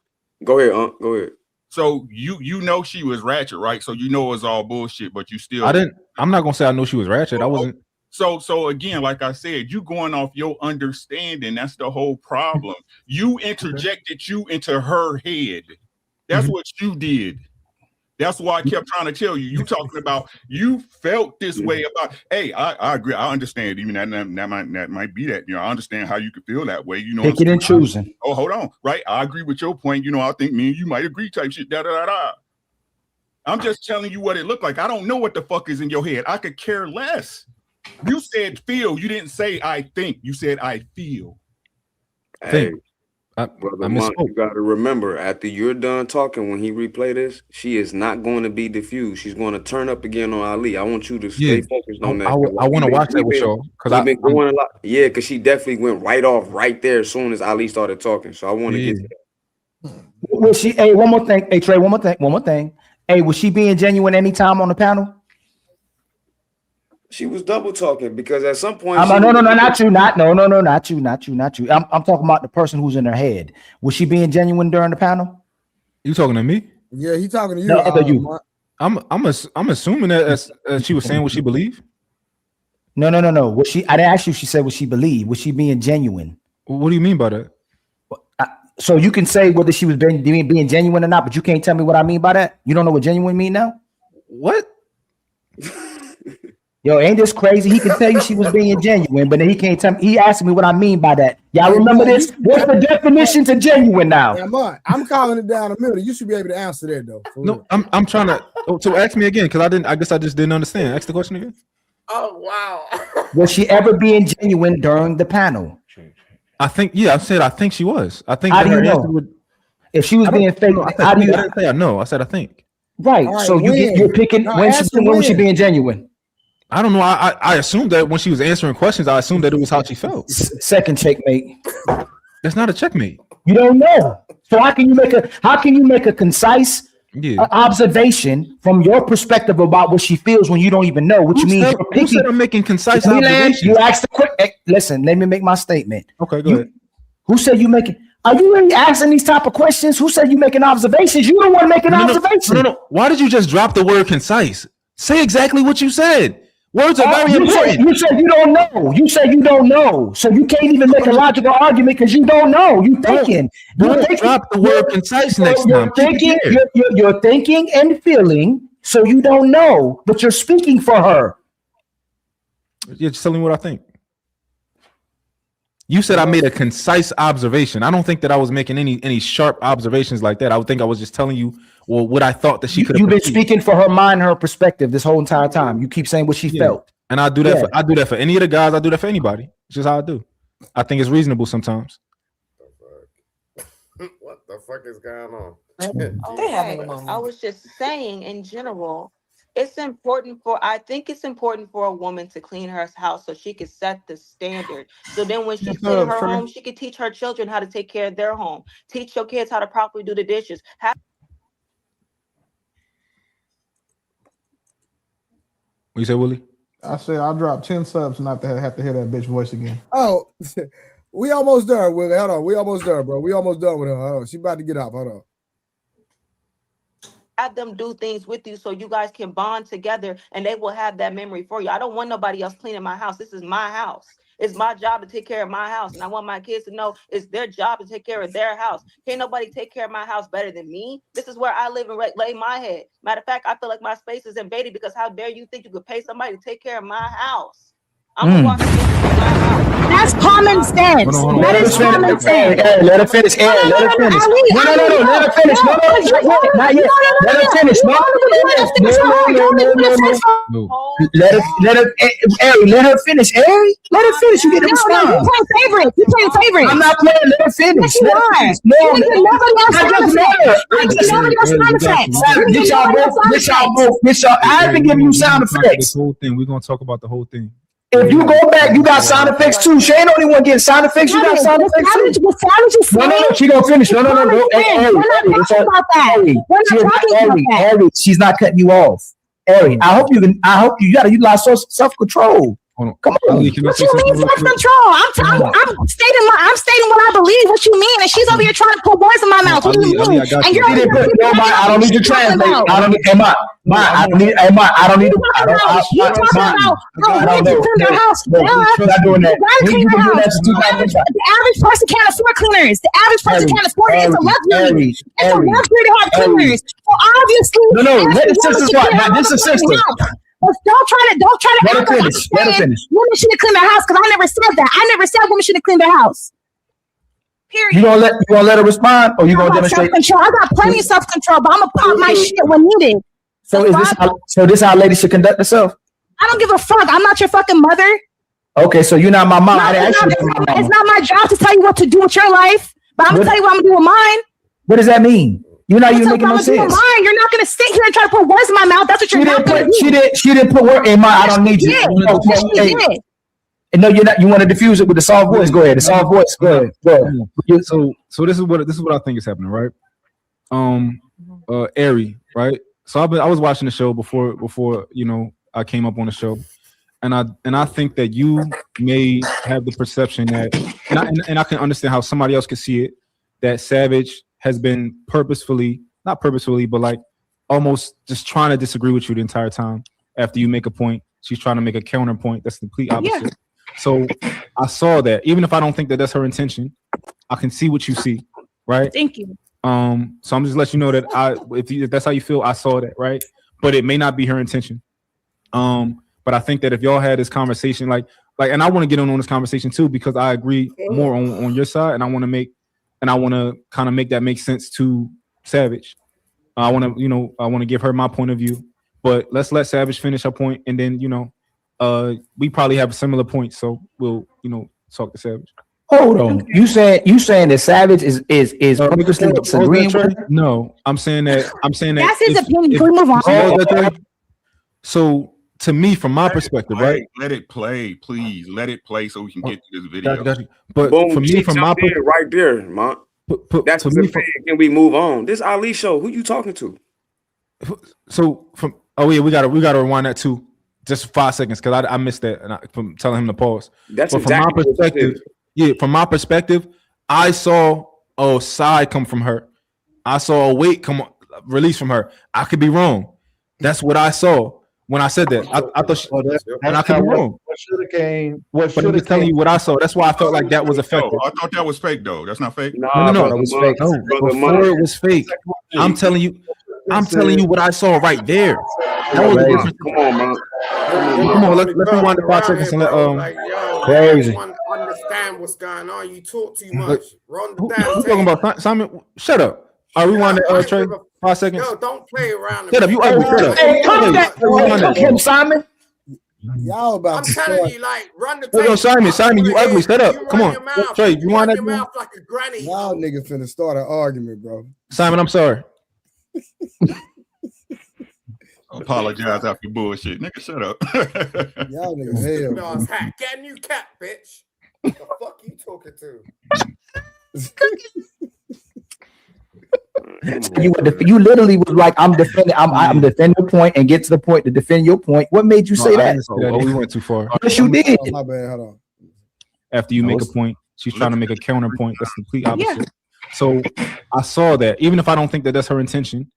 go ahead, go ahead. So you know she was ratchet, right? So you know it's all bullshit, but you still. I'm not gonna say I know she was ratchet. I wasn't. So again, like I said, you going off your understanding. That's the whole problem. You interjected you into her head. That's what you did. That's why I kept trying to tell you. You talking about you felt this way about. Hey, I agree. I understand. Even that might be that. You know, I understand how you could feel that way. You know, picking and choosing. Oh, hold on. Right, I agree with your point. You know, I think me and you might agree. Type shit. I'm just telling you what it looked like. I don't know what the fuck is in your head. I could care less. You said feel. You didn't say I think. You said I feel. Hey. Brother Mont, you got to remember, after you're done talking, when he replay this, she is not going to be diffused. She's going to turn up again on Ali. I want you to stay focused on that. I want to watch that with y'all because I've been going a lot. Yeah, because she definitely went right off right there as soon as Ali started talking. So I want to get to that. Was she? Hey, one more thing. Hey, Trey, one more thing. Hey, was she being genuine anytime on the panel? She was double talking because at some point. No, not you. Not you. I'm talking about the person who's in her head. Was she being genuine during the panel? You talking to me? Yeah, he talking to you. No, you. I'm assuming that she was saying what she believed. No. Was she? I didn't ask you. She said what she believed. Was she being genuine? What do you mean by that? So you can say whether she was being genuine or not, but you can't tell me what I mean by that. You don't know what genuine mean now? What? Yo, ain't this crazy? He can tell you she was being genuine, but then he can't tell me. He asked me what I mean by that. Y'all remember this? What's the definition to genuine now? Yeah, I'm calling it down the middle. You should be able to answer that though. No, I'm trying to. So ask me again because I guess I just didn't understand. Ask the question again. Oh wow. Was she ever being genuine during the panel? I think I said I think she was. I think. How do you know? If she was being fake, I didn't say I know. I said I think. Right. So you're picking when was she being genuine? I don't know. I assumed that when she was answering questions, I assumed that it was how she felt. Second checkmate. That's not a checkmate. You don't know. So how can you make a concise observation from your perspective about what she feels when you don't even know? Which means who said I'm making concise observations? You asked the question. Listen, let me make my statement. Okay, go ahead. Who said you making? Are you really asking these type of questions? Who said you making observations? You don't want to make an observation. No. Why did you just drop the word concise? Say exactly what you said. Words are very important. You said you don't know. You said you don't know. So you can't even make a logical argument because you don't know. You thinking. Don't drop the word concise next time. You're thinking and feeling, so you don't know, but you're speaking for her. You're just telling me what I think. You said I made a concise observation. I don't think that I was making any sharp observations like that. I would think I was just telling you what I thought that she could have. You've been speaking for her mind, her perspective this whole entire time. You keep saying what she felt. And I do that. I do that for any of the guys. I do that for anybody. It's just how I do. I think it's reasonable sometimes. What the fuck is going on? I was just saying in general, I think it's important for a woman to clean her house so she can set the standard. So then when she's cleaning her home, she can teach her children how to take care of their home. Teach your kids how to properly do the dishes. What you say, Willie? I said I'll drop 10 subs not to have to hear that bitch voice again. Oh, we almost done, Willie. Hold on. We almost done, bro. We almost done with her. Hold on. She about to get off. Hold on. Have them do things with you so you guys can bond together and they will have that memory for you. I don't want nobody else cleaning my house. This is my house. It's my job to take care of my house. And I want my kids to know it's their job to take care of their house. Can't nobody take care of my house better than me. This is where I live and lay my head. Matter of fact, I feel like my space is invaded because how dare you think you could pay somebody to take care of my house? I'm gonna walk That's common sense. That is common sense. Let her finish. Let her finish. No. Let her finish. No, not yet. Let her finish. No. Let her finish. Ari, let her finish. You get to respond. You play favorite. You play favorite. I'm not playing. Let her finish. Yes, you are. No. Nobody else sound effects. Get y'all. I've been giving you sound effects. The whole thing. We're gonna talk about the whole thing. If you go back, you got sound effects too. She ain't the only one getting sound effects. You got sound effects too. No. She gonna finish. No. We're not talking about that. Ari, she's not cutting you off. Ari, I hope you gotta utilize self-control. Come on. What you mean self-control? I'm stating what I believe. What you mean? And she's over here trying to put words in my mouth. What do you mean? And you're I don't need to translate. I don't need. I don't need. You talking about women clean their house? Not doing that. The average person can't afford cleaners. The average person can't afford it. It's a luxury. It's a luxury to have cleaners. So obviously, let the sisters watch. Now this is sister. But don't try to let her finish. Women shouldn't clean their house because I never said that. I never said women shouldn't clean their house. Period. You gonna let her respond, or you gonna demonstrate self-control? I got plenty of self-control, but I'm gonna pop my shit when needed. So this how ladies should conduct themselves? I don't give a fuck. I'm not your fucking mother. Okay, so you're not my mom. It's not my job to tell you what to do with your life, but I'm gonna tell you what I'm gonna do with mine. What does that mean? You're not even making no sense. You're not gonna sit here and try to put words in my mouth. That's what you're not gonna do. She didn't put words in my. I don't need you. No, you're not. You want to diffuse it with the soft voice? Go ahead. The soft voice. Go ahead. So this is what I think is happening, right? Ari, right? So I was watching the show before I came up on the show, and I think that you may have the perception that, and I can understand how somebody else could see it, that Savage has been not purposefully, but like almost just trying to disagree with you the entire time. After you make a point, she's trying to make a counterpoint that's the complete opposite. Yeah. So I saw that, even if I don't think that that's her intention, I can see what you see, right? Thank you. So I'm just letting you know that if that's how you feel, I saw that, right? But it may not be her intention. But I think that if y'all had this conversation, like, and I want to get on this conversation too, because I agree more on your side, and I want to kind of make that make sense to Savage. I want to give her my point of view, but let's let Savage finish her point, and then we probably have a similar point, so we'll talk to Savage. Hold on, you saying that Savage is purposely disagreeing with? No, I'm saying that that's his opinion. Can we move on? So to me, from my perspective, right? Let it play, please. Let it play so we can get to this video. But boom, for me, from my perspective, right there, Mont. That's what I'm saying. Can we move on? This Ali show. Who you talking to? So from we gotta rewind that too. Just 5 seconds because I missed that and from telling him to pause. That's but exactly from my perspective, from my perspective, I saw a side come from her. I saw a weight release from her. I could be wrong. That's what I saw when I said that. I thought and I could be wrong. What should have came? But I'm just telling you what I saw. That's why I felt like that was effective. I thought that was fake though. That's not fake. No. It was fake. No, before it was fake. I'm telling you what I saw right there. That was different. Come on, man. Come on, let's rewind the 5 seconds and let crazy. Understand what's going on. You talk too much. Run the damn who talking about Simon? Shut up. All right, rewind that Trey. 5 seconds. Yo, don't play around. Shut up. You ugly. Shut up. Hey, cook him, Simon. Y'all about I'm to telling start. you, like, run the No, Simon, you ugly. Shut up. Come on. mouth. Trey, you want that? Mouth like a granny. Y'all niggas finna start an argument, bro. Simon, I'm sorry. Apologize after bullshit. Nigga, shut up. Y'all niggas hell. Dog's hat. Get a new cap, bitch. What the fuck you talking to? You literally was like, I'm defending your point and get to the point to defend your point. What made you say that? We went too far. Yes, you did. Oh, my bad. Hold on. After you make a point, she's trying to make a counterpoint. That's the complete opposite. So I saw that. Even if I don't think that that's her intention,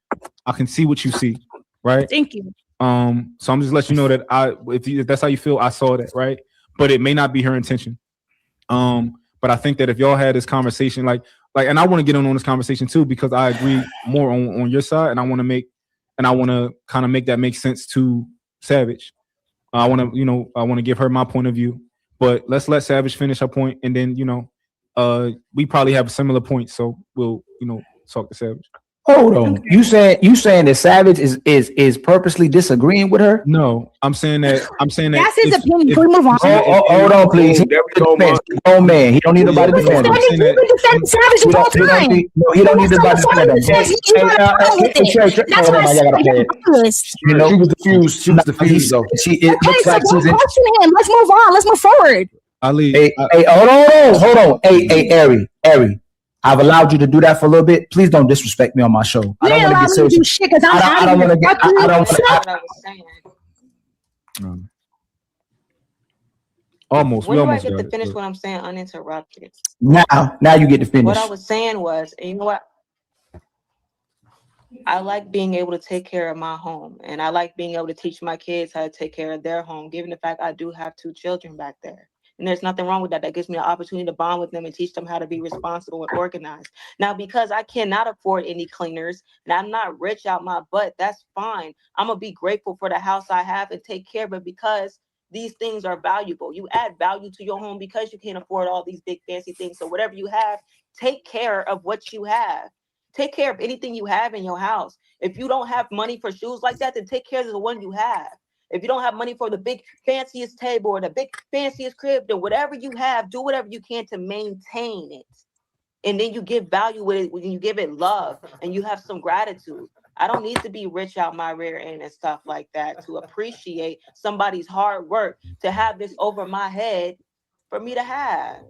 I can see what you see, right? Thank you. So I'm just letting you know that if that's how you feel, I saw that, right? But it may not be her intention. But I think that if y'all had this conversation, like, and I want to get on this conversation too, because I agree more on your side, and I want to kind of make that make sense to Savage. I want to give her my point of view, but let's let Savage finish her point, and then we probably have similar points, so we'll talk to Savage. Hold on. You saying that Savage is purposely disagreeing with her? No, I'm saying that. That's his opinion. Can we move on? Hold on, please. He's a grown man. He don't need nobody to defend him. He's been defending Savage the whole time. He don't need nobody to defend him. She was diffused. She was diffused, though. It looks like she's in. Question him. Let's move on. Let's move forward. Ali. Hey, hold on. Hey, Ari. I've allowed you to do that for a little bit. Please don't disrespect me on my show. I don't want to get serious. Do shit because I don't want to get. I don't want to. Almost. When We do I almost get got to it. finish what I'm saying uninterrupted? Now you get to finish. What I was saying was, and you know what? I like being able to take care of my home, and I like being able to teach my kids how to take care of their home, given the fact I do have 2 children back there. And there's nothing wrong with that. That gives me an opportunity to bond with them and teach them how to be responsible and organized. Now, because I cannot afford any cleaners and I'm not rich out my butt, that's fine. I'm going to be grateful for the house I have and take care of it because these things are valuable. You add value to your home because you can't afford all these big fancy things. So whatever you have, take care of what you have. Take care of anything you have in your house. If you don't have money for shoes like that, then take care of the one you have. If you don't have money for the big fanciest table or the big fanciest crib, then whatever you have, do whatever you can to maintain it. And then you give value with it when you give it love and you have some gratitude. I don't need to be rich out my rear end and stuff like that to appreciate somebody's hard work, to have this over my head for me to have.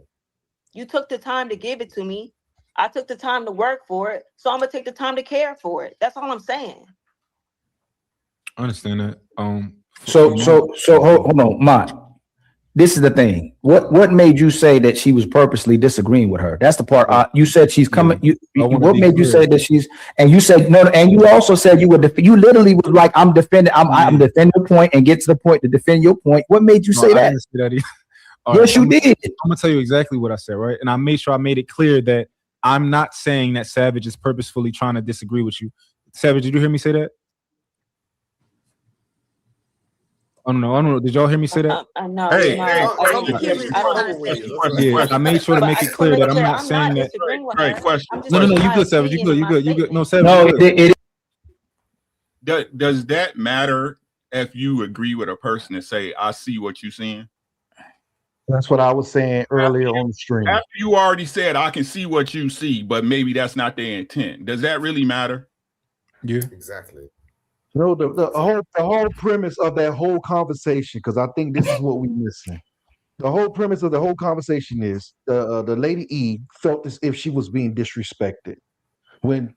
You took the time to give it to me. I took the time to work for it. So I'm going to take the time to care for it. That's all I'm saying. I understand that. So hold on, Mont. This is the thing. What made you say that she was purposely disagreeing with her? That's the part. You said she's coming. What made you say that she's? And you said no. And you also said you would. You literally was like, I'm defending the point and get to the point to defend your point. What made you say that? I didn't say that either. Yes, you did. I'm gonna tell you exactly what I said, right? And I made sure I made it clear that I'm not saying that Savage is purposefully trying to disagree with you. Savage, did you hear me say that? I don't know. Did y'all hear me say that? No. I made sure to make it clear that I'm not saying that. Right, question. No, you good, Savage. You good. No, Savage. No, does that matter if you agree with a person and say, I see what you're seeing? That's what I was saying earlier on the stream. After you already said, I can see what you see, but maybe that's not their intent. Does that really matter? Yeah. Exactly. No, the whole premise of that whole conversation, because I think this is what we're missing. The whole premise of the whole conversation is the lady E felt as if she was being disrespected. When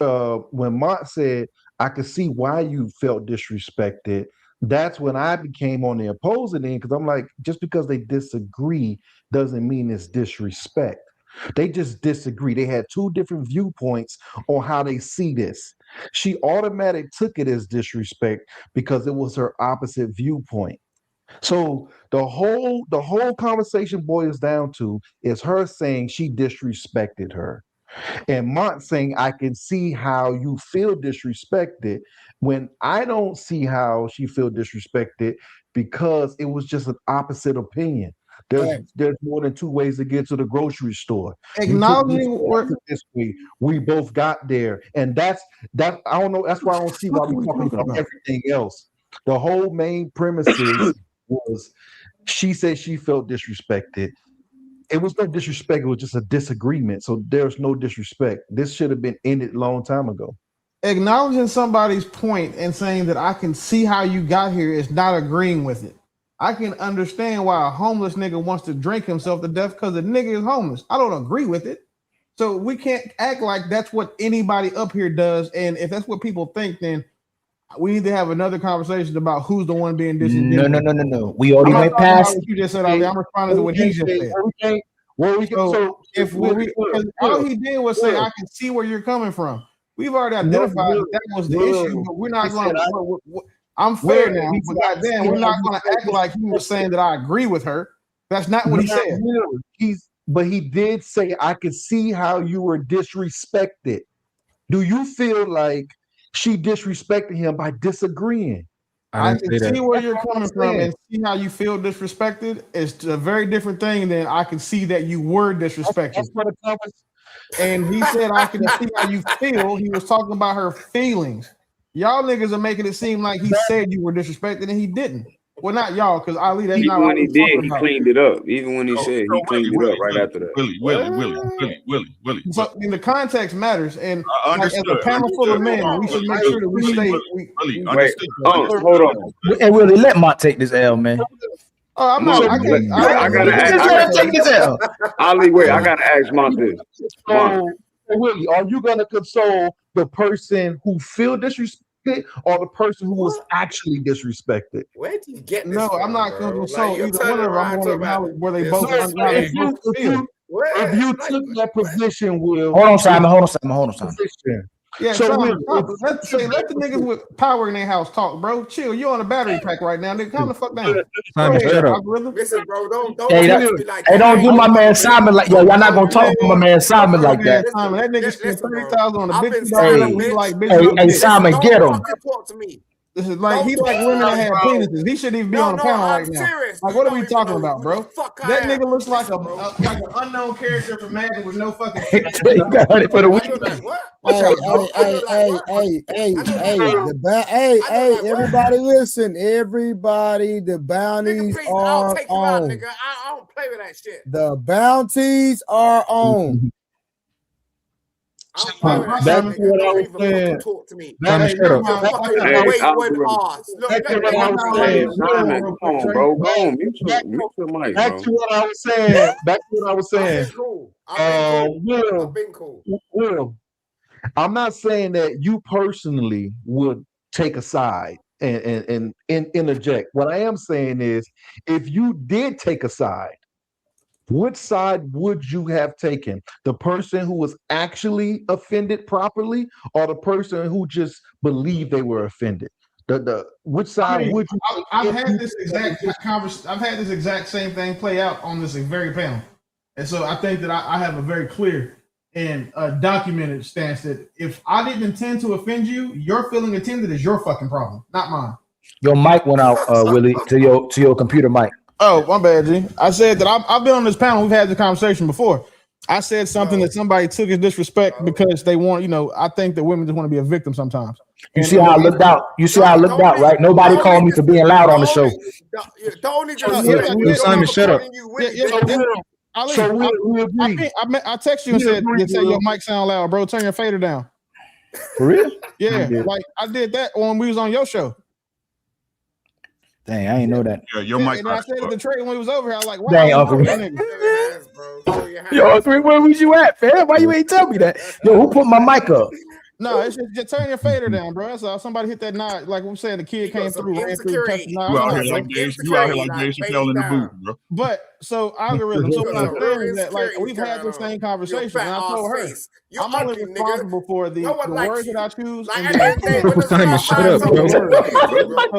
Mont said, "I could see why you felt disrespected," that's when I became on the opposing end because I'm like, just because they disagree doesn't mean it's disrespect. They just disagree. They had two different viewpoints on how they see this. She automatically took it as disrespect because it was her opposite viewpoint. So the whole conversation boils down to is her saying she disrespected her. And Mont saying, I can see how you feel disrespected when I don't see how she feel disrespected because it was just an opposite opinion. There's more than two ways to get to the grocery store. This way, we both got there. And that's I don't know. That's why I don't see why we're talking about everything else. The whole main premises was she said she felt disrespected. It was no disrespect. It was just a disagreement. So there's no disrespect. This should have been ended a long time ago. Acknowledging somebody's point and saying that I can see how you got here is not agreeing with it. I can understand why a homeless nigga wants to drink himself to death because the nigga is homeless. I don't agree with it. So we can't act like that's what anybody up here does. And if that's what people think, then we need to have another conversation about who's the one being disingenuous. No. We already went past what you just said. I'm responding to what he just said. All he did was say, I can see where you're coming from. We've already identified that was the issue, but we're not going to. I'm fair now, but goddamn, we're not going to act like he was saying that I agree with her. That's not what he said. But he did say, I could see how you were disrespected. Do you feel like she disrespected him by disagreeing? I can see where you're coming from and see how you feel disrespected. It's a very different thing than I can see that you were disrespected. And he said, I can see how you feel. He was talking about her feelings. Y'all niggas are making it seem like he said you were disrespected and he didn't. Well, not y'all, because Ali, that's not when he did, he cleaned it up. Even when he said he cleaned it up right after that. Willie. So in the context matters, and as a panel full of men, we should make sure that we stay. Wait, hold on. Hey, Willie, let Mont take this L, man. Oh, I'm not. I gotta ask. Ali, wait, I gotta ask Mont this. Willie, are you gonna console the person who feel disrespected or the person who was actually disrespected? Where did you get this? No, from, I'm not bro? going to console like, either one of them. I'm going to acknowledge where they both feel. If you took that position, Will. Hold on, Simon. Yeah, so let the niggas with power in their house talk, bro. Chill. You're on a battery pack right now. Nigga, calm the fuck down. Listen, bro, don't don't do my man Simon like y'all not gonna talk to my man Simon like that. Simon, that nigga spent 30,000 on a bitch. Hey, Simon, get him. Talk to me. This is like he like women that have penises. He shouldn't even be on the panel right now. Like, what are we talking about, bro? That nigga looks like an unknown character from Madden with no fucking. Hey, everybody listen. Everybody, the bounties are on. I don't play with that shit. The bounties are on. That's what I was saying. Talk to me. That's what I was saying. Will, I'm not saying that you personally would take a side and interject. What I am saying is, if you did take a side, which side would you have taken? The person who was actually offended properly, or the person who just believed they were offended? Which side would you? I've had this exact same thing play out on this very panel, and so I think that I have a very clear and documented stance that if I didn't intend to offend you, your feeling offended is your fucking problem, not mine. Your mic went out, Willie, to your computer mic. Oh, my bad, G. I said that I've been on this panel. We've had the conversation before. I said something that somebody took as disrespect because they want, I think that women just want to be a victim sometimes. You see how I looked out? Right? Nobody called me for being loud on the show. Simon, shut up. I text you and said, your mic sound loud, bro. Turn your fader down. For real? Yeah, like I did that when we was on your show. Dang, I ain't know that. Yeah, your Yeah, mic. and I said it to Trey when he was over here. I was like, wow, Dang, I Uncle. don't know that nigga. Yo, where was you at, fam? Why you ain't tell me that? Yo, who put my mic up? No, it's just turn your fader down, bro. That's all. Somebody hit that knob. Like I'm saying, the kid came through, ran through, touched the knob. You I out know here that, like bro. you out here like Dave Chappelle in the booth, bro. But so algorithm. So what I'm saying is that like we've had the same conversation, and I told her I'm only responsible for the words that I choose and the Uncle Simon, shut up, bro.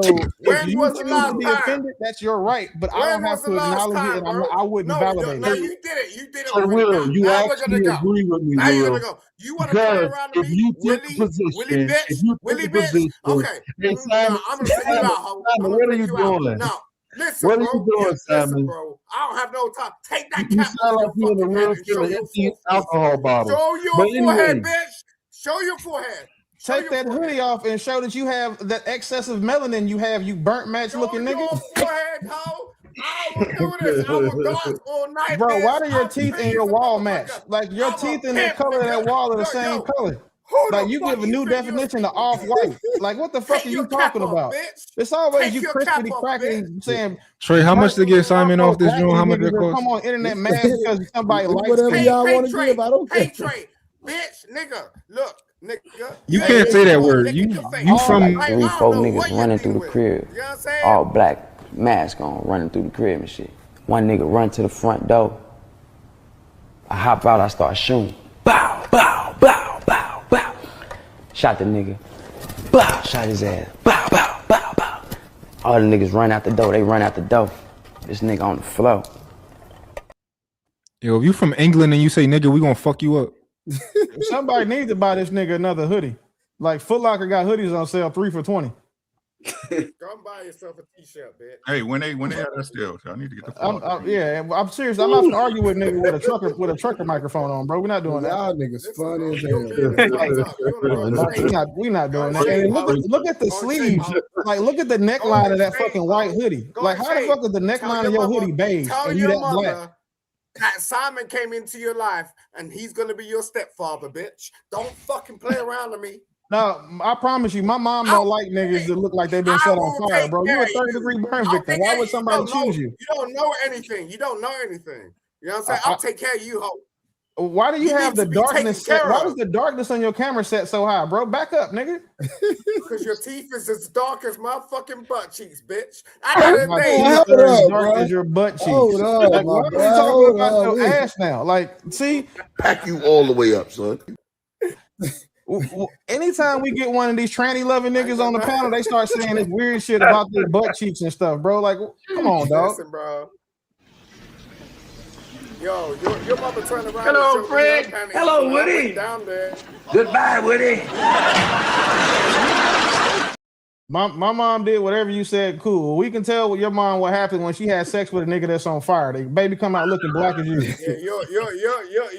So if you choose to be offended, that's your right, but I don't have to acknowledge it, and I wouldn't validate No, it. you did it. You did it. So Will, you actually agree with me, Now you're Will. gonna go. You want to play Because around if me, you Willie? took the position, Willie bitch? if you took Willie the bitch? position, Okay. and Simon, I'm gonna take you out, ho. I'm Simon, gonna what are take you you out. doing? No, listen, What are bro. you doing, Listen, Simon? bro. I don't have no time. Take that You cap sound off like your you in a fucking real head and show killer your empty full alcohol bottle. Show your But forehead, anyway, bitch. Show your forehead. Take that hoodie off and show that you have that excessive melanin you have, you burnt match looking nigga. Your forehead, ho. I will do this. I will dance all night, Bro, why bitch. do your I'll teeth pay and you your some wall motherfucker. match? Like your I'm a teeth and the pimp, color of that nigga. wall are the Yo, same yo. color. Who Like the you fuck give a you new think you're definition to speaking off to? white. Like what the fuck Take are you your cap talking off, about? bitch. It's always Take you your cap crispity off, crackety bitch. saying Trey, how much to get Simon off this black joint? How much niggas that that cost? come on internet mad because somebody It's likes whatever them. y'all want to Trey, give. I don't care. hey, Trey, bitch, nigga, look, nigga. You ain't can't say that one word. lick in your face. You from Like, 3, I 4 don't know niggas what running you through the with. crib, You know what I'm saying? all black, mask on, running through the crib and shit. One nigga run to the front door. I hop out, I start shooting. Bow, bow, bow, bow, bow. Shot the nigga. Bow, shot his ass. Bow, bow, bow, bow. All the niggas run out the door. They run out the door. This nigga on the floor. Yo, if you from England and you say nigga, we gonna fuck you up. Somebody needs to buy this nigga another hoodie. Like Foot Locker got hoodies on sale 3 for $20. Go buy yourself a t-shirt, bitch. Hey, when they have that still, I need to get the fuck. Yeah, I'm serious. I'm not gonna argue with nigga with a trucker microphone on, bro. We're not doing that. Y'all niggas funny as hell. We not doing that. And look at the sleeves. Like look at the neckline of that fucking white hoodie. Like how the fuck is the neckline of your hoodie beige and you that black? That Simon came into your life and he's gonna be your stepfather, bitch. Don't fucking play around with me. No, I promise you, my mom don't like niggas that look like they've been set on fire, bro. You're a third-degree burn victim. Why would somebody choose you? You don't know anything. You don't know anything. You know what I'm saying? I'll take care of you, ho. Why do you have the darkness set? Why is the darkness on your camera set so high, bro? Back up, nigga. Because your teeth is as dark as my fucking butt cheeks, bitch. As dark as your butt cheeks. Hold up, Like, why are we talking about your ass now? Like, see, pack you all the way up, son. Anytime we get one of these tranny loving niggas on the panel, they start saying this weird shit about their butt cheeks and stuff, bro. Like, come on, dog. Listen, bro. Yo, your mama turned around. Hello, Fred. Hello, Woody. Down there. Goodbye, Woody. My mom did whatever you said. Cool. We can tell with your mom what happened when she had sex with a nigga that's on fire. The baby come out looking black as you. Yeah,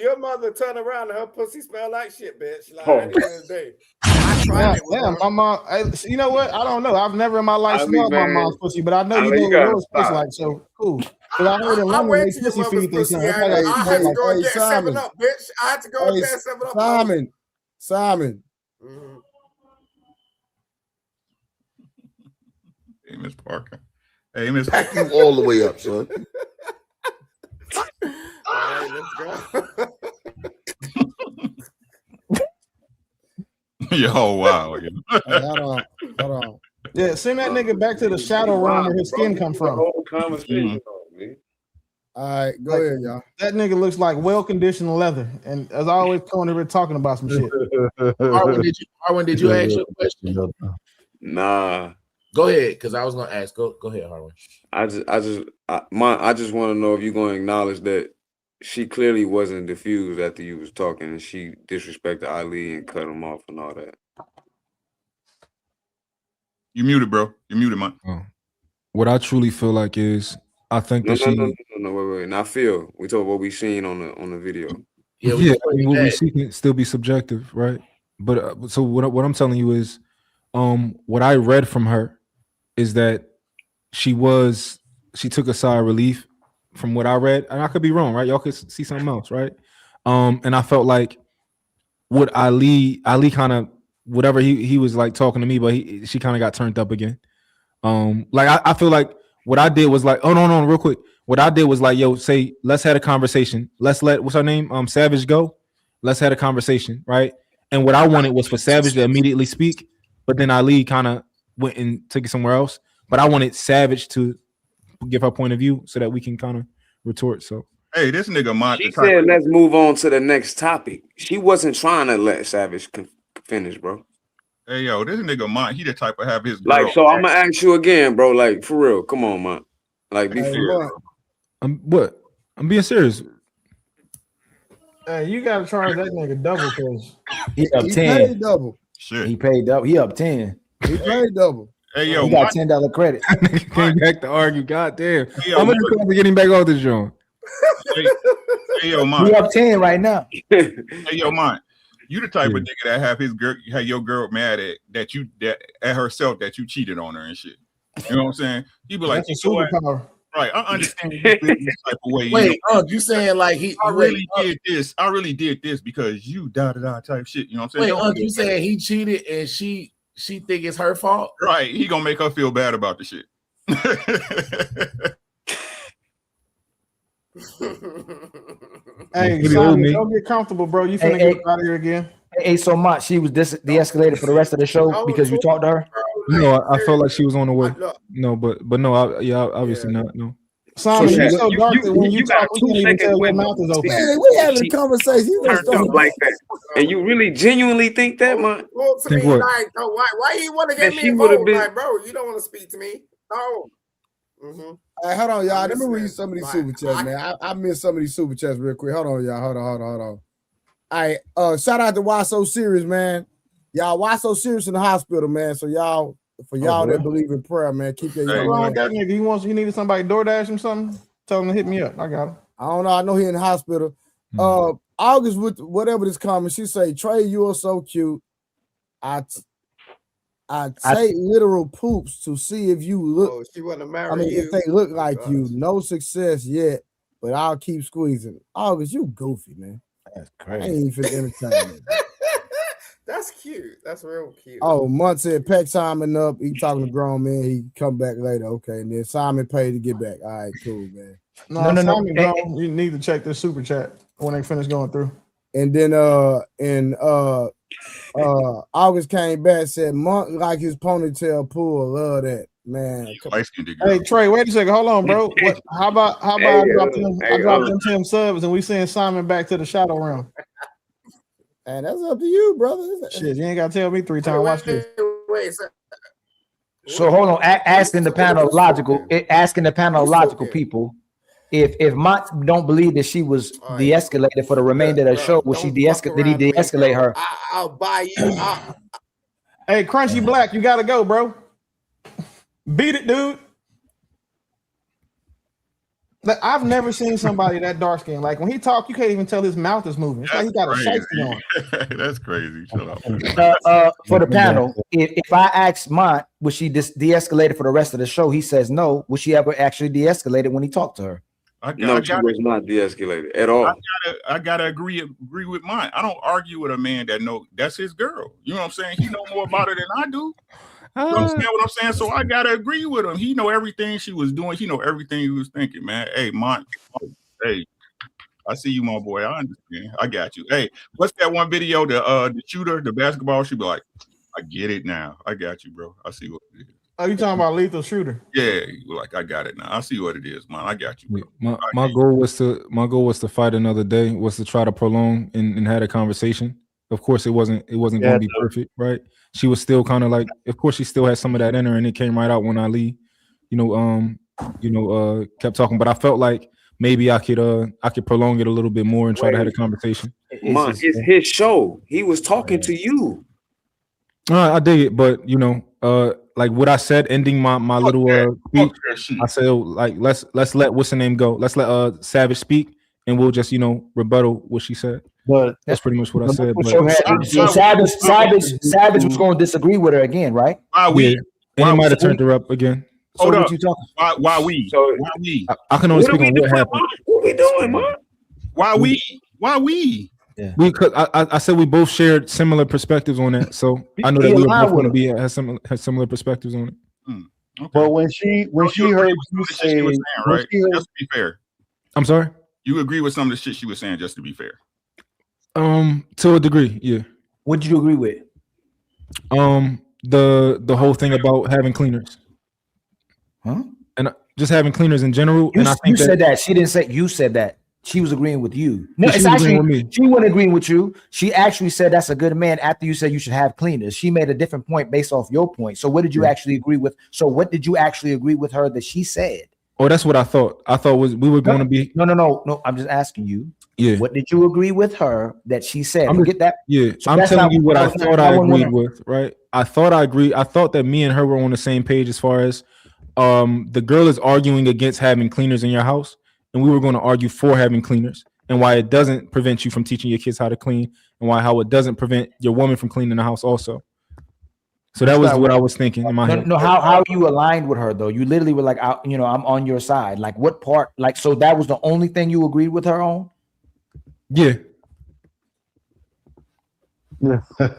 your mother turned around and her pussy smell like shit, bitch. Like at the end of the day. I tried it with her. My mom. You know what? I don't know. I've never in my life smelled my mom's pussy, but I know you know what yours tastes like. So cool. But I heard in London they pussy feed they son. I had to go and get 7-Up, bitch. I had to go and get 7-Up. Simon. Mm-hmm. Hey, Miss Parker. Hey, Miss. Pack you all the way up, son. All right, let's go. Yo, wow. Hold on. Yeah, send that nigga back to the shadow room where his skin come from. All right, go ahead, y'all. That nigga looks like well-conditioned leather, and as always, coming over talking about some shit. Harwin, did you ask your question? Nah. Go ahead, because I was gonna ask. Go ahead, Harwin. I just want to know if you're going to acknowledge that she clearly wasn't diffused after you was talking, and she disrespected Ali and cut him off and all that. You muted, bro. You muted, man. What I truly feel like is, I think that No, wait. Not feel. We talk what we seen on the video. Yeah, I mean, what we see can still be subjective, right? But so what I'm telling you is, what I read from her is that she took a sigh of relief from what I read, and I could be wrong, right? Y'all could see something else, right? And I felt like what Ali kind of whatever he was like talking to me, but she kind of got turned up again. Like I feel like what I did was like, oh no, real quick. What I did was like, yo, say, let's have a conversation. Let's let what's her name? Savage go. Let's have a conversation, right? And what I wanted was for Savage to immediately speak, but then Ali kind of went and took it somewhere else. But I wanted Savage to give her point of view so that we can kind of retort. So hey, this nigga Mont. She said, "Let's move on to the next topic." She wasn't trying to let Savage finish, bro. Hey, yo, this nigga Mont, he the type of have his girl. Like, so I'm gonna ask you again, bro. Like, for real, come on, man. Like, be fair. What? I'm being serious. Hey, you gotta charge that nigga double because he up 10. Paid double. Shit. He paid double. He up 10. He paid double. Hey, yo, he got $10 credit. Came back to argue. Goddamn. Hey, yo, how much is it getting back off this joint? Hey, yo, Mont. We up 10 right now. Hey, yo, Mont. You the type of nigga that have his girl, have your girl mad at at herself that you cheated on her and shit. You know what I'm saying? You be like, that's a superpower. Right, I understand you feel this type of way. Wait, you saying like I really did this. I really did this because you da type shit. You know what I'm saying? Wait, you saying he cheated and she think it's her fault? Right, he gonna make her feel bad about the shit. Hey, Simon, don't get comfortable, bro. You finna get out of here again. Hey, so much she was de-escalated for the rest of the show because you talked to her. No, I felt like she was on the way. No, but no, obviously not. No. Simon, you're so dark that when you talk, we can't even tell your mouth is open. Man, we having a conversation. You Turned up like that, and you really genuinely think that, man? Well, to Think me, what? like, why you want to That get me she would've involved? been- Like, bro, you don't want to speak to me. No. Hey, hold on, y'all. Let me read some of these super chats, man. I missed some of these super chats real quick. Hold on, y'all. Hold on. All right. Shout out to Why So Serious, man. Y'all, Why So Serious in the hospital, man. So y'all, for y'all that believe in prayer, man, keep your What's wrong with that nigga? You needed somebody DoorDash him something? Tell him to hit me up. I got him. I don't know. I know he in the hospital. August with whatever this comment, she say, Trey, you are so cute. I take literal poops to see if you look. Oh, she want to marry I mean, you. if they look like you, no success yet, but I'll keep squeezing. August, you goofy, man. That's I crazy. ain't even finna entertain you. That's cute. That's real cute. Oh, Mont said pack Simon up. He talking to grown man. He come back later. Okay, and then Simon paid to get back. All right, cool, man. No. Simon, gone. You need to check this super chat when they finish going through. And then August came back and said Mont like his ponytail pull. Love that, man. Hey Trey, wait a second. Hold on, bro. How about I dropped them 10 subs and we send Simon back to the shadow realm? And that's up to you, brother. Shit, you ain't gotta tell me 3 times. Watch this. So hold on, asking the panel of logical people, if Mont don't believe that she was de-escalated for the remainder of the show, was she did he de-escalate her? I'll buy you. Hey, Crunchy Black, you gotta go, bro. Beat it, dude. Like, I've never seen somebody that dark skinned. Like when he talk, you can't even tell his mouth is moving. It's like he got a shiesty on. That's crazy. Shut up. For the panel, if I ask Mont, was she de-escalated for the rest of the show? He says no. Was she ever actually de-escalated when he talked to her? She was not de-escalated at all. I gotta agree with mine. I don't argue with a man that that's his girl. You know what I'm saying? He know more about it than I do. You understand what I'm saying? So I gotta agree with him. He know everything she was doing. He know everything he was thinking, man. Hey, Mont. Hey, I see you, my boy. I understand. I got you. Hey, what's that one video? The shooter, the basketball. She be like, I get it now. I got you, bro. I see what it is. Oh, you talking about Lethal Shooter? Yeah, like I got it now. I see what it is, man. I got you, bro. My goal was to fight another day, was to try to prolong and had a conversation. Of course, it wasn't going to be perfect, right? She was still kind of like, of course, she still had some of that in her, and it came right out when Ali, kept talking. But I felt like maybe I could prolong it a little bit more and try to have a conversation. It's his show. He was talking to you. I dig it, but like what I said, ending my little speech, I said like let's let what's the name go. Let's let Savage speak, and we'll just rebuttal what she said. But that's pretty much what I said. So Savage was going to disagree with her again, right? And he might have turned her up again. Hold so up. what you talking? Why we? So I can only speak on what happened. What we doing, man? Why we? Yeah. Because I said we both shared similar perspectives on that, so I know that we were both going to have similar perspectives on it. Okay. But when she heard you say, right? Just to be fair. I'm sorry. You agree with some of the shit she was saying, just to be fair. To a degree, yeah. What did you agree with? The whole thing about having cleaners, and just having cleaners in general. You, and I think you said that. She didn't say you said that. She was agreeing with you. No, she it's was agreeing actually with me. she wasn't agreeing with you. She actually said that's a good man after you said you should have cleaners. She made a different point based off your point. So what did you actually agree with? So what did you actually agree with her that she said? Oh, that's what I thought. I thought we were going to be. No. I'm just asking you. Yeah. What did you agree with her that she said? I'm You just, get that? Yeah. So I'm that's telling not- you what I that's thought not- I one agreed woman- with, right? I thought I agreed. I thought that me and her were on the same page as far as the girl is arguing against having cleaners in your house, and we were going to argue for having cleaners and why it doesn't prevent you from teaching your kids how to clean, and how it doesn't prevent your woman from cleaning the house also. So that was what I was thinking in my head. No, how you aligned with her though? You literally were like, I'm on your side. Like what part? Like so that was the only thing you agreed with her on? Yeah.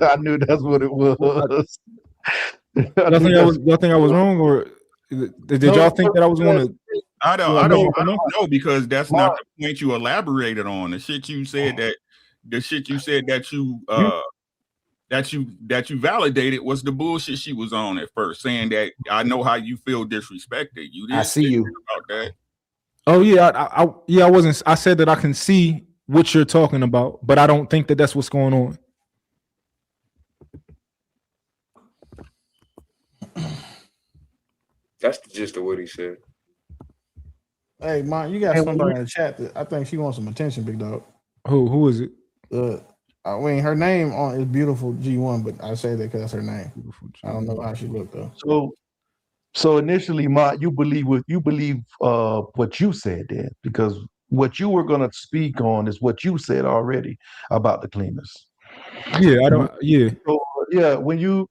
I knew that's what it was. Y'all think I was wrong, or did y'all think that I was going to? I don't know, because that's not the point you elaborated on. The shit you said that you validated was the bullshit she was on at first, saying that I know how you feel disrespected. You didn't I see you about that. Oh yeah, I wasn't. I said that I can see what you're talking about, but I don't think that that's what's going on. That's the gist of what he said. Hey, Mont, you got somebody in the chat that I think she wants some attention, big dog. Who is it? I mean, her name is Beautiful G1, but I say that because that's her name. I don't know how she looked though. So initially, Mont, you believe what you said then, because what you were going to speak on is what you said already about the cleaners. Yeah, I don't. Yeah. So, yeah, when you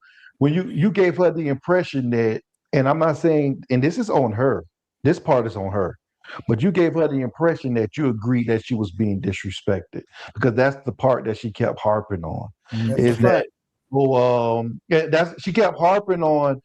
gave her the impression that, and I'm not saying, and this is on her. This part is on her. But you gave her the impression that you agreed that she was being disrespected, because that's the part that she kept harping on. Is that she kept harping on,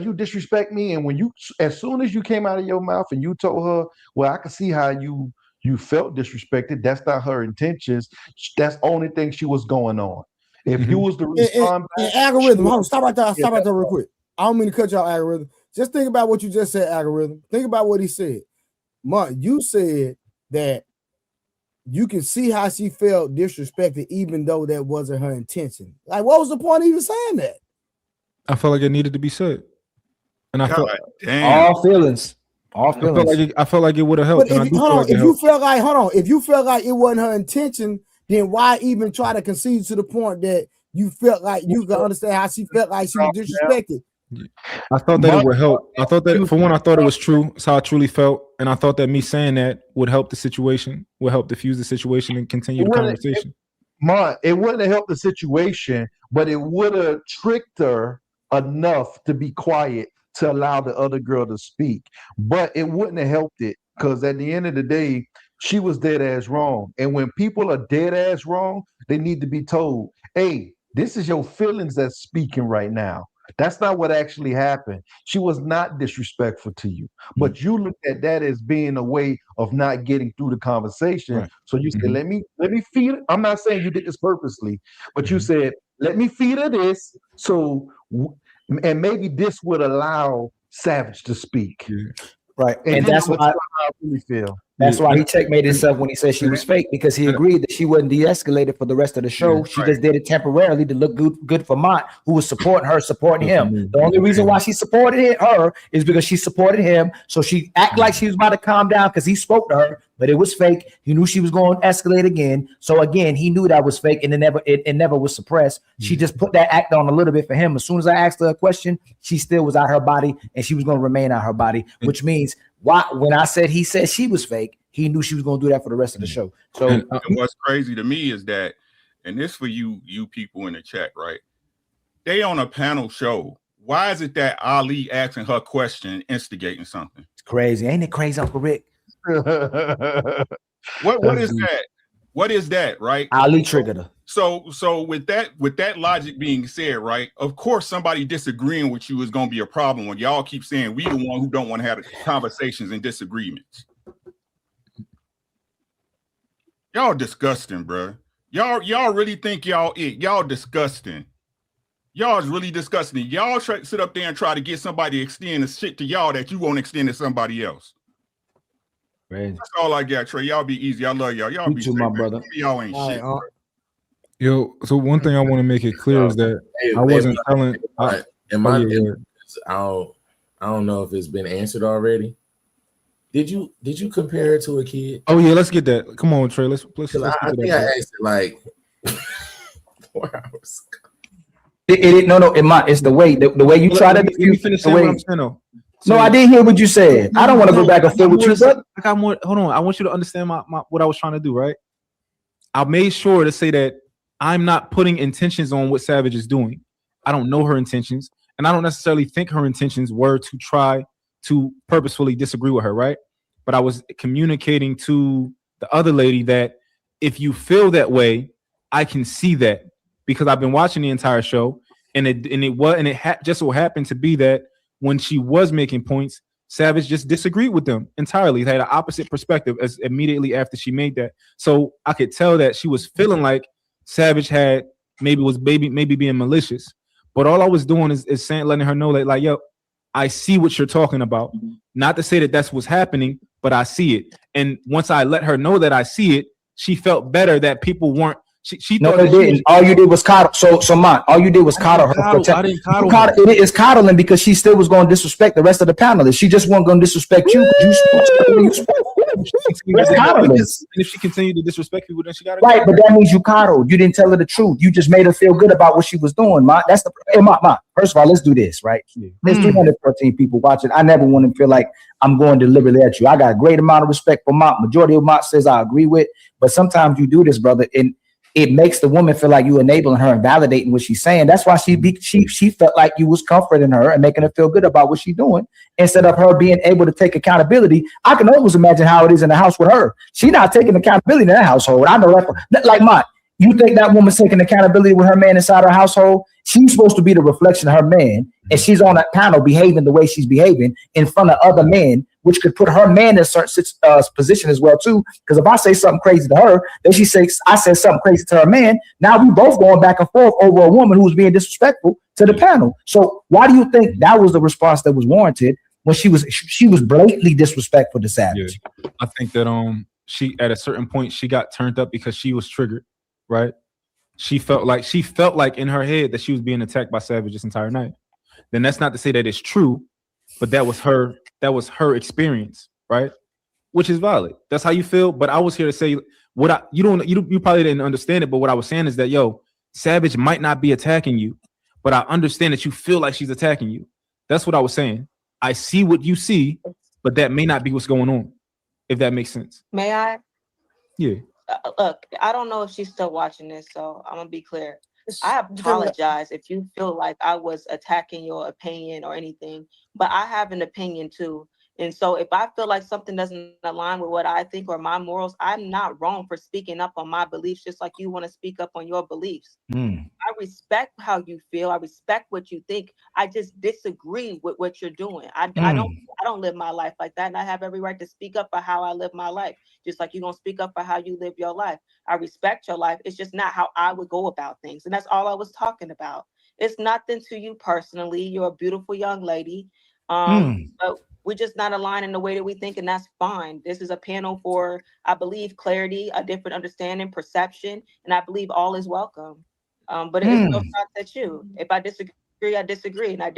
you disrespect me, and when as soon as you came out of your mouth and you told her, well, I can see how you felt disrespected. That's not her intentions. That's the only thing she was going on. If you was to respond, algorithm, hold on, stop right there real quick. I don't mean to cut y'all, algorithm. Just think about what you just said, algorithm. Think about what he said. Mont, you said that you can see how she felt disrespected, even though that wasn't her intention. Like, what was the point of even saying that? I felt like it needed to be said, and I felt all feelings. I felt like it would have helped. But if you felt like it wasn't her intention, then why even try to concede to the point that you felt like you could understand how she felt like she was disrespected? I thought that it would help. I thought that, for one, I thought it was true. It's how I truly felt. And I thought that me saying that would help the situation, would help diffuse the situation and continue the conversation. It wouldn't have helped the situation, but it would have tricked her enough to be quiet to allow the other girl to speak. But it wouldn't have helped it, because at the end of the day, she was dead ass wrong. And when people are dead ass wrong, they need to be told, hey, this is your feelings that's speaking right now. That's not what actually happened. She was not disrespectful to you, but you looked at that as being a way of not getting through the conversation. Right. So you said, let me feed it. I'm not saying you did this purposely, but you said, let me feed her this. And maybe this would allow Savage to speak. Right. And that's what why I really feel. That's why he checkmated himself when he said she was fake, because he agreed that she wasn't de-escalated for the rest of the show. She just did it temporarily to look good for Mont, who was supporting her, supporting him. The only reason why she supported her is because she supported him. So she acted like she was about to calm down because he spoke to her, but it was fake. He knew she was going to escalate again. So again, he knew that was fake, and it never was suppressed. She just put that act on a little bit for him. As soon as I asked her a question, she still was out her body, and she was going to remain out her body, which means when I said he said she was fake, he knew she was going to do that for the rest of the show. So and what's crazy to me is that, and this for you people in the chat, right? They on a panel show. Why is it that Ali asking her question, instigating something? It's crazy. Ain't it crazy, Uncle Rick? What is that? What is that, right? Ali triggered her. So with that logic being said, right? Of course, somebody disagreeing with you is going to be a problem when y'all keep saying we the one who don't want to have conversations and disagreements. Y'all disgusting, bro. Y'all really think y'all disgusting. Y'all is really disgusting. Y'all sit up there and try to get somebody to extend the shit to y'all that you won't extend to somebody else. Right. That's all I got, Trey. Y'all be easy. I love y'all. Y'all You be too, safe, my man. brother. Y'all ain't shit. Yo, so one thing I want to make it clear is that I wasn't telling. I don't know if it's been answered already. Did you compare it to a kid? Oh yeah, let's get that. Come on, Trey. Let's I get to think that. I asked it like 4 hours. It's the way you try to. Let me finish saying what I'm saying though. No, I didn't hear what you said. I don't want to go back and forth with you, but I got more. Hold on. I want you to understand my what I was trying to do, right? I made sure to say that I'm not putting intentions on what Savage is doing. I don't know her intentions, and I don't necessarily think her intentions were to try to purposefully disagree with her, right? But I was communicating to the other lady that if you feel that way, I can see that because I've been watching the entire show, and it just so happened to be that when she was making points, Savage just disagreed with them entirely. They had an opposite perspective as immediately after she made that. So I could tell that she was feeling like Savage had maybe being malicious. But all I was doing is saying, letting her know that, like, yo, I see what you're talking about. Not to say that that's what's happening, but I see it. And once I let her know that I see it, she felt better that people weren't. She no, thought they didn't. All you did was coddle. So Mont, all you did was coddle her. I didn't coddle her. It is coddling because she still was going to disrespect the rest of the panelists. She just wasn't going to disrespect you. You spoke. And if she continued to disrespect people, then she got to right. But that means you coddled. You didn't tell her the truth. You just made her feel good about what she was doing. Mont, that's the Mont. First of all, let's do this. Right. There's 314 people watching. I never want to feel like I'm going deliberately at you. I got a great amount of respect for Mont. Majority of Mont says I agree with, but sometimes you do this, brother, and it makes the woman feel like you enabling her and validating what she's saying. That's why she felt like you was comforting her and making her feel good about what she's doing instead of her being able to take accountability. I can always imagine how it is in the house with her. She's not taking accountability in that household. I know that. Like Mont, you think that woman's taking accountability with her man inside her household? She's supposed to be the reflection of her man, and she's on that panel behaving the way she's behaving in front of other men, which could put her man in a certain position as well too. Because if I say something crazy to her, then she says I said something crazy to her man. Now we both going back and forth over a woman who was being disrespectful to the panel. So why do you think that was the response that was warranted when she was blatantly disrespectful to Savage? Yeah. I think that she at a certain point she got turned up because she was triggered, right? She felt like in her head that she was being attacked by Savage this entire night. Then that's not to say that it's true, but that was her experience, right? Which is valid. That's how you feel. But I was here to say you probably didn't understand it, but what I was saying is that Savage might not be attacking you, but I understand that you feel like she's attacking you. That's what I was saying. I see what you see, but that may not be what's going on, if that makes sense. May I? Yeah. Look, I don't know if she's still watching this, so I'm gonna be clear. I apologize if you feel like I was attacking your opinion or anything, but I have an opinion too. And so if I feel like something doesn't align with what I think or my morals, I'm not wrong for speaking up on my beliefs, just like you want to speak up on your beliefs. I respect how you feel. I respect what you think. I just disagree with what you're doing. I don't live my life like that. And I have every right to speak up for how I live my life, just like you're going to speak up for how you live your life. I respect your life. It's just not how I would go about things. And that's all I was talking about. It's nothing to you personally. You're a beautiful young lady. But we're just not aligned in the way that we think, and that's fine. This is a panel for, I believe, clarity, a different understanding, perception, and I believe all is welcome. But it is no shots at you. If I disagree, I disagree, and I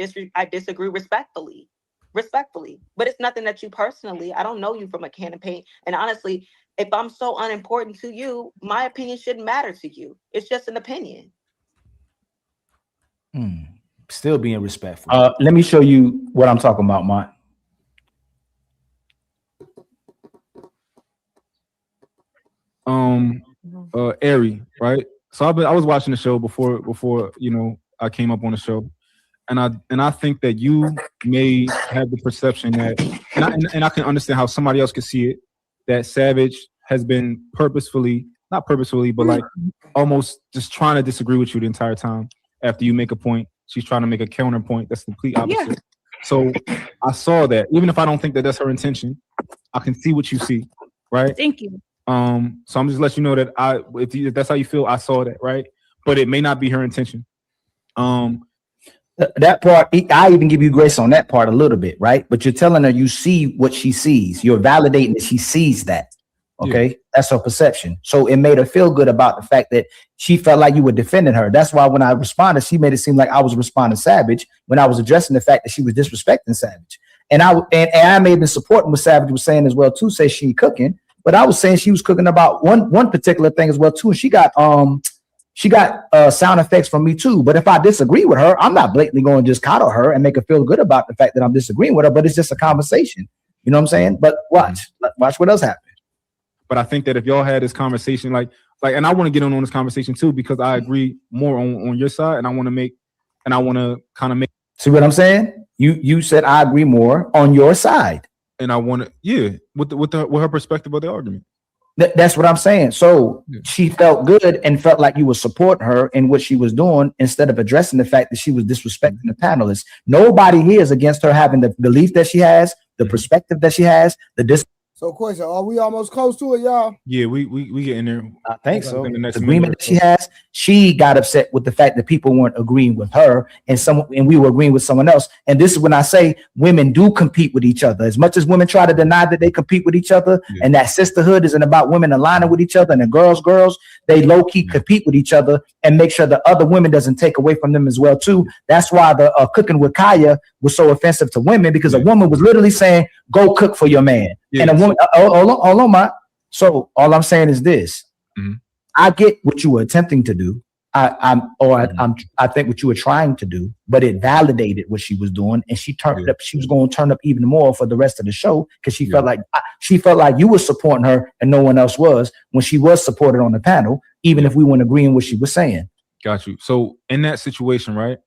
disagree respectfully. But it's nothing that you personally. I don't know you from a can of paint, and honestly, if I'm so unimportant to you, my opinion shouldn't matter to you. It's just an opinion. Still being respectful. Let me show you what I'm talking about, Mont. Ari, right? So I was watching the show before I came up on the show, and I think that you may have the perception that, and I can understand how somebody else could see it, that Savage has been purposefully not purposefully, but like almost just trying to disagree with you the entire time. After you make a point, she's trying to make a counterpoint. That's the complete opposite. Yeah. So I saw that. Even if I don't think that that's her intention, I can see what you see, right? Thank you. So I'm just letting you know that if that's how you feel, I saw that, right? But it may not be her intention. That part, I even give you grace on that part a little bit, right? But you're telling her you see what she sees. You're validating that she sees that. Okay, that's her perception. So it made her feel good about the fact that she felt like you were defending her. That's why when I responded, she made it seem like I was responding savage when I was addressing the fact that she was disrespecting Savage. And I may have been supporting what Savage was saying as well too. Say she cooking, but I was saying she was cooking about one particular thing as well too. And she got sound effects from me too. But if I disagree with her, I'm not blatantly going to just coddle her and make her feel good about the fact that I'm disagreeing with her. But it's just a conversation. You know what I'm saying? But watch what else happens. But I think that if y'all had this conversation, like, and I want to get on this conversation too, because I agree more on your side, and I want to kind of make. See what I'm saying? You said I agree more on your side, and I want to, with her perspective of the argument. That's what I'm saying. So she felt good and felt like you were supporting her in what she was doing instead of addressing the fact that she was disrespecting the panelists. Nobody here is against her having the belief that she has, the perspective that she has, So, question: are we almost close to it, y'all? Yeah, we get in there. I think so. In the next agreement that she has, she got upset with the fact that people weren't agreeing with her, and we were agreeing with someone else. And this is when I say women do compete with each other. As much as women try to deny that they compete with each other, and that sisterhood isn't about women aligning with each other, and the girls, they low key compete with each other and make sure the other women doesn't take away from them as well too. That's why the cooking with Kaya was so offensive to women, because a woman was literally saying, "Go cook for your man," and a woman. Hold on, Mont. So all I'm saying is this: I get what you were attempting to do. I think what you were trying to do, but it validated what she was doing, and she turned up. She was going to turn up even more for the rest of the show because she felt like you were supporting her and no one else was when she was supported on the panel, even if we weren't agreeing with what she was saying. Got you. So in that situation, right?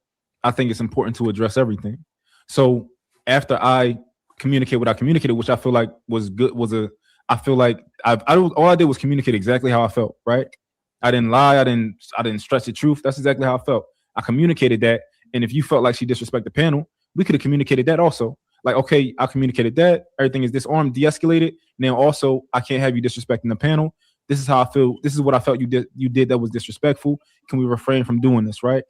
I think it's important to address everything. So after I communicate what I communicated, which I feel like was good, I feel like all I did was communicate exactly how I felt, right? I didn't lie. I didn't stretch the truth. That's exactly how I felt. I communicated that. And if you felt like she disrespected the panel, we could have communicated that also. Like, okay, I communicated that. Everything is disarmed, de-escalated. Now also, I can't have you disrespecting the panel. This is how I feel. This is what I felt you did that was disrespectful. Can we refrain from doing this, right?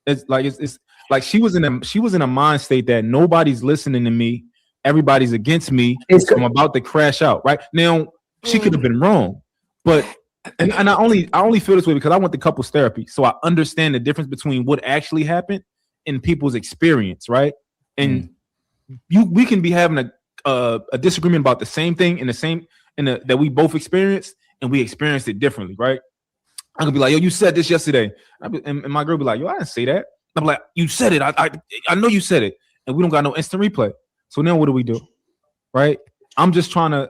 It's like she was in a mind state that nobody's listening to me. Everybody's against me. I'm about to crash out. Right now, she could have been wrong, but and I only feel this way because I went to couples therapy, so I understand the difference between what actually happened and people's experience. Right, and we can be having a disagreement about the same thing that we both experienced, and we experienced it differently. Right, I could be like, "Yo, you said this yesterday," and my girl be like, "Yo, I didn't say that." I'm like, "You said it. I know you said it," and we don't got no instant replay. So now what do? Right? I'm just trying to.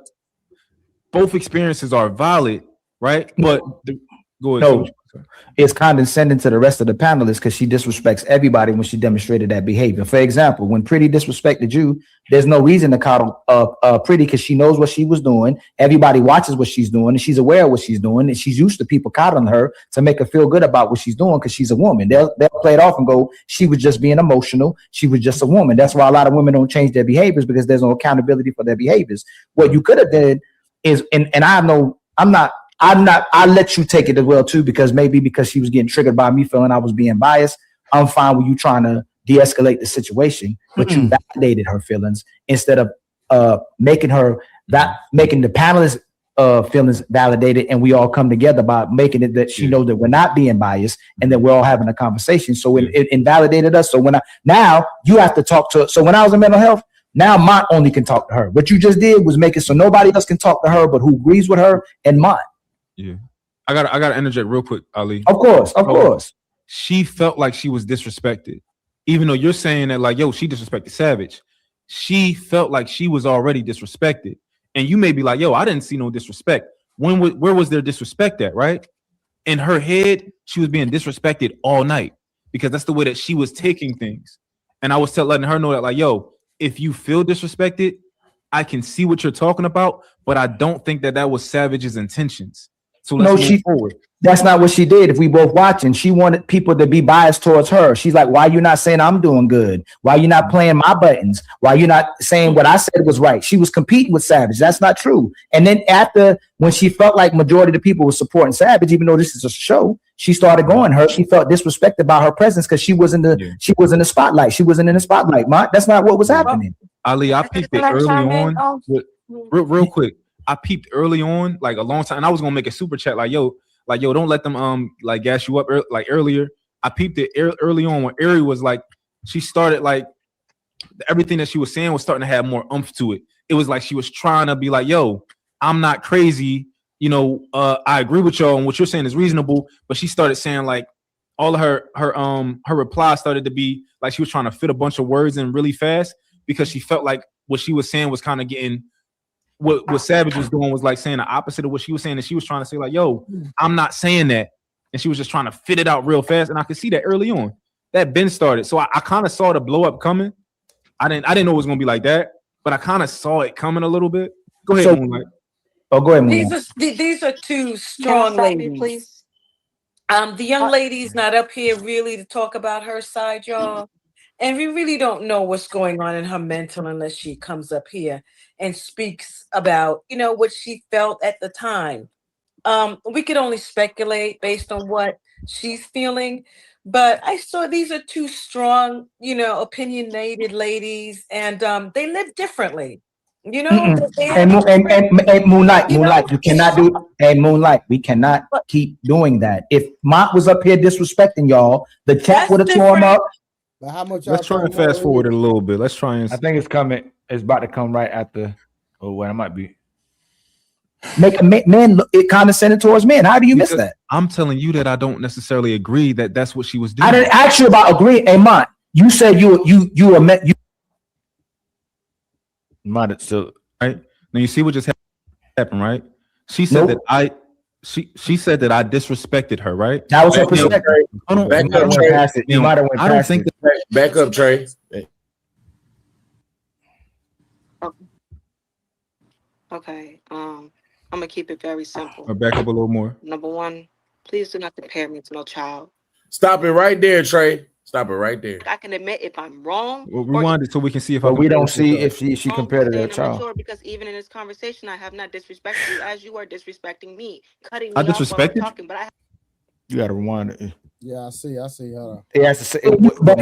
Both experiences are valid, right? But go ahead. No, it's condescending to the rest of the panelists because she disrespects everybody when she demonstrated that behavior. For example, when Pretty disrespected you, there's no reason to coddle Pretty because she knows what she was doing. Everybody watches what she's doing, and she's aware of what she's doing, and she's used to people coddling her to make her feel good about what she's doing because she's a woman. They'll play it off and go, she was just being emotional. She was just a woman. That's why a lot of women don't change their behaviors because there's no accountability for their behaviors. What you could have did is, and I let you take it as well too, because she was getting triggered by me feeling I was being biased. I'm fine with you trying to de-escalate the situation, but you validated her feelings instead of making the panelists feelings validated, and we all come together by making it that she knows that we're not being biased and that we're all having a conversation. So it invalidated us. So now you have to talk to her. So when I was in mental health, now Mont only can talk to her. What you just did was make it so nobody else can talk to her, but who agrees with her and Mont. Yeah, I gotta interject real quick, Ali. Of course. She felt like she was disrespected, even though you're saying that like, yo, she disrespected Savage. She felt like she was already disrespected, and you may be like, yo, I didn't see no disrespect. Where was there disrespect at? Right? In her head, she was being disrespected all night because that's the way that she was taking things. And I was letting her know that like, yo, if you feel disrespected, I can see what you're talking about, but I don't think that was Savage's intentions. So let's move forward. That's not what she did. If we both watching, she wanted people to be biased towards her. She's like, why you not saying I'm doing good? Why you not playing my buttons? Why you not saying what I said was right? She was competing with Savage. That's not true. And then after, when she felt like majority of the people were supporting Savage, even though this is a show, she started going her. She felt disrespected by her presence because she was in the she was in the spotlight. She wasn't in the spotlight. That's not what was happening. Ali, I peeped it early on. Real quick, I peeped early on, like a long time, and I was gonna make a super chat, like yo, don't let them like gas you up like earlier. I peeped it early on when Ari was like, she started like everything that she was saying was starting to have more oomph to it. It was like she was trying to be like, yo, I'm not crazy. You know, I agree with y'all and what you're saying is reasonable, but she started saying like all of her reply started to be like she was trying to fit a bunch of words in really fast because she felt like what she was saying was kind of getting what Savage was doing was like saying the opposite of what she was saying, and she was trying to say like, yo, I'm not saying that, and she was just trying to fit it out real fast, and I could see that early on that been started. So I kind of saw the blow up coming. I didn't know it was gonna be like that, but I kind of saw it coming a little bit. Go ahead, Moonlight. Oh, go ahead, Moonlight. These are two strong ladies, please. The young lady's not up here really to talk about her side, y'all. And we really don't know what's going on in her mental unless she comes up here and speaks about, what she felt at the time. We could only speculate based on what she's feeling. But I saw these are two strong, opinionated ladies, and they live differently. And Moonlight, you cannot do. Hey, Moonlight, we cannot keep doing that. If Mont was up here disrespecting y'all, the chat would have tore him up. But how much? Let's try and fast forward it a little bit. Let's try and. I think it's coming. It's about to come right after. Oh, well, it might be. Make a man look condescending towards men. How do you miss that? I'm telling you that I don't necessarily agree that that's what she was doing. I didn't ask you about agreeing. Hey, Mont, you said you might have still right now. You see what just happened, right? She said that she said that I disrespected her, right? That was her perspective. Back up, Trey. I don't think back up, Trey. Okay. I'm gonna keep it very simple. Or back up a little more. Number one, please do not compare me to no child. Stop it right there, Trey. Stop it right there. I can admit if I'm wrong. Well, rewind it so we can see if we don't see if she compared to that child. Because even in this conversation, I have not disrespected you as you are disrespecting me, cutting me I off disrespected? while we're talking. But You gotta rewind it. Yeah, I see. He has to say, but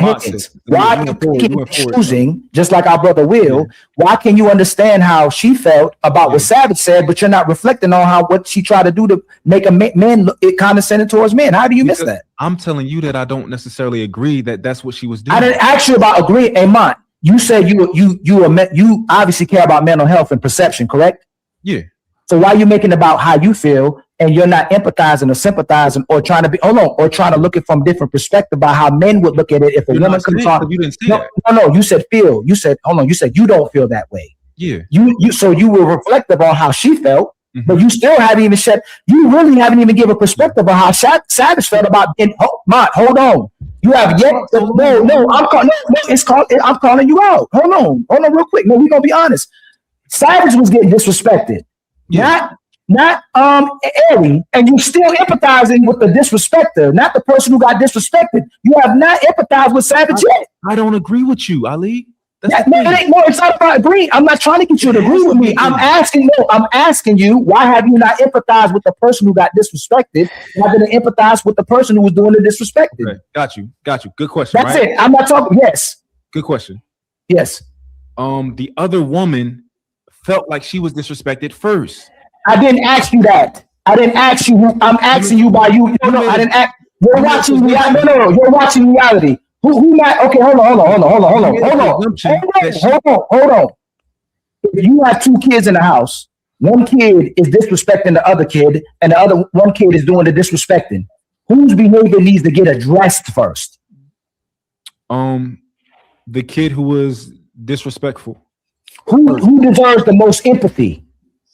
why are you choosing, just like our brother Will, why can you understand how she felt about what Savage said, but you're not reflecting on what she tried to do to make a man look condescending towards men? How do you miss that? I'm telling you that I don't necessarily agree that that's what she was doing. I didn't ask you about agreeing. Hey, Mont, you said you obviously care about mental health and perception, correct? Yeah. So why are you making about how you feel and you're not empathizing or sympathizing or trying to look at from different perspective about how men would look at it if a woman comes on? You didn't say that. No, you said feel. You said, hold on, you said you don't feel that way. Yeah. So you were reflective on how she felt, but you still haven't even you really haven't even given a perspective on how Savage felt about Mont, hold on. You have yet I'm calling you out. Hold on real quick. No, we're gonna be honest. Savage was getting disrespected. Not Ari, and you still empathizing with the disrespecter, not the person who got disrespected. You have not empathized with Savage yet. I don't agree with you, Ali. No, it's not about agreeing. I'm not trying to get you to agree with me. I'm asking you, why have you not empathized with the person who got disrespected rather than empathize with the person who was doing the disrespecting? Okay. Got you. Good question. That's it. I'm not talking. Yes. Good question. Yes. The other woman felt like she was disrespected first. I didn't ask you that. I didn't ask you. I'm asking you by you. No, I didn't ask. You're watching reality. No, you're watching reality. Who not? Okay, hold on. If you have two kids in the house, one kid is disrespecting the other kid, and the other one kid is doing the disrespecting. Whose behavior needs to get addressed first? The kid who was disrespectful. Who deserves the most empathy?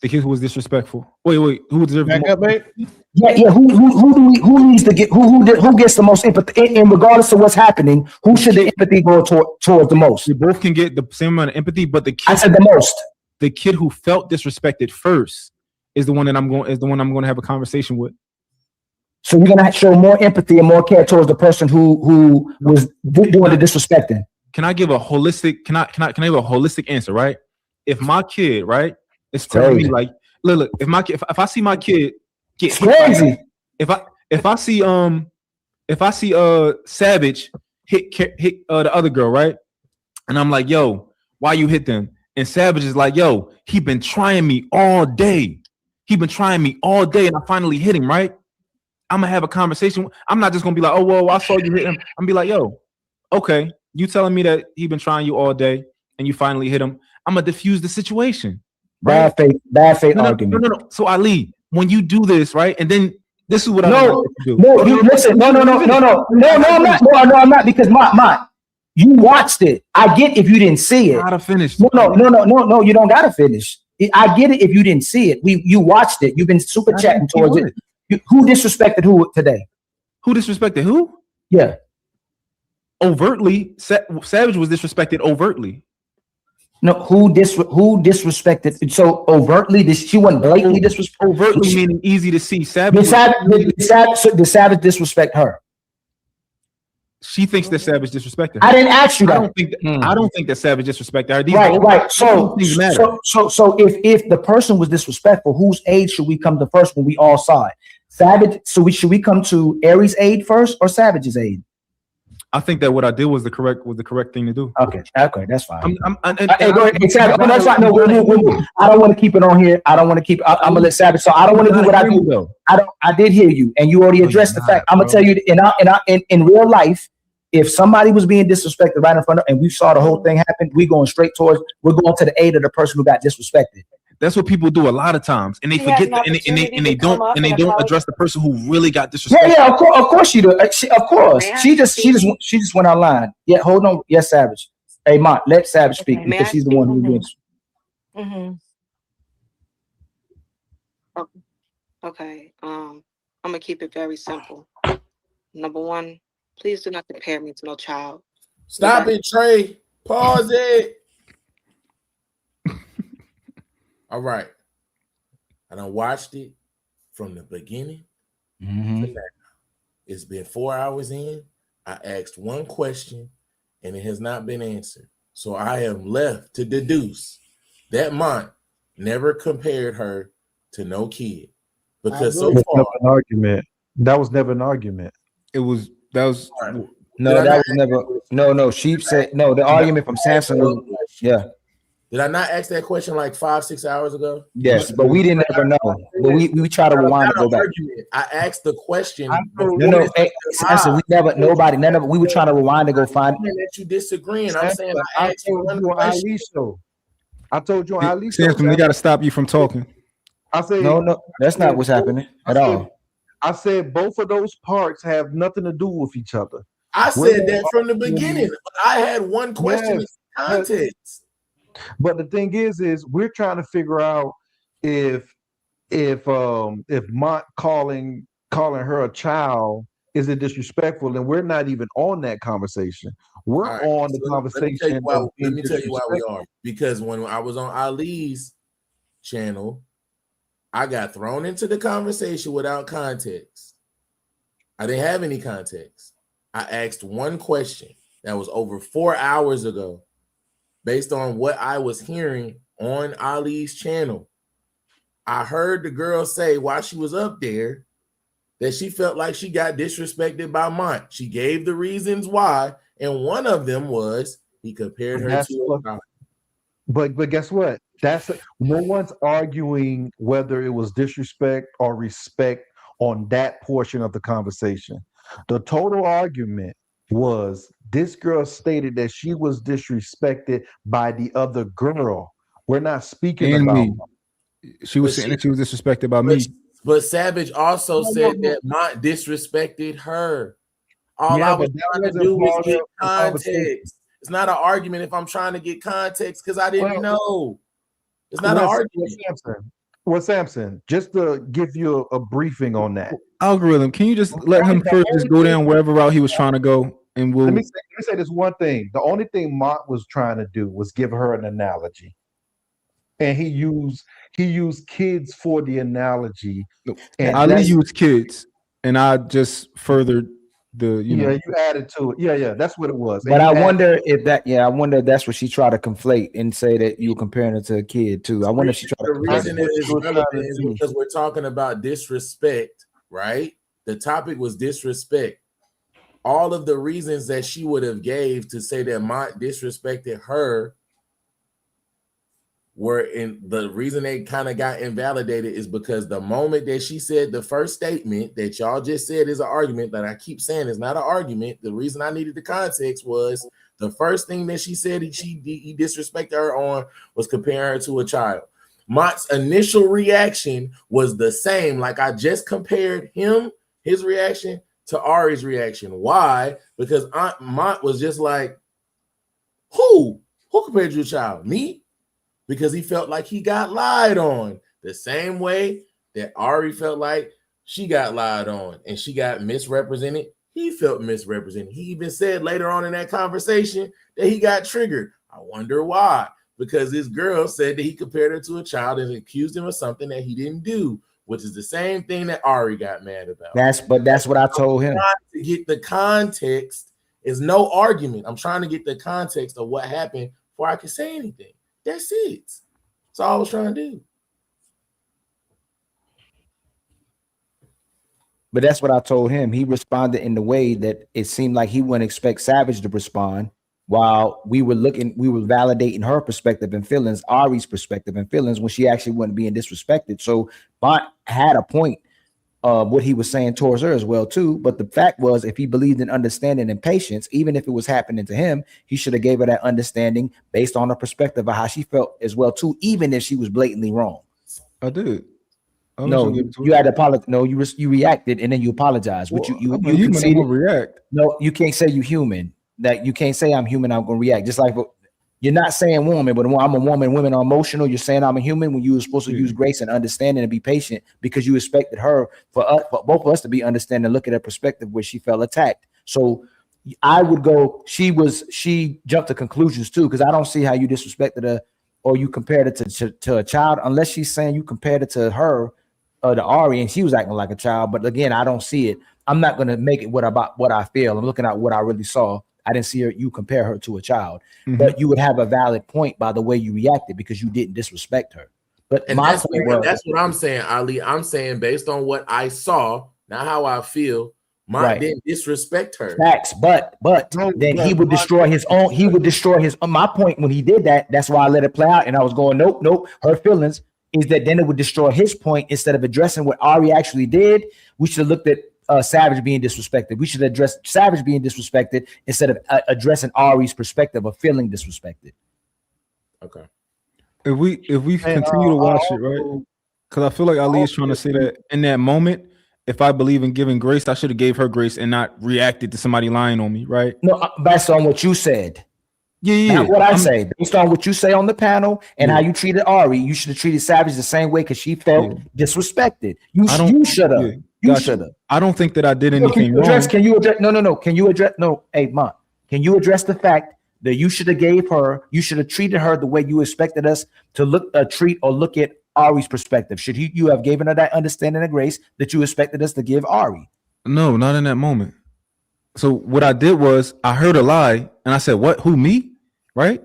The kid who was disrespectful. Wait. Who deserves the most empathy? Yeah. Who needs to get who gets the most empathy? And regardless of what's happening, who should the empathy go towards the most? They both can get the same amount of empathy, but the kid, I said the most. The kid who felt disrespected first is the one that I'm going to have a conversation with. So you're gonna show more empathy and more care towards the person who was doing the disrespecting. Can I give a holistic? Can I give a holistic answer? Right? If my kid, right, is telling me like, look, if I see my kid get hit crazy. If I see Savage hit the other girl, right, and I'm like, yo, why you hit them? And Savage is like, yo, he been trying me all day. And I finally hit him, right? I'm gonna have a conversation. I'm not just gonna be like, oh, well, I saw you hit him. I'm gonna be like, yo, okay, you telling me that he been trying you all day and you finally hit him. I'm gonna diffuse the situation. Right? Bad faith argument. No. So Ali, when you do this, right, and then this is what I'm No, you listen. No, I'm not because you watched it. I get if you didn't see it. Gotta finish. No, you don't gotta finish. I get it if you didn't see it. You watched it. You've been super chatting towards it. Who disrespected who today? Who disrespected who? Yeah. Overtly, Savage was disrespected overtly. No, who disrespected? So overtly, she wasn't blatantly disrespected. Overtly meaning easy to see. Savage. Did Savage disrespect her? She thinks that Savage disrespected her. I didn't ask you that. I don't think that Savage disrespected her. Right. So if the person was disrespectful, whose aid should we come to first when we all saw it? Savage. So should we come to Aries' aid first or Savage's aid? I think that what I did was the correct thing to do. Okay, that's fine. Go ahead. Savage. That's fine. No, I don't want to keep it on here. I'm gonna let Savage. So I don't want to do what I do. Though. I did hear you, and you already addressed the fact. I'm gonna tell you in real life, if somebody was being disrespected right in front of, and we saw the whole thing happen, we're going to the aid of the person who got disrespected. That's what people do a lot and they forget that, and they don't address the person who really got disrespected. Yeah, of course you do. Of course, she just went online. Yeah, hold on. Yes, Savage. Hey, Mont, let Savage speak because she's the one who wins. Okay. I'm gonna keep it very simple. Number one, please do not compare me to no child. Stop it, Trey. Pause it. All right. I done watched it from the beginning to now. It's been 4 hours in. I asked one question and it has not been answered. So I am left to deduce that Mont never compared her to no kid. Because so far an argument. That was never an argument. That was never. No. She said no. The argument from Samson. Yeah. Did I not ask that question like 5-6 hours ago? Yes, but we didn't ever know. But we try to rewind and go back. I asked the question. Samson, none of it. We were trying to rewind to go find it. That you disagreeing. I'm saying I asked you one question. I told you on Ali. Samson, we got to stop you from talking. I said no. That's not what's happening at all. I said both of those parts have nothing to do with each other. I said that from the beginning. I had one question in context. But the thing is we're trying to figure out if Mont calling her a child is it disrespectful, and we're not even on that conversation. We're on the conversation. Let me tell you why we are. Because when I was on Ali's channel, I got thrown into the conversation without context. I didn't have any context. I asked one question that was over 4 hours ago based on what I was hearing on Ali's channel. I heard the girl say while she was up there that she felt like she got disrespected by Mont. She gave the reasons why, and one of them was he compared her to a child. But guess what? No one's arguing whether it was disrespect or respect on that portion of the conversation. The total argument was this girl stated that she was disrespected by the other girl. We're not speaking about me. She was saying that she was disrespected by me. But Savage also said that Mont disrespected her. All I was trying to do was get context. It's not an argument if I'm trying to get context because I didn't know. It's not an argument. Samson, just to give you a briefing on that. Algorithm, can you just let him first just go down wherever route he was trying to go? And let me say this one thing. The only thing Mont was trying to do was give her an analogy. And he used He used kids for the analogy. And Ali used kids, and I just furthered the, you know. You added to it. Yeah, that's what it was. But I wonder if that's what she tried to conflate and say that you were comparing it to a kid too. I wonder if she tried to. The reason it is relevant is because we're talking about disrespect, right? The topic was disrespect. All of the reasons that she would have gave to say that Mont disrespected her were in the reason they kind of got invalidated is because the moment that she said the first statement that y'all just said is an argument that I keep saying is not an argument. The reason I needed the context was the first thing that she said he disrespected her on was comparing her to a child. Mont's initial reaction was the same. Like I just compared his reaction to Ari's reaction. Why? Because Mont was just like, who compared you to a child? Me? Because he felt like he got lied on the same way that Ari felt like she got lied on and she got misrepresented. He felt misrepresented. He even said later on in that conversation that he got triggered. I wonder why. Because this girl said that he compared her to a child and accused him of something that he didn't do, which is the same thing that Ari got mad about. That's what I told him. To get the context is no argument. I'm trying to get the context of what happened before I can say anything. That's it. That's all I was trying to do. But that's what I told him. He responded in the way that it seemed like he wouldn't expect Savage to respond while we were validating her perspective and feelings, Ari's perspective and feelings, when she actually wasn't being disrespected. So Mont had a point of what he was saying towards her as well too. But the fact was, if he believed in understanding and patience, even if it was happening to him, he should have gave her that understanding based on her perspective of how she felt as well too, even if she was blatantly wrong. I did. No, you had to apologize. No, you reacted and then you apologized. But you conceded. React. No, you can't say you human. That you can't say I'm human. I'm gonna react. Just like you're not saying woman, but I'm a woman. Women are emotional. You're saying I'm a human when you were supposed to use grace and understanding and be patient because you expected her for both of us to be understanding and look at her perspective where she felt attacked. So I would go. She jumped to conclusions too because I don't see how you disrespected her or you compared it to a child unless she's saying you compared it to her. To Ari, and she was acting like a child, but again, I don't see it. I'm not going to make it about what I feel. I'm looking at what I really saw. I didn't see you compare her to a child, but you would have a valid point by the way you reacted because you didn't disrespect her. But that's what I'm saying, Ali. I'm saying based on what I saw, not how I feel. Mont didn't disrespect her. Facts, but then he would destroy his own. He would destroy his. My point when he did that, that's why I let it play out, and I was going, nope. Her feelings. Is that then it would destroy his point instead of addressing what Ari actually did. We should have looked at Savage being disrespected. We should address Savage being disrespected instead of addressing Ari's perspective of feeling disrespected. Okay. If we continue to watch it, right? Because I feel like Ali is trying to say that in that moment, if I believe in giving grace, I should have gave her grace and not reacted to somebody lying on me, right? No, based on what you said. Yeah. Not what I say. Based on what you say on the panel and how you treated Ari, you should have treated Savage the same way because she felt disrespected. You should have. You should have. I don't think that I did anything wrong. Can you address? No. Can you address? No. Hey, Mont. Can you address the fact that you should have gave her? You should have treated her the way you expected us to look at Ari's perspective. Should you have given her that understanding and grace that you expected us to give Ari? No, not in that moment. So what I did was I heard a lie and I said, what, who, me? Right.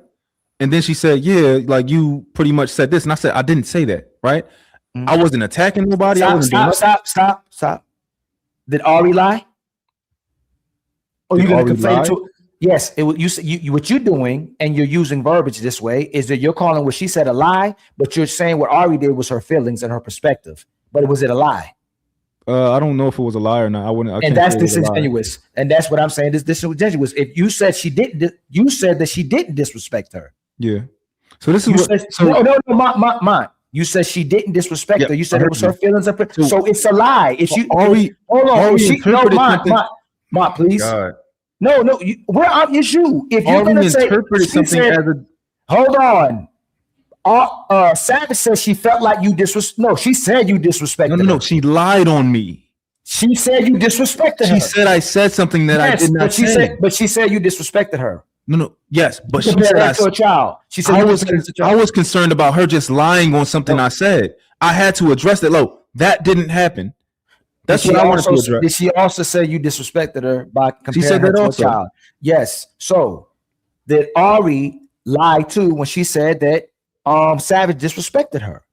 And then she said, yeah, like you pretty much said this. And I said, I didn't say that. Right. I wasn't attacking nobody. Stop. Did Ari lie? Or you going to conflate it to? Yes. It was, what you're doing and you're using verbiage this way is that you're calling what she said a lie, but you're saying what Ari did was her feelings and her perspective. But was it a lie? I don't know if it was a lie or not. And that's disingenuous. And that's what I'm saying. This disingenuous. If you said you said that she didn't disrespect her. Yeah. So this is Mont. You said she didn't disrespect her. You said it was her feelings. So it's a lie. If you Mont, please. God. No. Where is you? If you're going to say something as a hold on. Savage says she felt like you No, she said you disrespected her. No, she lied on me. She said you disrespected her. She said I said something that I did not say. But she said you disrespected her. No. Yes, but she Compare said that to a child. She said I was concerned about her just lying on something I said. I had to address that. Look, that didn't happen. That's what I wanted to address. Did she also say you disrespected her by comparing said her that to also. a child? Yes. So did Ari lie too when she said that Savage disrespected her?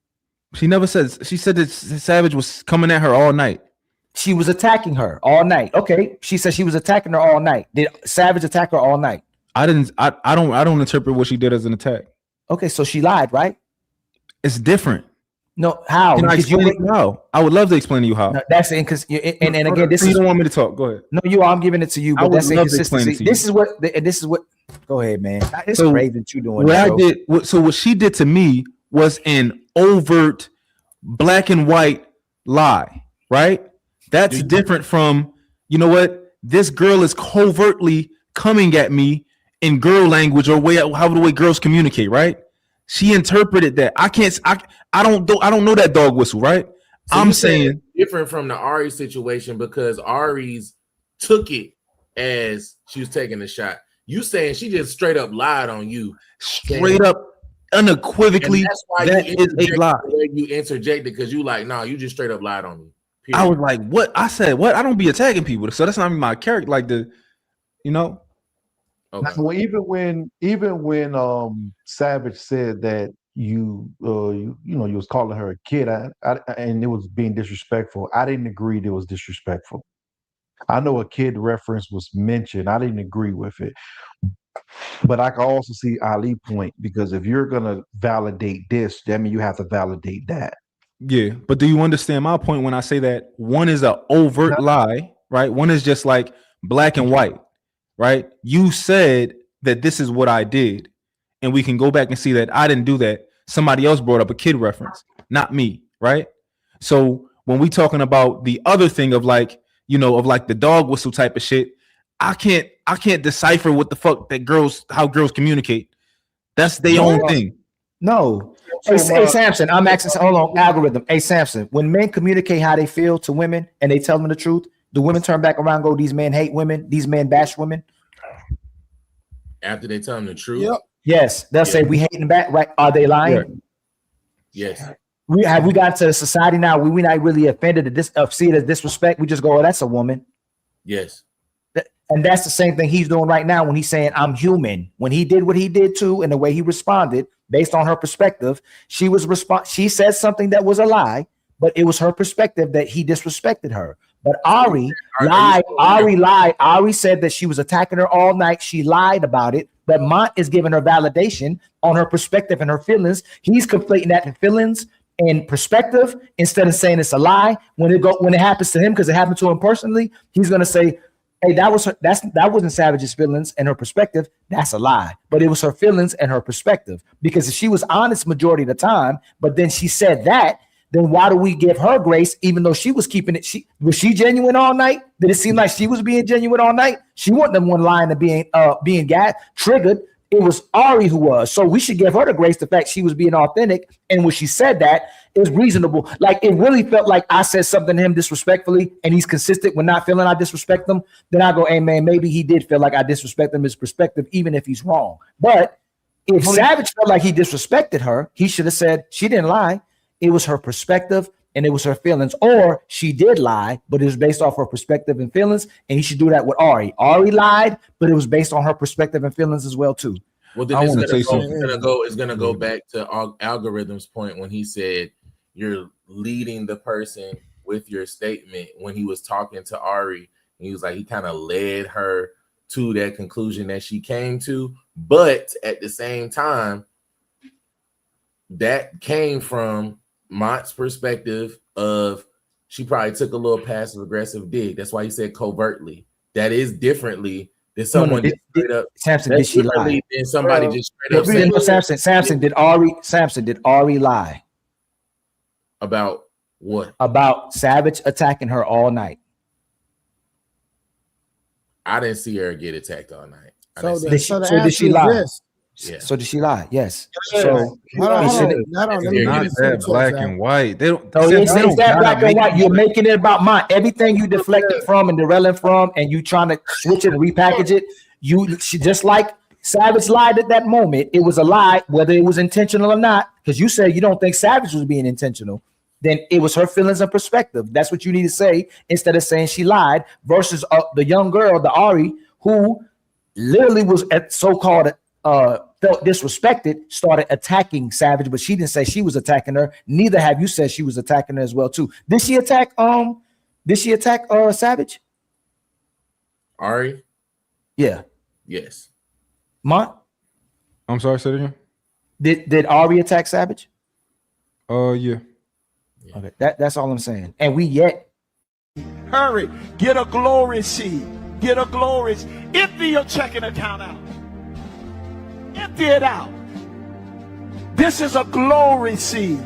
She never said. She said that Savage was coming at her all night. She was attacking her all night. Okay. She said she was attacking her all night. Did Savage attack her all night? I didn't. I don't interpret what she did as an attack. Okay, so she lied, right? It's different. No, how? Can I explain to you how? I would love to explain to you how. No, that's it. Because and again, this you is don't want me to talk. Go ahead. No, I'm giving it to you. I But would that's love to explain inconsistency. it to you. This is what. Go ahead, man. It's So, crazy that you doing What that. I did. So what she did to me was an overt, black and white lie. Right. That's different from, you know what? This girl is covertly coming at me in girl language or however the way girls communicate, right? She interpreted that. I don't know that dog whistle, right? So I'm you saying saying it's different from the Ari situation because Ari's took it as she was taking a shot. You saying she just straight up lied on you, straight up, unequivocally. And that's why that you is a lie. the way you interjected because you like, nah, you just straight up lied on me. I was like, what? I said, what? I don't be attacking people, so that's not my character. Like you know. Okay. Now, even when Savage said that you was calling her a kid, and it was being disrespectful. I didn't agree that it was disrespectful. I know a kid reference was mentioned. I didn't agree with it, but I can also see Ali's point because if you're gonna validate this, that means you have to validate that. Yeah, but do you understand my point when I say that one is an overt lie, right? One is just like black and white, right? You said that this is what I did, and we can go back and see that I didn't do that. Somebody else brought up a kid reference, not me, right? So when we talking about the other thing of like, of like the dog whistle type of shit, I can't decipher what the fuck how girls communicate. That's their own thing. No. Hey, Samson, I'm asking, hold on, algorithm. Hey, Samson, when men communicate how they feel to women and they tell them the truth, do women turn back around and go, these men hate women, these men bash women? After they tell them the truth? Yep. Yes, they'll say we hating back, right? Are they lying? Yes. We gotten to a society now where we're not really offended to see it as disrespect. We just go, oh, that's a woman. Yes. And that's the same thing he's doing right now when he's saying I'm human. When he did what he did too, and the way he responded based on her perspective, she said something that was a lie, but it was her perspective that he disrespected her. But Ari lied. Ari lied. Ari said that she was attacking her all night. She lied about it. But Mont is giving her validation on her perspective and her feelings. He's conflating that in feelings and perspective instead of saying it's a lie. When it happens to him, because it happened to him personally, he's gonna say, hey, that wasn't Savage's feelings and her perspective. That's a lie. But it was her feelings and her perspective. Because if she was honest majority of the time, but then she said that, then why do we give her grace even though she was keeping it? Was she genuine all night? Did it seem like she was being genuine all night? She wasn't the one lying to being triggered. It was Ari who was. So we should give her the grace, the fact she was being authentic. And when she said that, it was reasonable. Like it really felt like I said something to him disrespectfully and he's consistent with not feeling I disrespect him. Then I go, hey man, maybe he did feel like I disrespect him, his perspective, even if he's wrong. But if Savage felt like he disrespected her, he should have said she didn't lie. It was her perspective and it was her feelings, or she did lie, but it was based off her perspective and feelings. And he should do that with Ari. Ari lied, but it was based on her perspective and feelings as well too. Well, then it's gonna go back to Algorithm's point when he said you're leading the person with your statement when he was talking to Ari. And he was like, he kind of led her to that conclusion that she came to, but at the same time, that came from Mont's perspective of she probably took a little passive aggressive dig. That's why he said covertly. That is differently than someone straight up. Samson, did she lie? And somebody just straight up saying, Samson, did Ari lie? About what? About Savage attacking her all night. I didn't see her get attacked all night. Did she lie? Yes. Yeah. So did she lie? Yes. So not that black and white. They don't. It's that black and white. You're making it about Mont. Everything you deflected from and derailing from, and you trying to switch it and repackage it. She just like Savage lied at that moment. It was a lie, whether it was intentional or not, because you said you don't think Savage was being intentional. Then it was her feelings and perspective. That's what you need to say instead of saying she lied versus the young girl, the Ari, who literally was at so-called felt disrespected, started attacking Savage, but she didn't say she was attacking her. Neither have you said she was attacking her as well too. Did she attack Savage? Ari? Yeah. Yes. Mont? I'm sorry, say it again. Did Ari attack Savage? Yeah. Okay, that's all I'm saying. And we yet hurry, get a glory seed, get a glory. Empty your checking account out. Empty it out. This is a glory seed.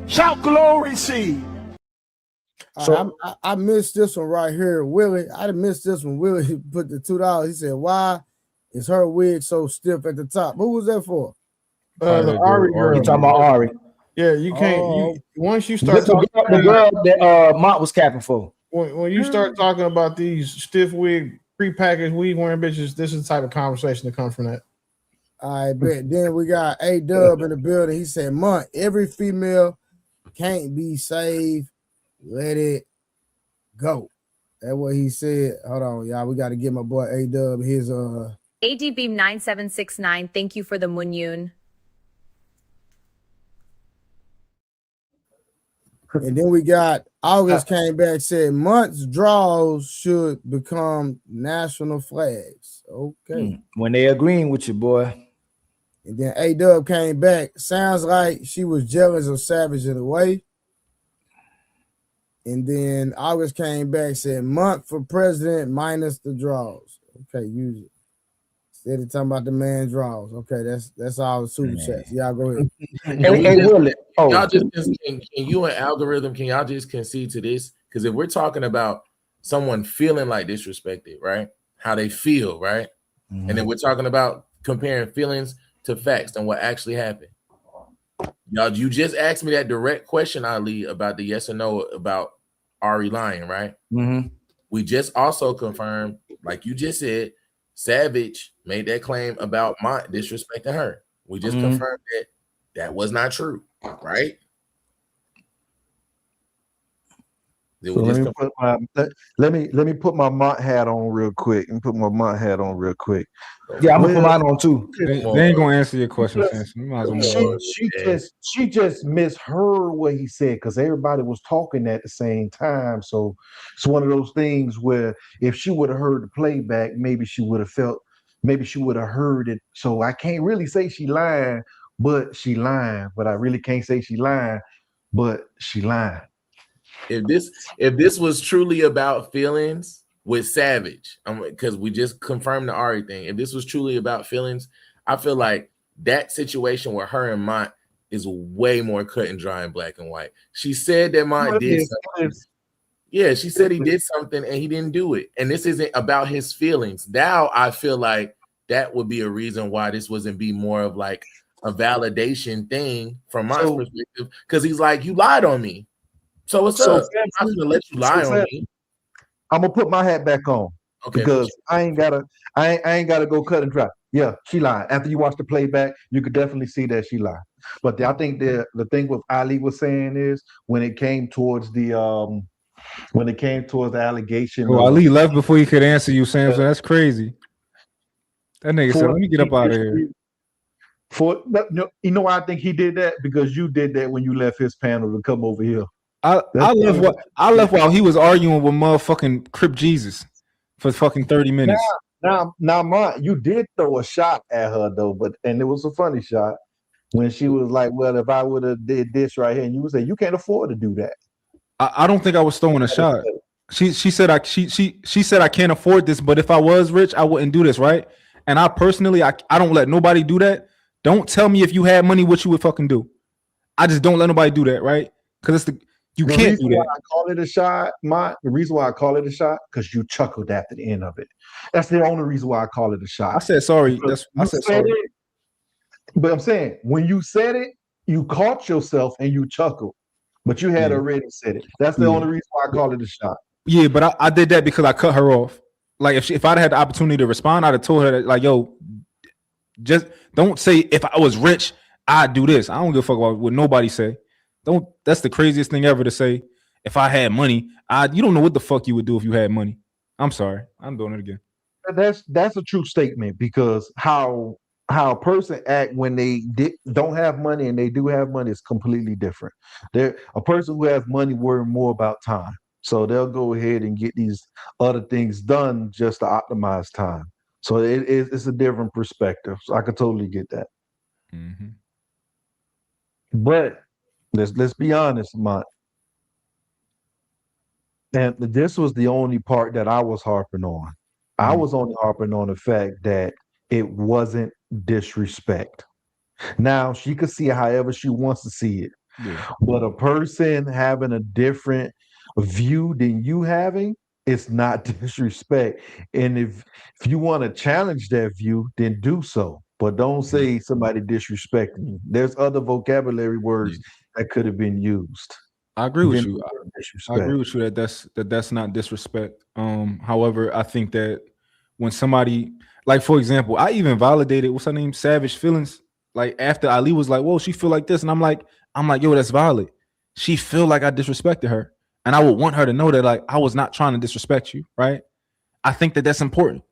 Shout glory seed. So I missed this one right here, Willie. I missed this one. Willie put the $2. He said, "Why is her wig so stiff at the top?" Who was that for? The Ari girl. You talking about Ari? Yeah, you can't. Once you start talking the girl that Mont was capping for. When you start talking about these stiff wig, prepackaged wig wearing bitches, this is the type of conversation that comes from that. I bet. Then we got A-Dub in the building. He said, "Mont, every female can't be saved. Let it go." That's what he said. Hold on, y'all. We got to give my boy A-Dub his ADB 9769. Thank you for the Munyun. And then we got August came back, said Mont's draws should become national flags. Okay. When they agreeing with you, boy. And then A-Dub came back. Sounds like she was jealous of Savage in a way. And then August came back, said Mont for president minus the draws. Okay, use it. Instead of talking about the man draws. Okay, that's all the super chats. Y'all go ahead. Y'all just can you and algorithm, can y'all just concede to this? Because if we're talking about someone feeling like disrespected, right? How they feel, right? And then we're talking about comparing feelings to facts and what actually happened. Y'all, you just asked me that direct question, Ali, about the yes or no about Ari lying, right? Mm-hmm. We just also confirmed, like you just said, Savage made that claim about Mont disrespecting her. We just confirmed that was not true, right? So let me put my Mont hat on real quick and put my Mont hat on real quick. Yeah, I'm gonna put mine on too. They ain't gonna answer your question, Samson. You might as well She just misheard what he said because everybody was talking at the same time. So it's one of those things where if she would have heard the playback, maybe she would have heard it. So I can't really say she lying, but she lying. But I really can't say she lying, but she lying. If this was truly about feelings with Savage, because we just confirmed the Ari thing. If this was truly about feelings, I feel like that situation with her and Mont is way more cut and dry and black and white. She said that Mont did something. Yeah, she said he did something and he didn't do it. And this isn't about his feelings. Now I feel like that would be a reason why this wasn't be more of like a validation thing from my perspective. Because he's like, you lied on me. So what's up? I'm gonna let you lie on me. I'm gonna put my hat back on because I ain't gotta go cut and dry. Yeah, she lied. After you watch the playback, you could definitely see that she lied. But I think the thing what Ali was saying is when it came towards the allegation. Oh, Ali left before he could answer you, Samson. That's crazy. That nigga said, "Let me get up out of here." I think he did that because you did that when you left his panel to come over here. I left while he was arguing with motherfucking Crip Jesus for fucking 30 minutes. Now, Mont, you did throw a shot at her though, and it was a funny shot when she was like, "Well, if I would have did this right here," and you would say, "You can't afford to do that." I don't think I was throwing a shot. She said I can't afford this, but if I was rich, I wouldn't do this, right? And I personally, I don't let nobody do that. Don't tell me if you had money what you would fucking do. I just don't let nobody do that, right? Because you can't do that. I call it a shot, Mont. The reason why I call it a shot because you chuckled after the end of it. That's the only reason why I call it a shot. I said sorry. I said sorry. But I'm saying when you said it, you caught yourself and you chuckled, but you had already said it. That's the only reason why I call it a shot. Yeah, but I did that because I cut her off. Like if I'd had the opportunity to respond, I'd have told her that, like, yo, Just don't say if I was rich, I'd do this. I don't give a fuck about what nobody say. Don't. That's the craziest thing ever to say. If I had money, you don't know what the fuck you would do if you had money. I'm sorry. I'm doing it again. That's a true statement because how a person act when they don't have money and they do have money is completely different. They're a person who has money worry more about time, so they'll go ahead and get these other things done just to optimize time. So it's a different perspective. So I could totally get that. Mm-hmm. But let's be honest, Mont. And this was the only part that I was harping on. I was only harping on the fact that it wasn't disrespect. Now she could see it however she wants to see it. Yeah. But a person having a different view than you having, it's not disrespect. And if you want to challenge that view, then do so. But don't say somebody disrespecting you. There's other vocabulary words that could have been used. I agree with Then you. I disrespect. agree with you that's not disrespect. However, I think that when somebody, like for example, I even validated what's her name, Savage feelings. Like after Ali was like, "Whoa, she feel like this," and I'm like, "Yo, that's valid." She feel like I disrespected her, and I would want her to know that like I was not trying to disrespect you, right? I think that that's important.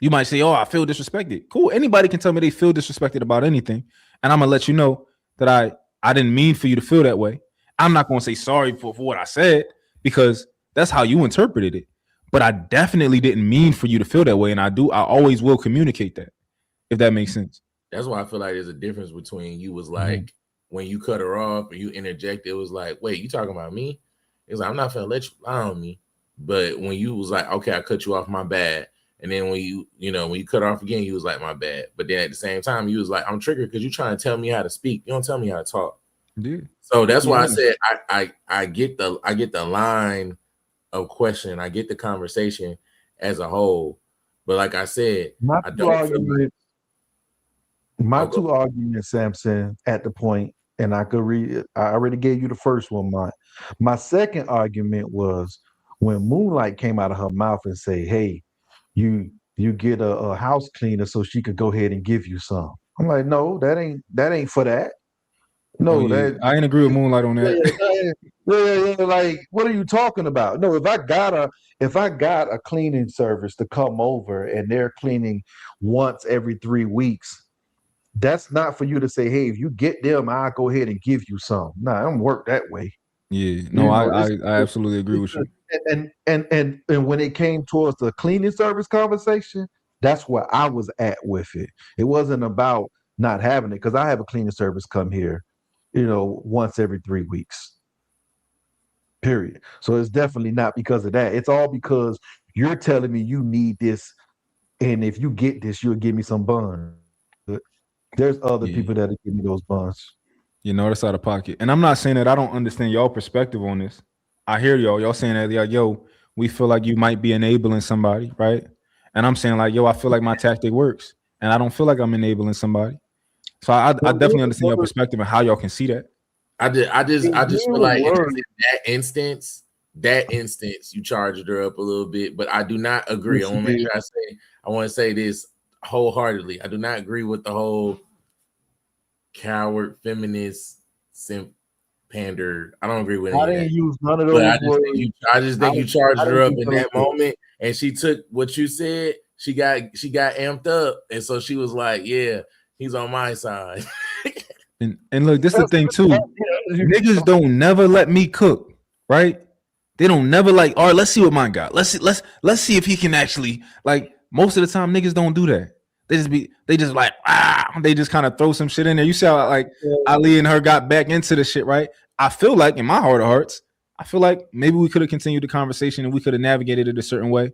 You might say, "Oh, I feel disrespected." Cool. Anybody can tell me they feel disrespected about anything, and I'm gonna let you know that I didn't mean for you to feel that way. I'm not gonna say sorry for what I said because that's how you interpreted it. But I definitely didn't mean for you to feel that way, and I always will communicate that, if that makes sense. That's why I feel like there's a difference between you was like when you cut her off and you interject, it was like, wait, you talking about me? It's like I'm not gonna let you lie on me. But when you was like, okay, I cut you off, my bad. And then when you cut off again, you was like, my bad. But then at the same time, you was like, I'm triggered because you're trying to tell me how to speak. You don't tell me how to talk. Dude. So that's why I said I get the line of question. I get the conversation as a whole. But like I said, I don't feel like my two arguments, Samson, at the point, and I could read it. I already gave you the first one. My second argument was when Moonlight came out of her mouth and say, "Hey, you get a house cleaner so she could go ahead and give you some." I'm like, no, that ain't for that. No, I ain't agree with Moonlight on that. Yeah, like, what are you talking about? No, if I got a cleaning service to come over and they're cleaning once every 3 weeks, that's not for you to say, hey, if you get them, I'll go ahead and give you some. Nah, it don't work that way. Yeah, no, I absolutely agree with you. And when it came towards the cleaning service conversation, that's where I was at with it. It wasn't about not having it because I have a cleaning service come here, once every 3 weeks. Period. So it's definitely not because of that. It's all because you're telling me you need this, and if you get this, you'll give me some buns. There's other people that'll give me those buns. That's out of pocket. And I'm not saying that I don't understand y'all perspective on this. I hear y'all saying that, like, yo, we feel like you might be enabling somebody, right? And I'm saying like, yo, I feel like my tactic works, and I don't feel like I'm enabling somebody. So I definitely understand your perspective and how y'all can see that. I just feel like in that instance, you charged her up a little bit, but I do not agree. I want to make sure I want to say this wholeheartedly. I do not agree with the whole coward, feminist, simp, pander. I don't agree with any I of didn't that. use none of those words. I just think you charged her up in that moment, and she took what you said. She got amped up, and so she was like, "Yeah, he's on my side." And look, this is the thing too. Niggas don't never let me cook, right? They don't never like, all right, let's see what mine got. Let's see if he can actually, like, most of the time niggas don't do that. They just kind of throw some shit in there. You see how like Ali and her got back into the shit, right? I feel like in my heart of hearts, I feel like maybe we could have continued the conversation and we could have navigated it a certain way.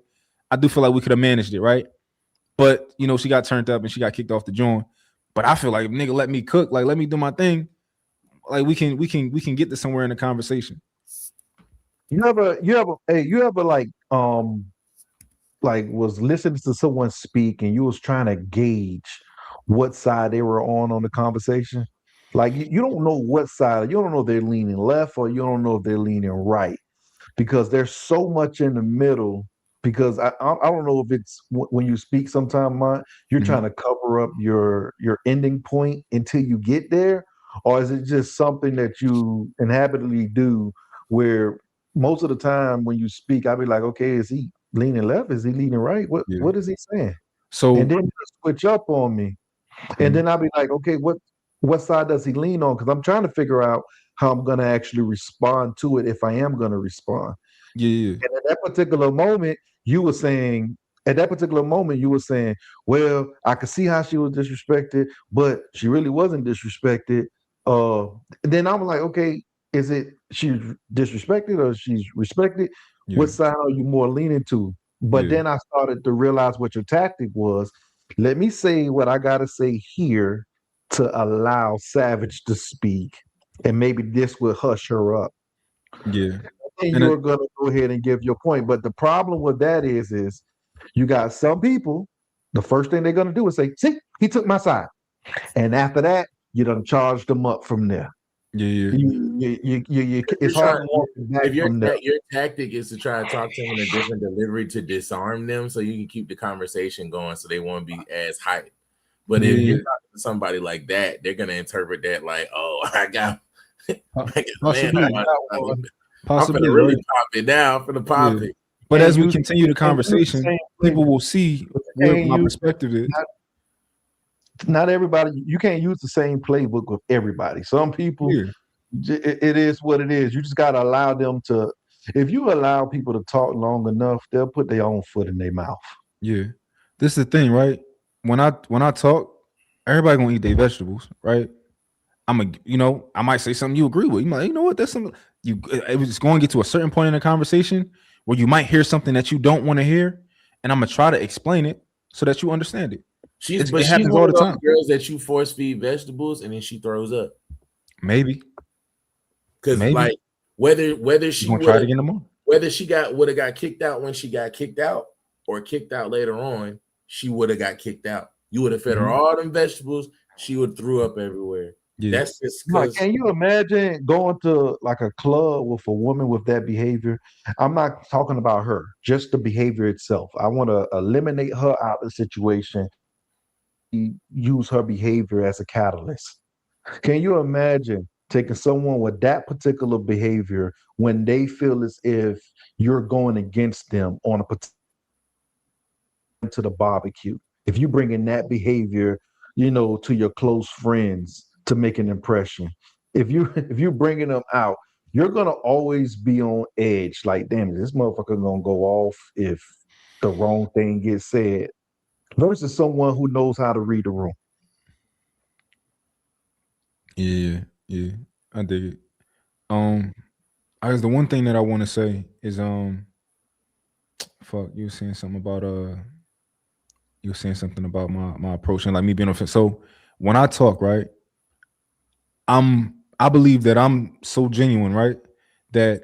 I do feel like we could have managed it, right? But she got turned up and she got kicked off the joint. But I feel like if nigga let me cook, like let me do my thing, like we can get to somewhere in the conversation. You ever like was listening to someone speak and you was trying to gauge what side they were on the conversation? Like you don't know what side, you don't know if they're leaning left or you don't know if they're leaning right because there's so much in the middle because I don't know if it's when you speak sometime, you're trying to cover up your ending point until you get there, or is it just something that you inhabitually do where most of the time when you speak, I'll be like, okay, is he leaning left? Is he leaning right? What is he saying? So and then he'll switch up on me. And then I'll be like, okay, what side does he lean on? Because I'm trying to figure out how I'm gonna actually respond to it if I am gonna respond. Yeah. And at that particular moment, you were saying, well, I could see how she was disrespected, but she really wasn't disrespected. Then I'm like, okay, is it she's disrespected or she's respected? Yeah. What side are you more leaning to? But Yeah. then I started to realize what your tactic was. Let me say what I gotta say here to allow Savage to speak, and maybe this will hush her up. Yeah. And And you're gonna go ahead and give your point. But the problem with that is you got some people, the first thing they're gonna do is say, see, he took my side. And after that, you done charged them up from there. Yeah. It's hard to walk back If from there. your tactic is to try to talk to them in a different delivery to disarm them, so you can keep the conversation going, so they won't be as hyped. But if you're talking to somebody like that, they're gonna interpret that like, "Oh, I got Possibly, I'm gonna really pop it down for the pop it." But And as we you- continue the and use the conversation, same people playbook. will see But you what can't my use- perspective is. Not everybody, you can't use the same playbook with everybody. Some people, it is what it is. You just got to allow them to, if you allow people to talk long enough, they'll put their own foot in their mouth. Yeah. This is the thing, right? When I talk, everybody gonna eat their vegetables, right? I might say something you agree with. You might, you know what? That's something it's going to get to a certain point in the conversation where you might hear something that you don't want to hear, and I'm gonna try to explain it so that you understand it. She's It happens one all of the those time. girls that you force feed vegetables and then she throws up. Maybe. Because like whether she gonna try it again tomorrow. Whether she would have got kicked out when she got kicked out or kicked out later on, she would have got kicked out. You would have fed her all them vegetables, she would threw up everywhere. Yeah. That's just Like, because can you imagine going to like a club with a woman with that behavior? I'm not talking about her, just the behavior itself. I want to eliminate her out of the situation, use her behavior as a catalyst. Can you imagine taking someone with that particular behavior when they feel as if you're going against them on a particular to the barbecue? If you bring in that behavior, to your close friends to make an impression, if you bringing them out, you're gonna always be on edge. Like, damn, this motherfucker gonna go off if the wrong thing gets said. Versus someone who knows how to read the room. Yeah, I dig it. I guess the one thing that I want to say is fuck, you were saying something about my approach and like me being offensive. So when I talk, right, I believe that I'm so genuine, right, that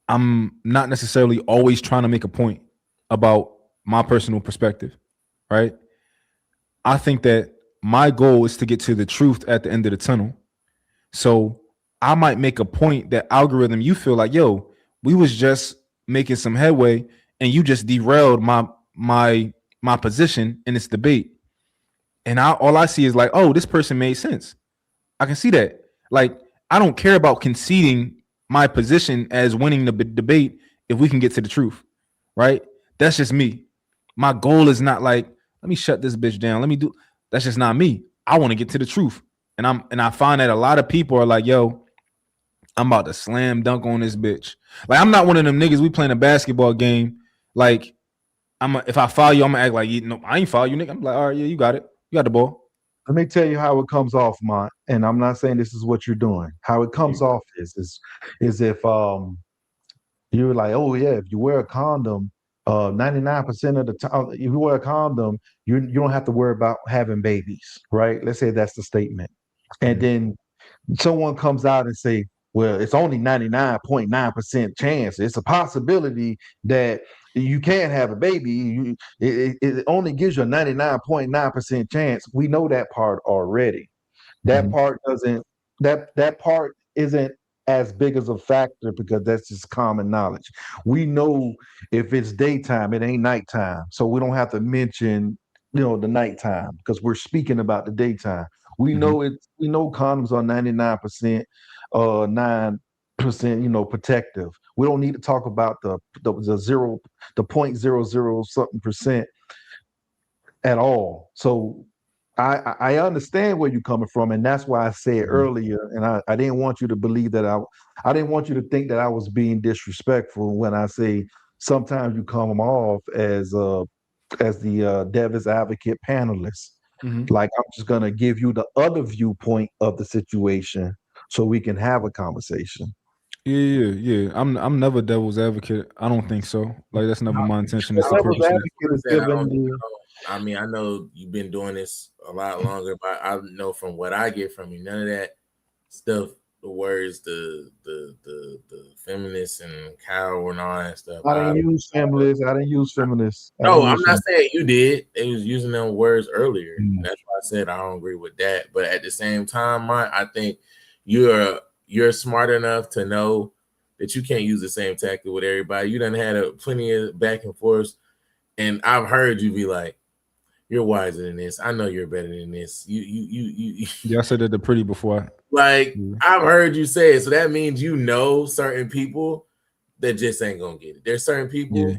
I'm not necessarily always trying to make a point about my personal perspective, right? I think that my goal is to get to the truth at the end of the tunnel. So I might make a point that algorithm, you feel like, yo, we was just making some headway and you just derailed my position in this debate. And all I see is like, oh, this person made sense. I can see that. Like, I don't care about conceding my position as winning the debate if we can get to the truth, right? That's just me. My goal is not like, let me shut this bitch down. That's just not me. I want to get to the truth. And I find that a lot of people are like, yo, I'm about to slam dunk on this bitch. Like, I'm not one of them niggas, we playing a basketball game. Like, if I foul you, I'm gonna act like, no, I ain't foul you, nigga. I'm like, all right, yeah, you got it. You got the ball. Let me tell you how it comes off, Mont. And I'm not saying this is what you're doing. How it comes off is if you're like, oh yeah, if you wear a condom, 99% of the time, if you wear a condom, you don't have to worry about having babies, right? Let's say that's the statement. And then someone comes out and say, well, it's only 99.9% chance. It's a possibility that you can't have a baby. It only gives you a 99.9% chance. We know that part already. That part doesn't. That part isn't as big as a factor because that's just common knowledge. We know if it's daytime, it ain't nighttime. So we don't have to mention, the nighttime because we're speaking about the daytime. We know we know condoms are 99%, 9%, protective. We don't need to talk about the 0.00 something percent at all. So I understand where you're coming from, and that's why I said earlier, and I didn't want you to believe that I didn't want you to think that I was being disrespectful when I say sometimes you come off as the Devil's advocate panelist. Like I'm just gonna give you the other viewpoint of the situation so we can have a conversation. Yeah. I'm never devil's advocate. I don't think so. Like that's never my intention to Devil's support you. advocate is giving me. I mean, I know you've been doing this a lot longer, but I know from what I get from you, none of that stuff, the words, the feminists and cow and all that stuff. I didn't use feminists. No, I'm not saying you did. They was using them words earlier. That's why I said I don't agree with that. But at the same time, I think you're smart enough to know that you can't use the same tactic with everybody. You done had plenty of back and forth, and I've heard you be like, "You're wiser than this. I know you're better than this." You. Yeah, I said that to Pretty before. I've heard you say it, so that means certain people that just ain't gonna get it. There's certain people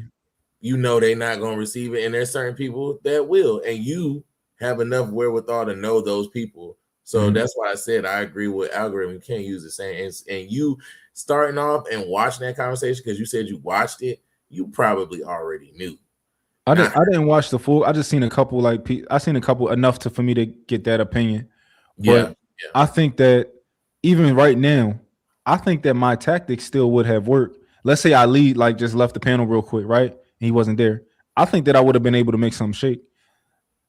they're not gonna receive it, and there's certain people that will, and you have enough wherewithal to know those people. So that's why I said I agree with algorithm. You can't use the same. And you starting off and watching that conversation because you said you watched it, you probably already knew. I didn't watch the full. I just seen a couple. I seen a couple enough for me to get that opinion. But I think that even right now, I think that my tactics still would have worked. Let's say Ali just left the panel real quick, right? And he wasn't there. I think that I would have been able to make something shake.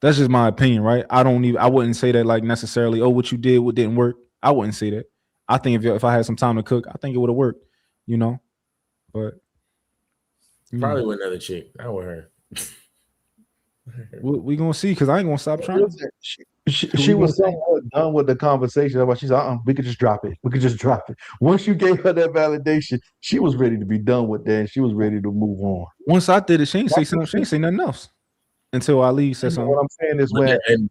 That's just my opinion, right? I wouldn't say that necessarily, oh, what you did, what didn't work. I wouldn't say that. I think if I had some time to cook, I think it would have worked, But probably with another chick, not with her. We gonna see because I ain't gonna stop trying. She was somewhat done with the conversation. She's like, we could just drop it. Once you gave her that validation, she was ready to be done with that. And she was ready to move on. Once I did it, she ain't say something. She ain't say nothing else until Ali said something. What I'm saying is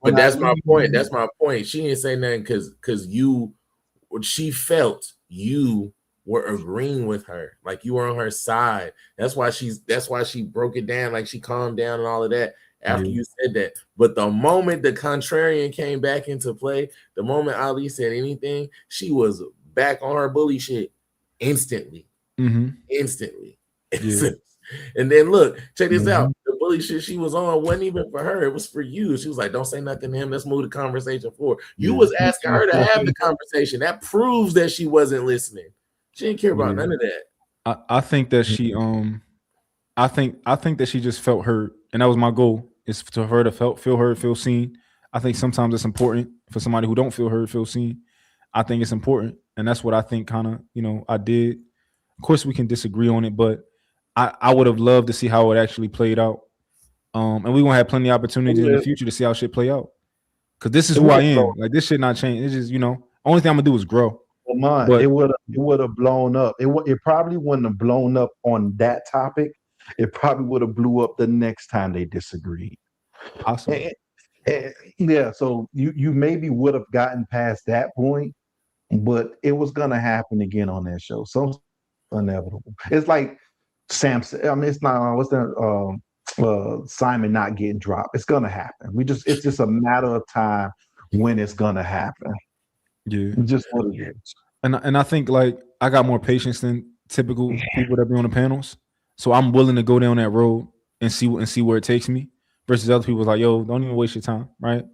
but that's my point. That's my point. She didn't say nothing because she felt you were agreeing with her, like you were on her side. That's why she broke it down, like she calmed down and all of that after you said that. But the moment the contrarian came back into play, the moment Ali said anything, she was back on her bully shit instantly. Instantly. And then look, check this out. The bully shit she was on wasn't even for her. It was for you. She was like, don't say nothing to him. Let's move the conversation forward. You was asking her to have the conversation. That proves that she wasn't listening. She didn't care about none of that. I think that she I think that she just felt hurt, and that was my goal, is to her to feel heard, feel seen. I think sometimes it's important for somebody who don't feel heard, feel seen. I think it's important, and that's what I think kind of, I did. Of course, we can disagree on it, but I would have loved to see how it actually played out. And we're gonna have plenty of opportunities in the future to see how shit play out. Because this is who I am. Like, this shit not change. It's just, only thing I'm gonna do is grow. Well, it would have blown up. It probably wouldn't have blown up on that topic. It probably would have blew up the next time they disagreed. Awesome. Yeah, so you maybe would have gotten past that point, but it was gonna happen again on that show. So inevitable. It's like Samson. I mean, it's not. What's that? Simon not getting dropped. It's gonna happen. It's just a matter of time when it's gonna happen. Yeah, just what it is. And I think I got more patience than typical people that be on the panels, so I'm willing to go down that road and see where it takes me. Versus other people's like, yo, don't even waste your time, right?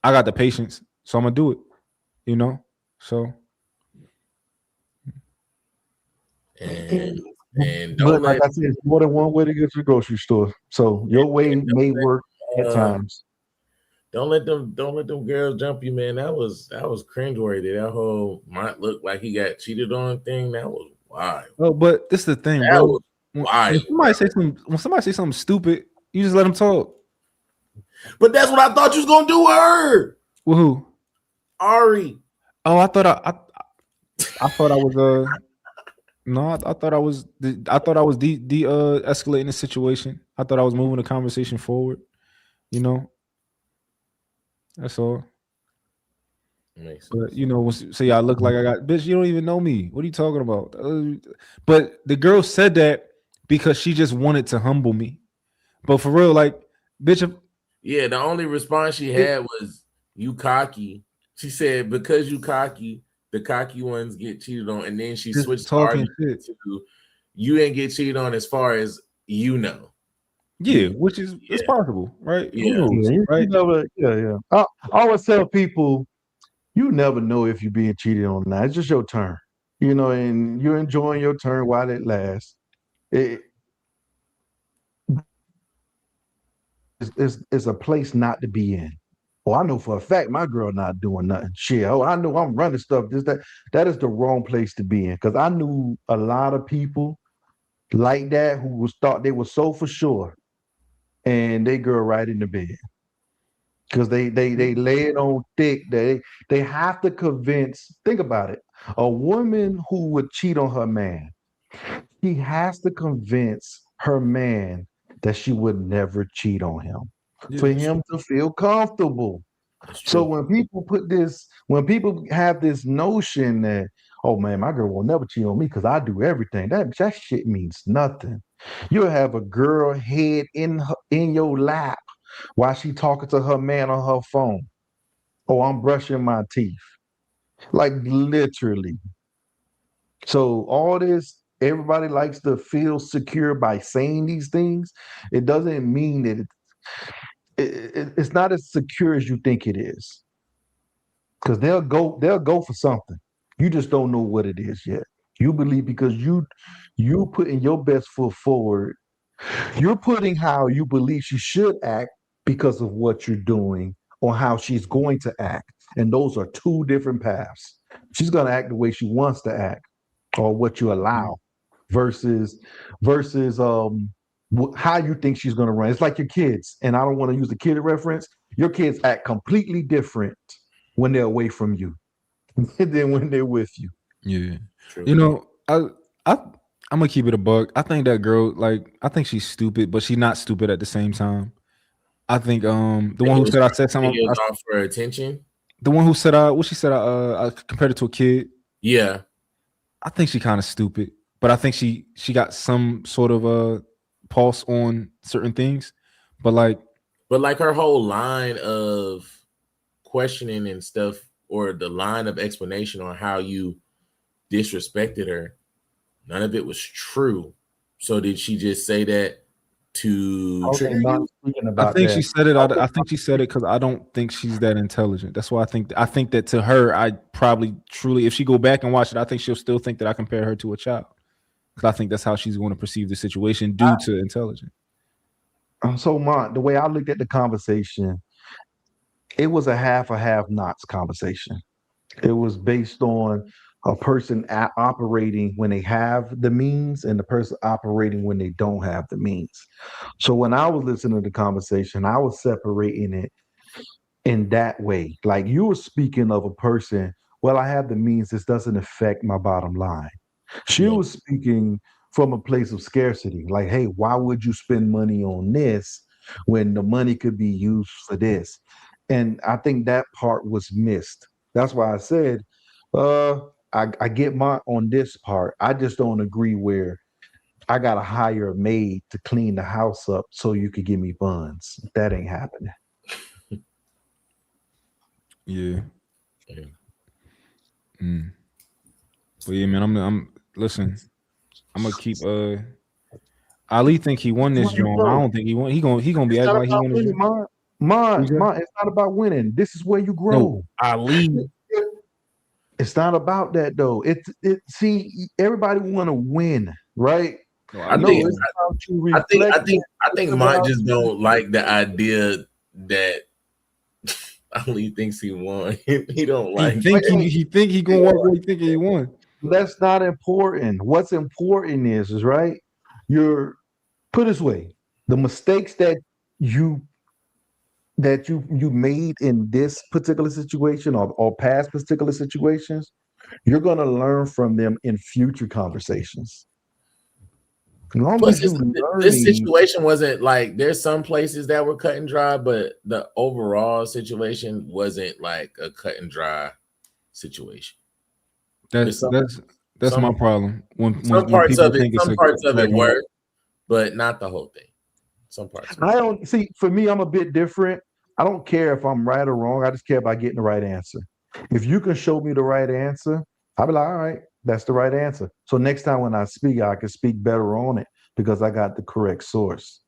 I got the patience, so I'm gonna do it. So. And but like I said, it's more than one way to get to the grocery store. So your way may work at times. Don't let them girls jump you, man. That was cringeworthy. That whole might look like he got cheated on thing. That was wild. Oh, but this is the thing, that bro. Was wild. When somebody say something stupid, you just let them talk. But that's what I thought you was gonna do with her. With who? Ari. Oh, I thought I thought I was no, I thought I was escalating the situation. I thought I was moving the conversation forward. You know, that's all. Makes But sense. you know, say I look like I got bitch. You don't even know me. What are you talking about? But the girl said that because she just wanted to humble me. But for real, like, bitch. Yeah, the only response she had was "you cocky." She said because you cocky, the cocky ones get cheated on, and then she Just switched the talking argument shit. to you ain't get cheated on as far as you know. Yeah, which is it's possible, right? Who Yeah. knows, You right? never, yeah. I always tell people, you never know if you're being cheated on or not. It's just your turn, and you're enjoying your turn while it lasts. It's a place not to be in. Oh, I know for a fact my girl not doing nothing. Shit. Oh, I know I'm running stuff. That is the wrong place to be in. Because I knew a lot of people like that who thought they were so for sure, and they girl right in the bed. Because they lay it on thick. They have to convince. Think about it. A woman who would cheat on her man, she has to convince her man that she would never cheat on him for him to feel comfortable. So when people have this notion that, oh man, my girl will never cheat on me because I do everything, that shit means nothing. You'll have a girl head in your lap while she talking to her man on her phone. Oh, I'm brushing my teeth. Like literally. So all this, everybody likes to feel secure by saying these things. It doesn't mean that it's not as secure as you think it is. Because they'll go for something. You just don't know what it is yet. You believe because you putting your best foot forward. You're putting how you believe she should act because of what you're doing or how she's going to act. And those are two different paths. She's going to act the way she wants to act or what you allow versus how you think she's going to run. It's like your kids. And I don't want to use the kid reference. Your kids act completely different when they're away from you than when they're with you. Yeah. You know, I'm gonna keep it a buck. I think that girl, like, I think she's stupid, but she's not stupid at the same time. I think the one who said I said something. It was off for attention. The one who said what she said I compared it to a kid. Yeah. I think she kind of stupid, but I think she got some sort of a pulse on certain things. But like her whole line of questioning and stuff, or the line of explanation on how you disrespected her, none of it was true. So did she just say that to trigger you? I think she said it. I think she said it because I don't think she's that intelligent. That's why I think that to her, I probably truly, if she go back and watch it, I think she'll still think that I compare her to a child. Because I think that's how she's going to perceive the situation due to intelligence. So, Mont, the way I looked at the conversation, it was a have-nots conversation. It was based on a person operating when they have the means and the person operating when they don't have the means. So when I was listening to the conversation, I was separating it in that way. Like you were speaking of a person, well, I have the means, this doesn't affect my bottom line. She was speaking from a place of scarcity. Like, hey, why would you spend money on this when the money could be used for this? And I think that part was missed. That's why I said, I get my on this part. I just don't agree where I gotta hire a maid to clean the house up so you could give me buns. That ain't happening. Yeah. But yeah, man, I'm listen. I'm gonna keep Ali think he won this joint. I don't think he won. He gonna be acting like he won this joint. Mine, it's not about winning. This is where you grow. No, Ali. It's not about that though. See, everybody want to win, right? No, I think Mont just don't like the idea that Ali thinks he won. He don't like. He think he gonna walk away thinking he won. That's not important. What's important is right. You're put this way: the mistakes that you made in this particular situation or past particular situations, You're going to learn from them in future conversations. As long Plus, as you this learning, situation wasn't like there's some places that were cut and dry, but the overall situation wasn't like a cut and dry situation. That's my problem. When some when parts people of it, think it's some a parts of black it and white. were, but not the whole thing. Some parts. I don't see. For me, I'm a bit different. I don't care if I'm right or wrong. I just care about getting the right answer. If you can show me the right answer, I'll be like, all right, that's the right answer. So next time when I speak, I can speak better on it because I got the correct source.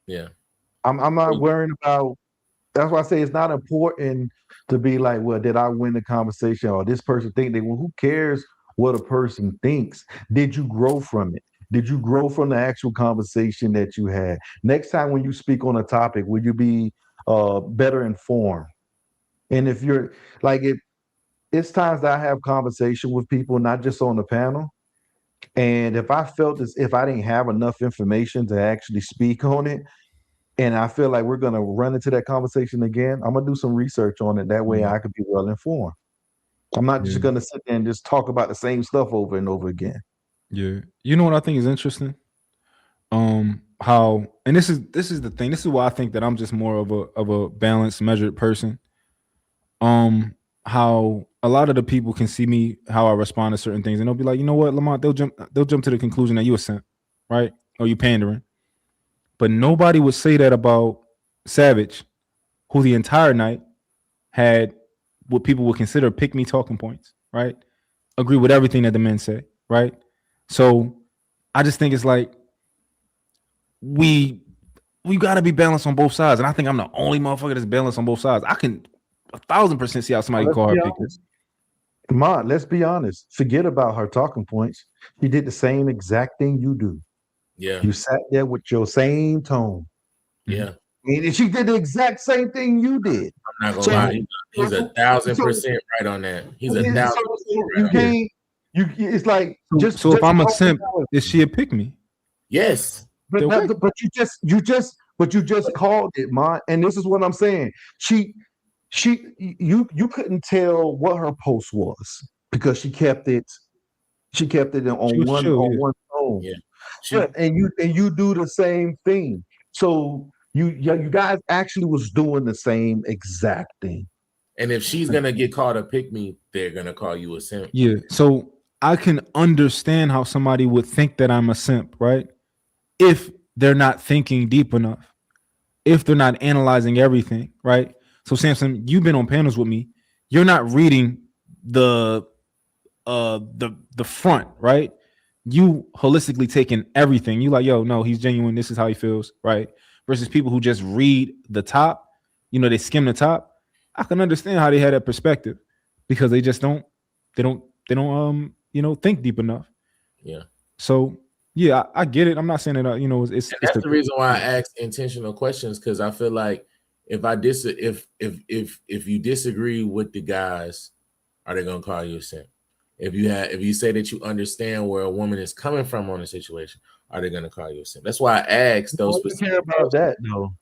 Yeah. I'm not worrying about. That's why I say it's not important to be like, well, did I win the conversation or this person think they? Well, who cares what a person thinks? Did you grow from it? Did you grow from the actual conversation that you had? Next time when you speak on a topic, will you be better informed? And if you're like it's times that I have conversation with people, not just on the panel. And if I felt as if I didn't have enough information to actually speak on it, and I feel like we're gonna run into that conversation again, I'm gonna do some research on it. That way I could be well informed. I'm not just gonna sit there and just talk about the same stuff over and over again. Yeah. You know what I think is interesting? How, and this is the thing. This is why I think that I'm just more of a balanced, measured person. How a lot of the people can see me how I respond to certain things, and they'll be like, you know what, Lamont, they'll jump to the conclusion that you a simp, right? Or you pandering. But nobody would say that about Savage, who the entire night had what people would consider pick me talking points, right? Agree with everything that the men say, right? So I just think it's like we got to be balanced on both sides, and I think I'm the only motherfucker that's balanced on both sides. I can 1,000% see how somebody Let's call her be pick. honest. Mont, let's be honest. Forget about her talking points. She did the same exact thing you do. Yeah. You sat there with your same tone. Yeah. And she did the exact same thing you did. I'm not gonna lie. He's 1,000% right on that. He's 1,000% right You on that. can't. It's like So if I'm a simp, is she a pick me? Yes. But you just called it, Mont. And this is what I'm saying. You couldn't tell what her post was because she kept it on one tone. Yeah. And you do the same thing. So you guys actually was doing the same exact thing. And if she's gonna get called a pick me, they're gonna call you a simp. Yeah. So I can understand how somebody would think that I'm a simp, right? If they're not thinking deep enough, if they're not analyzing everything, right? So Samson, you've been on panels with me. You're not reading the front, right? You holistically taking everything. You like, yo, no, he's genuine. This is how he feels, right? Versus people who just read the top, they skim the top. I can understand how they had that perspective because they just don't think deep enough. Yeah. So yeah, I get it. I'm not saying that it's that's the reason why I ask intentional questions, because I feel like if you disagree with the guys, are they gonna call you a simp? If you say that you understand where a woman is coming from on a situation, are they gonna call you a simp? That's why I asked those specific care about that though.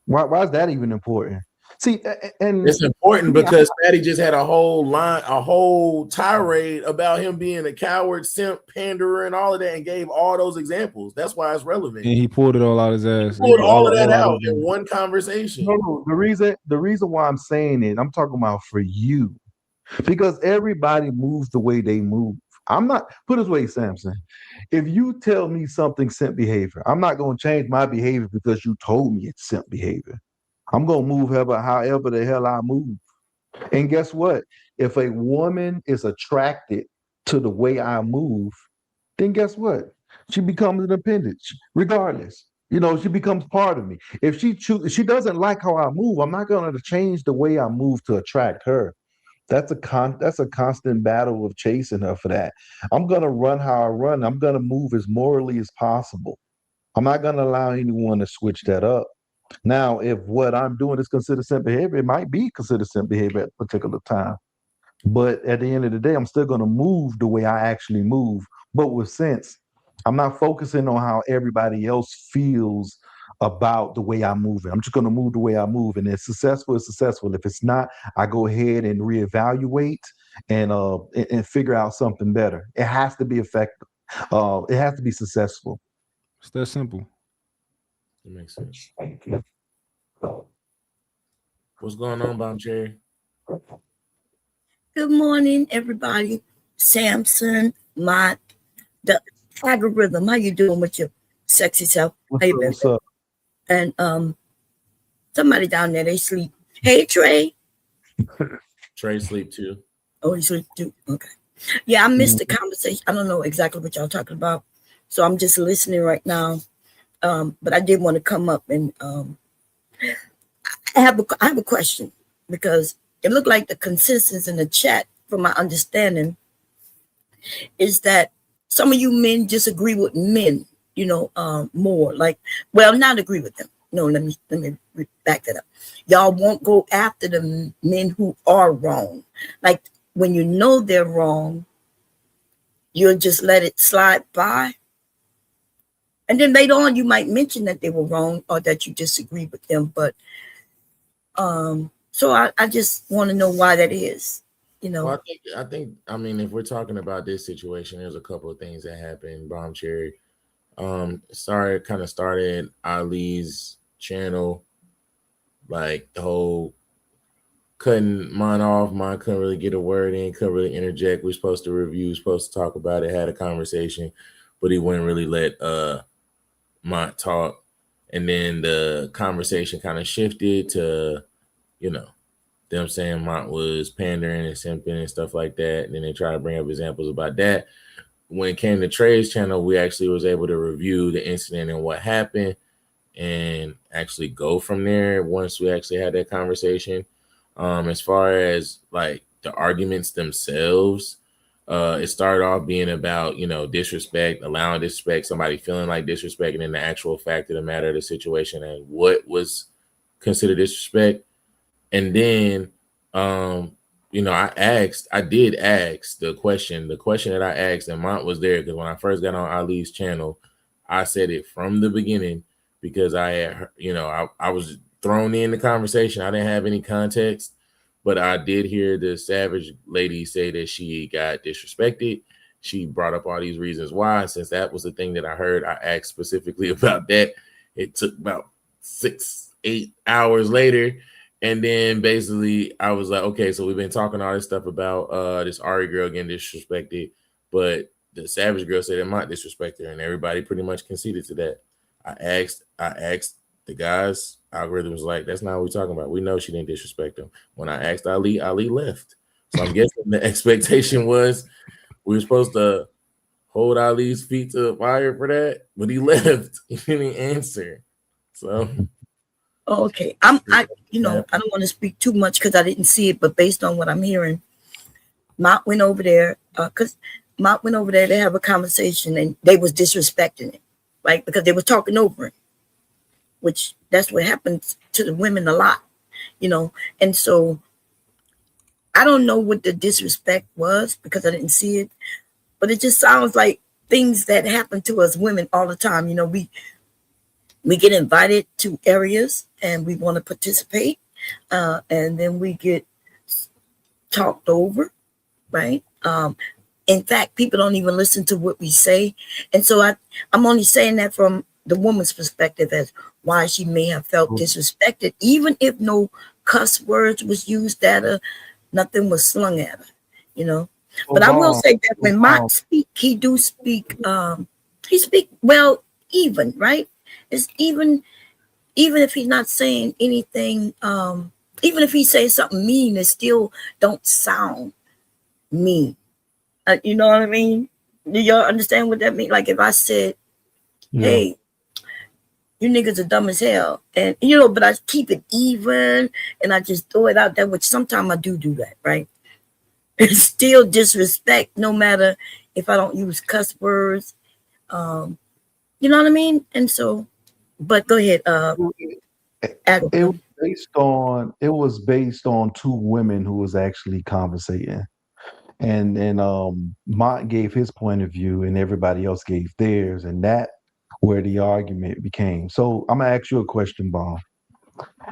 Why is that even important? See, and it's important because Patty just had a whole tirade about him being a coward, simp, panderer, and all of that, and gave all those examples. That's why it's relevant. And he pulled it all out his ass. He pulled all of that out in one conversation. No, the reason why I'm saying it, I'm talking about for you, because everybody moves the way they move. I'm not put it this way, Samson. If you tell me something simp behavior, I'm not going to change my behavior because you told me it's simp behavior. I'm going to move however the hell I move. And guess what? If a woman is attracted to the way I move, then guess what? She becomes an appendage, regardless. She becomes part of me. If she doesn't like how I move, I'm not going to change the way I move to attract her. That's a constant battle of chasing her for that. I'm going to run how I run. I'm going to move as morally as possible. I'm not going to allow anyone to switch that up. Now, if what I'm doing is considered simp behavior, it might be considered simp behavior at a particular time. But at the end of the day, I'm still going to move the way I actually move, but with sense. I'm not focusing on how everybody else feels about the way I'm moving. I'm just going to move the way I move, and it's successful. It's successful. If it's not, I go ahead and reevaluate and figure out something better. It has to be effective. It has to be successful. It's that simple. That makes sense. What's going on, Bomb Cherry? Good morning, everybody. Samson, Mont, the algorithm. How you doing with your sexy self? How you been? What's up? And somebody down there, they sleep. Hey, Trey. Trey sleep too. Oh, he sleep too. Okay. Yeah, I missed the conversation. I don't know exactly what y'all talking about, so I'm just listening right now. But I did want to come up and I have a question, because it looked like the consensus in the chat, from my understanding, is that some of you men disagree with men, more. Like, well, not agree with them. No, let me back that up. Y'all won't go after the men who are wrong. Like, when you know they're wrong, you'll just let it slide by. And then later on, you might mention that they were wrong or that you disagree with them. But so I just want to know why that is. Well, I think, if we're talking about this situation, there's a couple of things that happened, Bomb Cherry. Kind of started Ali's channel, like the whole cutting mine off. Mine couldn't really get a word in, couldn't really interject. We're supposed to review, supposed to talk about it, had a conversation, but he wouldn't really let Mont talk. And then the conversation kind of shifted to, them saying Mont was pandering and simping and stuff like that. And then they try to bring up examples about that. When it came to Trey's channel, we actually was able to review the incident and what happened and actually go from there once we actually had that conversation. As far as like the arguments themselves, it started off being about, disrespect, allowing disrespect, somebody feeling like disrespect, and then the actual fact of the matter of the situation and what was considered disrespect. And then, I did ask the question that I asked, and Mont was there because when I first got on Ali's channel, I said it from the beginning because I had, I was thrown in the conversation. I didn't have any context, but I did hear the Savage lady say that she got disrespected. She brought up all these reasons why. Since that was the thing that I heard, I asked specifically about that. It took about 6-8 hours later. And then basically I was like, okay, so we've been talking all this stuff about this Ari girl getting disrespected, but the Savage girl said it might disrespect her, and everybody pretty much conceded to that. I asked the guys, algorithm was like, that's not what we're talking about. We know she didn't disrespect him. When I asked Ali left. So I'm guessing the expectation was we were supposed to hold Ali's feet to the fire for that, but he left. He didn't answer. So okay. I don't want to speak too much because I didn't see it, but based on what I'm hearing, Mont went over there to have a conversation, and they was disrespecting it, right? Because they were talking over it, which that's what happens to the women a lot, And so I don't know what the disrespect was because I didn't see it, but it just sounds like things that happen to us women all the time. We get invited to areas and we want to participate, and then we get talked over, right? In fact, people don't even listen to what we say. And so I'm only saying that from the woman's perspective as why she may have felt disrespected, even if no cuss words was used at her, nothing was slung at her, But I will say that when Mont speak, he do speak, he speak well, even, right? It's even if he's not saying anything, even if he says something mean, it still don't sound mean. You know what I mean? Do y'all understand what that means? Like if I said, hey, you niggas are dumb as hell. And, but I keep it even and I just throw it out there, which sometimes I do that, right? It's still disrespect, no matter if I don't use cuss words. You know what I mean? And so, but go ahead. It was based on two women who was actually conversating. And Mont gave his point of view and everybody else gave theirs. And that where the argument became. So I'm gonna ask you a question, Bob.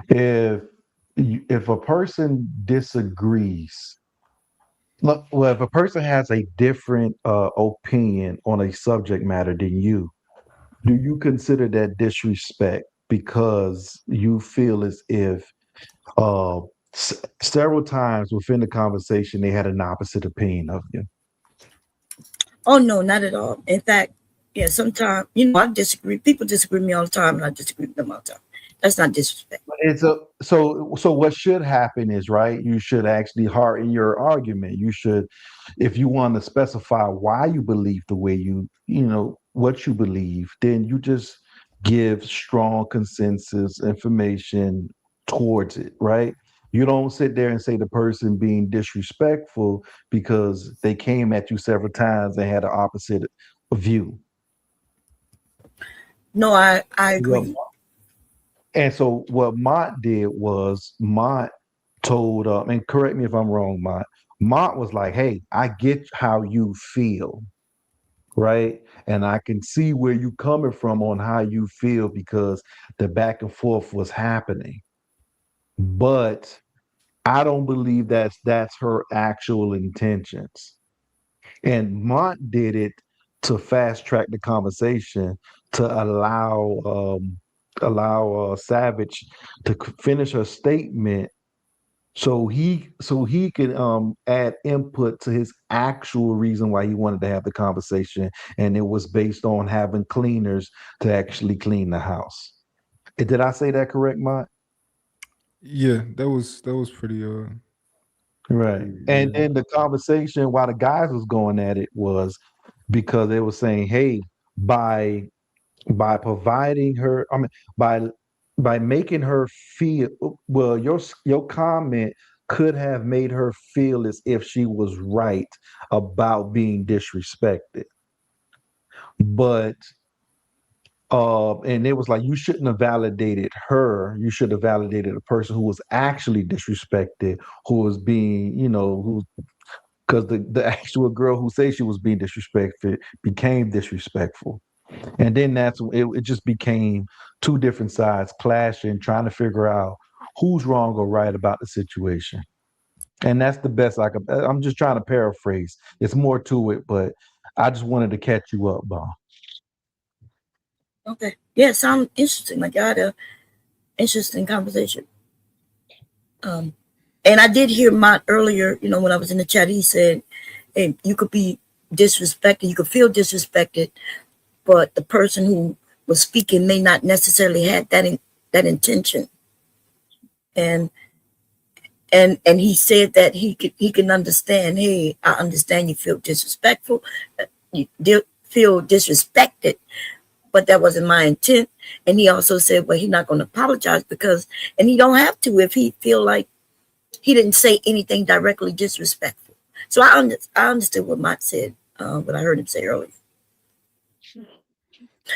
If a person disagrees, well, if a person has a different opinion on a subject matter than you, do you consider that disrespect because you feel as if uh, several times within the conversation they had an opposite opinion of you? Oh no, not at all. In fact, yeah, sometimes I disagree. People disagree with me all the time, and I disagree with them all the time. That's not disrespect. So what should happen is, right, you should actually harden your argument. You should, if you want to specify why you believe the way what you believe, then you just give strong consensus information towards it, right? You don't sit there and say the person being disrespectful because they came at you several times and had an opposite view. No, I agree. And so what Mont did was Mont told, and correct me if I'm wrong, Mont was like, hey, I get how you feel, right? And I can see where you coming from on how you feel because the back and forth was happening. But I don't believe that's her actual intentions. And Mont did it to fast track the conversation to allow Savage to finish her statement so he could add input to his actual reason why he wanted to have the conversation, and it was based on having cleaners to actually clean the house. Did I say that correct, Mont? Yeah, that was pretty Right. And then the conversation while the guys was going at it was because they were saying, hey, by providing her, by making her feel, well, your comment could have made her feel as if she was right about being disrespected. But and it was like you shouldn't have validated her. You should have validated a person who was actually disrespected, who was being, who, because the actual girl who said she was being disrespected became disrespectful. And then it just became two different sides clashing, trying to figure out who's wrong or right about the situation. And that's the best I'm just trying to paraphrase. It's more to it, but I just wanted to catch you up, Bob. Okay. Yeah, sounds interesting. Like I had a interesting conversation. And I did hear Mott earlier, when I was in the chat, he said, hey, you could be disrespected, you could feel disrespected, but the person who was speaking may not necessarily have that intention. And he said that he can understand, hey, I understand you feel disrespectful, you feel disrespected, but that wasn't my intent. And he also said, well, he's not going to apologize and he don't have to if he feel like he didn't say anything directly disrespectful. So I understood what Mott said, what I heard him say earlier.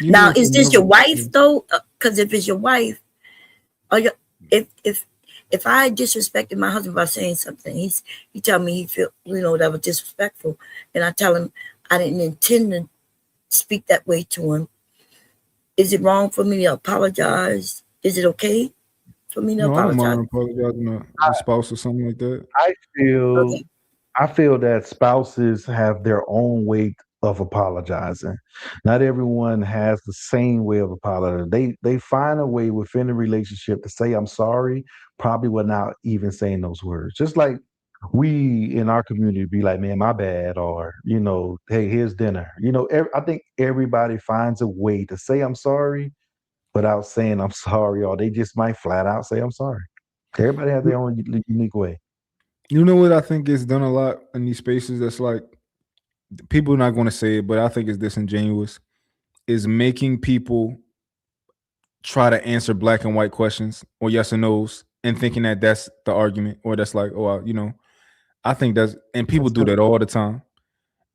Now, is this your wife though? Because if it's your wife, if I disrespected my husband by saying something, he tell me he feel that was disrespectful, and I tell him I didn't intend to speak that way to him. Is it wrong for me to apologize? Is it okay for me to apologize? I don't mind apologizing to a spouse or something like that. I feel that spouses have their own way of apologizing. Not everyone has the same way of apologizing. They find a way within the relationship to say I'm sorry, probably without even saying those words. Just like we in our community be like, man, my bad, or hey, here's dinner. I think everybody finds a way to say I'm sorry without saying I'm sorry, or they just might flat out say I'm sorry. Everybody has their own unique way. You know what I think is done a lot in these spaces that's like, people are not going to say it, but I think it's disingenuous, is making people try to answer black and white questions or yes or no's and thinking that that's the argument, or that's like, I think and people do that all the time.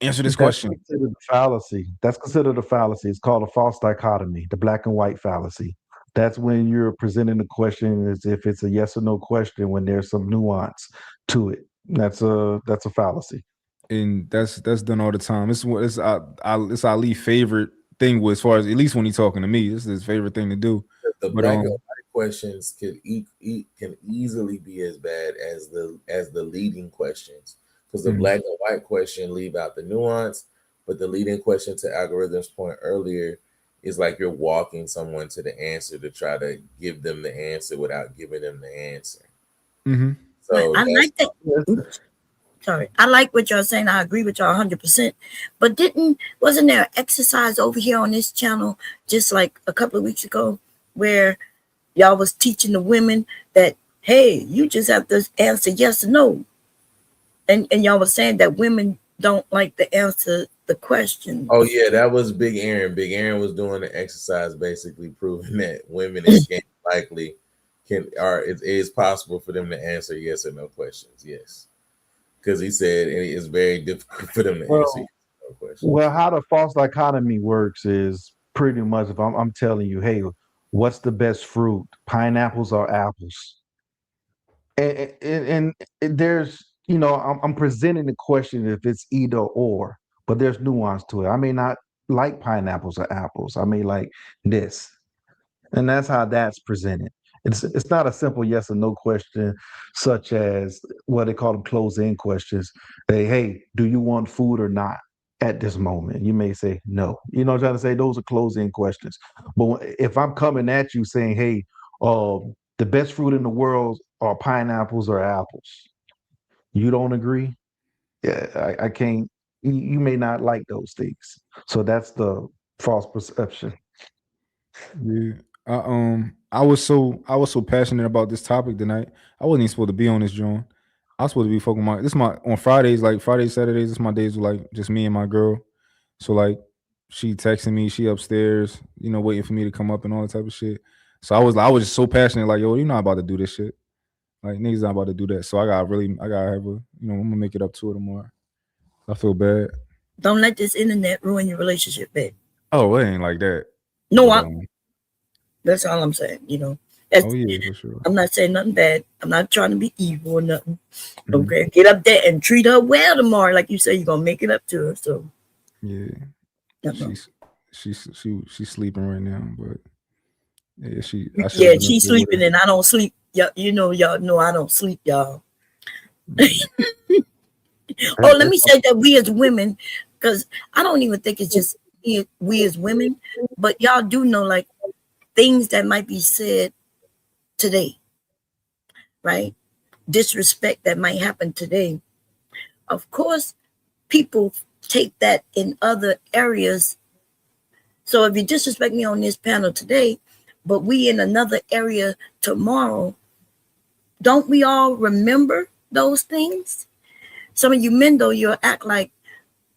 Answer this question. That's considered a fallacy. That's considered a fallacy. It's called a false dichotomy, the black and white fallacy. That's when you're presenting the question as if it's a yes or no question when there's some nuance to it. That's a fallacy. And that's done all the time. It's Ali favorite thing with, as far as at least when he's talking to me. This is his favorite thing to do. The But black and white questions can easily be as bad as the leading questions, because the black and white question leave out the nuance, but the leading question, to Algorithm's point earlier, is like you're walking someone to the answer to try to give them the answer without giving them the answer. So I like that. Oops. Sorry, I like what y'all saying. I agree with y'all 100%. But wasn't there an exercise over here on this channel just like a couple of weeks ago where y'all was teaching the women that, hey, you just have to answer yes or no, and y'all was saying that women don't like to answer the question. Oh yeah, that was Big Aaron. Big Aaron was doing the exercise, basically proving that women is likely it is possible for them to answer yes or no questions. Yes, because he said it is very difficult for them to answer yes or no questions. Well, how the false dichotomy works is pretty much if I'm telling you, hey, what's the best fruit, pineapples or apples? And there's, I'm presenting the question if it's either or, but there's nuance to it. I may not like pineapples or apples. I may like this. And that's how that's presented. It's not a simple yes or no question, such as what they call them close-in questions. Hey, do you want food or not at this moment? You may say no. You know what I'm trying to say? Those are close-in questions. But if I'm coming at you saying, hey, the best fruit in the world are pineapples or apples, you don't agree? Yeah, I can't. You may not like those things. So that's the false perception. Yeah. I was so passionate about this topic tonight. I wasn't even supposed to be on this joint. I was supposed to be focusing on Fridays, like Fridays, Saturdays, it's my days with like just me and my girl. So like she texting me, she upstairs, waiting for me to come up and all that type of shit. So I was just so passionate, like, yo, you're not about to do this shit. Like niggas not about to do that. So I gotta have I'm gonna make it up to her tomorrow. I feel bad. Don't let this internet ruin your relationship, babe. Oh, it ain't like that. No, that's all I'm saying, Oh yeah, for sure. I'm not saying nothing bad. I'm not trying to be evil or nothing. Okay, get up there and treat her well tomorrow, like you say you're gonna make it up to her. So yeah, she's sleeping right now, but yeah, she's sleeping and I don't sleep. Y'all know I don't sleep, y'all. Oh, let me say that we as women, because I don't even think it's just we as women, but y'all do know like things that might be said today, right? Disrespect that might happen today. Of course, people take that in other areas. So if you disrespect me on this panel today, but we in another area tomorrow, don't we all remember those things? Some of you men, though, you'll act like,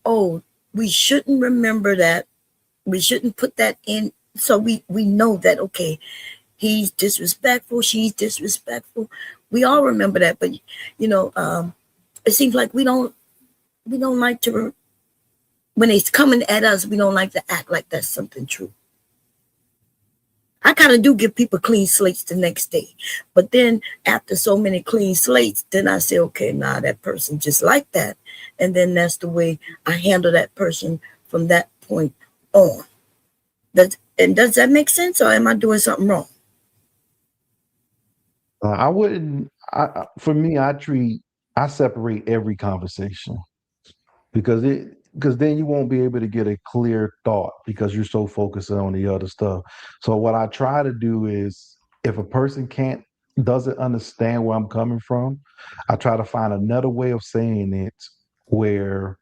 oh, we shouldn't remember that. We shouldn't put that in. So we know that, okay, he's disrespectful, she's disrespectful. We all remember that, but it seems like we don't like to, when it's coming at us, we don't like to act like that's something true. I kind of do give people clean slates the next day, but then after so many clean slates, then I say, okay, nah, that person just like that, and then that's the way I handle that person from that point on. Does that make sense, or am I doing something wrong? I wouldn't. For me, I separate every conversation because then you won't be able to get a clear thought because you're so focused on the other stuff. So what I try to do is, if a person doesn't understand where I'm coming from, I try to find another way of saying it where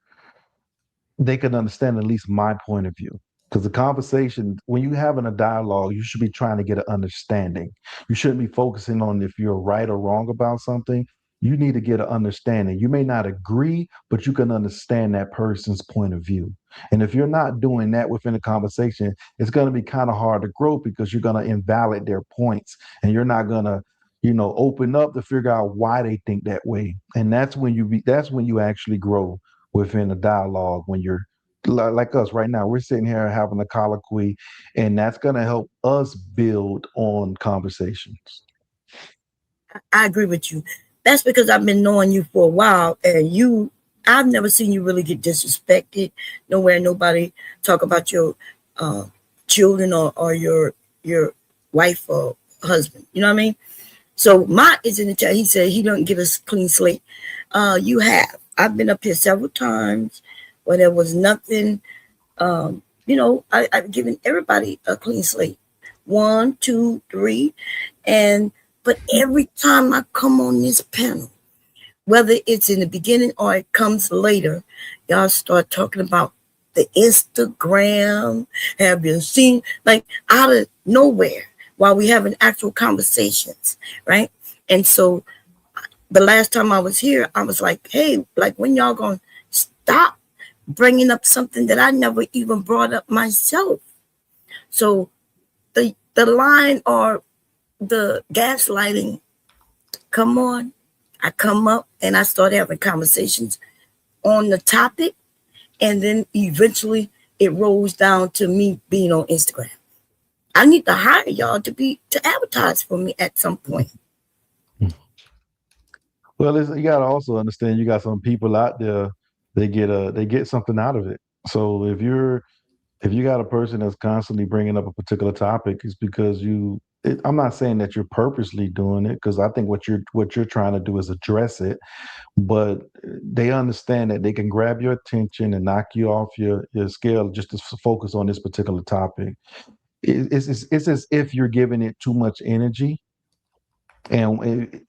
they can understand at least my point of view. Because the conversation, when you're having a dialogue, you should be trying to get an understanding. You shouldn't be focusing on if you're right or wrong about something. You need to get an understanding. You may not agree, but you can understand that person's point of view. And if you're not doing that within a conversation, it's going to be kind of hard to grow because you're going to invalidate their points and you're not going to, open up to figure out why they think that way. And that's when you actually grow within a dialogue, when you're like us right now, we're sitting here having a colloquy, and that's going to help us build on conversations. I agree with you. That's because I've been knowing you for a while, and I've never seen you really get disrespected. Nowhere, nobody talk about your children or your wife or husband. You know what I mean? So Mont is in the chat. He said he don't give us clean slate. You have. I've been up here several times where there was nothing. You know, I've given everybody a clean slate. 1, 2, 3. But every time I come on this panel, whether it's in the beginning or it comes later, y'all start talking about the Instagram. Have you seen, like, out of nowhere while we having actual conversations, right? And so the last time I was here, I was like, hey, like, when y'all gonna stop bringing up something that I never even brought up myself? So the line or the gaslighting, come on. I come up and I start having conversations on the topic, and then eventually it rolls down to me being on Instagram. I need to hire y'all to advertise for me at some point. Well, you gotta also understand you got some people out there, they get something out of it. So if you got a person that's constantly bringing up a particular topic, it's because I'm not saying that you're purposely doing it, because I think what you're trying to do is address it, but they understand that they can grab your attention and knock you off your scale just to focus on this particular topic. It's as if you're giving it too much energy, and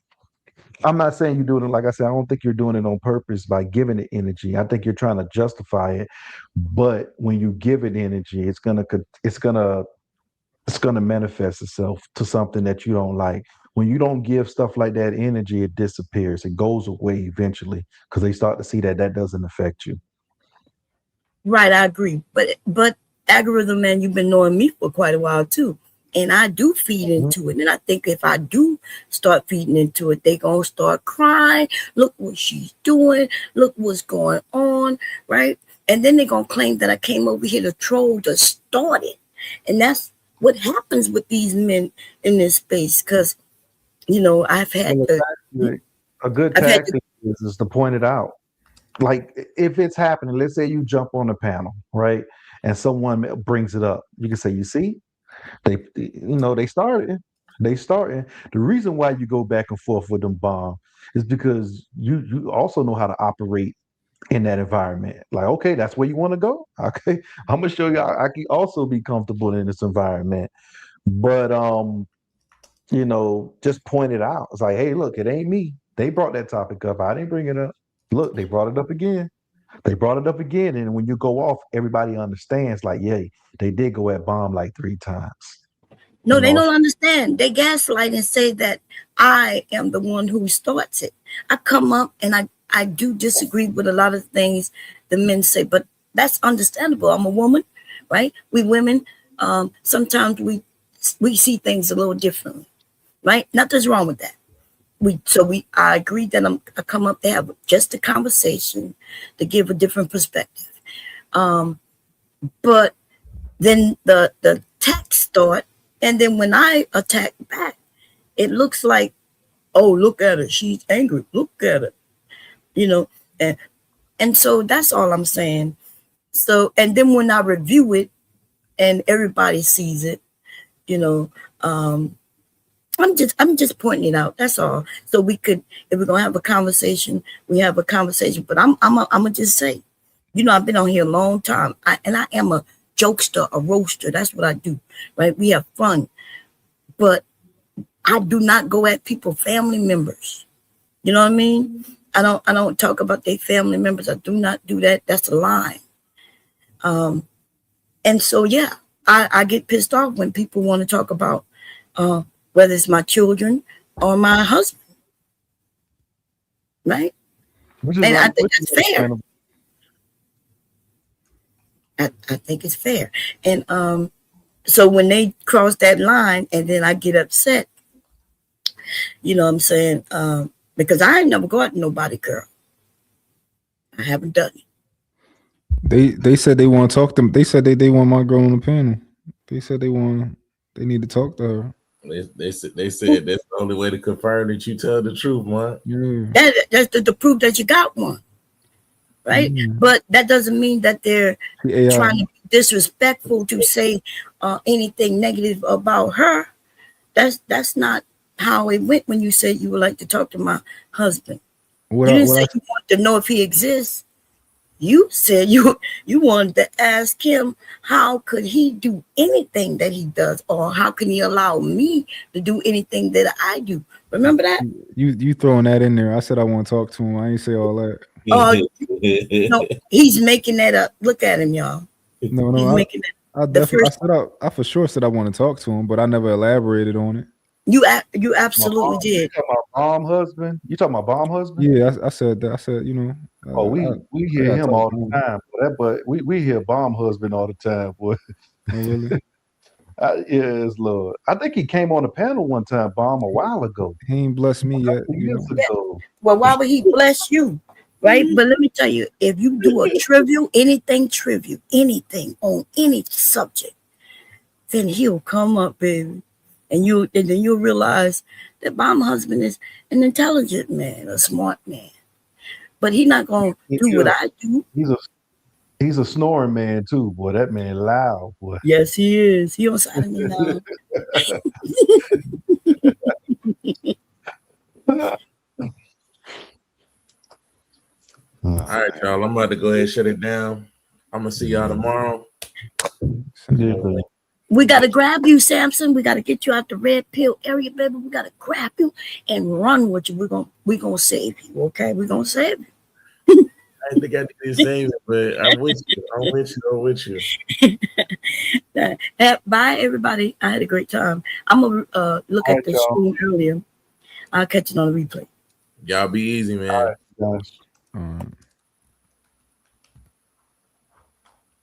I'm not saying you're doing it, like I said, I don't think you're doing it on purpose by giving it energy. I think you're trying to justify it. But when you give it energy, it's gonna manifest itself to something that you don't like. When you don't give stuff like that energy, it disappears. It goes away eventually because they start to see that doesn't affect you. Right, I agree. But algorithm, man, you've been knowing me for quite a while too. And I do feed into it. And I think if I do start feeding into it, they gonna start crying. Look what she's doing. Look what's going on, right? And then they're gonna claim that I came over here to troll to start it. And that's what happens with these men in this space. Because, you know, I've had a good tactic is to point it out. Like, if it's happening, let's say you jump on a panel, right? And someone brings it up. You can say, you see? They started. The reason why you go back and forth with them bomb is because you also know how to operate in that environment. Like, okay, that's where you want to go. Okay, I'm gonna show you I can also be comfortable in this environment. But just point it out. It's like, hey, look, it ain't me. They brought that topic up. I didn't bring it up. Look, they brought it up again. And when you go off, everybody understands, like, yay, they did go at bomb like 3 times. No, they don't understand. They gaslight and say that I am the one who starts it. I come up and I do disagree with a lot of things the men say, but that's understandable. I'm a woman, right? We women, sometimes we see things a little differently, right? Nothing's wrong with that. I agree that I come up to have just a conversation to give a different perspective. But then the attacks start, and then when I attack back, it looks like, oh, look at her, she's angry. Look at her, and so that's all I'm saying. So, and then when I review it, and everybody sees it, I'm just pointing it out. That's all. So we could, if we're gonna have a conversation, we have a conversation. But I'm gonna just say, I've been on here a long time, and I am a jokester, a roaster. That's what I do, right? We have fun, but I do not go at people, family members. You know what I mean? I don't talk about their family members. I do not do that. That's a lie. And so yeah, I get pissed off when people want to talk about whether it's my children or my husband, right? And I think that's fair. I think it's fair. And so when they cross that line and then I get upset, you know what I'm saying? Because I ain't never go out to nobody, girl. I haven't done it. They said they want to talk to them. They said they want my girl on the panel. They said they need to talk to her. They said that's the only way to confirm that you tell the truth, man. Yeah. That's the proof that you got one, right? But that doesn't mean that they're trying to be disrespectful to say anything negative about her. That's not how it went when you said you would like to talk to my husband. You didn't say you wanted to know if he exists. You said you wanted to ask him how could he do anything that he does, or how can he allow me to do anything that I do. Remember that? You throwing that in there. I said I want to talk to him. I ain't say all that. No, he's making that up. Look at him, y'all. No, He's making that. I for sure said I want to talk to him, but I never elaborated on it. You absolutely did. You talking about bomb husband? You talking about bomb husband? Yeah, I said that. I said, you know. We hear him all the time, but we hear bomb husband all the time, boy. Oh, really? Yes, Lord. I think he came on the panel one time, bomb, a while ago. He ain't blessed me yet. Years ago. Well, why would he bless you? Right? But let me tell you, if you do a trivial, anything on any subject, then he'll come up, baby. And then you'll realize that bomb husband is an intelligent man, a smart man. But he's not gonna do what I do. He's a snoring man too, boy. That man loud, boy. Yes, he is. He on side of me now. All right, y'all. I'm about to go ahead and shut it down. I'm gonna see y'all tomorrow. We gotta grab you, Samson. We gotta get you out the red pill area, baby. We gotta grab you and run with you. We're gonna save you, okay? We're gonna save you. I think I need to save it, but I'm with you. I'm with you. Bye, everybody. I had a great time. I'm gonna look at the screen earlier. I'll catch it on the replay. Y'all be easy, man. All right, guys. All right.